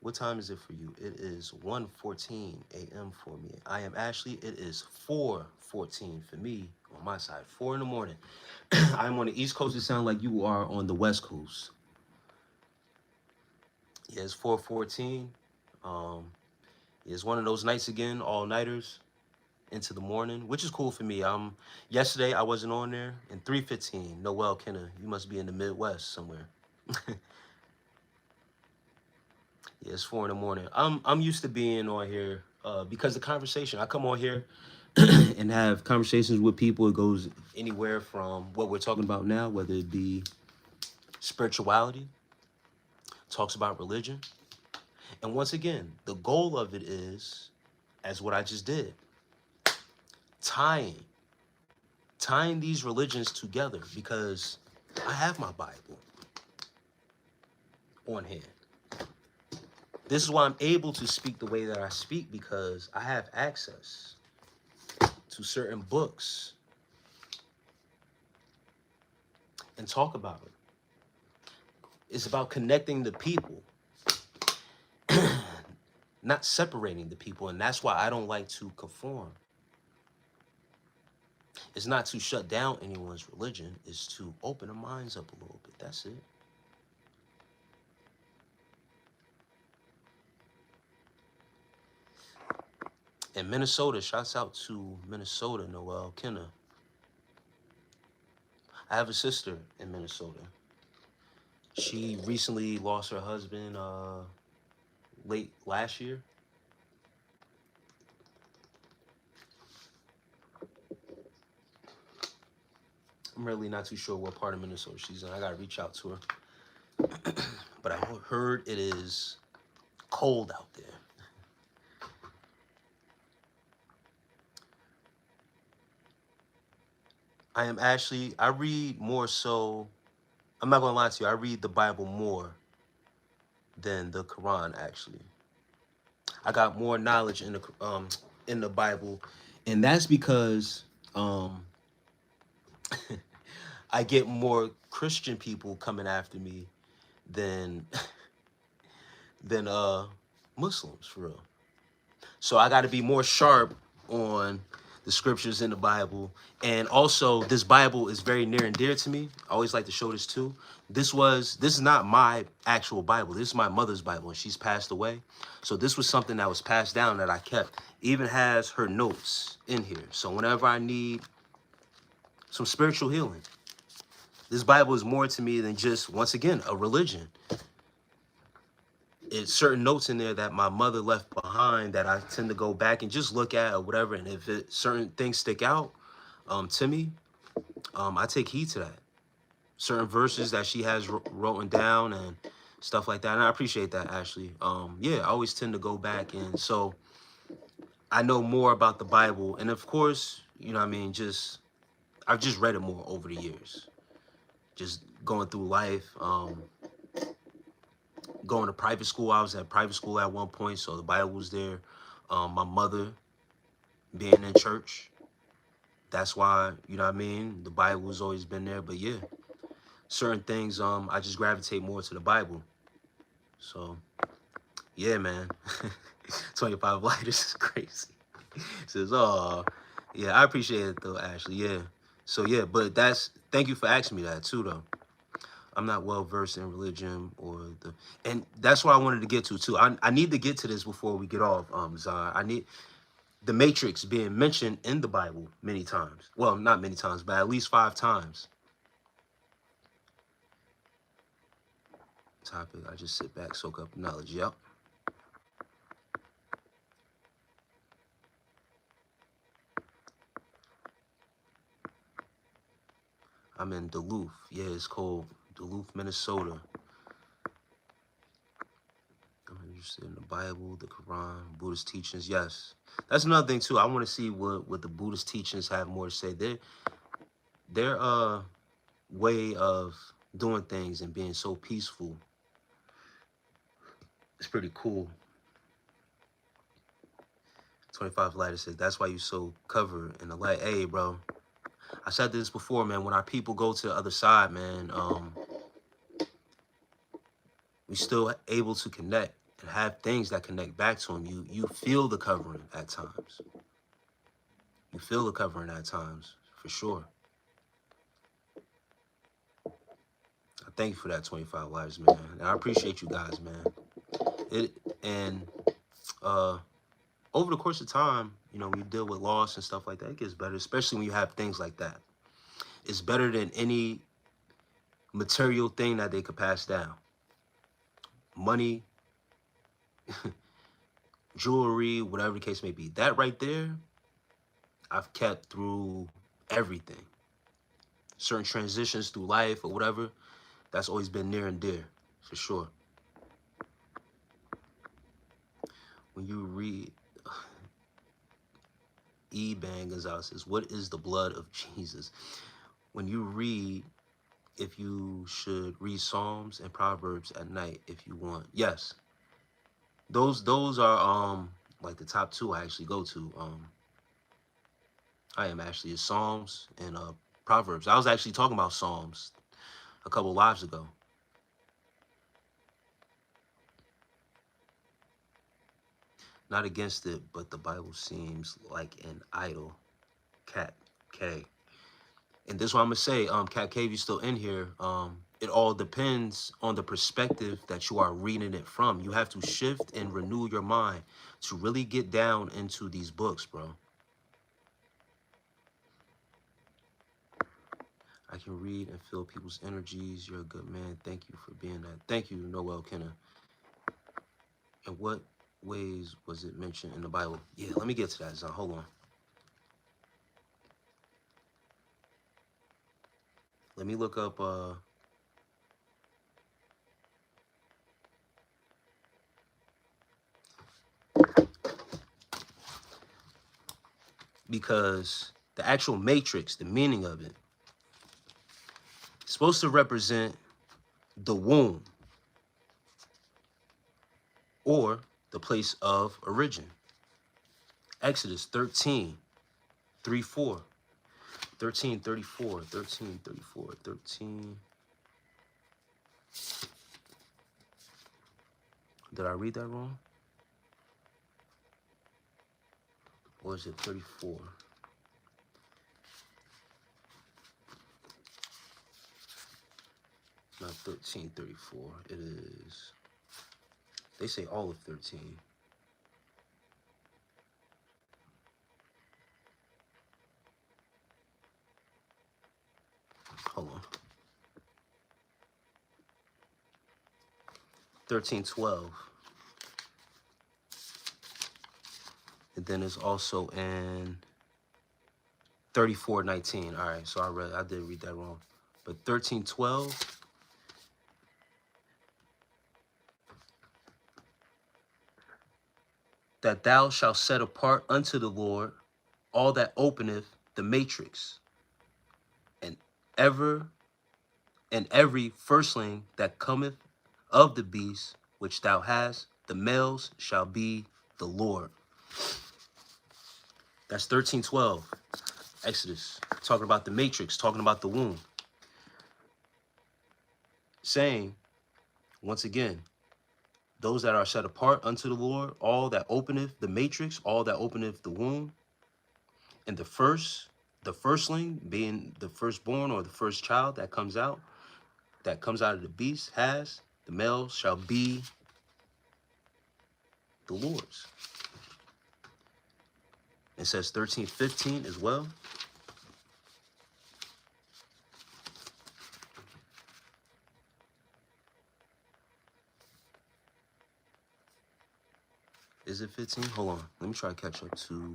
What time is it for you? It is 1:14 a.m. for me. I am Ashley. It is 4:14 for me on my side. 4 in the morning. I'm on the East Coast. It sounds like you are on the West Coast. Yeah, it's 4:14. It's one of those nights again, all-nighters into the morning, which is cool for me. Yesterday I wasn't on there, and 3:15. Noel Kenner, you must be in the Midwest somewhere. Yeah, it's 4 in the morning. I'm used to being on here because the conversation. I come on here and have conversations with people. It goes anywhere from what we're talking about now, whether it be spirituality, talks about religion. And once again, the goal of it is, as what I just did, tying these religions together, because I have my Bible on hand. This is why I'm able to speak the way that I speak, because I have access to certain books and talk about it. It's about connecting the people, not separating the people. And that's why I don't like to conform. It's not to shut down anyone's religion. It's to open their minds up a little bit. That's it. And Minnesota, shouts out to Minnesota, Noel Kenner. I have a sister in Minnesota. She recently lost her husband late last year. I'm really not too sure what part of Minnesota she's in. I gotta reach out to her. But I heard it is cold out there. I am actually, I read more so, I'm not gonna lie to you, I read the Bible more than the Quran, actually. I got more knowledge in the Bible, and that's because I get more Christian people coming after me than than Muslims, for real. So I got to be more sharp on the scriptures in the Bible. And also, this Bible is very near and dear to me. I always like to show this too. This is not my actual Bible. This is my mother's Bible, and she's passed away. So this was something that was passed down that I kept. Even has her notes in here. So whenever I need some spiritual healing, this Bible is more to me than just, once again, a religion. It's certain notes in there that my mother left behind that I tend to go back and just look at or whatever. And if certain things stick out to me, I take heed to that. Certain verses that she has written down and stuff like that. And I appreciate that, Ashley. Yeah, I always tend to go back. And so I know more about the Bible. And of course, you know what I mean, I've just read it more over the years. Just going through life. Going to private school. I was at private school at one point, so the Bible was there. My mother being in church, that's why, you know what I mean, the Bible has always been there. But yeah, certain things, I just gravitate more to the Bible. So yeah, man. 25 lighters is crazy. Says, oh yeah, I appreciate it though, Ashley. Yeah. So yeah, but thank you for asking me that too, though. I'm not well versed in religion and that's what I wanted to get to too. I need to get to this before we get off, Zahn. I need the Matrix being mentioned in the Bible many times. Well, not many times, but at least 5 times. Topic, I just sit back, soak up knowledge. Yep. I'm in Duluth. Yeah, it's called Duluth, Minnesota. Is it in the Bible, the Quran, Buddhist teachings? Yes. That's another thing too. I want to see what the Buddhist teachings have more to say. Their way of doing things and being so peaceful is pretty cool. 25 Lighter says, that's why you so covered in the light. Hey, bro. I said this before, man. When our people go to the other side, man, we still able to connect and have things that connect back to them. You feel the covering at times. You feel the covering at times, for sure. I thank you for that 25 lives, man. And I appreciate you guys, man. Over the course of time, you know, when you deal with loss and stuff like that, it gets better, especially when you have things like that. It's better than any material thing that they could pass down. Money, jewelry, whatever the case may be. That right there, I've kept through everything. Certain transitions through life or whatever, that's always been near and dear, for sure. When you read, E-Bang Gonzalez says, what is the blood of Jesus? When you read, if you should read Psalms and Proverbs at night if you want. Yes. Those are like the top two I actually go to. I am actually Psalms and Proverbs. I was actually talking about Psalms a couple lives ago. Not against it, but the Bible seems like an idol. Cat K. And this is what I'm gonna say, Cat K, if you're still in here, it all depends on the perspective that you are reading it from. You have to shift and renew your mind to really get down into these books, bro. I can read and feel people's energies. You're a good man. Thank you for being that. Thank you, Noel Kenner. In what ways was it mentioned in the Bible? Yeah, let me get to that, Zon. Hold on. Let me look up because the actual matrix, the meaning of it, is supposed to represent the womb or the place of origin. Exodus 13, 3, 4. 13, 34, 13, 34, 13. Did I read that wrong? Or is it 34? Not 13, 34. It is, they say all of 13. Hold on. 13:12. And then it's also in 34:19. All right, so I did read that wrong. But 13:12, that thou shalt set apart unto the Lord all that openeth the matrix, and every firstling that cometh of the beast which thou hast, the males shall be the Lord. That's 13:12. Exodus, talking about the matrix, talking about the womb. Saying, once again, those that are set apart unto the Lord, all that openeth the matrix, all that openeth the womb, and the firstling being the firstborn or the first child that comes out of the beast has, the male shall be the Lord's. It says 13:15 as well. Is it 15? Hold on. Let me try to catch up to.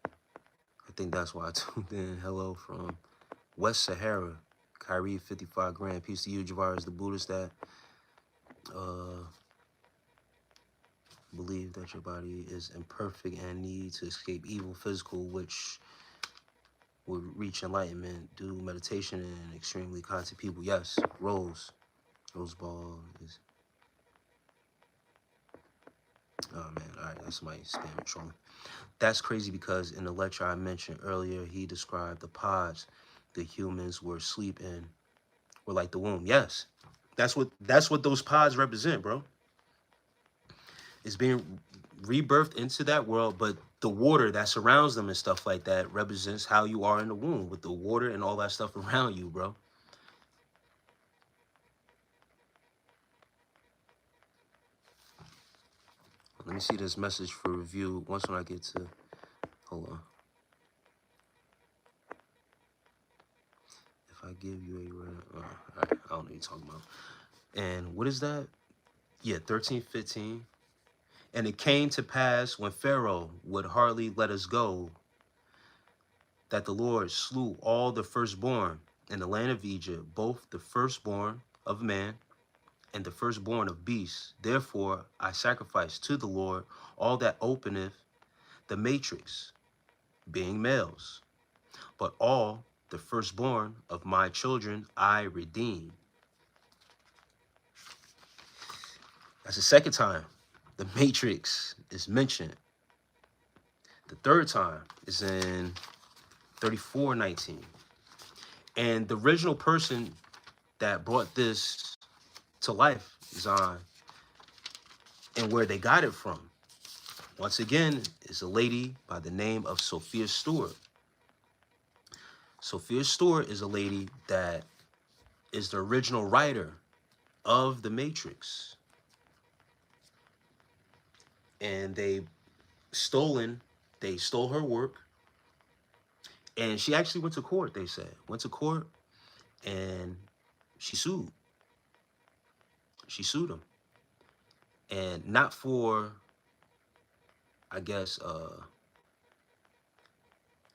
I think that's why I tuned in. Hello from West Sahara. Kyrie, 55 grand. Peace to you, Javaris, the Buddhist that Believe that your body is imperfect and need to escape evil physical, which would reach enlightenment. Do meditation and extremely content people. Yes, Rose Ball is. Oh man, all right, that's my spam trolling. That's crazy because in the lecture I mentioned earlier, he described the pods the humans were asleep in were like the womb. Yes, that's what those pods represent, bro. It's being rebirthed into that world, but the water that surrounds them and stuff like that represents how you are in the womb with the water and all that stuff around you, bro. Let me see this message for review once when I get to, hold on. If I give you a, all right, I don't know what you're talking about. And what is that? Yeah, 13:15. And it came to pass when Pharaoh would hardly let us go, that the Lord slew all the firstborn in the land of Egypt, both the firstborn of man and the firstborn of beasts. Therefore I sacrifice to the Lord all that openeth the matrix, being males. But all the firstborn of my children I redeem. That's the second time the matrix is mentioned. The third time is in 34:19. And the original person that brought this to life is on, and where they got it from, once again, is a lady by the name of Sophia Stewart. Sophia Stewart is a lady that is the original writer of The Matrix. And they stole her work. And she actually went to court, they said. Went to court and she sued. She sued him. And not for, I guess,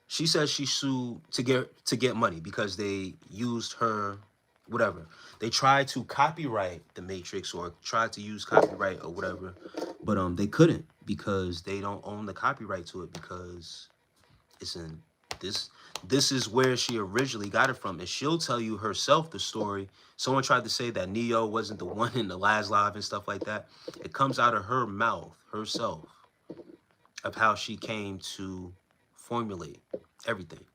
she says she sued to get money because they used her, whatever. They tried to copyright The Matrix or tried to use copyright or whatever, but they couldn't because they don't own the copyright to it because it's in this. This is where she originally got it from, and she'll tell you herself the story. Someone tried to say that Neo wasn't the one in the last live and stuff like that. It comes out of her mouth herself of how she came to formulate everything.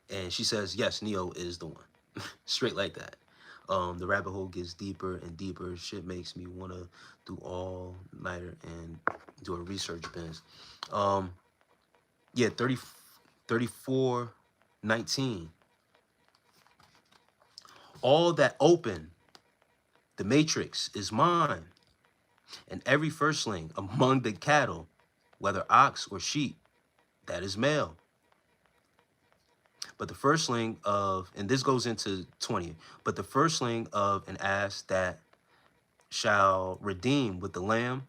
And she says, yes, Neo is the one. Straight like that. The rabbit hole gets deeper and deeper. Shit makes me want to do all nighter and do a research binge. Yeah, 34:19. All that open the matrix is mine, and every firstling among the cattle, whether ox or sheep, that is male. But the firstling of, and this goes into 20, but the firstling of an ass that shall redeem with the lamb,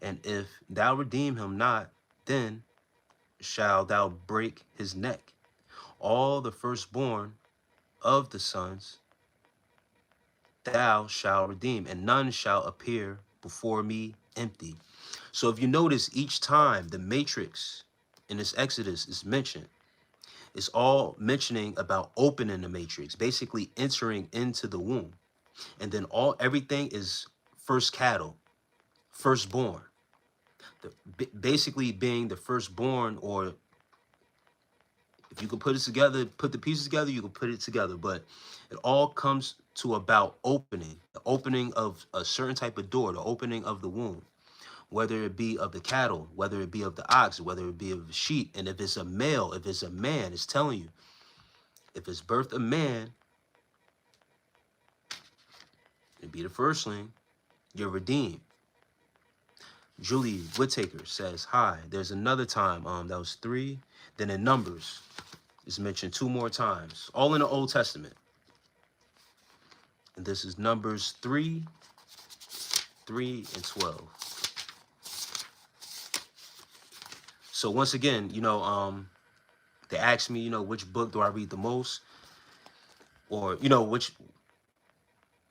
and if thou redeem him not, then shall thou break his neck. All the firstborn of the sons thou shalt redeem, and none shall appear before me empty. So if you notice, each time the matrix in this Exodus is mentioned, it's all mentioning about opening the matrix, basically entering into the womb. And then everything is first cattle, firstborn. Basically being the firstborn, or if you can put it together, put the pieces together, you can put it together. But it all comes to about opening, the opening of a certain type of door, the opening of the womb, whether it be of the cattle, whether it be of the ox, whether it be of the sheep. And if it's a male, if it's a man, it's telling you, if it's birthed a man, it'd be the firstling, you're redeemed. Julie Whittaker says, hi, there's another time, that was 3. Then in Numbers, it's mentioned 2 more times, all in the Old Testament. And this is Numbers 3, 3 and 12. So once again, they asked me, which book do I read the most? Or,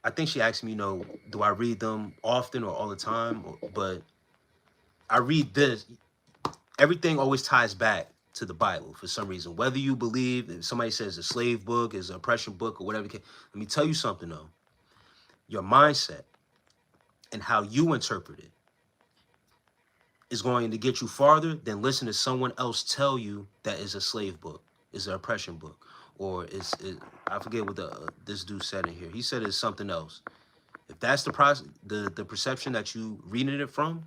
I think she asked me, do I read them often or all the time? But I read this, everything always ties back to the Bible for some reason. Whether you believe, if somebody says a slave book is an oppression book or whatever, let me tell you something though. Your mindset and how you interpret it is going to get you farther than listen to someone else tell you that is a slave book, is an oppression book, or I forget what this dude said in here. He said it's something else. If that's the perception that you reading it from,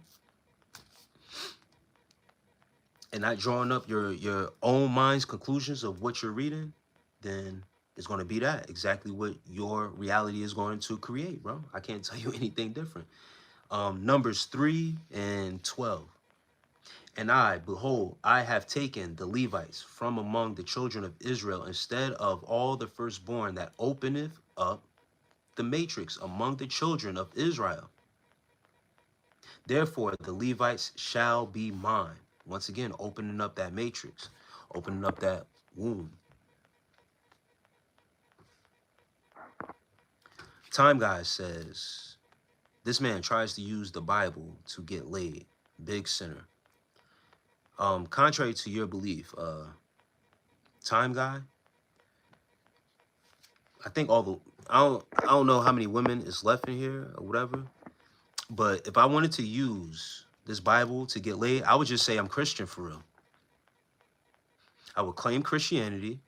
and not drawing up your own mind's conclusions of what you're reading, then it's going to be that exactly what your reality is going to create, bro. I can't tell you anything different. Numbers 3 and 12. And I, behold, I have taken the Levites from among the children of Israel instead of all the firstborn that openeth up the matrix among the children of Israel. Therefore, the Levites shall be mine. Once again, opening up that matrix, opening up that womb. Time Guy says, this man tries to use the Bible to get laid. Big sinner. Contrary to your belief, Time Guy, I think I don't know how many women is left in here or whatever, but if I wanted to use this Bible to get laid, I would just say I'm Christian for real. I would claim Christianity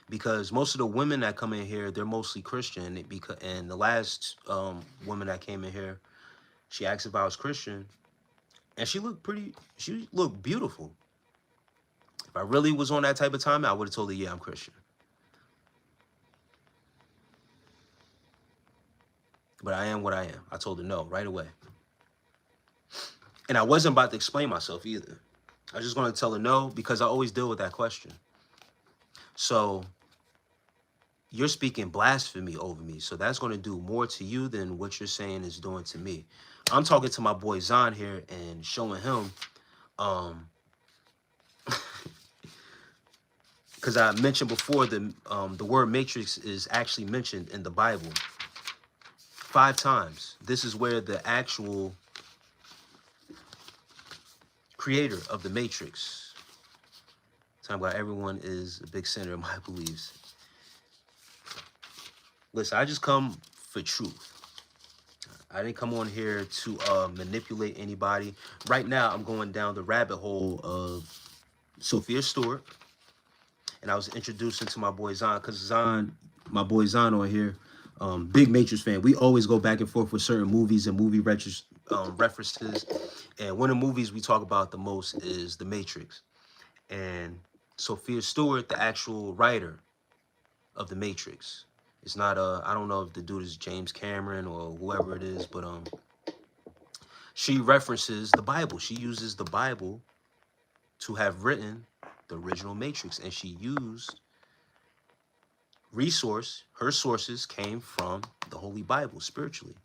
because most of the women that come in here, they're mostly Christian. And the last woman that came in here, she asked if I was Christian, and she looked beautiful. If I really was on that type of time, I would have told her, yeah, I'm Christian. But I am what I am. I told her no right away. And I wasn't about to explain myself either. I was just going to tell her no because I always deal with that question. So you're speaking blasphemy over me. So that's going to do more to you than what you're saying is doing to me. I'm talking to my boy Zahn here and showing him, because I mentioned before the word matrix is actually mentioned in the Bible 5 times. This is where the actual creator of the matrix, talking about everyone is a big sinner in my beliefs. Listen, I just come for truth. I didn't come on here to manipulate anybody. Right now, I'm going down the rabbit hole of Sophia Stewart. And I was introducing to my boy Zahn, because Zahn, my boy Zahn on here, big Matrix fan. We always go back and forth with certain movies and movie references. And one of the movies we talk about the most is The Matrix. And Sophia Stewart, the actual writer of The Matrix. It's not I don't know if the dude is James Cameron or whoever it is, but she references the Bible. She uses the Bible to have written the original Matrix, and she used her sources came from the Holy Bible spiritually.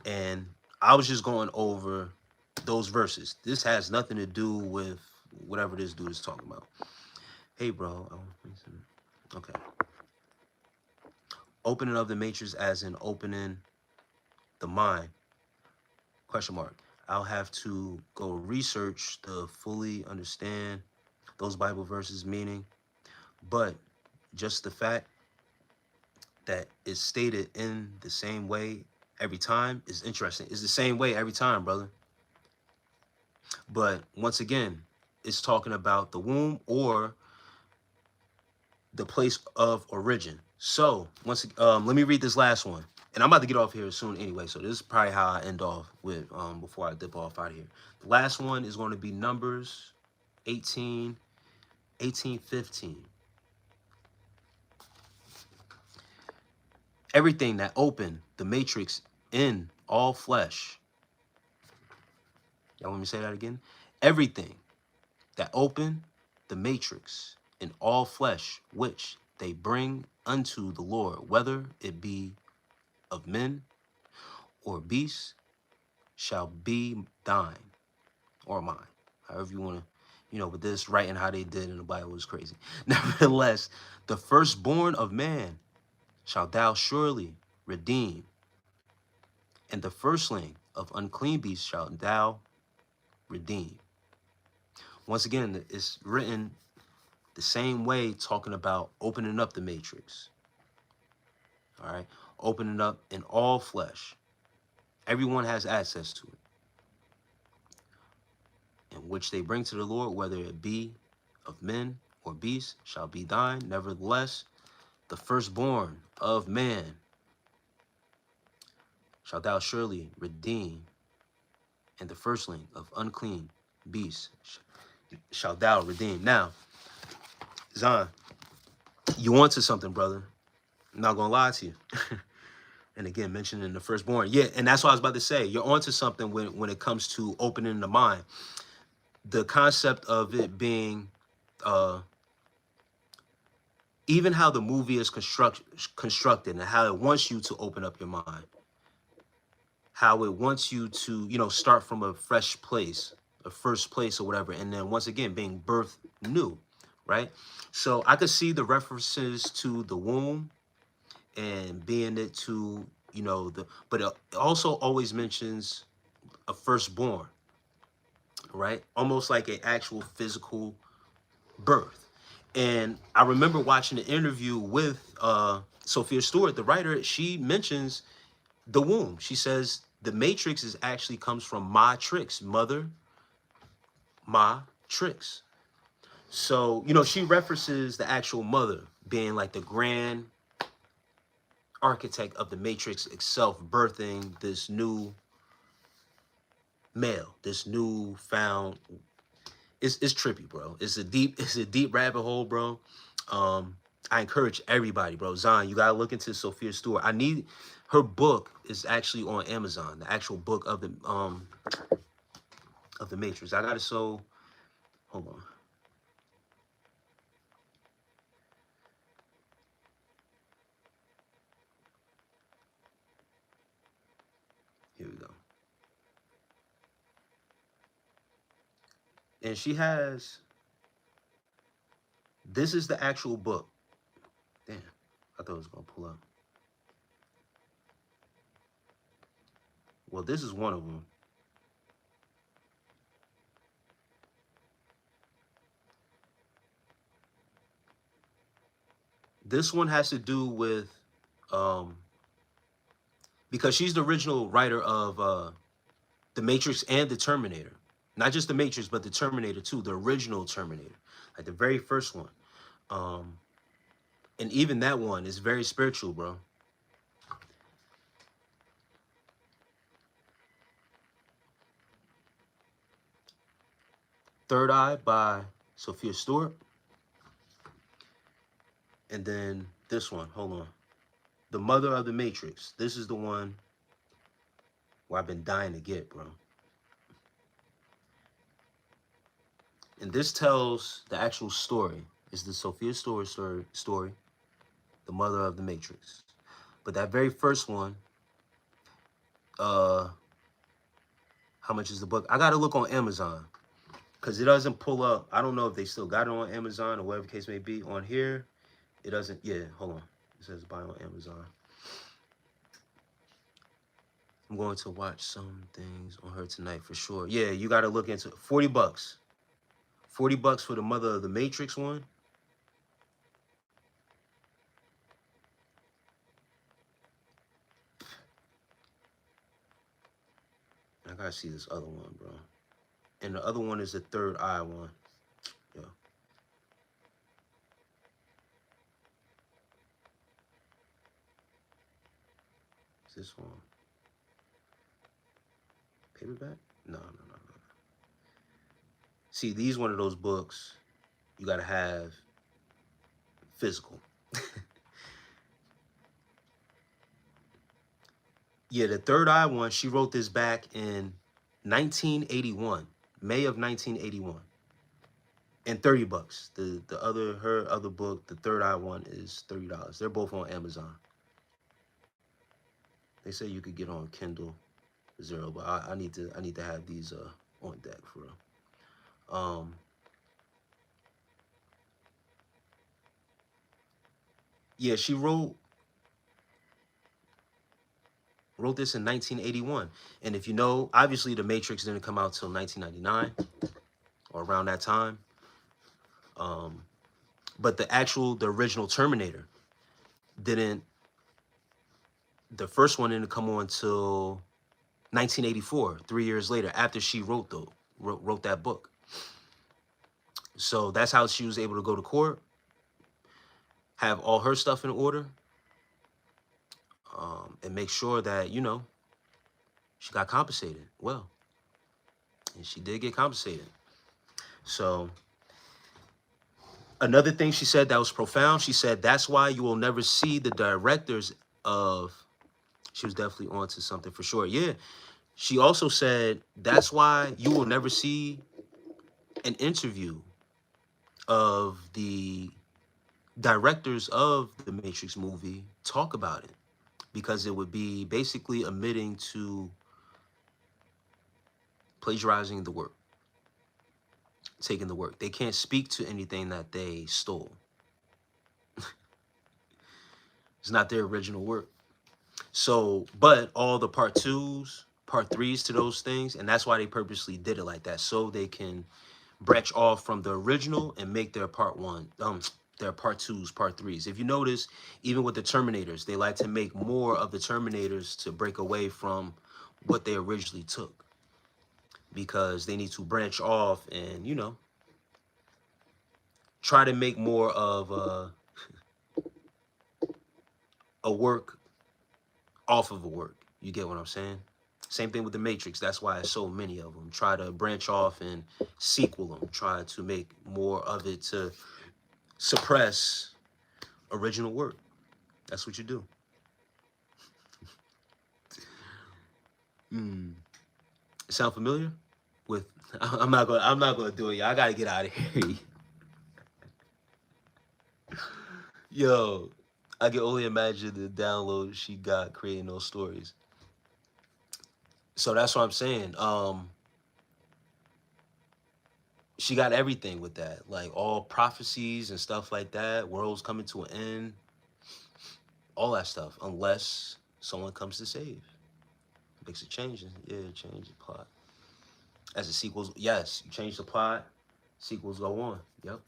And I was just going over those verses. This has nothing to do with whatever this dude is talking about. Hey, bro. Okay. Opening of the matrix as in opening the mind. Question mark. I'll have to go research to fully understand those Bible verses meaning. But just the fact that it's stated in the same way every time is interesting. It's the same way every time, brother. But once again, it's talking about the womb or the place of origin. So let me read this last one, and I'm about to get off here soon anyway. So this is probably how I end off with before I dip off out of here. The last one is going to be Numbers 18:15. Everything that opened the matrix in all flesh. Y'all want me to say that again? Everything that opened the matrix in all flesh, which they bring unto the Lord, whether it be of men or beasts, shall be thine or mine. However you want to, but this writing how they did in the Bible is crazy. Nevertheless, the firstborn of man shalt thou surely redeem, and the firstling of unclean beasts shalt thou redeem. Once again, it's written the same way, talking about opening up the matrix. All right, opening up in all flesh. Everyone has access to it, and which they bring to the Lord, whether it be of men or beasts, shall be thine. Nevertheless, the firstborn of man shalt thou surely redeem, and the firstling of unclean beasts shalt thou redeem. Now, Zahn, you onto something, brother. I'm not gonna lie to you. And again, mentioning the firstborn. Yeah, and that's what I was about to say. You're onto something when it comes to opening the mind. The concept of it being even how the movie is constructed and how it wants you to open up your mind, how it wants you to, start from a fresh place, a first place or whatever, and then once again being birthed new, right? So I could see the references to the womb and being it to, but it also always mentions a firstborn, right? Almost like an actual physical birth. And I remember watching an interview with Sophia Stewart, the writer. She mentions the womb. She says the matrix is actually comes from ma trix, mother, ma trix. So, she references the actual mother being like the grand architect of the matrix itself, birthing this new male, this new found. It's trippy, bro. It's a deep rabbit hole, bro. I encourage everybody, bro. Zion, you gotta look into Sophia Stewart. Her book is actually on Amazon. The actual book of the Matrix. I got it. So hold on. Here we go. And she has. This is the actual book. Damn, I thought it was gonna pull up. Well, this is one of them. This one has to do with because she's the original writer of The Matrix and the Terminator. Not just The Matrix, but the Terminator too, the original Terminator, like the very first one. And even that one is very spiritual, bro. Third Eye by Sophia Stewart. And then this one, hold on. The Mother of the Matrix. This is the one where I've been dying to get, bro. And this tells the actual story. It's the Sophia Stewart story, The Mother of the Matrix. But that very first one, how much is the book? I gotta look on Amazon because it doesn't pull up. I don't know if they still got it on Amazon or whatever the case may be. On here, it doesn't. Yeah, hold on. It says buy on Amazon. I'm going to watch some things on her tonight for sure. Yeah, you got to look into it. $40. $40 for the Mother of the Matrix one. I gotta see this other one, bro. And the other one is the Third Eye one. Yeah. Is this one paperback? No. See, these one of those books you gotta have physical. Yeah, the Third Eye one, she wrote this back in 1981, May of 1981. And $30. Her other book, the Third Eye one, is $30. They're both on Amazon. They say you could get on Kindle Zero, but I need to have these on deck for real. Yeah, she wrote Wrote this in 1981. And if you know, obviously the Matrix didn't come out till 1999 or around that time. But the original Terminator didn't, the first one didn't come on till 1984, 3 years later, after she wrote that book. So that's how she was able to go to court, have all her stuff in order, and make sure that, you know, she got compensated well. And she did get compensated. So another thing she said that was profound, she said, that's why you will never see the directors of, she was definitely onto something for sure. Yeah. She also said, that's why you will never see an interview of the directors of the Matrix movie talk about it, because it would be basically admitting to plagiarizing the work, taking the work. They can't speak to anything that they stole. It's not their original work. So, but all the part twos, part threes to those things, and that's why they purposely did it like that, so they can branch off from the original and make their part one, their part twos, part threes. If you notice, even with the Terminators, they like to make more of the Terminators to break away from what they originally took, because they need to branch off and, you know, try to make more of a work off of a work. You get what I'm saying? Same thing with the Matrix. That's why so many of them try to branch off and sequel them, try to make more of it to suppress original work. That's what you do. Sound familiar? With I'm not gonna do it, y'all. I gotta get out of here. Yo, I can only imagine the downloads she got creating those stories. So that's what I'm saying. She got everything with that, like all prophecies and stuff like that, worlds coming to an end, all that stuff, unless someone comes to save. Makes it change. Yeah, change the plot. As the sequels, yes, you change the plot, sequels go on. Yep.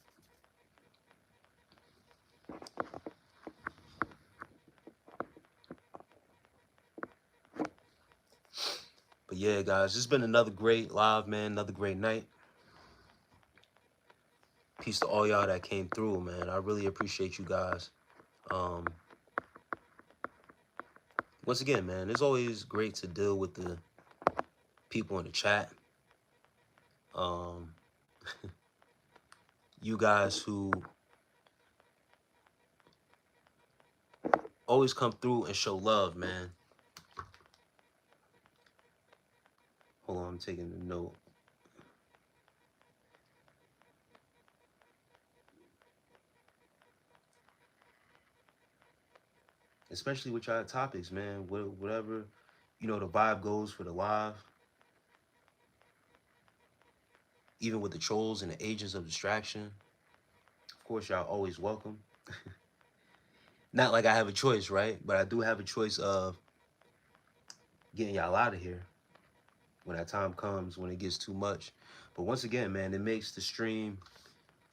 But yeah, guys, it's been another great live, man. Another great night. Peace to all y'all that came through, man. I really appreciate you guys. Once again, man, it's always great to deal with the people in the chat. You guys who always come through and show love, man. Hold on, I'm taking a note. Especially with y'all topics, man. Whatever, you know, the vibe goes for the live. Even with the trolls and the agents of distraction. Of course, y'all always welcome. Not like I have a choice, right? But I do have a choice of getting y'all out of here when that time comes, when it gets too much. But once again, man, it makes the stream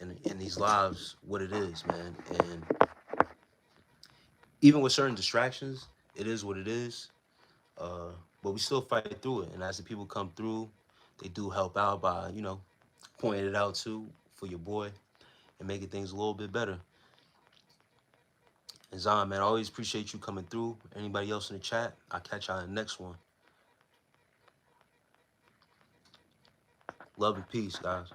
and these lives what it is, man. And even with certain distractions, it is what it is. But we still fight through it. And as the people come through, they do help out by, you know, pointing it out too for your boy and making things a little bit better. And Zon, man, I always appreciate you coming through. Anybody else in the chat, I'll catch y'all in the next one. Love and peace, guys.